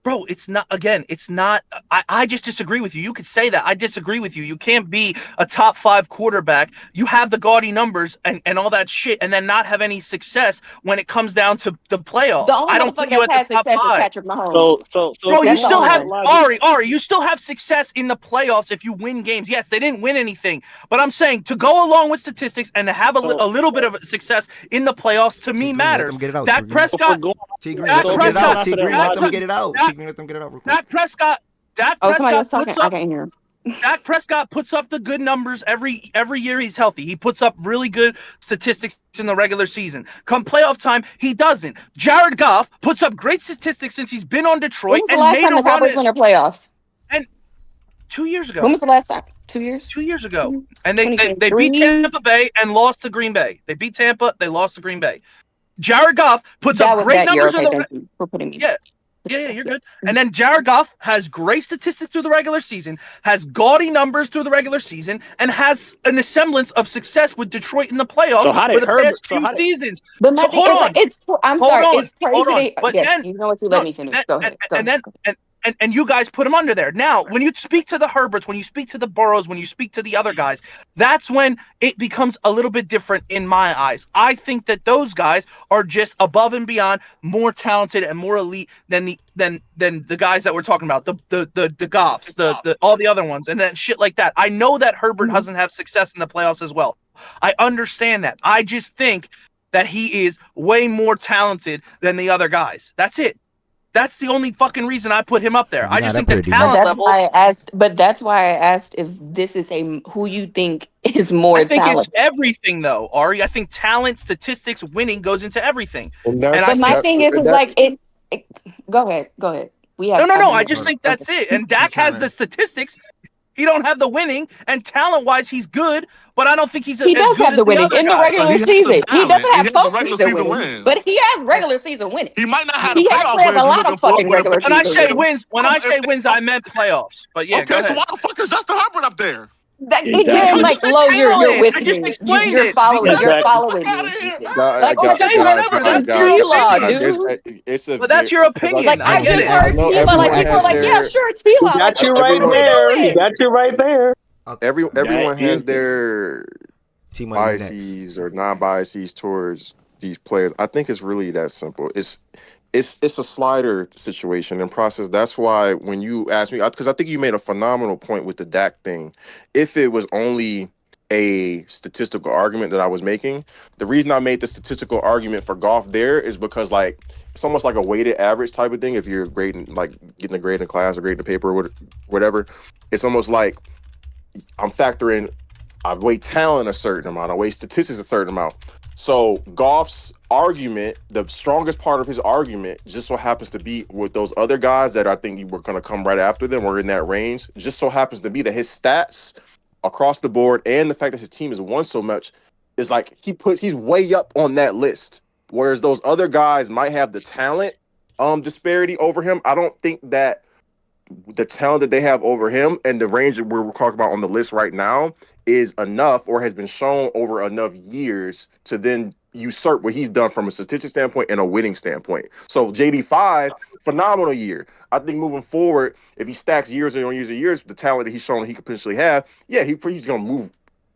Bro, it's not, again, it's not, I just disagree with you. You could say that. I disagree with you. You can't be a top 5 quarterback. You have the gaudy numbers and all that shit, and then not have any success when it comes down to the playoffs.
The only
I don't put
motherfucker
you at
that's
the
had
top
success is
5.
Patrick Mahomes.
Bro, you
That's the
still
only
have,
one.
Ari, you still have success in the playoffs if you win games. Yes, they didn't win anything, but I'm saying to go along with statistics and to have a little bit of success in the playoffs, to me, matters.
Let them get it out.
Dak Prescott,
Let them get it out. Let them get it out. Let them get it out.
Dak Prescott
Oh, somebody was
puts
talking. I
up.
can't hear.
Dak Prescott puts up the good numbers every year he's healthy. He puts up really good statistics in the regular season. Come playoff time, he doesn't. Jared Goff puts up great statistics since he's been on Detroit
When was the
and
last
made
time
a
the
run.
Cowboys won their playoffs?
And 2 years ago.
When was the last time? 2 years?
2 years ago. And they beat
2023?
Tampa Bay and lost to Green Bay. They beat Tampa, they lost to Green Bay. Jared Goff puts
That
up
was
great
that year.
numbers in
Okay,
the
thank you for putting me.
Yeah, you're good. And then Jared Goff has great statistics through the regular season, has gaudy numbers through the regular season, and has an semblance of success with Detroit in the playoffs
So how
for
did
the
Herbert?
past
So
few
how did?
seasons.
But my
So
thing
hold
is,
on.
like, I'm
Hold
sorry,
on,
it's crazy.
hold on. But
Yes,
then,
you know what? You let me finish. Go ahead. Go
and
ahead.
then and you guys put him under there. Now, when you speak to the Herberts, when you speak to the Burrows, when you speak to the other guys, that's when it becomes a little bit different in my eyes. I think that those guys are just above and beyond, more talented and more elite than the guys that we're talking about, the Goffs, the all the other ones, and then shit like that. I know that Herbert doesn't have success in the playoffs as well. I understand that. I just think that he is way more talented than the other guys. That's it. That's the only fucking reason I put him up there. I just think the talent level.
But that's why I asked if this is who you think is more
I think
talented.
it's everything, though, Ari. I think talent, statistics, winning goes into everything.
But my thing is like it. Go ahead. We have
No. I just think that's it. And Dak has the statistics. He don't have the winning, and talent-wise, he's good. But I don't think he's.
He does have the winning in the regular season. He doesn't have postseason winning, but he has regular season winning.
He might not have.
He actually has a lot of fucking regular
When I say
season
wins, I meant playoffs. But yeah, go
Okay, so
ahead.
why the fuck is Justin Herbert up there?
Again, like Lo, you're with me. You're following. You're following me. Like T-Law, dude.
But that's your opinion.
Like I just heard T-Law. Like people are like, yeah, sure, T-Law.
He got you right there. He got you right there.
Everyone has their biases or non-biases towards these players. I think it's really that simple. It's a slider situation and process. That's why when you ask me, because I think you made a phenomenal point with the Dak thing. If it was only a statistical argument that I was making, the reason I made the statistical argument for Goff there is because like it's almost like a weighted average type of thing. If you're grading, like getting a grade in class or grading a paper or whatever, it's almost like I'm factoring, I weigh talent a certain amount, I weigh statistics a certain amount. So Goff's argument, the strongest part of his argument, just so happens to be with those other guys that I think were going to come right after them or in that range, just so happens to be that his stats across the board and the fact that his team has won so much is like he's way up on that list. Whereas those other guys might have the talent disparity over him. I don't think that the talent that they have over him and the range that we're talking about on the list right now is enough or has been shown over enough years to then usurp what he's done from a statistics standpoint and a winning standpoint. So JD5, phenomenal year. I think moving forward, if he stacks years and years and years, the talent that he's shown he could potentially have, yeah, he's going to move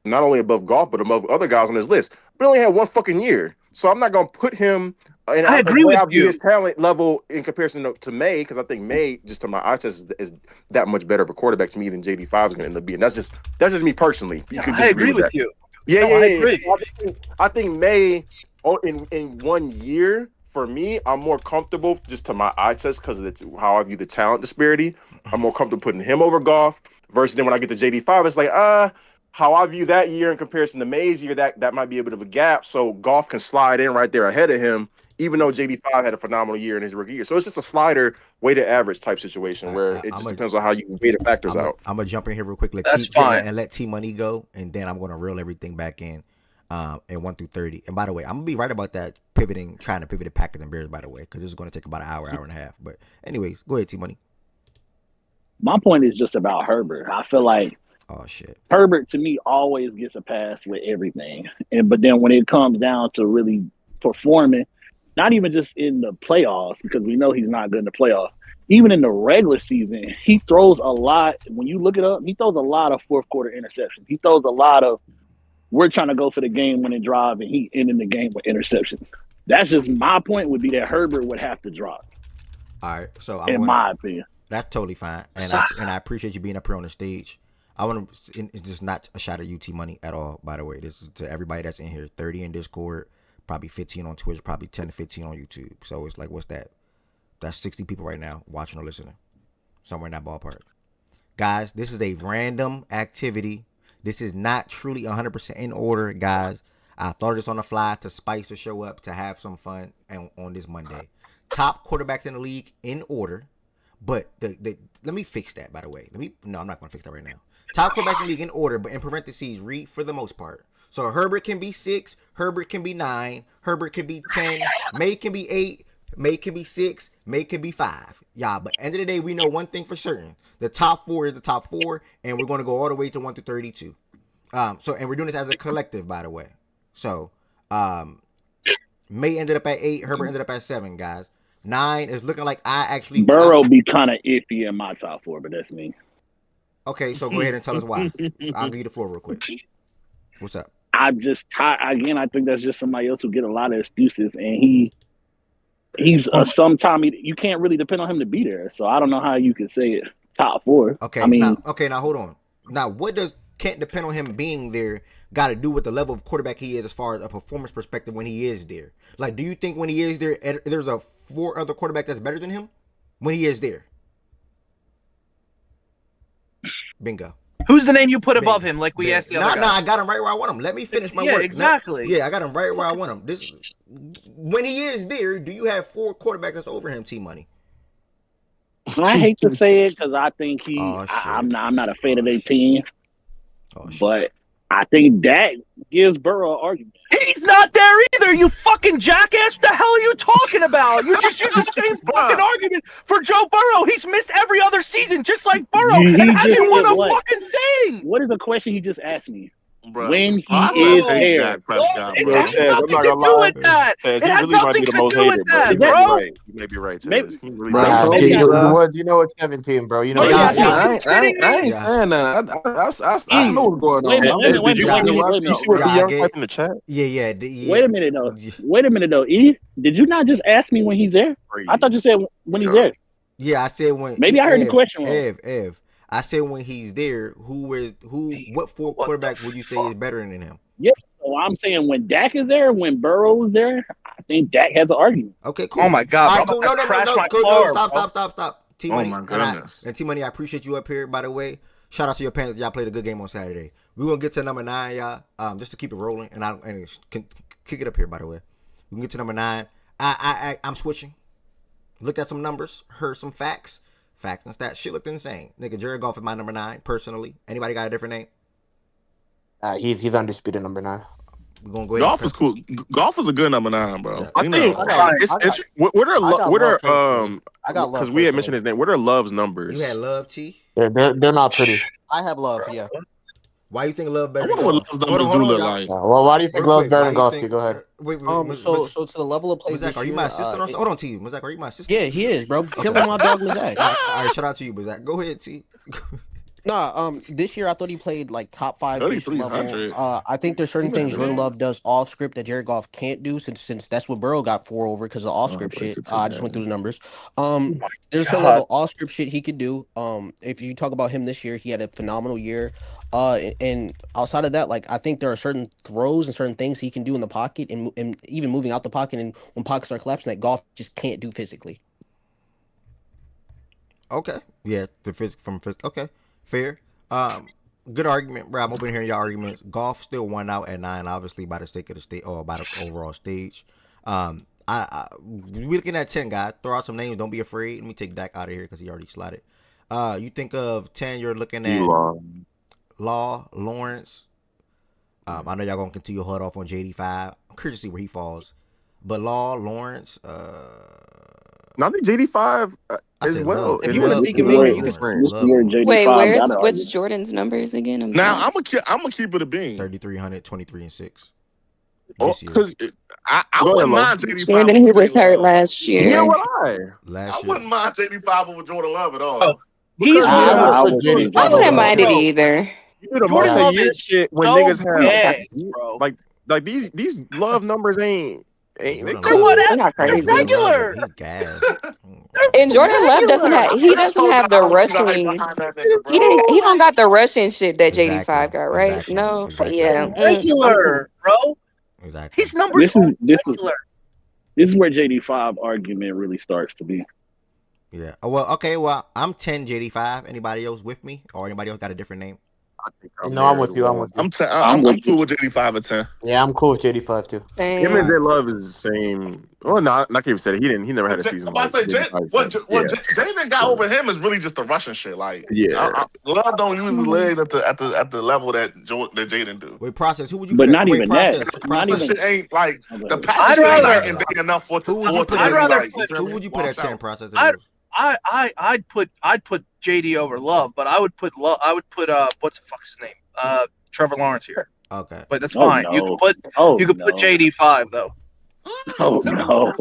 not only above Goff, but above other guys on his list. But he only had one fucking year. So I'm not going to put him. And
I agree with you.
His talent level in comparison to May, because I think May, just to my eye test, is that much better of a quarterback to me than JD5 is going to end up being. That's just me personally. You can
I agree with you.
Yeah,
I agree.
I think May, in 1 year, for me, I'm more comfortable just to my eye test because of how I view the talent disparity. I'm more comfortable putting him over Goff versus then when I get to JD5, it's like, how I view that year in comparison to May's year, that might be a bit of a gap. So Goff can slide in right there ahead of him, even though JD5 had a phenomenal year in his rookie year. So it's just a slider, weighted average type situation where it just depends on how you weigh the factors out.
I'm going to jump in here real quick.
That's fine.
And let T-Money go, and then I'm going to reel everything back in 1 through 30. And by the way, I'm going to be right about that trying to pivot the Packers and Bears, by the way, because this is going to take about an hour and a half. But anyways, go ahead, T-Money.
My point is just about Herbert. I feel like
Oh shit.
Herbert to me always gets a pass with everything, but then when it comes down to really performing, not even just in the playoffs because we know he's not good in the playoffs. Even in the regular season, he throws a lot. When you look it up, he throws a lot of fourth quarter interceptions. He throws a lot of we're trying to go for the game winning drive, and he ending the game with interceptions. That's just my point. Would be that Herbert would have to drop.
All right, so
in my opinion,
that's totally fine, and I appreciate you being up here on the stage. I want to. It's just not a shot at UT money at all. By the way, this is to everybody that's in here. 30 in Discord, probably 15 on Twitch, probably 10 to 15 on YouTube. So it's like, what's that? That's 60 people right now watching or listening, somewhere in that ballpark. Guys, this is a random activity. This is not truly 100% in order, guys. I thought this on the fly to spice the show up, to have some fun on this Monday. Top quarterbacks in the league in order, but let me fix that, by the way. I'm not going to fix that right now. Top quarterbacks in the league in order, but in parentheses, read for the most part. So Herbert can be 6, Herbert can be 9, Herbert can be 10, May can be 8, May can be 6, May can be 5. Yeah, but end of the day, we know one thing for certain. The top 4 is the top 4, and we're going to go all the way to 1 through 32. And we're doing this as a collective, by the way. So, May ended up at 8, Herbert ended up at 7, guys. 9 is looking like I actually...
Burrow be kind of iffy in my top 4, but that's me.
Okay, so go ahead and tell us why. I'll give you the floor real quick. What's up?
I'm just tired. Again, I think that's just somebody else who get a lot of excuses, and he's sometime you can't really depend on him to be there. So I don't know how you can say it top 4.
Okay,
I mean,
now hold on. Now, what does can't depend on him being there got to do with the level of quarterback he is as far as a performance perspective when he is there? Like, do you think when he is there, there's a 4 other quarterback that's better than him when he is there? Bingo.
Who's the name you put above him? Like we asked the other guy.
No, I got him right where I want him. Let me finish my work.
Yeah, exactly.
Yeah, I got him right where I want him. This when he is there, do you have 4 quarterbacks that's over him? T Money.
I hate to say it because I think I'm not a fan of their team, but I think that gives Burrow an argument.
He's not there either, you fucking jackass. What the hell are you talking about? You just use the same fucking argument for Joe Burrow. He's missed every other season, just like Burrow, and hasn't won a fucking thing.
What is the question he just asked me?
Bro,
when he is there.
It has nothing to do with that. It has nothing to do with that, bro.
You may be right.
You know it's 17, bro. You know
I ain't saying that. I know what's going on. Did you see what the young type in the chat?
Yeah.
Wait a minute though. E, did you not just ask me when he's there? I thought you said when he's there.
Yeah, I said when.
Maybe I heard the question wrong.
Ev. I said when he's there, what 4 quarterbacks would you say is better than him?
Yeah, so I'm saying when Dak is there, when Burrow is there, I think Dak has an argument.
Okay, cool.
Oh my God!
Right, cool. No, stop. T Money.
Oh my goodness.
And T Money, I appreciate you up here. By the way, shout out to your Panthers. Y'all played a good game on Saturday. We're gonna get to number 9, y'all. Just to keep it rolling, and kick it up here. By the way, we can get to number 9. I'm switching. Looked at some numbers, heard some facts. Facts and stats. Shit looked insane. Nigga, Jared Goff is my number 9, personally. Anybody got a different name?
He's undisputed number 9.
We're gonna go ahead.
Golf is cool. Golf is a good number 9, bro.
I think
because we had mentioned his name. What are Love's numbers?
You had Love, T?
They're not pretty. I have Love, yeah.
Why you think Love better?
I wonder what Love's numbers do look like.
Well, why do you think Love's better than Golf? Go ahead.
Wait,
so to the level of play.
Mazak, are you my assistant? Hold on, T. Mazak, are you my assistant?
Yeah, he is, bro. Kill him, my dog, Mazak.
All right, shout out to you, Mazak. Go ahead, T.
Nah, this year I thought he played like top 5 level. I think there's certain things Jordan Love does off script that Jared Goff can't do since that's what Burrow got 4 over because of off script shit. I just went through the numbers. There's some level off script shit he could do. If you talk about him this year, he had a phenomenal year. And outside of that, like I think there are certain throws and certain things he can do in the pocket and even moving out the pocket and when pockets start collapsing that Goff just can't do physically.
Okay. Yeah, okay. Fair. Good argument, bro. I'm open to hearing your arguments. Golf still won out at 9, obviously by the stake of the state or by the overall stage. We're looking at 10, guys. Throw out some names. Don't be afraid. Let me take Dak out of here because he already slotted. You think of 10. You're looking at Law, Lawrence. I know y'all gonna continue to hold off on JD5. I'm curious to see where he falls. But Law, Lawrence.
No, I think JD5 as
said
well.
love.
If
And
you want to
Love,
speak in
love,
me,
love,
you can.
love.
Wait,
JD5
what's Jordan's numbers again? I'm
Now
sorry.
I'm gonna keep it a bean.
3,300, 23 and 6.
Oh, because I
Go
wouldn't
ahead,
mind
Lo.
JD5
Jordan,
over
he was
Jordan
hurt
Love.
last
Yeah,
year.
what I?
Last
I wouldn't mind JD5 over Jordan Love at all.
Oh,
Because
he's
you
one of
know,
I
the.
would
Jordan,
take
I wouldn't
JD5.
mind it
Bro,
either.
you do the
Jordan Love
multi-year
is
shit when
so
niggas have
gas, bro.
like these Love numbers ain't they
Jordan
They're
Love.
whatever.
They're not
They're
crazy.
Jordan Love,
regular.
he's gas.
And Jordan Love doesn't
Regular.
have. He
I
doesn't
told y'all
have
I
the
don't see the hype
rushing.
behind that nigga, bro.
He don't got the rushing shit that
Exactly.
JD5 got, right?
Exactly.
No,
Exactly.
yeah.
Regular, bro.
Exactly.
His numbers are regular.
This is where JD5 argument really starts to be.
Yeah. Oh, well, okay. Well, I'm 10 JD5. Anybody else with me, or anybody else got a different name?
No, I'm with you. I'm with you.
I'm cool with JD5 at 10.
Yeah, I'm cool with JD5 too.
Him and J Love is the same. Well, no, not even said it. He never had a season.
I
Like
say
JD5
what
did.
Jaden got over him is really just the Russian shit. Like,
Yeah.
Love don't use his legs at the level that Jaden do.
Wait, process. Who would you?
But
put
not
wait,
even
process.
that.
Process shit ain't like the
I'd
passing shit ain't
rather-
night and day enough for
Who would you put?
I'd rather
like,
put-
Who would you put at 10? Process.
I'd put JD over Love, but I would put what's the fuck's his name? Trevor Lawrence here.
Okay.
But that's
Oh,
fine.
no.
You could put
no.
JD5 though.
Oh no!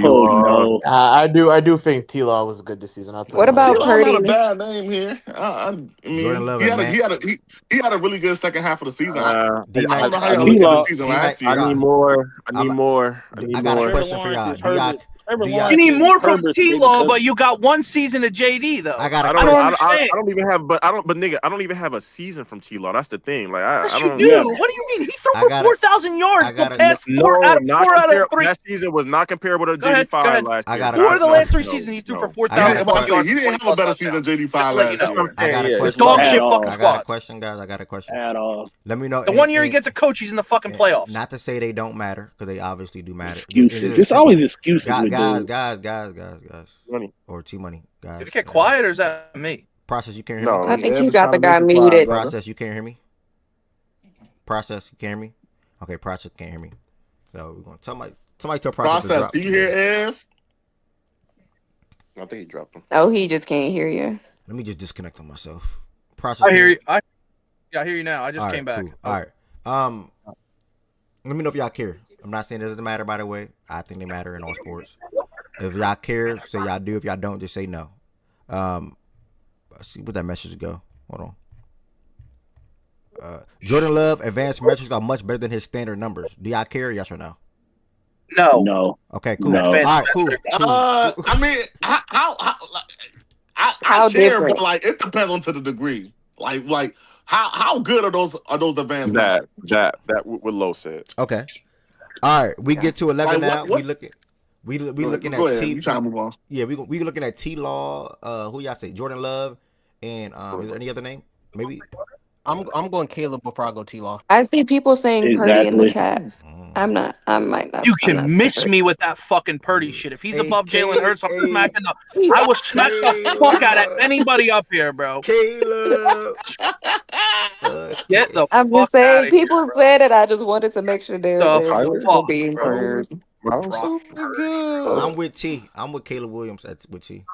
Oh
no!
I do think T-Law was good this season.
What about
T-Law
Purdy?
not a bad name here. I mean,
Jordan Love
he
and
had a really good second half of the season. I
D-Mac,
don't know how y'all looked at the season
D-Mac,
last year.
I need more. I need more.
I got a question for y'all.
You need more from T-Law, but you got one season of JD though.
I don't
understand.
I don't even have, but nigga, I don't even have a season from T-Law. That's the thing. Like, I
Yes,
don't.
you do. What do you mean? He threw for 4,000 yards the past four out of 3.
That season was not comparable to
Go ahead,
JD5 last year.
Four of the last 3 seasons, he threw for 4,000 yards.
He didn't have a better season than JD5 last year.
I got a question.
Dog shit fucking
I got a
squads.
question, guys. I got a question.
At all.
Let me know.
The 1 year he gets a coach, he's in the fucking playoffs.
Not to say they don't matter, because they obviously do matter.
Excuses. It's always excuses.
Guys.
Money.
Or T-Money. Guys.
Did it get quiet or is that me?
Process, you can't hear me?
I think you got the guy muted.
Process, you can't hear me? Process, you can't hear me? Okay, Process can't hear me. So we're going to somebody tell Process.
Do you hear Ev?
I think he dropped him.
Oh, he just can't hear you.
Let me just disconnect on myself. Process.
I hear you. I hear you now. I just came back.
Cool. All right. Let me know if y'all care. I'm not saying it doesn't matter, by the way. I think they matter in all sports. If y'all care, say y'all do. If y'all don't, just say no. Let's see where that message go. Hold on. Jordan Love advanced metrics are much better than his standard numbers. Do y'all care? Yes or no?
No.
Okay, cool.
No.
All right, cool.
I mean, I
How
care,
different?
but like it depends on to the degree. Like how good are those advanced metrics?
That what Low said.
Okay. All right, we get to 11
Like,
now.
what-
We looking
Go
at
ahead.
T.
You trying to move on?
Yeah, we looking at T-Law. Who y'all say? Jordan Love and is there any other name? Maybe.
I'm going Caleb before I go T-Law.
I see people saying Purdy in the
Exactly.
chat. I'm not. I might not.
You
I'm not
can miss
separate.
me with that fucking Purdy shit. If he's
Hey,
above Jalen Hurts, I'm
hey,
smacking the. I will smack the fuck out of anybody up here, bro.
Caleb.
Get the
I'm
fuck
just
out
saying.
of
People
here,
said it. I just wanted to make sure they're
The fuck,
being
bro.
heard.
I'm with T. I'm with Caleb Williams with T.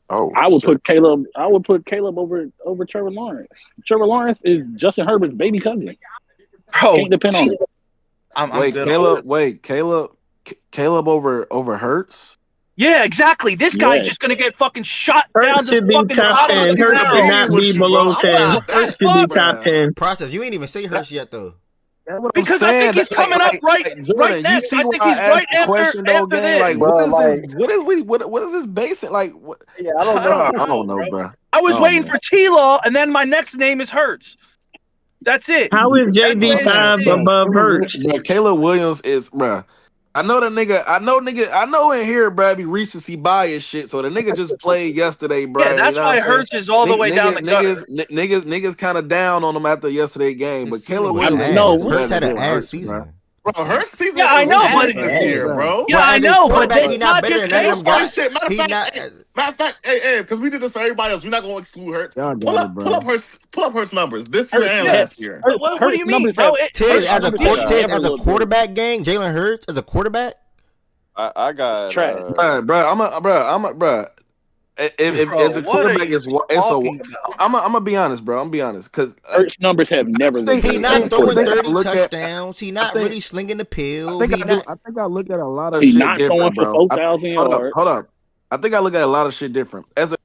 Oh,
I would
shit.
put Caleb. I would put Caleb over Trevor Lawrence. Trevor Lawrence is Justin Herbert's baby cousin.
Bro,
Can't depend on it.
I'm
Wait,
good.
Caleb over Hurts.
Yeah, exactly. This guy is
Yeah.
just gonna get fucking shot down
Hurts
to
should be
fucking
top
bottom
10.
of the
Hurts should
ground.
not be below 10. Hurts should be top 10.
Process. You ain't even say Hurts yet though.
Because I think he's coming up right next. I think he's right after this.
Like, what is this basic? Like, what?
Yeah, I don't know.
I don't know, bro.
I was waiting for T-Law, and then my next name is Hurts. That's it.
How is JD5 above Hurts?
Bro, Caleb Williams is, bro. I know in here, bro, be recency bias shit. So the nigga just played yesterday, bro.
Yeah, that's why Hurts is all the way down the gutter.
Niggas kind of down on him after yesterday's game, but Caleb Williams,
Hurts had an ass season.
Bro, Hurts season
Yeah, I
is
know,
ass
but
this year, bro.
Yeah, I know, but
He
it's
not
not
better
just
than them
based
guys.
on
Shit, matter of fact, hey, because we did this for everybody else. We're not gonna exclude Hurts. Pull up Hurts numbers this year and last year.
What do you mean, bro?
Tiz, as a quarterback game, Jalen Hurts as a quarterback.
I got
Trash.
bro. If as a quarterback, I'm gonna be honest, bro. I'm gonna be honest, because
Hurts numbers have never looked
He
good.
not throwing
Quarterback.
30 touchdowns. He not really slinging the pill.
I think I look at a lot of
He's
shit
not
different,
throwing for
bro.
4,000 yards.
Hold up. I think I look at a lot of shit different. As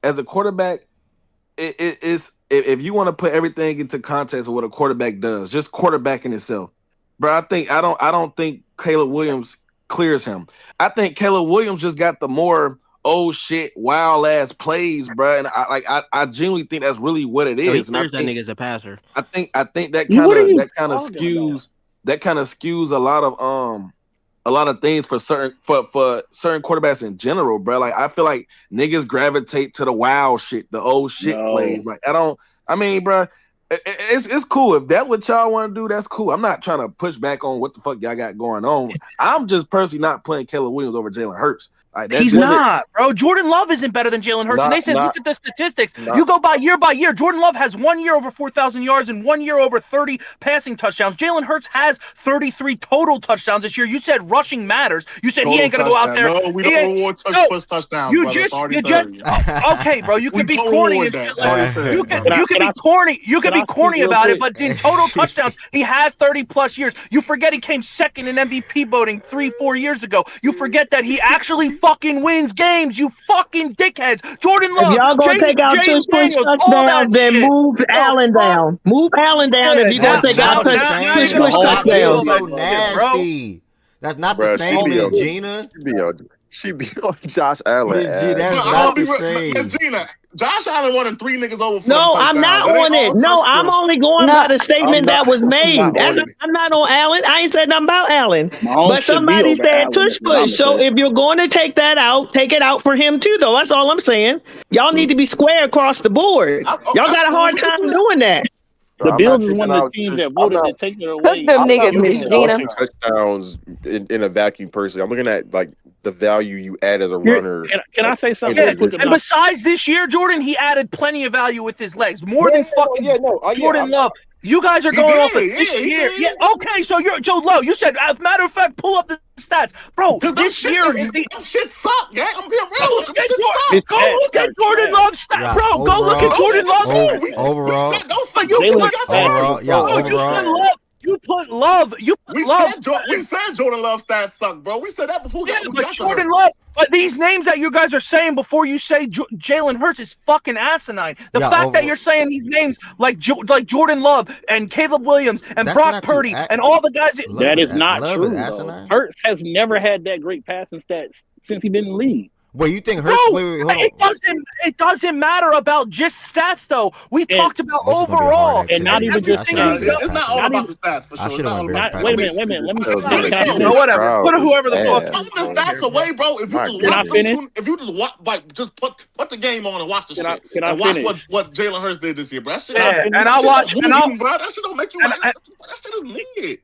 a quarterback, it's if you want to put everything into context of what a quarterback does, just quarterbacking itself, bro. I don't think Caleb Williams clears him. I think Caleb Williams just got the more oh shit, wild ass plays, bro. And I genuinely think that's really what it
He
is. And I
clears that
think
nigga as a passer.
I think that
What are you
kind of
talking
skews a lot of things for certain quarterbacks in general, bro. Like I feel like niggas gravitate to the wild shit, the old shit plays. Like I mean, bro, it's cool if that's what y'all want to do. That's cool. I'm not trying to push back on what the fuck y'all got going on. I'm just personally not putting Caleb Williams over Jalen Hurts.
He's not, bro. Jordan Love isn't better than Jalen Hurts. And they said, look at the statistics. You go by year. Jordan Love has 1 year over 4,000 yards and 1 year over 30 passing touchdowns. Jalen Hurts has 33 total touchdowns this year. You said rushing matters. You said he ain't going to go out there.
No, we don't award push touchdowns.
You
brother.
just okay, bro. You
We
can be
don't
corny.
award
It's
that.
just like, you can
Can
be
I-
corny. You can
can I
be corny
speak real
about it,
quick?
but in total touchdowns, he has 30 plus years. You forget he came second in MVP voting 3-4 years ago. You forget that he actually fucking wins games. You fucking dickheads. Jordan Love.
If y'all gonna take out
James
Tush
Daniels, all
touchdowns,
that
then
shit.
move Allen down. Move Allen down if you're gonna take out Tush touchdowns.
So nasty. That's not the same as Gina.
She be on Josh Allen.
That's
But
not the
Miss
same.
Gina, Josh Allen running 3 niggas over for
No,
them
I'm not
touchdowns.
on it. No, I'm only going by the statement that was made. I'm not on Allen. I ain't said nothing about Allen.
Mahomes
But
should be
somebody
over
said
Allen,
tush
is what I'm
push. So
saying.
if you're going to take that out, take it out for him too, though. That's all I'm saying. Y'all need to be square across the board. Y'all got a hard time doing that.
The Bills is one of the teams that voted to take it away.
Them niggas, Miss Gina.
Touchdowns in a vacuum. Personally, I'm looking at like the value you add as a runner.
Can I say something?
Yeah,
quick
and
about
besides this year, Jordan, he added plenty of value with his legs. More than fucking Jordan Love. You guys are going off of this year. Yeah, okay, so you're Joe Low. You said, as a matter of fact, pull up the stats. Bro, this year is the
shit suck, yeah. I'm being real with you.
Go look at Jordan Love's stats. Bro, go look at Jordan Love's stats.
Overall,
You put Love.
We said Jordan Love stats suck, bro. We said that before.
But Jordan Love. But these names that you guys are saying before you say Jalen Hurts is fucking asinine. The fact that you're saying these names like Jordan Love and Caleb Williams and Brock Purdy and all the guys.
that is not true. Though. Hurts has never had that great passing stats since he been in the league.
Well, you think Hurts? Wait, hold on.
It doesn't matter about just stats though. We talked about overall,
and not even just
it's not all about the stats for sure.
Wait a minute. Let me.
Whatever. Put whoever the fuck.
Put the stats away, bro. If you just watch, just put the game on and watch the shit. And watch what Jalen Hurts did this year, bro. That shit.
And I watch.
That shit don't make you. That shit is mid.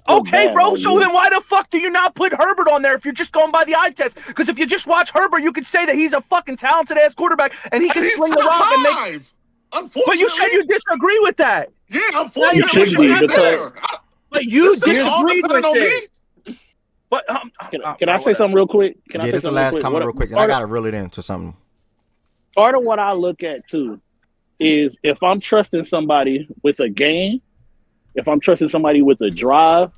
Okay, bro. So then why the fuck do you not put Herbert on there if you're just going by the eye test? Because if you just watch Herbert, you could say that he's a fucking talented ass quarterback and he can sling the rock and make.
Unfortunately,
but you said you disagree with that.
Yeah, unfortunately,
but you disagreed with it. But
can I say something real quick?
This the last comment real quick, and I gotta reel it into something.
Part of what I look at too is if I'm trusting somebody with a game. If I'm trusting somebody with a drive,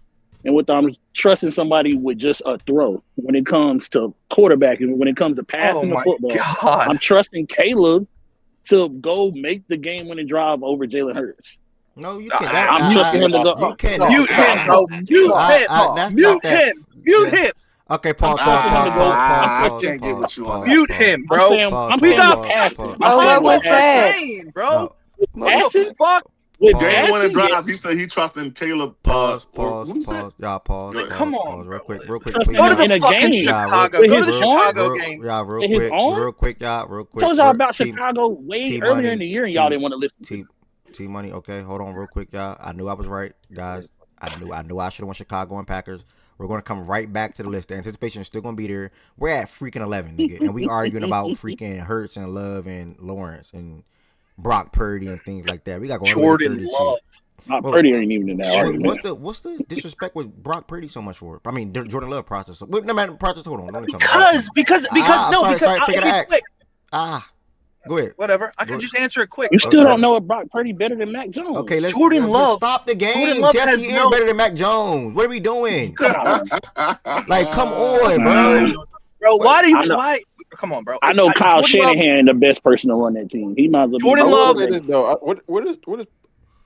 and I'm trusting somebody with just a throw when it comes to quarterbacking, when it comes to passing the football, I'm trusting Caleb to go make the game-winning drive over Jalen Hurts.
No, you can't.
I'm trusting him to go.
You can't.
Mute him, bro. Mute him. Mute him.
Okay, pause.
I can't get with you on that.
Mute him, bro.
We got passes.
What was that?
Bro.
What the
fuck?
Game winning drive. He said he trusting Caleb.
Pause. Y'all pause.
Come on,
real quick.
Go to the fucking Chicago. Go to the Chicago game.
Y'all, real quick.
I told y'all about Chicago way earlier in the year, and y'all didn't want to listen.
T Money. Okay, hold on, real quick, y'all. I knew I was right, guys. I knew I should have won Chicago and Packers. We're going to come right back to the list. The anticipation is still going to be there. We're at freaking 11, nigga, and we arguing about freaking Hurts and Love and Lawrence and Brock Purdy and things like that. We got going
Jordan Love.
Purdy ain't even in that argument.
What's the disrespect with Brock Purdy so much for? I mean, Jordan Love process. No matter process. Hold on. Don't
because
go ahead.
Whatever. I can just answer it quick.
You still don't know if Brock Purdy better than Mac Jones.
Okay, let's
Love.
Stop the game.
Jordan Love
yes, he is better than Mac Jones. What are we doing? Like, come on, bro.
Bro, why? Come on, bro.
I know Kyle Shanahan, the best person to run that team. He might as well.
Jordan Love.
This, though, what is?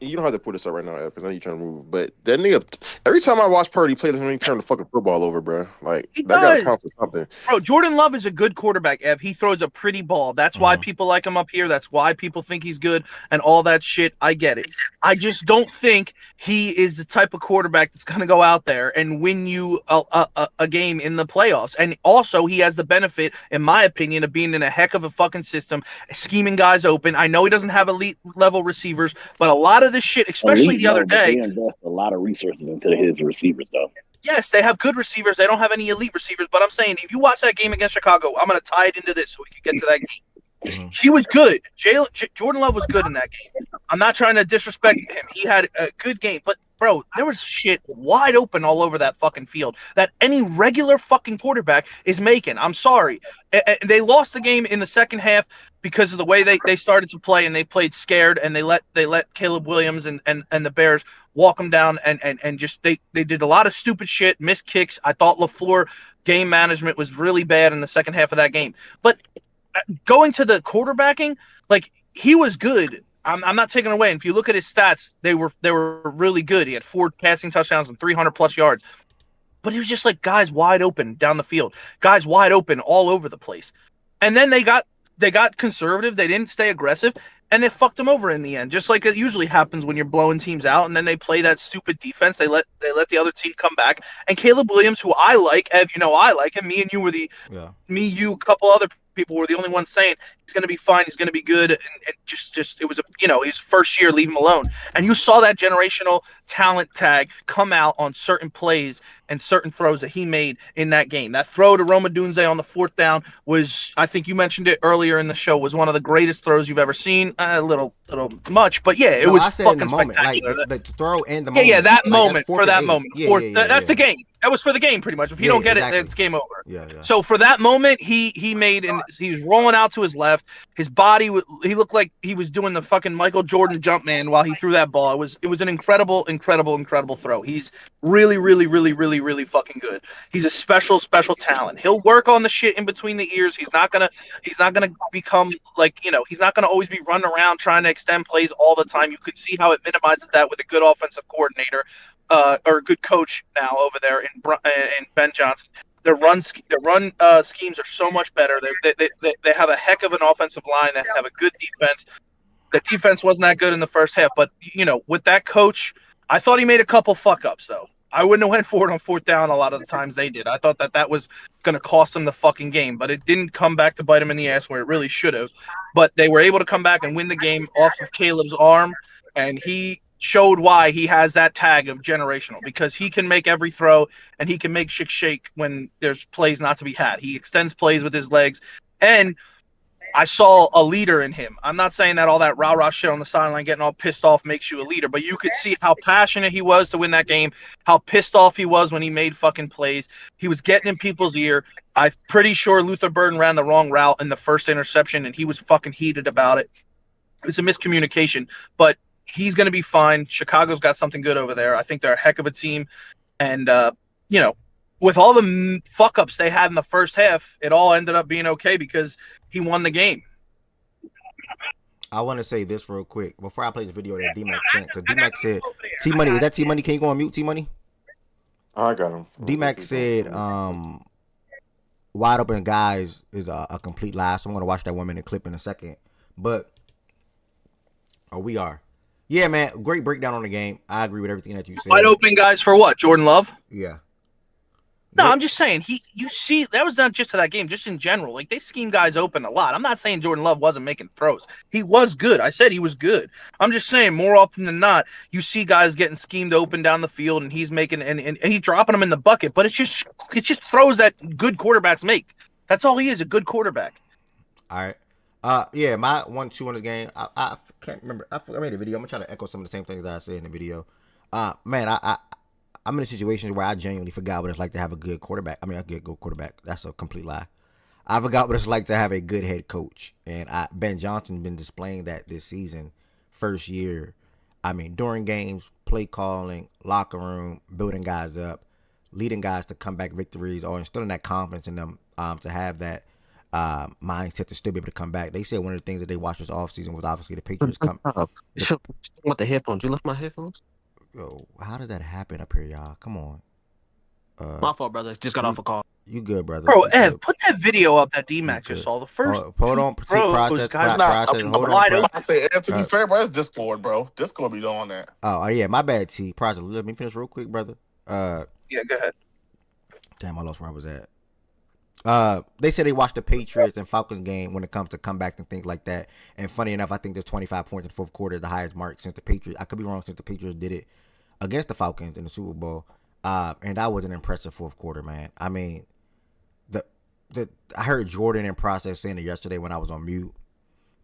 You don't have to put this up right now, because I know you're trying to move. But that nigga, every time I watch Purdy play, he turn the fucking football over, bro. Like that gotta count for something.
Bro, Jordan Love is a good quarterback, Ev. He throws a pretty ball. That's why people like him up here. That's why people think he's good and all that shit. I get it. I just don't think he is the type of quarterback that's going to go out there and win you a game in the playoffs. And also, he has the benefit, in my opinion, of being in a heck of a fucking system, scheming guys open. I know he doesn't have elite level receivers, but a lot of this shit, especially the other day.
They invest a lot of resources into his receivers, though.
Yes, they have good receivers. They don't have any elite receivers. But I'm saying, if you watch that game against Chicago, I'm going to tie it into this so we can get to that game. He was good. Jordan Love was good in that game. I'm not trying to disrespect him. He had a good game. But, bro, there was shit wide open all over that fucking field that any regular fucking quarterback is making. I'm sorry. They lost the game in the second half because of the way they started to play, and they played scared, and they let Caleb Williams and the Bears walk them down, and just they did a lot of stupid shit, missed kicks. I thought LaFleur game management was really bad in the second half of that game. But going to the quarterbacking, like, he was good. I'm not taking away. And if you look at his stats, they were really good. He had 4 passing touchdowns and 300 plus yards. But he was just like guys wide open down the field, guys wide open all over the place. And then they got conservative. They didn't stay aggressive, and they fucked them over in the end, just like it usually happens when you're blowing teams out. And then they play that stupid defense. They let the other team come back. And Caleb Williams, who I like, Ev, I like him. Me and you were a couple other people were the only ones saying he's going to be fine, he's going to be good, and just it was his first year, leave him alone. And you saw that generational talent tag come out on certain plays and certain throws that he made in that game. That throw to Roma Dunze on the 4th down was, I think you mentioned it earlier in the show, was one of the greatest throws you've ever seen. A little much, but yeah, it was fucking spectacular.
Like the throw and the moment.
Yeah, that
like,
moment for that moment. That's the game. That was for the game, pretty much. If you don't get it, it's game over.
Yeah.
So for that moment, he made, and he was rolling out to his left. His body, he looked like he was doing the fucking Michael Jordan jump man while he threw that ball. It was an incredible throw. He's really fucking good. He's a special talent. He'll work on the shit in between the ears. He's not gonna become like, he's not gonna always be running around trying to extend plays all the time. You could see how it minimizes that with a good offensive coordinator. Or a good coach now over there in Ben Johnson. Their run schemes are so much better. They have a heck of an offensive line. They have a good defense. The defense wasn't that good in the first half, but with that coach, I thought he made a couple fuck ups though. I wouldn't have went for it on 4th down a lot of the times they did. I thought that was going to cost them the fucking game, but it didn't come back to bite them in the ass where it really should have. But they were able to come back and win the game off of Caleb's arm, and he showed why he has that tag of generational, because he can make every throw and he can make shit shake when there's plays not to be had. He extends plays with his legs, and I saw a leader in him. I'm not saying that all that rah-rah shit on the sideline getting all pissed off makes you a leader, but you could see how passionate he was to win that game, how pissed off he was when he made fucking plays. He was getting in people's ear. I'm pretty sure Luther Burden ran the wrong route in the first interception, and he was fucking heated about it. It was a miscommunication, but he's going to be fine. Chicago's got something good over there. I think they're a heck of a team. And, with all the fuck-ups they had in the first half, it all ended up being okay because he won the game.
I want to say this real quick before I play this video that D-Mac sent. Because D-Mac said, T-Money, is that T-Money? Can you go on mute, T-Money?
I got him.
D-Mac said, wide open guys is a complete lie. So I'm going to watch that 1 minute clip in a second. But, we are. Yeah, man, great breakdown on the game. I agree with everything that you said.
Wide open guys for what? Jordan Love?
Yeah.
No, I'm just saying, you see, that was not just to that game, just in general. Like, they scheme guys open a lot. I'm not saying Jordan Love wasn't making throws. He was good. I said he was good. I'm just saying, more often than not, you see guys getting schemed open down the field, and he's making and he's dropping them in the bucket. But it's just throws that good quarterbacks make. That's all he is, a good quarterback.
All right. Yeah, my 1-2 on the game. I can't remember. I made a video. I'm gonna try to echo some of the same things that I said in the video. Man, I'm in a situation where I genuinely forgot what it's like to have a good quarterback. I mean, a good quarterback. That's a complete lie. I forgot what it's like to have a good head coach, and Ben Johnson been displaying that this season, first year. I mean, during games, play calling, locker room, building guys up, leading guys to comeback victories, or instilling that confidence in them to have that mindset to still be able to come back. They said one of the things that they watched this offseason was obviously the Patriots come.
What the headphones? You left my headphones?
Yo, how did that happen up here, y'all? Come on.
My fault, brother. Just got off a call.
You good, brother?
Bro,
You
Ev,
good.
put that video up that D-Mac just saw. The first
hold on,
throws, guys,
hold on.
I say, to be fair, bro, it's Discord, bro. Discord be doing that.
Oh, yeah, my bad, T. Project. Let me finish real quick, brother.
Yeah, go ahead.
Damn, I lost where I was at. They said they watched the Patriots and Falcons game when it comes to comebacks and things like that. And funny enough, I think there's 25 points in the fourth quarter is the highest mark since the Patriots. I could be wrong, since the Patriots did it against the Falcons in the Super Bowl. And that was an impressive fourth quarter, man. I mean, I heard Jordan in process saying it yesterday when I was on mute.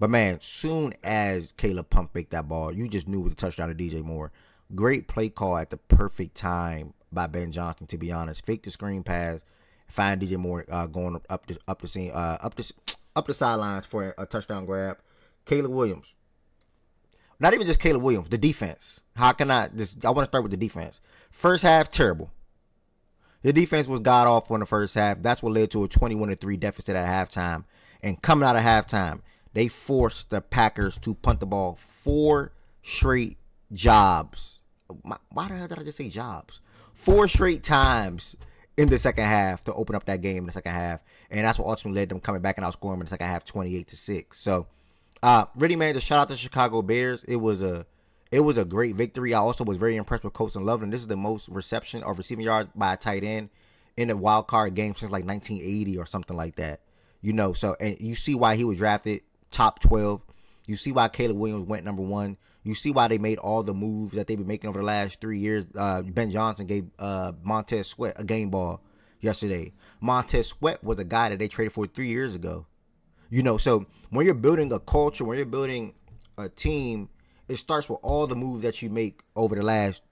But man, soon as Caleb pump faked that ball, you just knew it was a touchdown to DJ Moore. Great play call at the perfect time by Ben Johnson, to be honest. Fake the screen pass, find DJ Moore going up the sidelines for a touchdown grab. Caleb Williams. Not even just Caleb Williams, the defense. I want to start with the defense. First half, terrible. The defense was god awful in the first half. That's what led to a 21-3 deficit at halftime. And coming out of halftime, they forced the Packers to punt the ball 4 straight jobs. Why the hell did I just say jobs? 4 straight times in the second half to open up that game in the second half. And that's what ultimately led them coming back and outscoring in the second half 28-6. So, really, man, just shout out to Chicago Bears. It was a great victory. I also was very impressed with Colston Loveland. This is the most reception or receiving yards by a tight end in a wild card game since like 1980 or something like that. So and you see why he was drafted top 12. You see why Caleb Williams went number 1. You see why they made all the moves that they've been making over the last 3 years. Ben Johnson gave Montez Sweat a game ball yesterday. Montez Sweat was a guy that they traded for 3 years ago. So when you're building a culture, when you're building a team, it starts with all the moves that you make over the last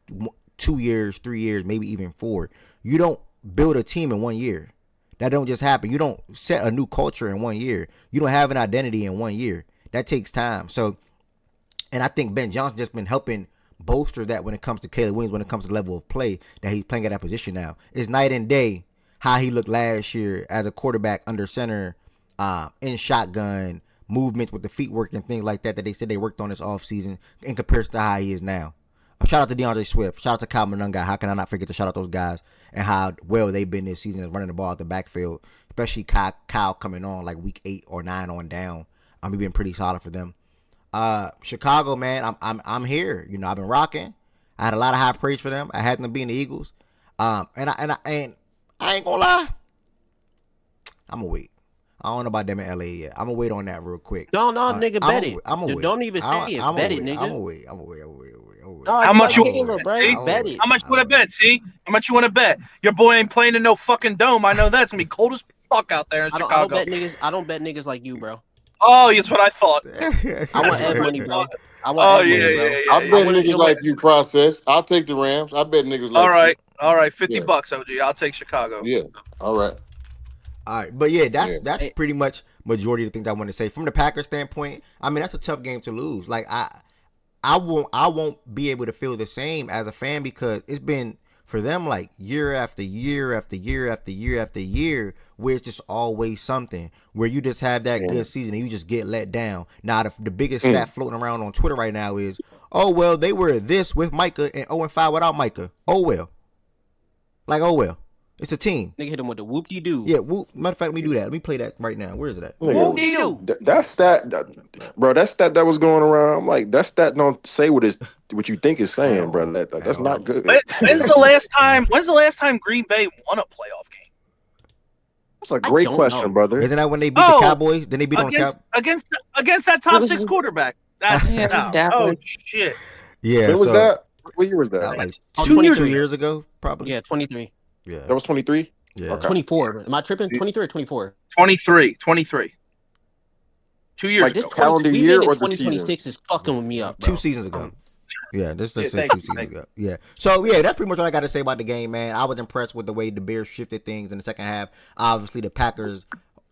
2 years, 3 years, maybe even 4. You don't build a team in 1 year. That don't just happen. You don't set a new culture in 1 year. You don't have an identity in 1 year. That takes time. So, and I think Ben Johnson just been helping bolster that when it comes to Caleb Williams, when it comes to the level of play that he's playing at that position now. It's night and day how he looked last year as a quarterback under center, in shotgun, movements with the feet work and things like that they said they worked on this offseason in comparison to how he is now. Shout out to DeAndre Swift. Shout out to Kyle Monunga. How can I not forget to shout out those guys and how well they've been this season as running the ball out the backfield, especially Kyle coming on like week 8 or 9 on down. He's been pretty solid for them. Chicago, man, I'm here. I've been rocking. I had a lot of high praise for them. I had them being the Eagles. And I ain't gonna lie. I'm gonna wait. I don't know about them in LA yet. I'm gonna wait on that real quick.
No, nigga, bet it.
I'm gonna wait.
Don't even say it. Bet it, nigga.
I'm gonna wait.
How much you
bet it?
How much you want to bet? See, how much you want to bet? Your boy ain't playing in no fucking dome. I know that's gonna be cold as fuck out there in Chicago.
I don't bet niggas like you, bro.
Oh, that's what I thought.
I want Ed money, bro.
I
bet niggas like you, process. I'll take the Rams. I bet niggas like you.
All right, $50, OG. I'll take Chicago.
Yeah, all right.
All right, but yeah, that's pretty much majority of the things I want to say from the Packers standpoint. I mean, that's a tough game to lose. Like I won't be able to feel the same as a fan because it's been for them like year after year after year after year after year where it's just always something where you just have that good season and you just get let down. Now the biggest stat floating around on Twitter right now is, oh well, they were this with Micah and 0-5 without Micah. Oh well, it's a team.
Nigga hit him with the whoop-de-doo.
Yeah, matter of fact, let me do that. Let me play that right now. Where is it at?
Whoop-de-doo. That stat, bro, that stat that was going around, I'm like, that stat don't say what you think it's saying, bro. That's not good.
When's the last time Green Bay won a playoff game?
That's a great question, brother.
Isn't that when they beat the Cowboys? Then they beat
against that top 6 quarterback. That's oh shit.
Yeah.
When was that? What year was that?
Like 2 years ago, probably.
Yeah, 23.
Yeah.
That was 23?
Yeah.
Okay.
24. Am I tripping? 23 or 24?
23. 2 years
Like
ago.
calendar
We
year
getting
or
in
the season?
2026 is fucking with me up, bro.
2 seasons ago. Yeah, this
Yeah,
just
thank
2
you,
seasons
thank
ago. Yeah. So yeah, that's pretty much all I got to say about the game, man. I was impressed with the way the Bears shifted things in the second half. Obviously, the Packers,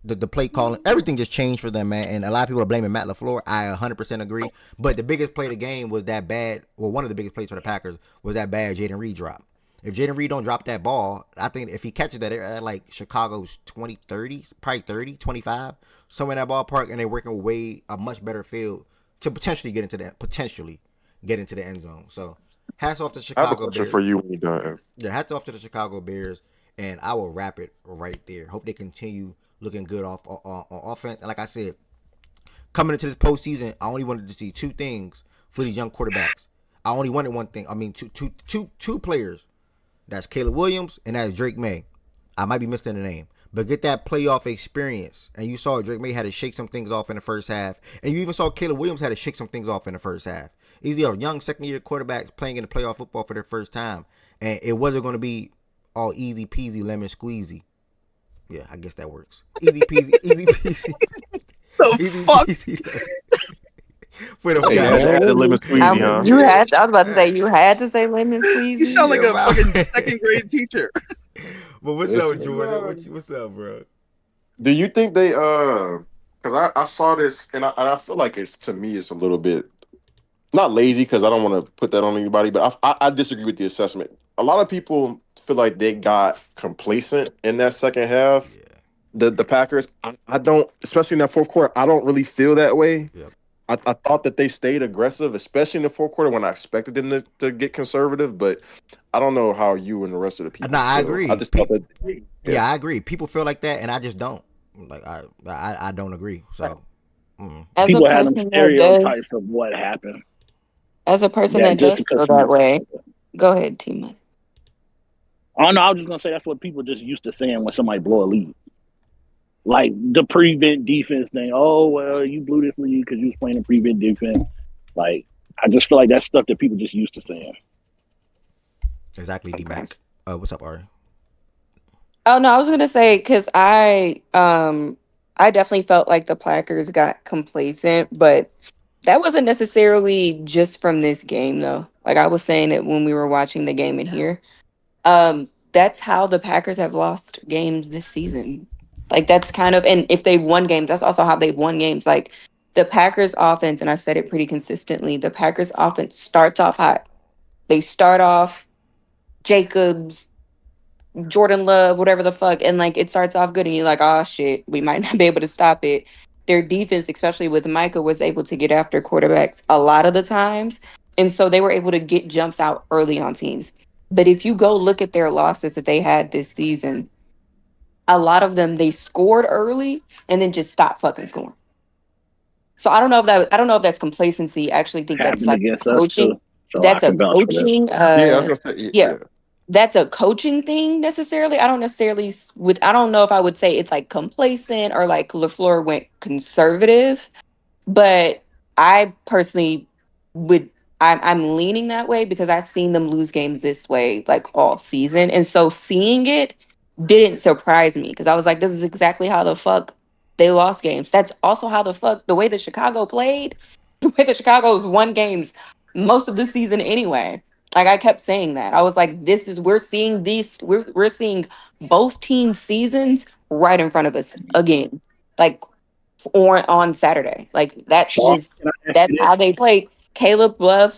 the play calling, everything just changed for them, man. And a lot of people are blaming Matt LaFleur. I 100% agree. But the biggest play of the game was that bad. Well, one of the biggest plays for the Packers was that bad Jaden Reed drop. If Jaden Reed don't drop that ball, I think if he catches that at like Chicago's 20, 30, probably 30, 25, somewhere in that ballpark, and they're working way a much better field to potentially get into the end zone. So hats off to
I have a
Chicago
question
Bears.
for you when you're done.
Yeah, hats off to the Chicago Bears, and I will wrap it right there. Hope they continue looking good on offense. And like I said, coming into this postseason, I only wanted to see two things for these young quarterbacks. I only wanted one thing. I mean, two players. That's Caleb Williams and that's Drake May. I might be missing the name. But get that playoff experience. And you saw Drake May had to shake some things off in the first half. And you even saw Caleb Williams had to shake some things off in the first half. These are young second-year quarterbacks playing in the playoff football for their first time. And it wasn't going to be all easy peasy, lemon squeezy. Yeah, I guess that works. Easy peasy, easy peasy.
The
easy
fuck?
Peasy. For the
Hey, you had to add the lemon squeezy, huh?
You had. I was about to say you had to say lemon squeezy.
You sound like a fucking second grade teacher.
But what's
Listen,
up, Jordan? What's up, bro?
Do you think they because I saw this and I feel like it's a little bit not lazy because I don't want to put that on anybody, but I disagree with the assessment. A lot of people feel like they got complacent in that second half. Yeah. The Packers, I don't, especially in that fourth quarter, I don't really feel that way.
Yep.
I thought that they stayed aggressive, especially in the fourth quarter when I expected them to get conservative, but I don't know how you and the rest of the people
No, I
feel.
agree.
I just thought that,
yeah, I agree. People feel like that, and I just don't. Like I don't agree. So
as
people
a
have them
person that
stereotypes
does,
of what happened.
as a person
That
that
just
does
because
feel that
somebody
way,
said that.
go ahead, Tima.
Oh no, I was just gonna say that's what people just used to saying when somebody blow a lead. Like the prevent defense thing. Oh well, you blew this lead because you was playing a prevent defense. Like I just feel like that's stuff that people just used to saying.
Exactly, D-Mac. What's up, Ari?
Oh no, I was gonna say because I definitely felt like the Packers got complacent, but that wasn't necessarily just from this game though. Like I was saying it when we were watching the game in here. That's how the Packers have lost games this season. Like that's kind of, and if they've won games, that's also how they've won games. Like the Packers offense, and I've said it pretty consistently, the Packers offense starts off hot. They start off Jacobs, Jordan Love, whatever the fuck, and like it starts off good, and you're like, oh shit, we might not be able to stop it. Their defense, especially with Micah, was able to get after quarterbacks a lot of the times, and so they were able to get jumps out early on teams. But if you go look at their losses that they had this season, a lot of them they scored early and then just stopped fucking scoring. So I don't know if that's complacency. I actually think that's
Happened
like
against us
coaching.
too. So I
That's a
can vouch for that.
coaching.
yeah, I was gonna say,
Yeah, that's a coaching thing necessarily. I don't know if I would say it's like complacent or like LaFleur went conservative, but I personally would. I'm leaning that way because I've seen them lose games this way like all season, and so seeing it didn't surprise me because I was like, this is exactly how the fuck they lost games. That's also how the way that Chicago played, the way that Chicago's won games most of the season anyway. Like I kept saying that. I was like, we're seeing both team seasons right in front of us again. Like on Saturday. Like
Sean, can I ask
that's
you
how
this?
they played. Caleb Love,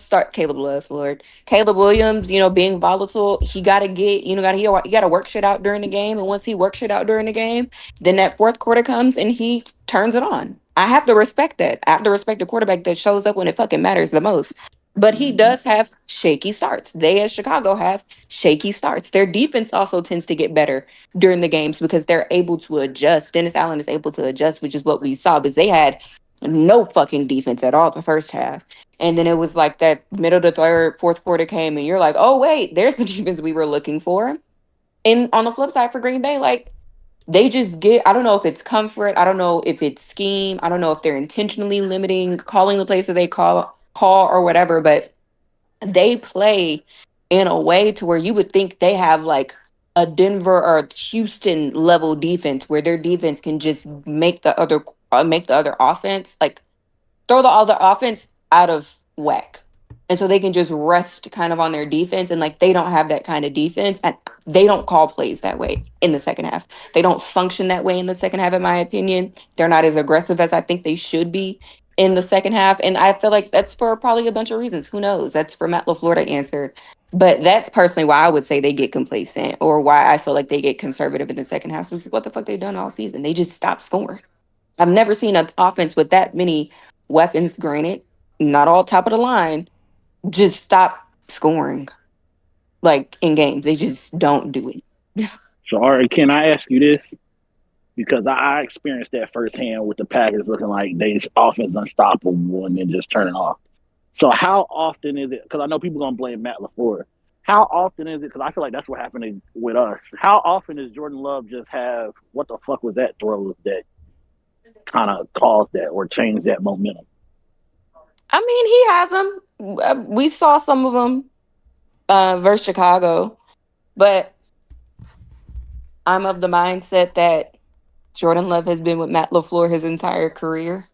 Lord. Caleb Williams, being volatile, he gotta get, he gotta work shit out during the game. And once he works shit out during the game, then that fourth quarter comes and he turns it on. I have to respect that. I have to respect the quarterback that shows up when it fucking matters the most. But he does have shaky starts. They, as Chicago, have shaky starts. Their defense also tends to get better during the games because they're able to adjust. Dennis Allen is able to adjust, which is what we saw because they had no fucking defense at all the first half. And then it was like that middle to third, fourth quarter came, and you're like, oh, wait, there's the defense we were looking for. And on the flip side for Green Bay, like, they just I don't know if it's comfort. I don't know if it's scheme. I don't know if they're intentionally calling the plays that they call or whatever, but they play in a way to where you would think they have like a Denver or Houston level defense where their defense can just make the other make the other offense, like throw the other offense out of whack. And so they can just rest kind of on their defense. And like, they don't have that kind of defense. And they don't call plays that way in the second half. They don't function that way in the second half, in my opinion. They're not as aggressive as I think they should be in the second half. And I feel like that's for probably a bunch of reasons. Who knows? That's for Matt LaFleur to answer. But that's personally why I would say they get complacent, or why I feel like they get conservative in the second half. So this is what the fuck they've done all season. They just stop scoring. I've never seen an offense with that many weapons, granted, not all top of the line, just stop scoring like in games. They just don't do it.
So, Ari, can I ask you this? Because I experienced that firsthand with the Packers looking like they offense unstoppable and then just turning off. So how often is it? Because I know people are going to blame Matt LaFleur. How often is it? Because I feel like that's what happened with us. How often does Jordan Love just have, what the fuck was that throw that kind of caused that or changed that momentum?
I mean, he has them. We saw some of them versus Chicago. But I'm of the mindset that Jordan Love has been with Matt LaFleur his entire career.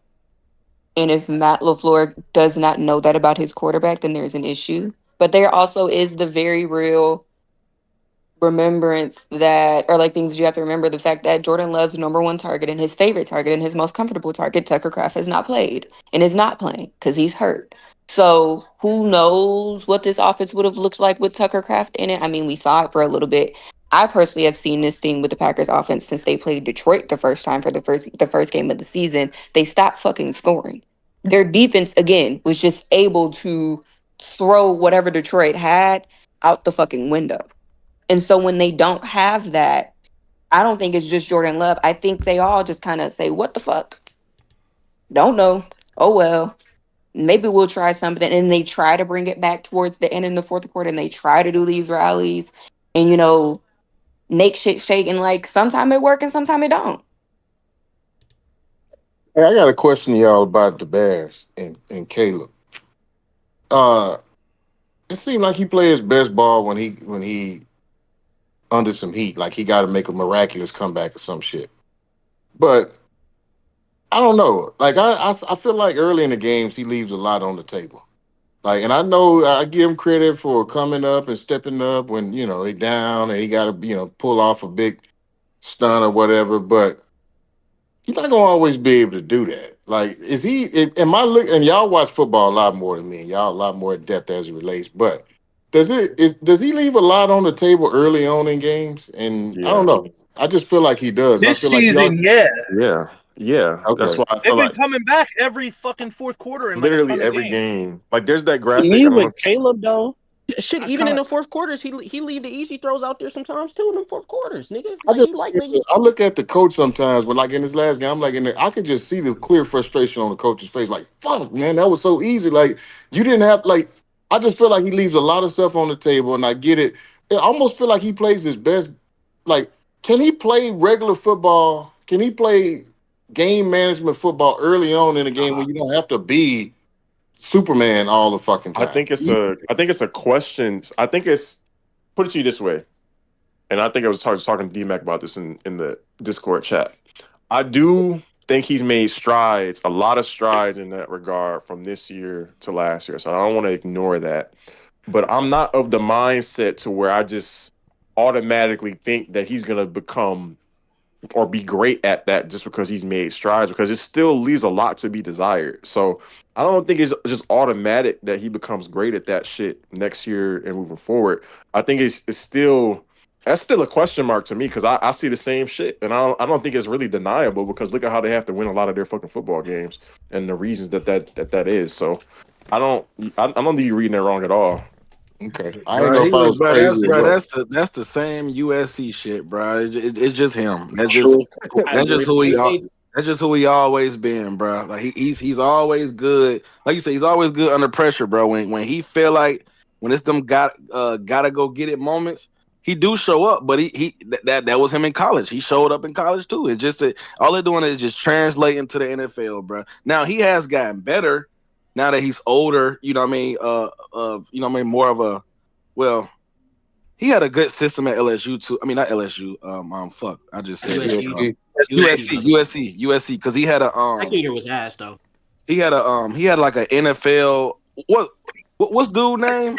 And if Matt LaFleur does not know that about his quarterback, then there's an issue. But there also is the very real remembrance that, or like things you have to remember, the fact that Jordan Love's number one target and his favorite target and his most comfortable target, Tucker Kraft, has not played and is not playing because he's hurt. So who knows what this offense would have looked like with Tucker Kraft in it? I mean, we saw it for a little bit. I personally have seen this thing with the Packers offense since they played Detroit the first time for the first game of the season. They stopped fucking scoring. Their defense, again, was just able to throw whatever Detroit had out the fucking window. And so when they don't have that, I don't think it's just Jordan Love. I think they all just kind of say, what the fuck? Don't know. Oh, well, maybe we'll try something. And they try to bring it back towards the end in the fourth quarter, and they try to do these rallies and, you know, make shit shake. And like, sometime it work and sometime it don't.
Hey, I got a question to y'all about the Bears and Caleb. It seemed like he played his best ball when he under some heat, like he got to make a miraculous comeback or some shit. But I don't know. Like I feel like early in the games he leaves a lot on the table. Like, and I know I give him credit for coming up and stepping up when they down and he got to pull off a big stunt or whatever. But he's not gonna always be able to do that. Like, am I looking? And y'all watch football a lot more than me. Y'all a lot more in depth as it relates. But does he leave a lot on the table early on in games? And I don't know. I just feel like he does.
This
I feel
season,
Yeah.
Okay.
That's why I
they've
feel
been
like
coming back every fucking fourth quarter in
literally
like a ton of
every
games.
game. Like there's that graphic.
Me with Caleb though.
Shit, even in the fourth quarters, he leave the easy throws out there sometimes too in the fourth quarters, nigga.
I
Like niggas.
look at the coach sometimes, but like in his last game, I'm like I could just see the clear frustration on the coach's face. Like, fuck, man, that was so easy. Like, you didn't have I just feel like he leaves a lot of stuff on the table, and I get it. I almost feel like he plays his best. Like, can he play regular football? Can he play game management football early on in a game when you don't have to be Superman all the fucking time?
I think it's a question. I think it's put it to you this way, and I think I was talking to D-Mac about this in the Discord chat. I do think he's made strides, a lot of strides in that regard from this year to last year. So I don't want to ignore that. But I'm not of the mindset to where I just automatically think that he's going to become or be great at that just because he's made strides, because it still leaves a lot to be desired. So I don't think it's just automatic that he becomes great at that shit next year and moving forward. I think that's still a question mark to me, because I see the same shit, and I don't think it's really deniable, because look at how they have to win a lot of their fucking football games and the reasons that is. So I don't think you're reading it wrong at all.
Okay, I didn't know if I was
bro,
crazy.
That's the same USC shit, bro. It's just him. That's just who he are. That's just who he always been, bro. Like he's always good. Like you say, he's always good under pressure, bro. When he feel like when it's them gotta go get it moments, he do show up. But that was him in college. He showed up in college too. It's just all they're doing is just translating to the NFL, bro. Now he has gotten better. Now that he's older, you know what I mean? More of a, well, he had a good system at LSU too. I mean, not LSU. Fuck, I just said
USC.
USC, because he had a
That gator was ass though.
he had like an NFL. What's dude name?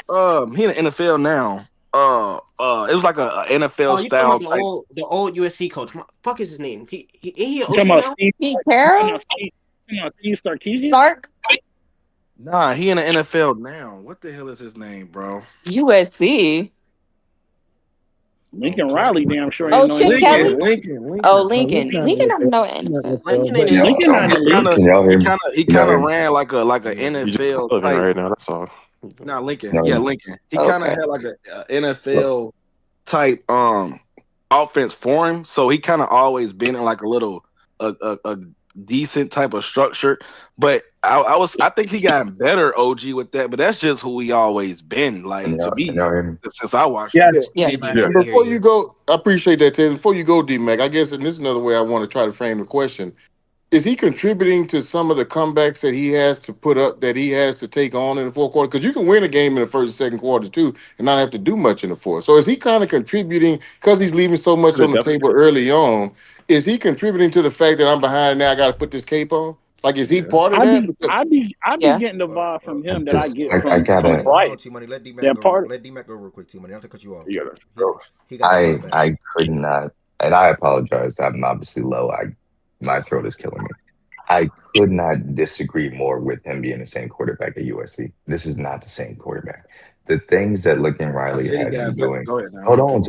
He in the NFL now. It was like a NFL
you
style
talking
type.
about the old USC coach? Fuck is his name? He
You
OC
talking about
now?
Steve
Carroll?
Steve Sarkisian?
Sark?
Nah, he in the NFL now. What the hell is his name, bro?
USC.
Lincoln Riley, damn sure
Oh,
ain't no
Chip Kelly.
Lincoln.
Oh, Lincoln. Lincoln, I don't know NFL.
Lincoln
Lincoln not in the league.
He
Can y'all
kind
hear
of
me?
ran like a
You just
NFL
relevant
type.
right now. That's all.
Nah, Lincoln.
Y'all
Yeah,
hear me?
Lincoln. He kind of
Okay.
had like a NFL type offense for him. So he kind of always been in like a little a decent type of structure. But I think he got better OG with that. But that's just who he always been. Like
Can
to
y'all
me,
hear me?
since I watched.
Yes.
Yes.
And before you go, I appreciate that, Ted. Before you go, D-Mac, I guess, and this is another way I want to try to frame the question. Is he contributing to some of the comebacks that he has to put up, that he has to take on in the fourth quarter? Because you can win a game in the first and second quarter, too, and not have to do much in the fourth. So is he kind of contributing, because he's leaving so much on the table early on, is he contributing to the fact that I'm behind now, I got to put this cape on? Like, is he part of that?
I be
Yeah.
getting the vibe from him that I
Just
get
I
from
gotta.
Bryce.
T-Money, let D-Mac
That
go.
part.
Let D-Mac go real quick, T-Money. I have to cut you off.
Yeah, bro.
He got the vibe back.
I could not, and I apologize. I'm obviously low. My throat is killing me. I could not disagree more with him being the same quarterback at USC. This is not the same quarterback. The things that Lincoln Riley
said he
had
got
him
better.
doing.
Go ahead now.
Hold on,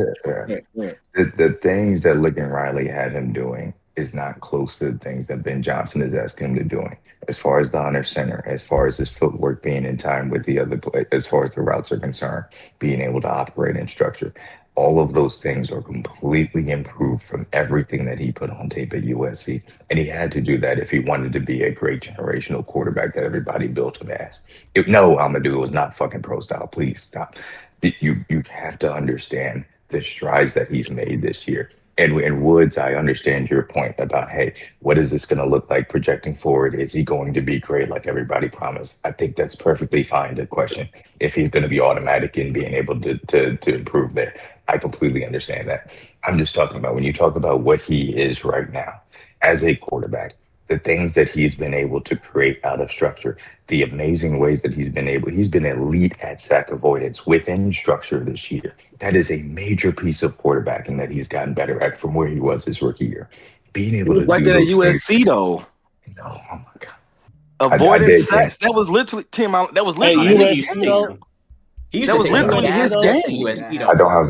Yeah.
the things that Lincoln Riley had him doing is not close to the things that Ben Johnson is asking him to doing. As far as the under center, as far as his footwork being in time with the other play, as far as the routes are concerned, being able to operate in structure. All of those things are completely improved from everything that he put on tape at USC. And he had to do that if he wanted to be a great generational quarterback that everybody built him as. No, Amadou, it was not fucking pro style. Please stop. You have to understand the strides that he's made this year. And Woods, I understand your point about, hey, what is this going to look like projecting forward? Is he going to be great like everybody promised? I think that's perfectly fine to question if he's going to be automatic in being able to improve there. I completely understand that. I'm just talking about when you talk about what he is right now as a quarterback, the things that he's been able to create out of structure, the amazing ways that he's been elite at sack avoidance within structure this year. That is a major piece of quarterbacking that he's gotten better at from where he was his rookie year. Being able to
like
do
that at USC
things,
though.
No, oh my God.
Avoiding sacks. That was literally Tim. That was literally his game. That was literally his game.
I don't have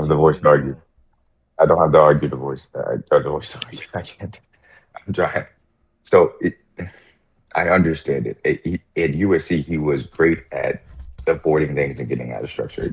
the voice to argue. I don't have to argue the voice. I have the voice to argue. I can't. I'm trying. So I understand it. At USC, he was great at avoiding things and getting out of structure.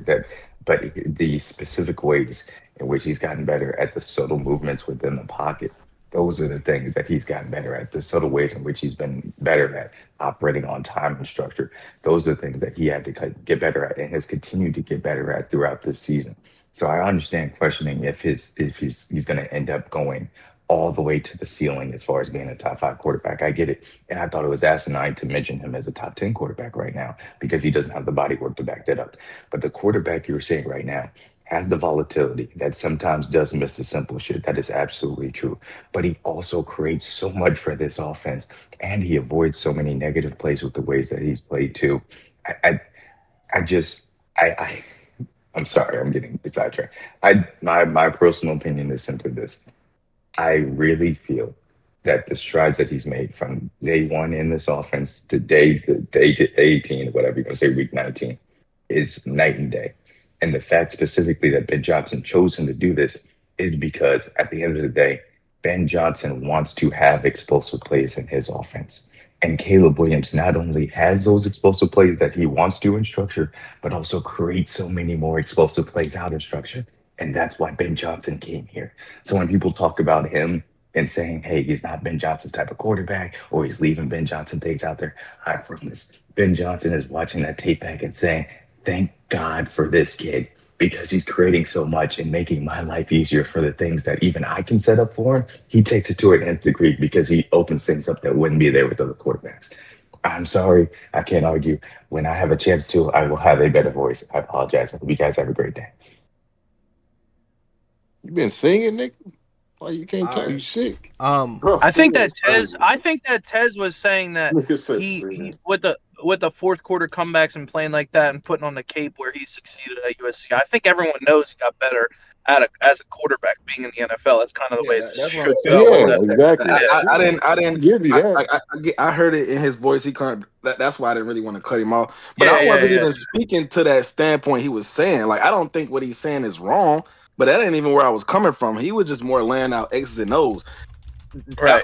But the specific ways in which he's gotten better at the subtle movements within the pocket, those are the things that he's gotten better at. The subtle ways in which he's been better at operating on time and structure. Those are the things that he had to get better at and has continued to get better at throughout this season. So I understand questioning if he's going to end up going all the way to the ceiling as far as being a top 5 quarterback. I get it. And I thought it was asinine to mention him as a top 10 quarterback right now because he doesn't have the body work to back that up. But the quarterback you're seeing right now has the volatility that sometimes does miss the simple shit. That is absolutely true. But he also creates so much for this offense and he avoids so many negative plays with the ways that he's played too. I'm sorry, I'm getting sidetracked. My personal opinion is simply this. I really feel that the strides that he's made from day one in this offense to day 18, whatever you want to say, week 19, is night and day. And the fact specifically that Ben Johnson chose him to do this is because at the end of the day, Ben Johnson wants to have explosive plays in his offense. And Caleb Williams not only has those explosive plays that he wants to in structure, but also creates so many more explosive plays out in structure. And that's why Ben Johnson came here. So when people talk about him and saying, hey, he's not Ben Johnson's type of quarterback, or he's leaving Ben Johnson things out there, I promise Ben Johnson is watching that tape back and saying, thank God for this kid, because he's creating so much and making my life easier for the things that even I can set up for him. He takes it to an nth degree because he opens things up that wouldn't be there with other quarterbacks.
I'm sorry. I can't argue. When I have a chance to, I will have a better voice. I apologize. I hope you guys have a great day.
You been singing, Nick? Why you can't talk? You sick?
I think that Tez was saying that he with the fourth quarter comebacks and playing like that and putting on the cape where he succeeded at USC. I think everyone knows he got better as a quarterback being in the NFL. That's kind of the way it should go.
I didn't. I heard it in his voice. He can't. That's why I didn't really want to cut him off. But I wasn't even speaking to that standpoint he was saying. Like, I don't think what he's saying is wrong. But that ain't even where I was coming from. He was just more laying out X's and O's. Right.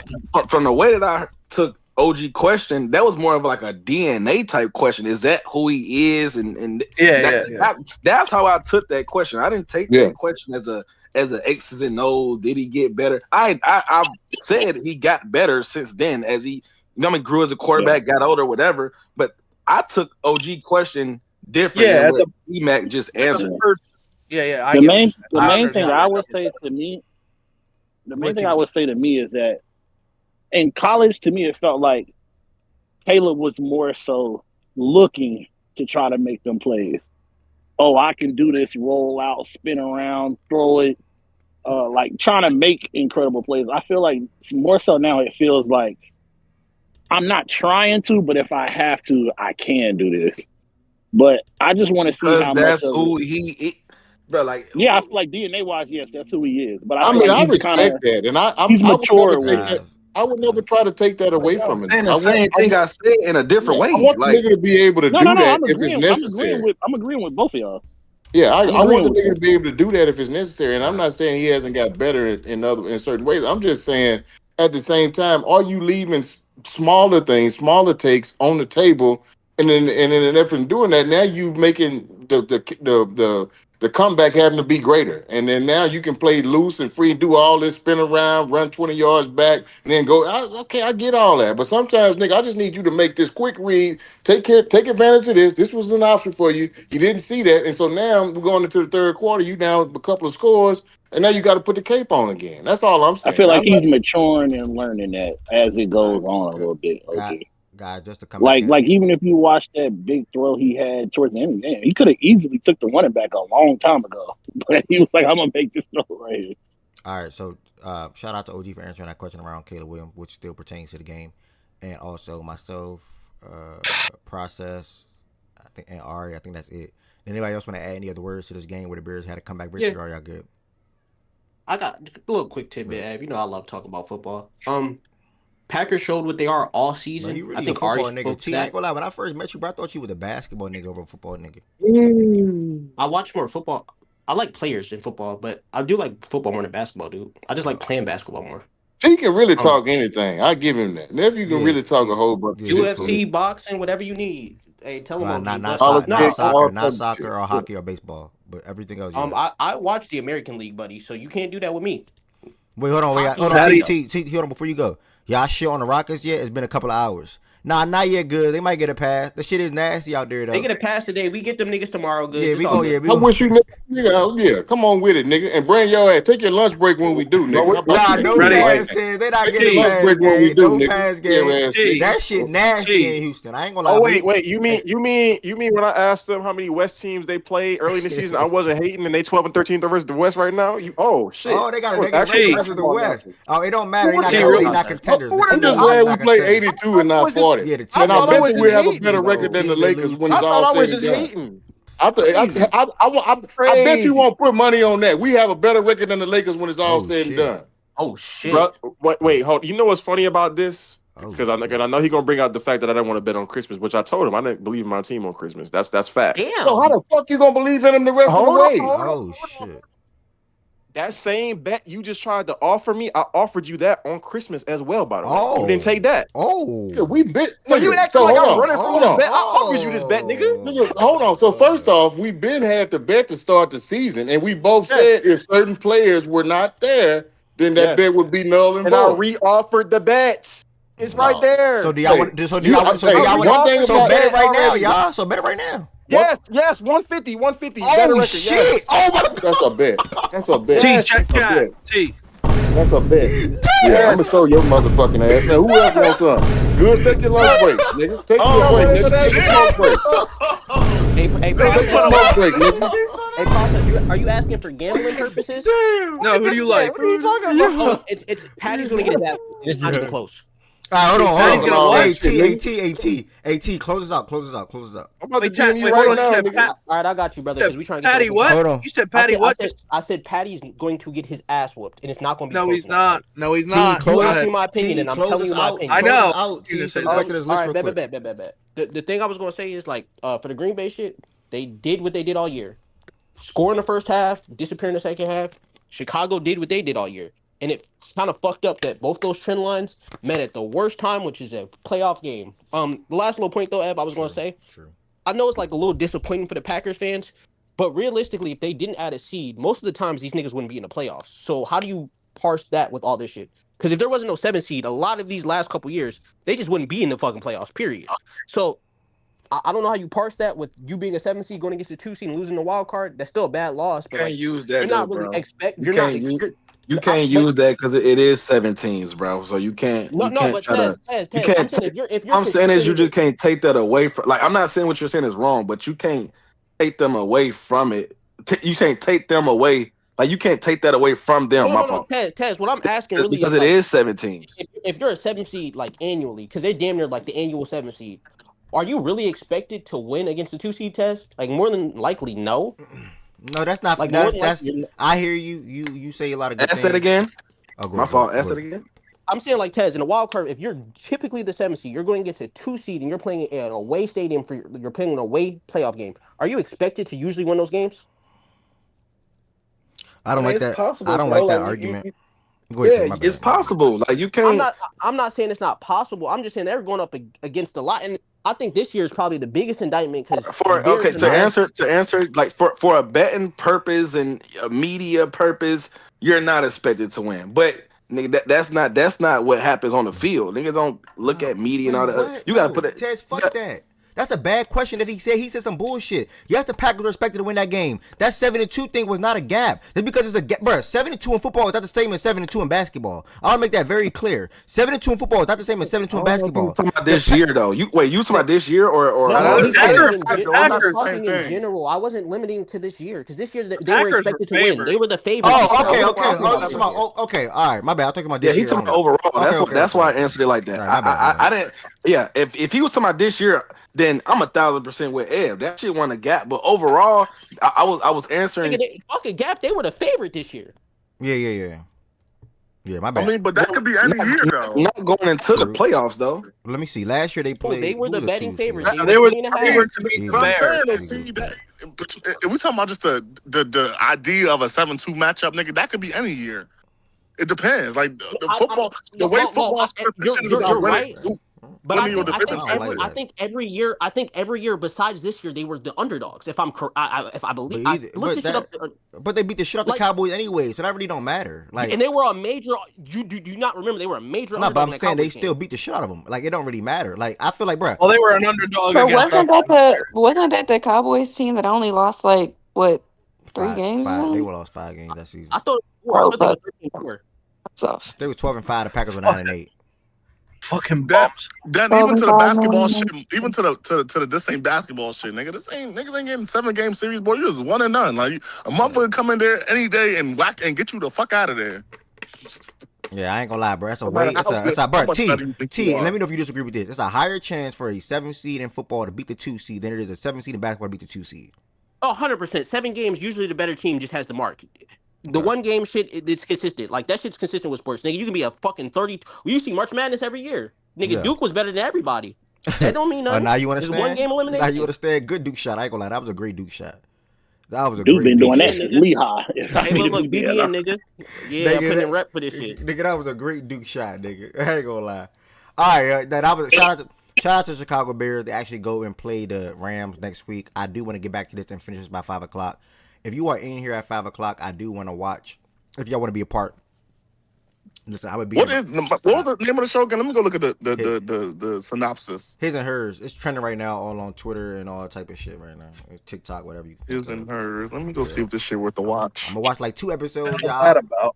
From the way that I took OG question, that was more of like a DNA type question. Is that who he is? And that's how I took that question. I didn't take that question as a X's and O's. Did he get better? I said he got better since then as he grew as a quarterback, got older, whatever. But I took OG question different than what E-Mac just answered.
The main thing I would say to me is that in college, to me, it felt like Caleb was more so looking to try to make them plays. Oh, I can do this, roll out, spin around, throw it, like trying to make incredible plays. I feel like more so now it feels like I'm not trying to, but if I have to, I can do this. But I just want to see how
that's
much
who he. Bro, like
I feel like DNA wise, yes, that's who he is. But
I respect that, and
he's mature.
I would never try to take that away from him.
The same thing I said in a different way.
I want the nigga to be able to do that if it's necessary.
I'm agreeing with both of y'all.
Yeah, I want the nigga to be able to do that if it's necessary, and I'm not saying he hasn't got better in certain ways. I'm just saying at the same time, are you leaving smaller things, smaller takes on the table, and in an effort in doing that, now you making the comeback having to be greater. And then now you can play loose and free and do all this, spin around, run 20 yards back, and then go, okay, I get all that. But sometimes, nigga, I just need you to make this quick read, take advantage of this. This was an option for you. You didn't see that. And so now we're going into the third quarter. You down a couple of scores, and now you got to put the cape on again. That's all I'm saying.
I feel like he's maturing and learning that as it goes on a little bit.
Guys, just to come
like even if you watch that big throw he had towards the end of the game, he could have easily took the running back a long time ago. But he was like, I'm gonna make this throw right here.
All right, so shout out to OG for answering that question around Caleb Williams, which still pertains to the game, and also myself, process, I think, and Ari. I think that's it. Anybody else want to add any other words to this game where the Bears had a comeback victory? Or are y'all good?
I got a little quick tidbit, Av. You know I love talking about football. Packers showed what they are all season.
Man, you really
I think
a football
Ari
nigga. T, I ain't gonna lie. When I first met you, bro, I thought you was a basketball nigga over a football nigga.
I watch more football. I like players than football, but I do like football more than basketball, dude. I just like playing basketball more.
He can really talk anything. I give him that. And if you can really talk a whole bunch of
UFC, boxing, whatever you need. Hey, tell him
not soccer or hockey or baseball, but everything else.
I watch the American League, buddy. So you can't do that with me.
Wait, hold on, hold on, before you go. Y'all shit on the Rockets yet? It's been a couple of hours. Nah, not yet good. They might get a pass. The shit is nasty out there, though.
They get a pass today. We get them niggas tomorrow, good.
Yeah, we go. Yeah,
I wish you nigga, come on with it, nigga. And bring your ass. Take your lunch break when we do, nigga.
No pass, Ted. They not getting a pass
break when we do, nigga.
Pass game. That shit nasty in Houston. I ain't gonna lie.
Oh, wait. You mean when I asked them how many West teams they played early in the season, I wasn't hating, and they 12 and 13 versus the West right now? Shit.
Oh, they got a versus the West. Oh, it don't matter. They're not contenders.
I'm just glad we played 82 and not 40.
Yeah,
and I bet we have a better record than the Lakers when it's all said and done.
Hating.
I bet you won't put money on that. We have a better record than the Lakers when it's all said and done.
Oh shit!
Bro, wait, hold. You know what's funny about this? Because I know he's gonna bring out the fact that I didn't want to bet on Christmas, which I told him I didn't believe in my team on Christmas. That's facts.
Damn.
So how the fuck you gonna believe in him the rest of the way?
Oh shit!
That same bet you just tried to offer me, I offered you that on Christmas as well, by the way. You didn't take that.
Yeah, we bet.
So you acting like I'm running from this bet. I offered you this bet, nigga.
Hold on. So first off, we've been had the bet to start the season, and we both said if certain players were not there, then that bet would be null and void.
And I re-offered the bets. It's right there.
So do y'all want? So bet it right now, y'all. So bet it right now.
Yes, 150.
Oh
record,
shit!
Yes.
Oh my god,
that's a bet. That's a bet.
T, check chat. T.
That's a bet. Yeah, I'm gonna show your motherfucking ass. Now, who else wants some? Good, take your lunch break, nigga. Take your break, nigga. Take a smoke break.
Hey,
Take a smoke break, nigga.
Hey, Process, are you asking for gambling purposes?
No, who do you like?
What are you talking about? Oh, it's Patty's gonna get his ass, and it's not even close.
All right, hold
Patty's
on.
gonna what?
AT, close us out.
I'm about to
Wait,
DM you
wait,
right
hold on. You
now,
said
nigga.
All right, I got you, brother. Because we trying to get
Patty
to
what?
Hold on.
You said Patty what?
I said Patty's going to get his ass whooped, and it's not going to be
No,
close.
he's not. No, he's
T,
not.
close
You
us-
asked me my opinion,
T,
and I'm
close
telling
us
you my
out.
opinion.
I
Close
know.
us out, T, so we
All
can this list real quick.
bet. The thing I was going to say is, like, for the Green Bay shit, they did what they did all year. Score in the first half, disappear in the second half. Chicago did what they did all year. And it kind of fucked up that both those trend lines met at the worst time, which is a playoff game. The last little point, though, Ev, I was going to say, I know it's like a little disappointing for the Packers fans, but realistically, if they didn't add a seed, most of the times these niggas wouldn't be in the playoffs. So how do you parse that with all this shit? Because if there wasn't no 7 seed, a lot of these last couple years, they just wouldn't be in the fucking playoffs, period. So I don't know how you parse that with you being a 7 seed going against a 2 seed and losing the wild card. That's still a bad loss. But
Can't
like,
use that,
you're not
though,
really
bro.
You
can't use that because it is 7 teams, bro. So you can't.
No,
You can't
but
try
Tez,
you
I'm
can't.
saying if you're
I'm saying is you
considering
just can't take that away from. Like I'm not saying what you're saying is wrong, but you can't take them away from it. You can't take them away. Like you can't take that away from them. My fault.
Tez, what I'm asking really
Because
is
it
like,
is 7 teams.
if you're a 7 seed like annually, because they're damn near like the annual 7 seed, are you really expected to win against the 2 seed Tez? Like more than likely, no.
No, that's not.
Like
That's. I hear you. You say a lot of good
Ask
things.
that again.
Oh,
My fault. Ask that again.
I'm saying like Tez in a wild card. If you're typically the 7 seed, you're going against a 2 seed, and you're playing in an away stadium you're playing an away playoff game. Are you expected to usually win those games?
I don't like that.
Possible,
I don't
bro.
like that
Like,
argument. Go ahead,
yeah, it's possible. Like you can't.
I'm not saying it's not possible. I'm just saying they're going up against a lot, and I think this year is probably the biggest indictment because
to answer like for a betting purpose and a media purpose, you're not expected to win. But nigga, that's not what happens on the field. Niggas don't look at media and all that. You gotta put it.
Tez, fuck that. That's a bad question that he said. He said some bullshit. Yes, the Packers were expected to win that game. That 7-2 thing was not a gap. That's because it's a gap. Bro, 7-2 in football is not the same as 7-2 in basketball. I want to make that very clear. 7-2 in football is not the same as 7-2 in basketball.
Talking about this year though. You talking about this year or?
No,
He said
I'm talking in general. I wasn't limiting to this year because this year they were expected to win. They were the favorites.
Okay. All right, my bad. I'm talking about this
yeah,
year.
He's talking about overall. That's why I answered it like that. I didn't. Yeah, if he was talking about this year, then I'm 1,000% with Ev. That shit won a gap, but overall, I was answering.
Fucking gap. They were the favorite this year.
Yeah. Yeah, my bad.
I mean, but that could be any year though.
Not going into the playoffs though.
Let me see. Last year they played.
They were the betting favorites.
They were the favorite to beat the Bears.
If we talking about just the idea of a 7-2 matchup, nigga, that could be any year. It depends. Like the football, the way football is about winning.
But I think every year besides this year they were the underdogs. If I believe,
but they beat the shit out the Cowboys anyway, so that really don't matter. Like,
and they were a major. You do not remember they were a major.
No, but I'm saying they still beat the shit out of them. Like it don't really matter. Like I feel like, bro.
Well, they were an underdog.
But wasn't that the Cowboys team that only lost like what 3 games?
They lost 5 games that season.
I thought they were 13-4.
They were 12-5. The Packers were 9-8.
Fucking bums.
Then even to the basketball shit, even to the this ain't basketball shit, nigga. Niggas ain't getting 7-game series, boy. You just 1 and none. Like a motherfucker come in there any day and whack and get you the fuck out of there.
Yeah, I ain't gonna lie, bro. That's a way. It's a bro. T. And let me know if you disagree with this. It's a higher chance for a 7 seed in football to beat the 2 seed than it is a 7 seed in basketball to beat the 2 seed.
Oh, 100%. 7 games, usually the better team just has the mark. The 1 game shit, it's consistent. Like, that shit's consistent with sports. Nigga, you can be a fucking 30. You see March Madness every year. Nigga, yeah. Duke was better than everybody. That don't mean nothing.
Now you understand?
1 game elimination.
Now you understand? Good Duke shot. I ain't gonna lie. That was a great Duke shot. That was a
Duke
great
been doing
Duke
that
shot.
shit. Lehigh.
Hey, look, BBN, nigga. Yeah, I'm putting in rep for this shit.
Nigga, that was a great Duke shot, nigga. I ain't gonna lie. All right, that was shout out to Chicago Bears. They actually go and play the Rams next week. I do want to get back to this and finish this by 5 o'clock. If you are in here at 5 o'clock, I do want to watch. If y'all want to be a part, listen, I would be.
What was the name of the show again? Let me go look at the synopsis.
His and Hers. It's trending right now, all on Twitter and all type of shit right now. TikTok, whatever you.
His and Hers. Let me go see if this shit worth the watch.
I'm gonna watch like 2 episodes, y'all.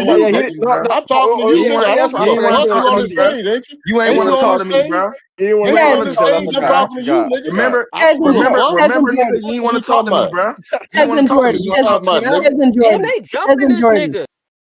to you. I'm talking to you, nigga.
That's why I said
Plus, you
talk
on
to
the
me, bro.
stage, ain't you?
You ain't
Ain't
want
you
to
on
talk
the
to me,
stage?
bro. You ain't want
Ain't
to
you
talk
on
to
the
me. Shut up,
stage? I'm
guy.
talking to you, nigga.
Remember,
I don't give a fuck.
nigga, you ain't want to talk to me, bro. You ain't want to talk to me. You want to talk to me now?
Damn, they jumping this nigga.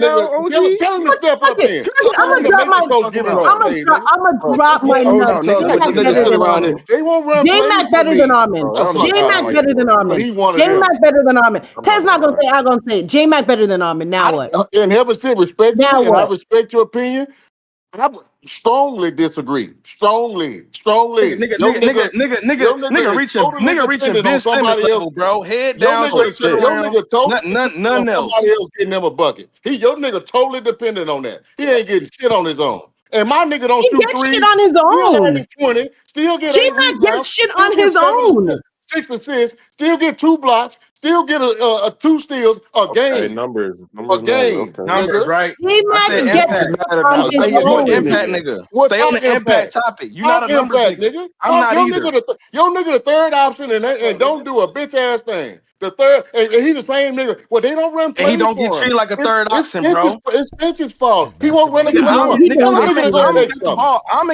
right now, OG?
Tell him to step up then.
I'm gonna drop my. I'm gonna drop my nuts. J Mac better than Armin.
They won't run
J
plays
Mac
for
better
me.
than Armin. J Mac better than Armin. J Mac better than Armin. Ted's not gonna say. I'm gonna say it. J Mac better than Armin. Now what?
And heaven said respectfully, and I
what?
respect your opinion. I would strongly disagree. Strongly.
Nigga reaching Ben Simmons level, bro. Head down, straight to the rim. None else.
Somebody else getting him a bucket. Your nigga totally dependent on that. He ain't getting shit on his own. And my nigga don't shoot threes.
Shit on his
Still
own.
having 20. Still get
J
8
Mac
rebounds.
gets shit on his own.
6 assists. Still get 2 blocks. Still get a 2 steals a game.
Numbers
A game.
Numbers, right?
J Mac gets shit on his
You an
own.
impact nigga.
What
Stay on the impact
impact
topic. You not a numbers nigga. I'm not either.
Your nigga the third option and don't do a bitch ass thing. The third, and he the same nigga. Well, they don't run plays
And he don't get
for him.
treated like a third option, bro.
It's Finch's fault. He won't run a play.
Armin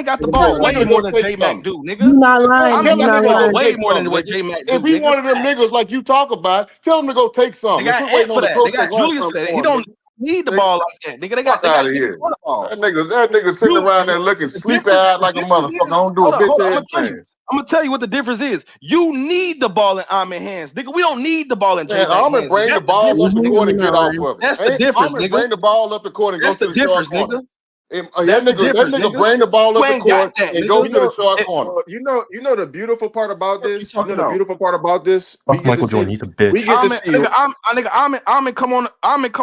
got the ball way more than J Mac do, nigga.
You not lying.
Armin got the ball
lying.
way more than what J Mac do.
If he one of them niggas like you talk about, tell him to go take something.
They got X for that. They got Julius for that. He don't. need the ball like that, nigga. They got
Fuck out of
to
here.
the ball.
That nigga sitting around there looking sleepy-eyed like a motherfucker. I don't do a bitch ass thing.
I'm gonna tell you what the difference is. You need the ball in Ahmed hands, nigga. We don't need the ball in
Man,
J-Mac
Ahmed
hands.
bring the ball up the court and get off of it.
That's the difference,
Ahmed
nigga.
bring the ball up the court and go to the short corner. That nigga bring the ball up the court and go to the short corner.
You know the beautiful part about this. You know the beautiful part about this.
Fuck Michael Jordan. He's a bitch.
We get to see.
Ahmed come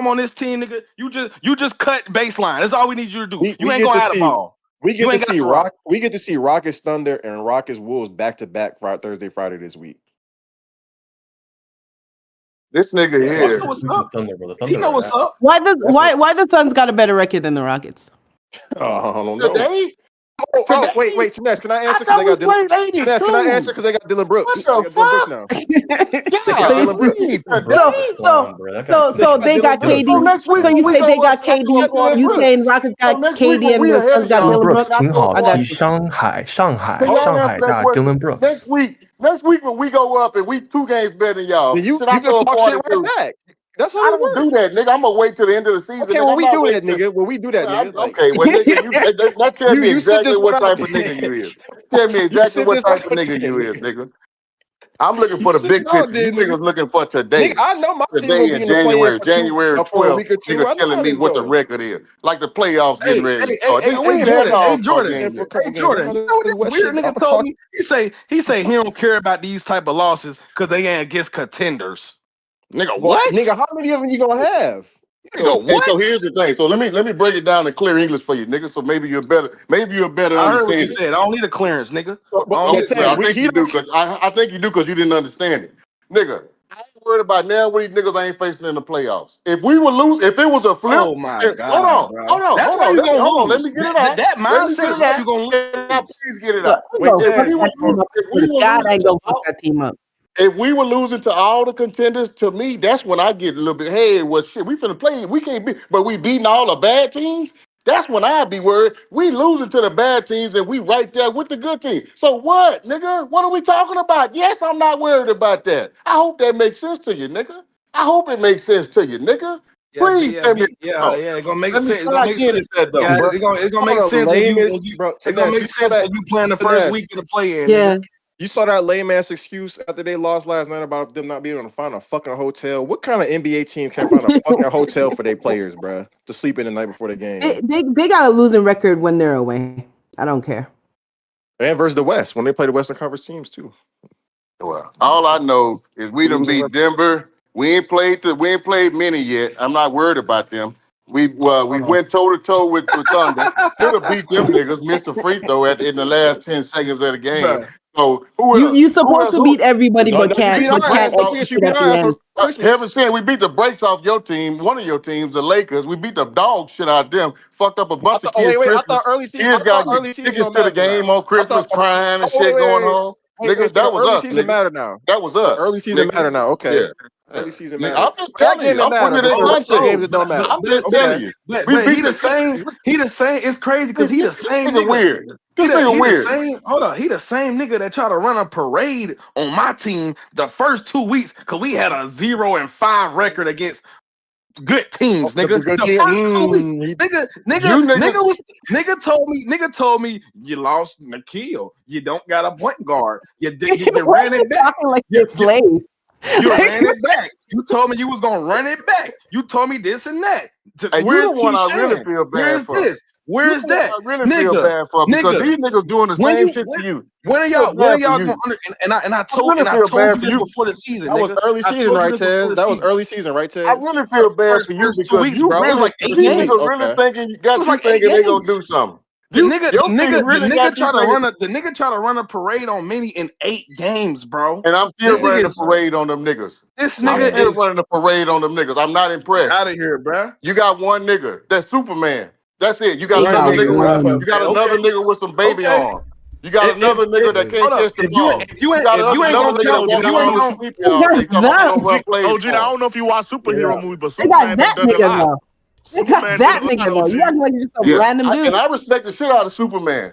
on this team, nigga. You just cut baseline. That's all we need you to do. You ain't gonna have the ball.
We get to see Rockets Thunder and Rockets Wolves back to back Thursday, Friday this week.
This nigga here.
He know what's up.
Why the Suns got a better record than the Rockets?
I don't know.
Today?
Wait, Tanesh, can I answer because they got Dylan? Tanesh, can I answer because they got Dylan Brooks?
What the fuck?
Now.
So they got KD. So you say they got KD. You saying Rockets got KD and the Suns got Dylan Brooks? I got you.
上海大 Dylan Brooks.
Next week when we go up and we 2 games better than y'all,
you
should I
can
go
talk shit
42?
right back. That's
I don't do that, nigga. I'm gonna wait till the end of the season.
Okay, when we do that, nigga.
Okay, well, nigga, that tell me exactly what type of nigga you is. Tell me exactly what type of nigga you is, nigga. I'm looking for the big picture. You niggas looking for today.
Nigga, I know my team
today
will be
in
in the
January,
play-in
January
for a
12th.
week or two.
Nigga telling me what the record is. Like the playoffs getting ready.
Jordan. Weird nigga told me. He say he don't care about these type of losses because they ain't against contenders. Nigga, what?
Nigga, how many of them you gonna have?
So here's the thing. So let me break it down in clear English for you, nigga. So maybe you're better
I heard what you said. I don't need a clearance, nigga.
I think you do because I think you do because you didn't understand it, nigga. I ain't worried about now what these niggas ain't facing in the playoffs. If we would lose, if it was a flip,
oh my God,
hold on.
That's why you gonna lose.
Let me get it out.
That mindset is you gonna lose.
Please get it out.
God ain't gonna fuck that team up.
If we were losing to all the contenders, to me, that's when I get a little bit, hey, well, shit, we finna play. We can't be, but we beating all the bad teams. That's when I'd be worried. We losing to the bad teams and we right there with the good team. So what, nigga? What are we talking about? Yes, I'm not worried about that. I hope that makes sense to you, nigga. I hope it makes sense to you, nigga. Please tell me.
It's gonna make sense. It's
gonna make sense.
It's gonna make sense when you playing the first week of the play-in.
Yeah.
You saw that lame ass excuse after they lost last night about them not being able to find a fucking hotel. What kind of NBA team can't find a fucking hotel for their players, bro, to sleep in the night before the game?
They got a losing record when they're away. I don't care.
And versus the West when they play the Western Conference teams too.
Well, all I know is we done beat Denver. We ain't played many yet. I'm not worried about them. We went toe to toe with Thunder. Could have beat them niggas. Missed a free throw in the last 10 seconds of the game. So
you supposed to beat everybody but can't.
Heaven said we beat the brakes off your team, one of your teams, the Lakers. We beat the dog shit out of them. Fucked up a bunch of kids.
I thought early season.
Kids got tickets to the game on Christmas, crying and shit going on. Niggas, that was us.
Early season matter now.
That was us.
Early season matter now. Okay. Early season matter.
I'm just telling you. I'm putting it in my
games that don't matter.
I'm just telling you.
But he the same. He the same. It's crazy because he the same nigga.
Weird. This nigga weird.
Hold on. He the same nigga that tried to run a parade on my team the first 2 weeks because we had a 0-5 record against good teams, nigga. The first 2 weeks, nigga told me you lost Nikhil. You don't got a point guard. You ran it back.
Like you're slave.
You ran it back. You told me you was gonna run it back. You told me this and that.
Where's the one I really feel bad for?
Where is that?
I really feel bad for because these niggas doing the same shit to you.
When are y'all gonna and I told you this before the season.
That was early season, right, Tez? That was early season, right, Tez?
I really feel bad for you because you really thinking they gonna do something.
The nigga try to run a parade on me in 8 games, bro.
And I'm still running a parade on them niggas.
This nigga
is running a parade on them niggas. I'm not impressed.
Out of here, bro.
You got one nigga. That's Superman. That's it. You got another nigga. You got another nigga with some baby arm. You got another nigga that can't catch the ball.
You ain't gonna tell me.
OG, I don't know if you watch superhero movies, but
they got that nigga though. They got that nigga though. You act like you're just some random dude.
And I respect the shit out of Superman.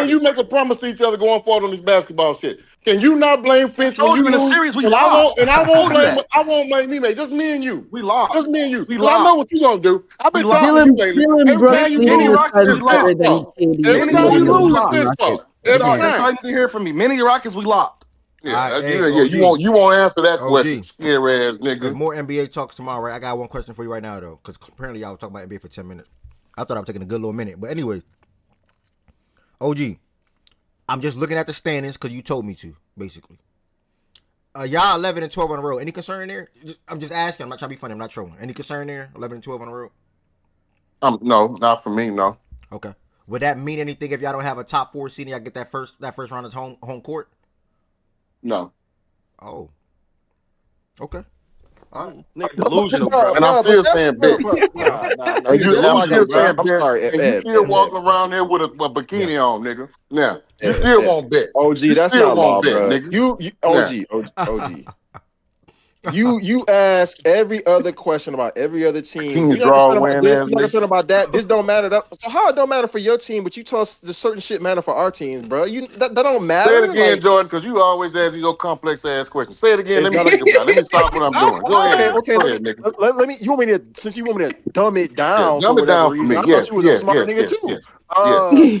and you make a promise to each other going forward on this basketball shit. Can you not blame Finch when you
in the
lose?
series we
And
lost.
I won't blame me, mate. Just me and you.
We lost.
Just me and you.
We
Because I know what you gonna do. I've been talking to you lately.
Dylan
Every time
Brooks
you
leading
lose,
the
Rockets,
Suns
we
it's
better
Finch's
than
fault.
KD.
Every time you lose, it's Finch's fault. Every
That's all
time.
you need to hear from me. Many Rockets, we locked.
Yeah,
Hey,
yeah. You won't answer that question,
OG.
scary ass
There's
nigga.
more NBA talks tomorrow, right? I got one question for you right now, though, because apparently y'all was talking about NBA for 10 minutes. I thought I was taking a good little minute. But anyway, OG, I'm just looking at the standings because you told me to, basically. Y'all 11 and 12 on the road. Any concern there? I'm just asking. I'm not trying to be funny. I'm not trolling. Any concern there? 11 and 12 on the road?
No, not for me, no.
Okay. Would that mean anything if y'all don't have a top 4 seed and y'all get that first round of home court?
No.
Oh. Okay.
Nigga delusional, bro.
And I'm still saying bet.
Nah.
And you still saying
I'm
bet.
sorry,
And you still walking around there with a bikini on, nigga. Now, you still won't bet.
OG,
You
that's
still
not law,
won't bet,
bro.
nigga.
OG. You ask every other question about every other team. You're not
Draw
concerned about
wearing
this.
ass
You're not
nigga.
concerned about that. This don't matter. So how it don't matter for your team, but you tell us the certain shit matter for our teams, bro? That don't matter.
Say it again,
like,
Jordan, because you always ask these old complex ass questions. Say it again. Let me think about it. Let me stop what I'm doing. Go ahead.
Okay.
Go ahead, nigga.
Let me. You want me to? Since you want me to dumb it down
Dumb
for
it
whatever
down for
reason,
me.
I
Yes,
thought you was a smart nigga too.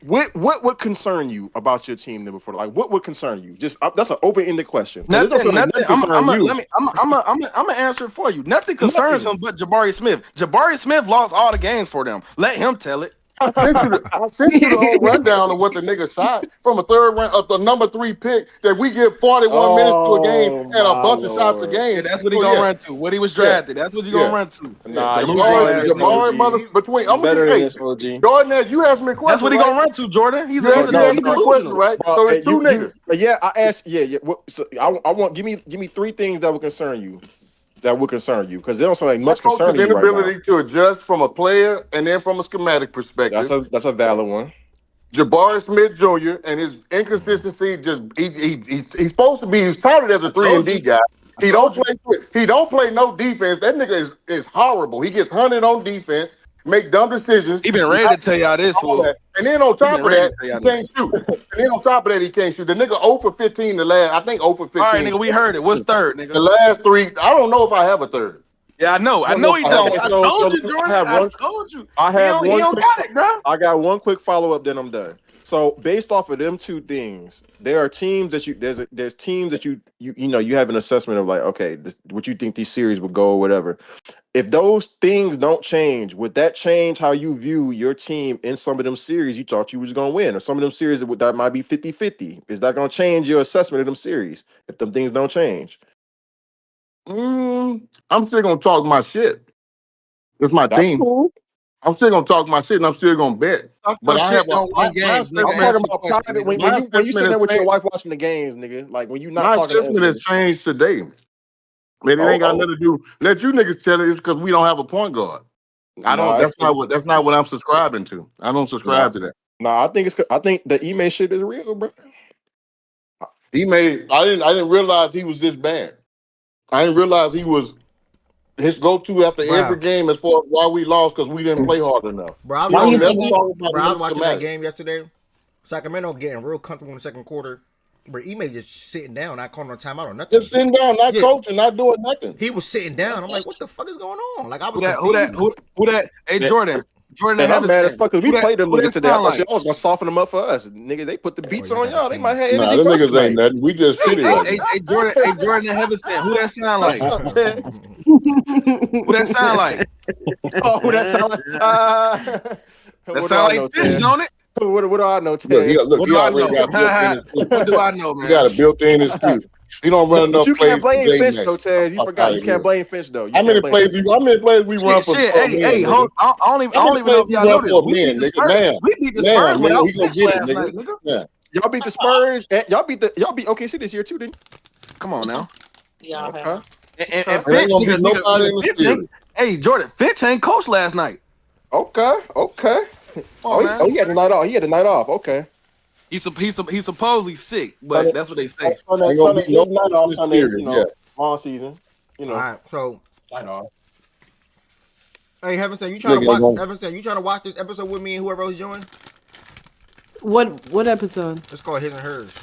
What would concern you about your team then before? Like, what would concern you? Just that's an open-ended question.
Nothing. I'm gonna answer it for you. Nothing concerns him but Jabari Smith. Jabari Smith lost all the games for them. Let him tell it.
I sent you the whole rundown of what the nigga shot from a third round of the number 3 pick that we give 41 minutes to a game and a bunch of shots a game.
Yeah, that's what he gonna run to. What he was drafted. That's what you gonna run to.
Nah,
Jabari mother between. I'm gonna get Jordan. You asked me a question.
That's what he gonna run to, Jordan. He's
a question, right?
Bro,
so it's two niggas.
Yeah, I asked. Yeah. So I want give me 3 things that would concern you. Because they don't sound like much concern you right now.
Inability to adjust from a player and then from a schematic perspective.
That's a valid one.
Jabari Smith Jr. and his inconsistency. He's supposed to be. He's touted as a 3-and-D guy. He don't play no defense. That nigga is horrible. He gets hunted on defense. Make dumb decisions.
He been ready to tell y'all this, fool.
And then on top of that, he can't shoot. The nigga 0 for 15 the last. I think 0 for 15.
All right, nigga, we heard it. What's third, nigga?
The last 3. I don't know if I have a third.
Yeah, I know he don't. I told you, Jordan. I told you. He don't got it, bro.
I got one quick follow up, then I'm done. So based off of them 2 things, there are teams that there's teams that you have an assessment of like, okay, what you think these series would go or whatever. If those things don't change, would that change how you view your team in some of them series you thought you was going to win? Or some of them series that might be 50-50? Is that going to change your assessment of them series if them things don't change?
I'm still going to talk my shit. It's my team.
Cool.
I'm still going to talk my shit and I'm still going to bet.
But I have I'm talking
about private when you sit there with your wife watching the games, nigga. Like when you not talking.
My assessment has changed today. Man, it ain't got nothing to do. Let you niggas tell it. It's because we don't have a point guard. That's not what I'm subscribing to. I don't subscribe to that.
I think the Ime shit is real, bro.
I didn't realize he was this bad. I didn't realize he was his go-to after every game as far as why we lost because we didn't play hard enough.
Bro, I was watching that game yesterday. Sacramento getting real comfortable in the second quarter. But Ime just sitting down, not calling no timeout or nothing.
Just sitting down, not coaching, not doing nothing.
He was sitting down. I'm like, what the fuck is going on? Like I was
who that? Hey, Jordan.
I'm mad as fuck because we played them niggas today. I thought y'all was gonna soften them up for us. Nigga, they put the beats on y'all. They might have energy.
Them niggas ain't nothing. We just shitty right
Hey, Jordan and Heavenstein. Who that sound like? Who that sound like?
Oh, who that sound like?
That sound like Fish, don't it?
What do I know today?
What do I know, man?
You got a built-in excuse. You don't run enough
you
plays.
You can't blame Finch though, Taz. You forgot. You can't blame Finch though.
How many plays we run for?
Hey, hold. I don't even know if y'all know this. We beat the Spurs without Finch last night, nigga.
Y'all beat the Spurs. Y'all beat OKC this year too, didn't you?
Come on now.
Yeah.
And Finch, hey, Jordan, Finch ain't coached last night.
Okay. Oh, he had the night off. He had the night off. Okay.
He's supposedly sick, but that's what they say.
Sunday night off. Sunday, all season.
All right, so
night off.
Hey, Heavenstein, you trying to watch this episode with me and whoever else join?
What episode?
It's called His and Hers.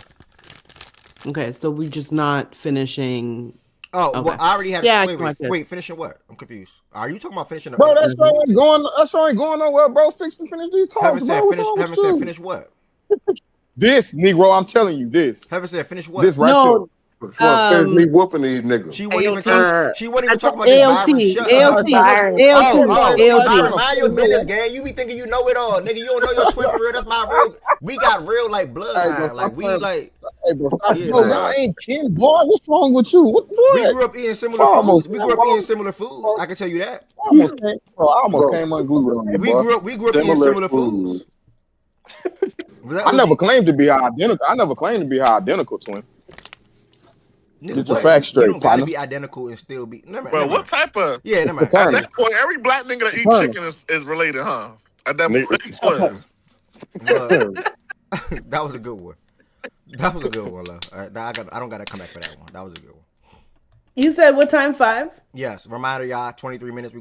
Okay, so we just not finishing.
Oh,
okay.
Well, I already have.
Yeah,
wait, finishing what? I'm confused. Are you talking about finishing?
Bro, that show ain't going nowhere, bro. Fix and finish these talks, bro.
Heaven finish what?
This, Negro, I'm telling you this.
Heaven said finish what?
This right here.
Finish me whooping these niggas.
She wasn't even talking about this
ALT.
Mind your business, gang. You be thinking you know it all, nigga. You don't know your twin for real. That's my real. We got real like bloodline. Like we like.
Hey, bro, y'all ain't kin, boy. What's wrong with you? What the fuck?
We grew up eating similar foods. I can tell you that.
I almost came unglued on you.
We grew up eating similar foods.
I never claimed to be identical. Twin.
Nigga,
your
what?
facts
You
straight,
don't gotta
partner.
be identical and still be. Never,
Bro,
never
what
mind.
type of
Yeah, never mind.
at
Paternal.
that point, every black nigga that eat
Paternal.
chicken is related, huh? At that
Nigga,
point, twin.
Well, that was a good one. That was a good one, love. All right, I don't gotta come back for that one. That was a good one.
You said what time? 5?
Yes. Reminder, y'all. 23 minutes.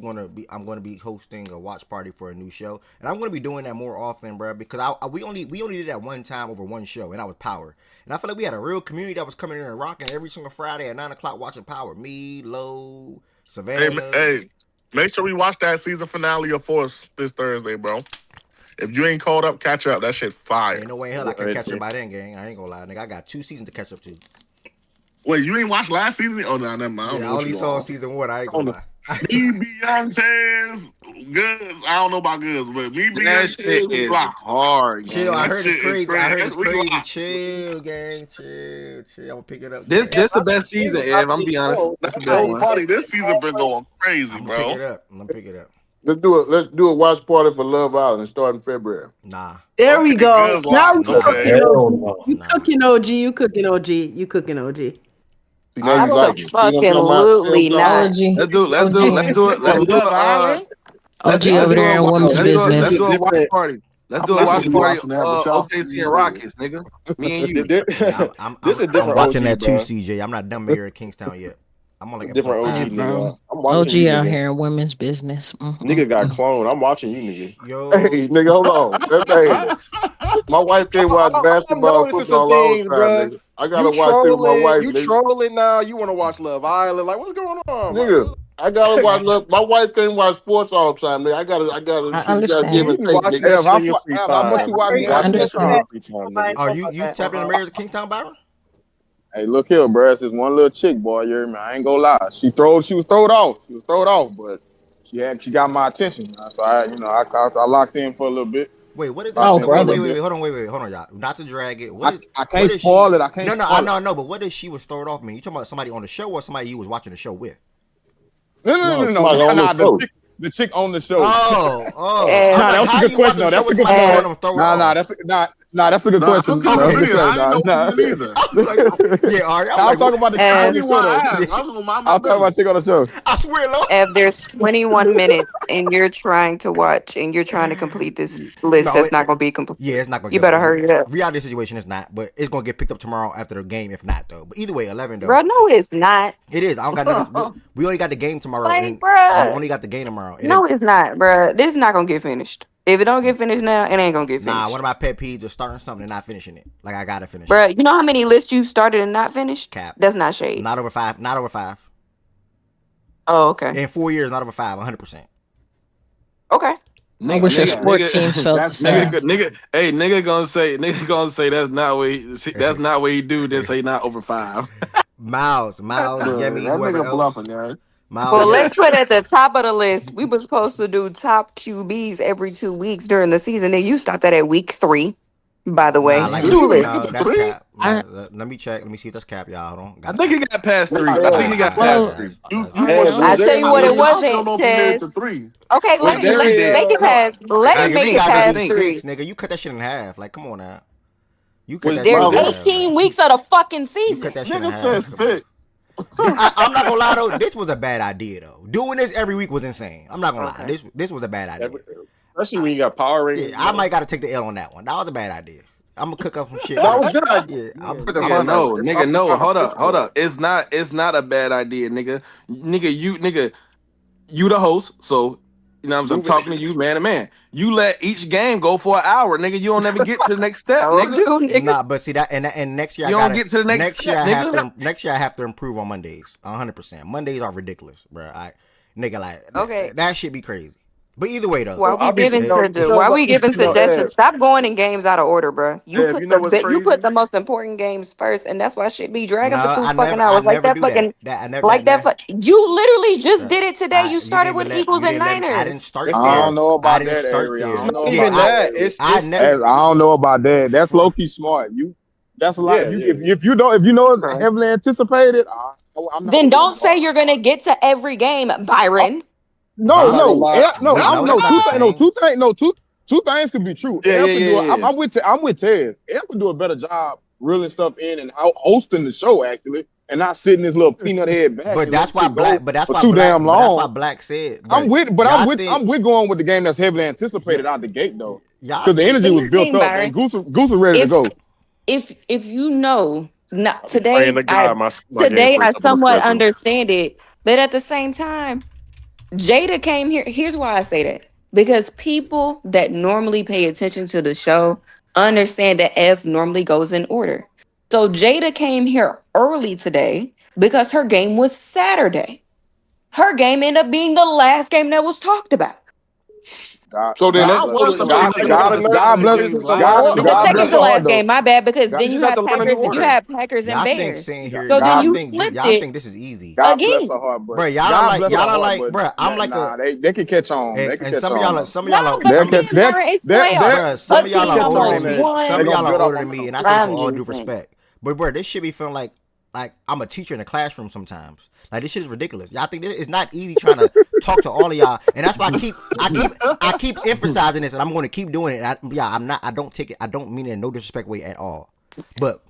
I'm gonna be hosting a watch party for a new show, and I'm gonna be doing that more often, bro. Because we only did that one time over one show, and that was Power. And I feel like we had a real community that was coming in and rocking every single Friday at 9:00 watching Power. Me, Low, Savannah.
Hey, make sure we watch that season finale of Force this Thursday, bro. If you ain't caught up, catch up. That shit fire.
Ain't no way in hell I can catch up by then, gang. I ain't gonna lie, nigga. I got 2 seasons to catch up to.
Wait, you ain't watched last season? Oh, no, never mind. I don't
Yeah,
know
I
what
only
you
saw
on.
season 1. I ain't gonna lie.
Me, Beyonce's goods. I don't know about goods, but me,
That shit
Beyonce's
is
block.
hard,
Chill,
gang.
I
That
heard it's
shit is
crazy. I heard it's
We
crazy.
block.
Chill, gang. Chill. I'm gonna pick it up.
This
Gang.
the best season, Ev. I'm be honest. That's the best
So
one.
funny. This season been going crazy,
I'm gonna pick
bro.
it up. I'm gonna pick it up.
Let's do a watch party for Love Island starting February.
Nah.
There we go.
Goods
Now
locked.
you
Okay.
cooking
Hell
OG.
no.
You cooking OG. You cooking OG. You cooking OG.
See, now you like it. See what I'm talking about?
Absolutely not.
Let's do it. Let's
You
do
ain't
it.
stick with Love Island?
Let's
OG over there in women's business.
let's do a watch party. Let's do a
not
watch
gonna be
party.
watching that, but y'all-
OKC and Rockets, nigga. Me and you.
Yeah, I'm
This is different
watching
OG,
that too,
bro.
CJ. I'm not done here at Kingstown yet. I'm on like
Different
episode
OG,
Hey,
5.
bro.
nigga. I'm watching
OG
you,
out
nigga.
here in women's business.
Nigga got cloned. I'm watching you, nigga.
Yo,
Hey, nigga, hold on. Hey, my wife can't watch
I'm
basketball,
noticing some
football all the
things,
time,
bro.
nigga. I gotta watch it with my wife,
You
nigga.
trolling now. You want to watch Love Island? Like, what's going on?
Nigga, I gotta watch. Look, my wife can't watch sports all the time, nigga. I
I
She gotta give
understand.
and
You
take,
watch
nigga.
that shit in your free
Ev, how much
time.
you watch
I
Marriage at
understand.
Kingstown?
Free time, nigga.
are you tapping in the marriage of Kingstown, Byron?
Hey, look here, bro. It's this one little chick, boy. You hear me? I ain't gonna lie. She was thrown off. She was thrown off, but she got my attention. So I locked in for a little bit.
Wait, what is this?
Oh,
So wait,
brother.
hold on, hold on, y'all. Not to drag it. What
I
what
can't
is
spoil
she?
it. I can't
No,
spoil
I know, but what does she was thrown off mean? You talking about somebody on the show or somebody you was watching the show with?
No.
Somebody on the show.
The chick on the show.
Oh.
And
Nah, that's a good question though. That's a good question. Nah, that's a good question.
I ain't know you either.
Yeah, all right.
I'm talking about the chick on the show.
I'm
talking about chick on the show.
I swear, Lord.
if there's 21 minutes and you're trying to watch and you're trying to complete this list, that's not going to be complete.
Yeah, it's not going to
You better hurry it up.
Reality situation is not, but it's going to get picked up tomorrow after the game, if not, though. But either way, 11, though.
Bro, no, it's not.
It is. I don't got nothing. We only got the game tomorrow.
Like,
and
bruh.
we only got the game tomorrow.
No, it's not, bro. This is not going to get finished. If it don't get finished now, it ain't going to get finished.
Nah, one of my pet peeves is starting something and not finishing it. Like, I got to finish
Bro, you know how many lists you started and not finished?
Cap.
That's not shade.
Not over 5. Not over 5.
Oh, okay.
In 4 years, not over 5. 100%.
Okay.
I wish your sport teams felt the same.
Nigga gonna say that's not what he do. Then say not over 5.
Miles, Yemi,
that
whoever
nigga
else.
bluffing, guys.
Miles,
Well, let's put at the top of the list. We were supposed to do top QBs every 2 weeks during the season. And you stopped that at week 3, by the way.
Nah, like,
2 lists.
no, that's cap. Let me check. Let me see if that's cap, y'all.
I think he got past 3. I think he got past 3.
I tell you what it wasn't, Tez. Okay, let make it past. Let him make it past 3.
Nigga, you cut that shit in half. Like, come on now. You cut that
There's
shit in half.
18 weeks of the fucking season.
You cut that shit in half. I'm not gonna lie though, this was a bad idea though. Doing this every week was insane. I'm not gonna lie. This was a bad idea.
Especially when you got power ratings.
Yeah, I might gotta take the L on that one. That was a bad idea. I'm gonna cook up some shit.
That was a good idea.
No. Hold up. It's not a bad idea, nigga. You the host, so you know what I'm talking to you man to man. You let each game go for an hour, nigga. You don't never get to the next step, nigga.
Nah, but see that and next year
You don't get to the next step, nigga.
Next year I have to improve on Mondays. 100%. Mondays are ridiculous, bro. Like
Okay.
that shit be crazy. But either way though,
Why we giving suggestions? Stop going in games out of order, bro. You put the most important games first, and that's why shit be dragging for 2 fucking hours. Like that fucking you literally just did it today. You started with Eagles and Niners.
I didn't start.
I don't know about that area. I don't know about that. That's low key smart. That's a lot. If you know it's heavily anticipated,
then don't say you're gonna get to every game, Byron.
No. Two things could be true. I'm with Ted. Ed could do a better job reeling stuff in and hosting the show. Actually, and not sitting this little peanut head back.
But
and
that's
let
why
shit
Black.
go
But that's
for
why
too
Black.
damn
But that's why
long.
Black said.
I'm with
think,
going with the game that's heavily anticipated out the gate though,
y'all
because the
think.
energy
But
was
here's the
built
thing,
up and
Byron.
Goose was ready to
If
go.
if you know, not
I'll be praying
today,
to God my game
today I
first up on the
somewhat
schedule.
understand it, but at the same time, Jada came here. Here's why I say that. Because people that normally pay attention to the show understand that F normally goes in order. So Jada came here early today because her game was Saturday. Her game ended up being the last game that was talked about.
So then
I
that
was
so then
surprised they got the Saturday games last.
Or the
God
second
bless
to
her
last
heart though.
game, my bad, because
God,
then
just have to learn a new order.
You have Packers and
Y'all think
Bears.
saying here.
So then
Y'all
you
think.
flipped
Y'all
it
think this is easy.
God bless
again.
her heart, but
Bro, y'all
God
don't like.
bless
Y'all
her
don't
heart,
like.
but
Bro, I'm like
nah,
a.
they can catch on. They can
And
catch
some of
on
y'all.
though.
Some of
No,
y'all are.
because
Some.
again, Byron, it's playoffs.
Bro, some
A
of y'all
team
are
catch
older
on
than
almost
me.
that.
Some
They
of
won.
gonna
y'all are
build off
older than me,
momentum.
and I say this with
I'm
all due
just saying.
respect. But bro, this should be feeling like I'm a teacher in a classroom sometimes. Like this shit is ridiculous. Y'all think it's not easy trying to talk to all of y'all, and that's why I keep emphasizing this, and I'm going to keep doing it. I'm not. I don't take it. I don't mean it in no disrespect way at all. But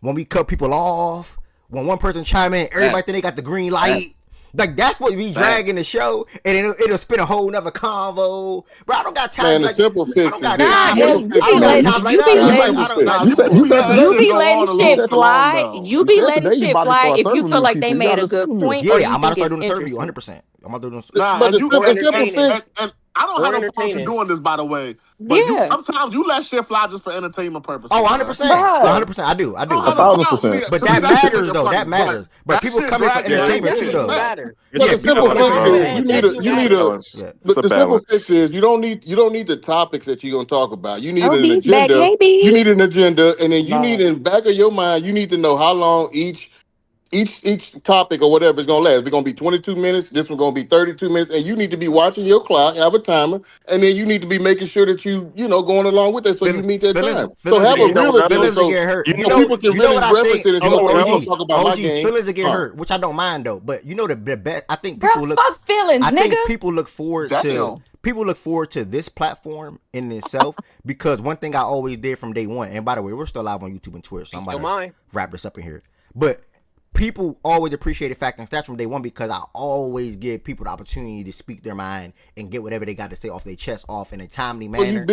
when we cut people off, when one person chime in, everybody think they got the green light. Like that's what we dragging the show, and it'll spin a whole nother convo. Bro, I don't got time.
man, the
Like
simple
I
fix
don't
is
got
this. The
Nah,
time.
simple
you
fix
I don't
be
is
got
this.
letting
time like that. Like I don't like.
You be letting
you
shit
be
go
letting
on a little
shit
too long
fly.
though.
You
He
be
said
letting
today he
shit
about to
fly
start
if you
serving
feel
these
like they
people. You
made
gotta
a good
listen to me.
point or
Yeah,
you
I'm about to
think
start
it's
doing the service. You
interesting.
100%. I'm about to do
Nah,
But
and you
the simple fix.
and I don't have no problem with you doing this, by the way. But you
Yeah,
sometimes you let shit fly just for entertainment
Oh,
purposes, bro.
100%.
bruh.
100%. I do. I
I don't
do. I
have no
do.
1,000%.
problem.
But
To me,
that
that shit
matters
isn't
though.
funny.
That
But
matters. But
that
people
shit
come in for
dragging
Yeah,
like
entertainment
that
too
do
this.
though.
matter.
But
Yeah,
the
You
people
gotta
simple
come in
let
for
fix
all
is
the
entertainment too.
attention
you need
matter.
a
Yeah.
It's a
the simple fix
balance.
is you don't need the topics that you're gonna talk about. You need
Oh,
an
B's back.
agenda.
Hey,
You
B.
need an agenda, and then you need
No.
in the back of your mind, you need to know how long each topic or whatever is gonna last. If it's gonna be 22 minutes, this one's gonna be 32 minutes, and you need to be watching your clock, have a timer, and then you need to be making sure that you know going along with that so you meet that time. So
Feelings
have a
get
real agenda
feelings to
so
get hurt.
so people can
You know
really
what I
reference
think?
it and say, okay, we're gonna talk about my game.
Feelings to get
Huh.
hurt, which I don't mind though. But you know the best. I think
Bro, fuck feelings,
I think
nigga.
people look forward to.
Damn.
People look forward to this platform in itself because one thing I always did from day one, and by the way, we're still live on YouTube and Twitch, so I'm about to wrap this up in here. But people always appreciated fact and stats from day one because I always give people the opportunity to speak their mind and get whatever they got to say off their chest off in a timely manner.
Well, you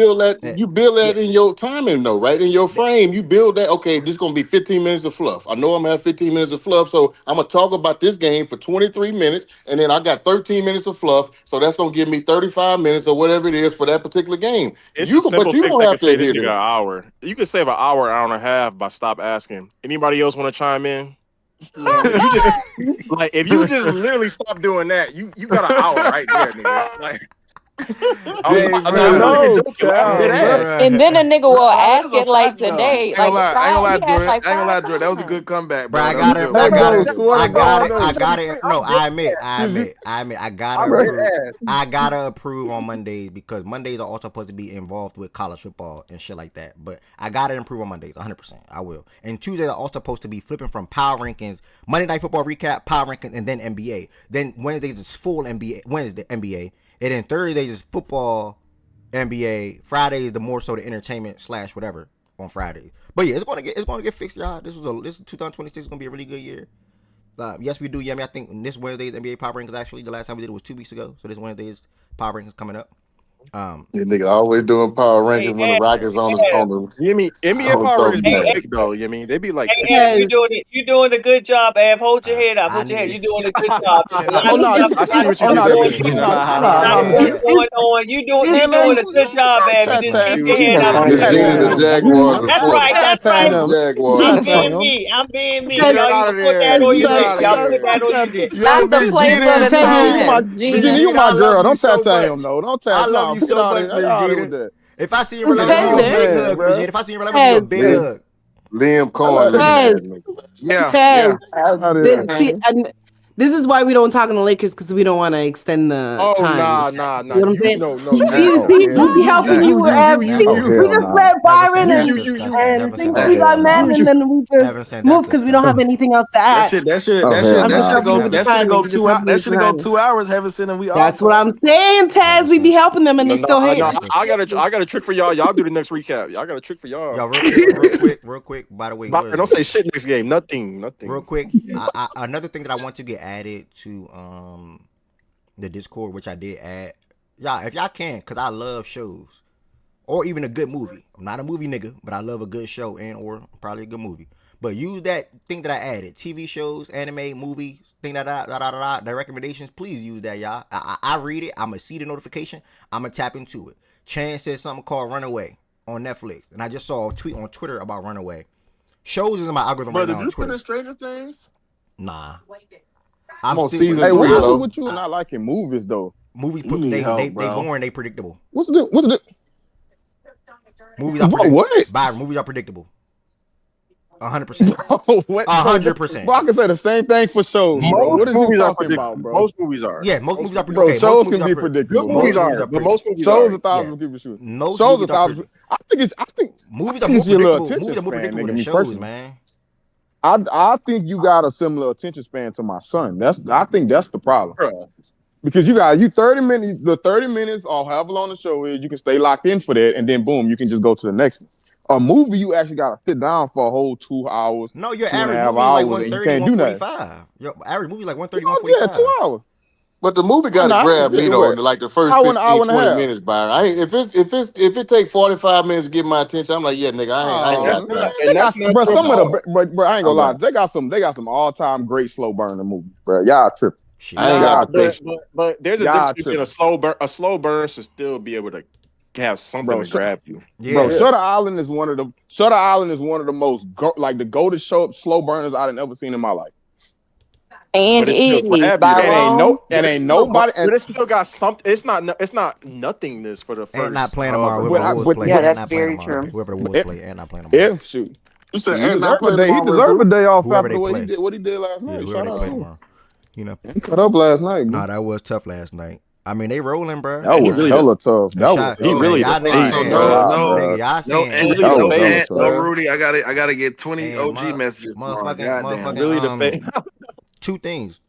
build that in your timing though, right? In your frame, you build that. Okay, this is gonna be 15 minutes of fluff. I know I'm gonna have 15 minutes of fluff, so I'm gonna talk about this game for 23 minutes, and then I got 13 minutes of fluff, so that's gonna give me 35 minutes or whatever it is for that particular game.
It's a
But
simple
you
fix
don't
that
have
can
to
save this
adhere
nigga
to
an
it.
hour. You can save an hour, hour and a half by stop asking. Anybody else want to chime in? You just like if you just literally stop doing that, you got an hour right there, nigga. Like I'm not fucking joking. I'm dead ass.
And then a nigga will
That is
ask
a
it like
fact though.
today.
Ain't
Like
gonna lie,
he asked
Jordan.
like
I ain't gonna lie,
five
Jordan. That was a
times.
good comeback,
Bro,
bro.
I
That was
got
a
it.
good
I
Hey,
one.
got
bro,
it.
swear to
I got
God,
it. I
though.
got it. No, I admit. I
I'm dead ass.
gotta approve on Mondays because Mondays are also supposed to be involved with college football and shit like that. But I gotta improve on Mondays, 100%. I will. And Tuesdays are also supposed to be flipping from power rankings, Monday Night Football recap, power rankings, and then NBA. Then Wednesdays is full NBA. Wednesday NBA, and then Thursdays is football, NBA. Fridays the more so the entertainment / whatever on Fridays. But yeah, it's gonna get fixed, y'all. This is 2026 is gonna be a really good year. Yes, we do. Yeah, I mean, I think this Wednesday's NBA Power Rankings actually the last time we did it was 2 weeks ago. So this Wednesday's Power Rankings coming up.
Yeah, nigga always doing power rankings when the Rockets on the
You mean NBA
on the
Power Rankings be
throwback.
quick though. You mean they be like
Hey,
15 minutes.
you doing a good job, Ab. Hold your head up.
I
Hold your head.
need
You're doing a good job. A
chill
lot
Oh
out.
of
no,
stuff,
I
a lot
see
of
what you
oh
stuff
did
no,
there,
no,
going,
Yemi.
a
nah,
lot of
nah,
stuff going on. You doing a good job, Ab. You just
Stop
keep your head up.
Miss Gina, the Jaguars
That's
report.
right. That's
Tag
right.
them.
Jaguars
I'm
Tag
being
report.
them.
me. I'm being me.
Get her
Y'all
out
either
of
put that
there.
or you
Get her
didn't.
out of
Y'all put
there.
that or you didn't.
Yo,
Not the
Miss
place
Gina
or the
is
Gina,
so.
you my
time.
Miss
Gina,
Gina.
you
Gina,
my
I love
girl.
you
Don't
so
tattoo him,
much.
no. Don't
I
tattoo.
love
No,
you
get
so
out of
much,
there.
Miss
Get out
Gina.
with that.
If I see you in real life, I'm gonna give you a
Oh
big
man,
hug, Miss
bro.
Gina. If I see you in real life, I'm gonna give you a big hug.
Liam
I love
Cohen
that.
looking
Taz,
at me.
Yeah,
Taz,
yeah.
Oh,
Out of there.
see,
man.
and This is why we don't talk on the Lakers because we don't want to extend the time.
Nah.
You know what I'm saying?
No.
See, we be helping you. We just let Byron and think we got men, and then we just move because we don't have anything else to add.
That should go 2 hours. That should go 2 hours. Haven't seen them.
That's what I'm saying, Taz. We be helping them, and they still hate.
I got a trick for y'all. Y'all do the next recap. Y'all got a trick for y'all.
Yo, real quick. By the way,
don't say shit next game. Nothing.
Real quick, another thing that I want to get added to the Discord, which I did add. Y'all, if y'all can, cause I love shows or even a good movie. I'm not a movie nigga, but I love a good show and or probably a good movie. But use that thing that I added: TV shows, anime, movies, thing the recommendations. Please use that, y'all. I read it. I'ma see the notification. I'ma tap into it. Chan said something called Runaway on Netflix, and I just saw a tweet on Twitter about Runaway. Shows is in my algorithm right now.
Did you finish Stranger Things?
Nah.
I'm on season 3. What you not liking movies though?
Movies they boring, they predictable.
What's the
movies are predictable. What? Byron, movies are predictable. 100%. 100%.
Bro, I can say the same thing for shows. Bro. What is you talking about, bro?
Most movies are.
Yeah, most movies are predictable.
Bro, shows can be predictable.
Movies are, but most movies
shows
are.
1,000 people shoot.
No,
shows 1,000. I think
movies are more predictable. Movies are more predictable than shows, man.
I think you got a similar attention span to my son. I think that's the problem. Because you 30 minutes, the 30 minutes or however long the show is, you can stay locked in for that, and then boom, you can just go to the next one. A movie, you actually gotta sit down for a whole 2 hours.
No, your average movie like 130, 145. Your average movie like 130, 145.
Yeah, 2 hours.
But the movie got to grab me though in like the first 15, 20 minutes, Byron. If it take 45 minutes to get my attention, I'm like, yeah, nigga, I ain't got time.
Bro, some of the bro, I ain't gonna lie, they got some all-time great slow burner movies, bro. Y'all tripping.
But there's a difference between a slow burn should still be able to have something to grab you.
Yeah. Bro, Shutter Island is one of the most the go-to slow burners I've ever seen in my life.
And it is
ain't nobody.
But it still got something. It's not nothingness for the first.
And not playing tomorrow.
Yeah, that's very true.
Whoever the Wolves play, and not playing tomorrow.
Yeah, shoot.
You said
he deserved a day off after what he did last night. Shout out to him.
You know,
he cut up last night.
Nah, that was tough last night. I mean, they rolling, bro.
That was hella tough.
He really
No, Rudy, I gotta get 20 OG messages.
Motherfucking,
really the fake.
Two things,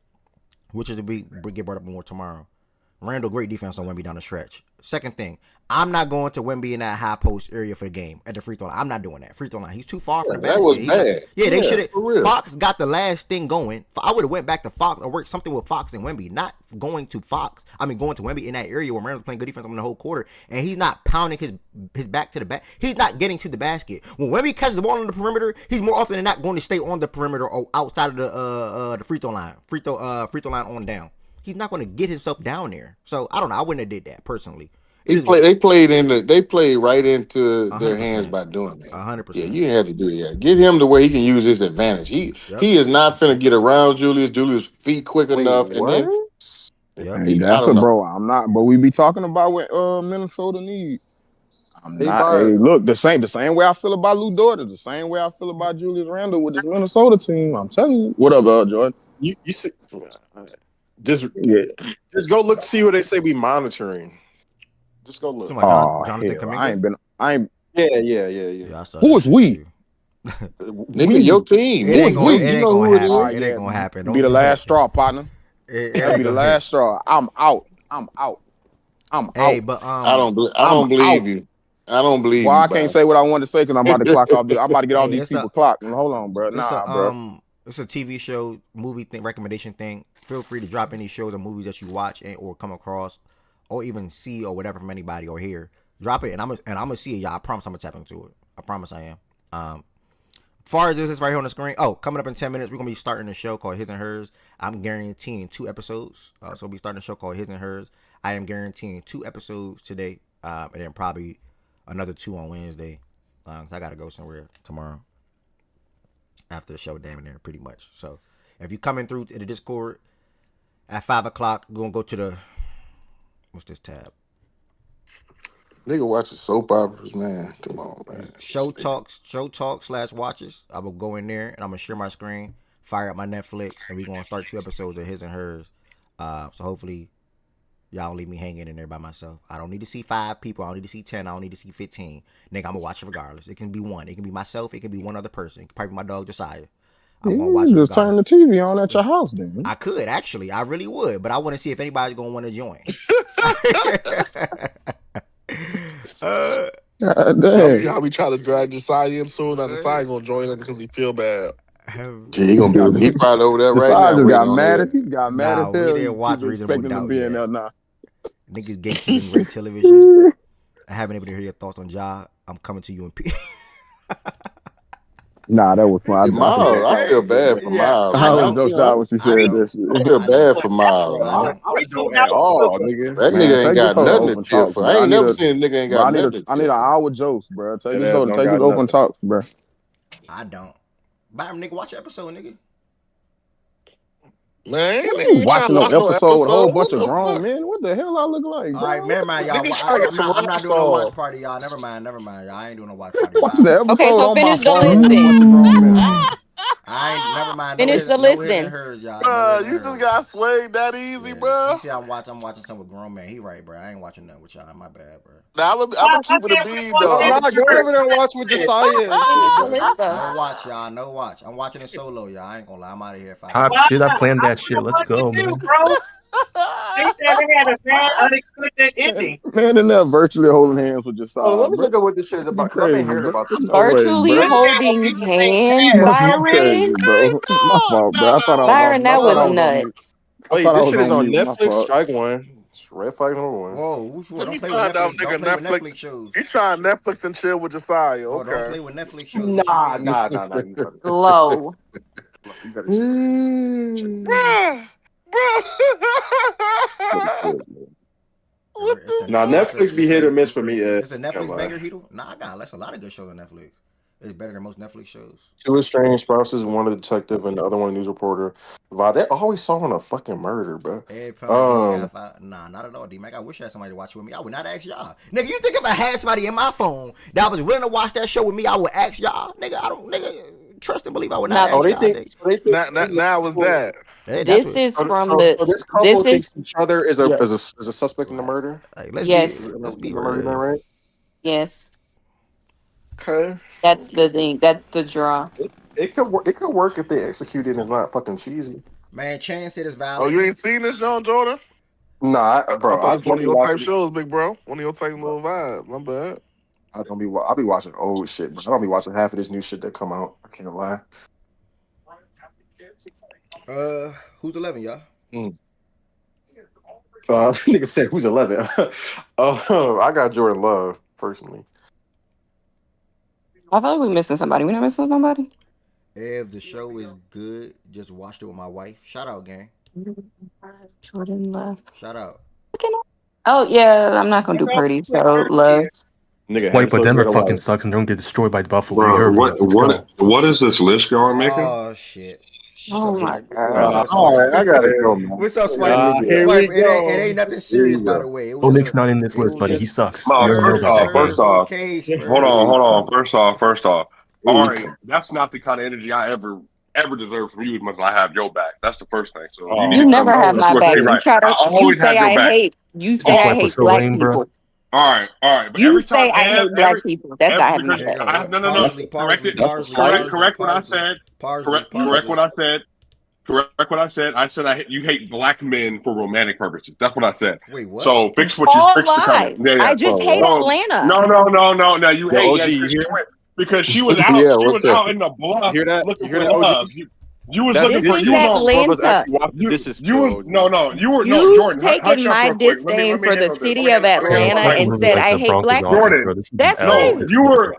which is to get brought up more tomorrow. Randall, great defense on Wemby down the stretch. Second thing, I'm not going to Wemby in that high post area for the game at the free throw line. I'm not doing that. Free throw line. He's too far from the basket.
That was bad.
They should have. Fox got the last thing going. I would have went back to Fox or worked something with Fox and Wemby, not going to Fox. I mean, going to Wemby in that area where Randall's playing good defense on the whole quarter, and he's not pounding his back to the back. He's not getting to the basket. When Wemby catches the ball on the perimeter, he's more often than not going to stay on the perimeter or outside of the free throw line. Free throw line on down. He's not going to get himself down there. So I don't know. I wouldn't have did that personally.
They played right into their hands by doing that.
100%.
Yeah, you didn't have to do that. Get him to where he can use his advantage. He is not finna get around Julius. Julius' feet quick enough, and then
bro. I'm not. But we be talking about what Minnesota needs. I'm not. Hey, look, the same way I feel about Lou Dort, the same way I feel about Julius Randle with this Minnesota team. I'm telling you. What up, Jordan?
You see, just go look, see what they say. We monitoring. Just go look.
Jonathan Kuminga.
I ain't. Yeah.
Who is we?
Nigga, your team.
It ain't gonna happen.
Be the last straw, partner. It'll be the last straw. I'm out.
Hey, but
I don't believe you. I don't believe.
Well, I can't say what I wanted to say because I'm about to clock off. I'm about to get all these people clocked. Hold on, bro. Bro.
It's a TV show, movie thing, recommendation thing. Feel free to drop any shows or movies that you watch or come across, or even see or whatever from anybody or hear. Drop it, and I'm gonna see it, y'all. I promise I'm gonna tap into it. I promise I am. As far as this is right here on the screen. Oh, coming up in 10 minutes, we're gonna be starting a show called His and Hers. I'm guaranteeing 2 episodes. So we'll be starting a show called His and Hers. I am guaranteeing 2 episodes today, and then probably another 2 on Wednesday. Cause I gotta go somewhere tomorrow after the show, damn near, pretty much. So if you coming through the Discord at 5 o'clock, we're gonna go to the what's this tab?
Nigga watching soap operas, man. Come on, man.
Show talks /watches. I will go in there and I'm gonna share my screen. fire up my Netflix, and we're gonna start 2 episodes of His and Hers. So hopefully y'all don't leave me hanging in there by myself. I don't need to see 5 people. I don't need to see 10. I don't need to see 15. Nigga, I'm gonna watch it regardless. It can be 1. It can be myself. It can be one other person. It can probably be my dog Josiah. I'm gonna watch it
just turn
regardless.
the TV on at your house, then.
I could actually. I really would, but I want to see if anybody's gonna want to join.
Y'all see how we try to drag Josiah in soon? Now Josiah gonna join us because he feel bad.
He gonna be probably over there right now.
Just got mad. He got mad as hell.
We didn't watch
People
Reasonable
expecting him to
Doubt
be
yet.
in there now.
Niggas gatekeeping great television. I haven't able to hear your thoughts on Ja. I'm coming to you in peace.
Nah, that was fun.
Miles, I feel bad for Miles.
I was just out when she said this.
I feel bad for Miles, man.
I don't at all, nigga.
That nigga ain't
take
got
this
nothing to
open
cheer
talks,
for.
bro.
I ain't never seen a nigga ain't got nothing to cheer
I need an hour jokes, bro. Take
That ass
this
don't
take
got
this open
nothing.
talks, bro.
I don't. Byron, nigga, watch the episode, nigga.
Man,
You watching no episode with a whole bunch of
What the
grown
fuck?
men? What the hell I look like, bro?
All right, never mind, y'all.
Niggas trying to get some
I'm not
rocks
doing no watch
off.
party, y'all. Never mind, y'all. I ain't doing no watch party.
Watch the
Okay,
episode
so
on my
finish the
phone with a bunch of
listing.
grown men.
I ain't never mind.
Finish the
No his
listing.
and hers, y'all.
Bruh, you just got swayed that easy,
You
bruh.
see, I'm watching something with grown man. He right, bro. I ain't watching nothing with y'all. My bad, bro.
Now I'm gonna keep it a beam though.
Nah, go over there and watch with Josiah.
Finish the list, though.
No watch, y'all. No watch. I'm watching it solo, y'all. I ain't gonna lie. I'm out of here.
Top shit. I planned that shit. Let's go, man.
They said it had a bad, unexpected ending.
Man in there virtually holding hands with Josiah.
Hold on, let me
bro.
look up what this shit is about because I've been hearing about this.
No way,
Virtually
bro.
holding hands,
Must be
Byron.
crazy, bro. My fault, bro. I thought I was
Byron, that was
on mute.
nuts.
I
Wait,
thought I
this
was
shit is
on
on
mute. My
Netflix.
fault.
Strike one. Red flag number 1.
Whoa, which one?
Let
Don't
me
play with
find out,
Netflix.
nigga.
Don't play with Netflix shows.
He trying Netflix and chill with Josiah.
Oh, don't
Okay.
play with Netflix shows. What you
Nah.
mean?
Low.
You better see this.
Bruh.
Nah, Netflix be hit or miss for me.
It's a Netflix banger, Heedle? Nah, I got a lot of good shows on Netflix. It's better than most Netflix shows.
2 estranged spouses, one a detective, and the other one a news reporter. They always solving a fucking murder, bro.
Nah, not at all, D-Mac. I wish I had somebody to watch with me. I would not ask y'all. Nigga, you think if I had somebody in my phone that was willing to watch that show with me, I would ask y'all? Nigga, trust and believe I would not ask y'all.
Now was that?
Hey,
This is from the.
So this couple thinks each other is a suspect in the murder.
Yes.
Let's be
real, right?
Yes.
Okay.
That's the thing. That's the draw.
It could work. It could work if they execute it and it's not fucking cheesy.
Man, Chance said it's
Oh,
valid.
you ain't seen this, Jordan?
Nah, bro.
I thought it's one of your type shows, big bro. One of your type little vibe. My bad.
I'll be watching old shit, bro. I don't be watching half of this new shit that come out. I can't lie.
Who's 11, y'all?
Nigga said who's 11? I got Jordan Love personally.
I feel like we're missing somebody. We not missing somebody?
If the show is good, just watched it with my wife. Shout out, gang.
Jordan Love.
Shout out.
Oh, yeah. I'm not going to do Purdy, so Love.
Nigga,
Wait, but Denver fucking sucks and don't get destroyed by Buffalo.
Bro,
You heard me.
what is this list y'all are making?
Oh, shit.
Oh, my God.
All right, I got it, go, man.
What's up, Swipe?
Here
Swipe,
we go.
it ain't nothing serious, by the way.
Oh, Nick's not in this list, buddy. He sucks.
No,
You already know about that.
first off, hold on. First off. All right,
Ooh.
that's not the kind of energy I ever deserve from you as much as I have your back. That's the first thing. So
You never have my back.
Right.
You try to.
I always have your back.
You say I hate black people.
All right. But
You
every
say
time
I hate black people. That's not having my back.
No. Correct what I said. Correct what I said. Correct what I said. I said you hate black men for romantic purposes. That's what I said.
Wait, what?
So fix what you
All
fix the comment.
lies. I just hate Atlanta.
No. Now you hate
OG, you hear?
because she was out.
Yeah,
she was
up?
out in the bluff.
You hear that?
Looking
You hear
for
that,
love.
OG?
You was
That's
looking
This
for.
is
You was
Atlanta.
you were
You
Jordan.
taking my
Hush up real quick. Let
disdain
me
for the
handle this.
city of Atlanta and said I hate black people.
Jordan,
That's
no,
crazy.
you were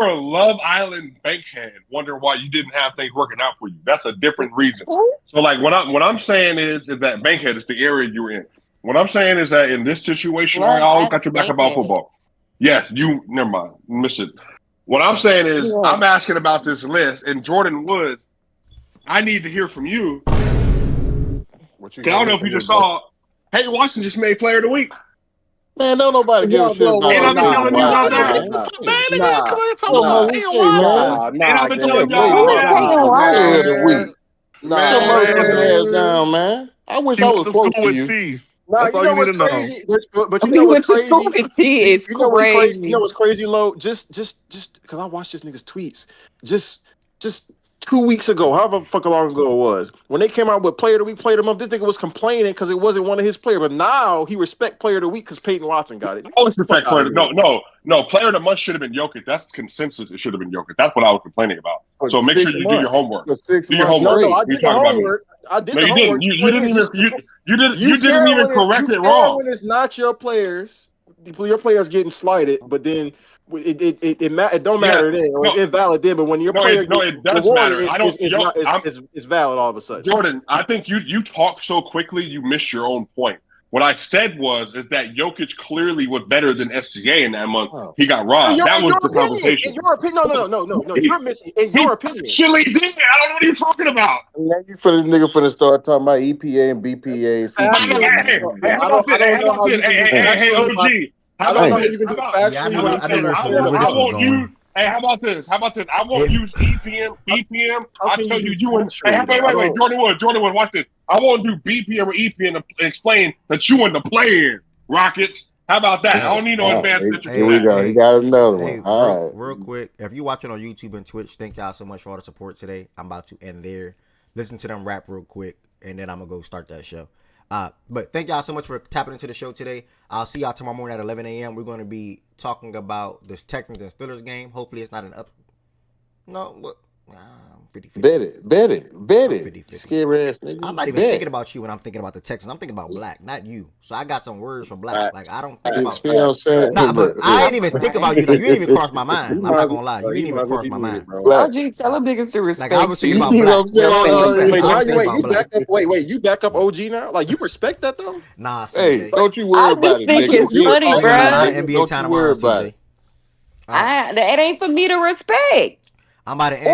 a Love Island bankhead, wondering why you didn't have things working out for you. That's a different reason. So, like, what I'm saying is that bankhead is the area you were in. What I'm saying is that in this situation, I always got your back about football. Yes, never mind, missed it. What I'm saying is, I'm asking about this list, and Jordan Woods, I need to hear from you. I don't know if you just saw, Peyton Watson just made Player of the Week.
Man, don't nobody give a shit about
Ain't
no
I been telling you about that?
Nah,
been telling
great
y'all
fucking
about
week, player of the week.
Nah,
Your motherfucking ass
man.
down, man. I wish
He
I
went
was
to
close
school
to
with
you.
T.
Nah,
That's
you
all
know
you need
what's
to know.
crazy? But you
He
know what's
went to school
crazy?
with T is
You know what's crazy? You
crazy.
know what's crazy, Lo? Just because I watched this nigga's tweets. Just 2 weeks ago, however fucking long ago it was, when they came out with player of the week, player of the month, this nigga was complaining because it wasn't one of his players. But now he respect player of the week because Peyton Watson got it.
always respect player. No. Player of the month should have been Jokic. That's consensus. It should have been Jokic. That's what I was complaining about.
For
So make sure
6
you do your
months.
homework.
For 6
Do your
months.
homework.
No, I
You
did the
talk about me.
homework. I did
No,
the
you
homework.
didn't. You didn't even. You didn't
care
even
when
correct
you
it
care
wrong.
when it's not your players. Your players getting slighted, but then it don't matter then, or it's invalid then. But when your player gets
it does
rewarded,
matter. I don't.
it's valid all of a sudden.
Jordan, I think you talk so quickly you miss your own point. What I said is that Jokic clearly was better than SGA in that month.
Oh.
He got robbed. That was the conversation.
In your opinion, no. You're missing. In your opinion,
actually did. I don't know what you're talking about.
And now you for the nigga finna start talking about EPA and BPA and CPA.
Hey, how about this? Hey, OG.
I don't know how you can do it factually.
How about this? I won't use EPM, BPM. I'll tell you wouldn't. Hey, wait. Jordan Wood, watch this. I won't do BPM or EPM to explain that you in the play-in, Rockets. How about that? I don't need no advanced
Here we go. He got another one. All right.
Real quick, if you're watching on YouTube and Twitch, thank y'all so much for all the support today. I'm about to end there. Listen to them rap real quick, and then I'm going to go start that show. But thank y'all so much for tapping into the show today. I'll see y'all tomorrow morning at 11 a.m. We're going to be talking about this Texans and Steelers game. Hopefully it's not an up. No, what? 50-50.
Bet it. Scary ass nigga.
I'm not even thinking about you when I'm thinking about the Texans. I'm thinking about Black, not you. So I got some words for Black. Like I don't think about. Nah, but I ain't even think about you. Like you didn't even cross my mind. I'm not gonna lie. You didn't even cross my mind.
OG, tell them niggas to respect.
Like I was thinking about Black.
Wait, you back up OG now? Like you respect that though?
Nah, CJ.
Hey, don't you worry about it.
I just think it's funny, bro.
NBA time tomorrow, CJ.
It ain't for me to respect.
I'm about to end.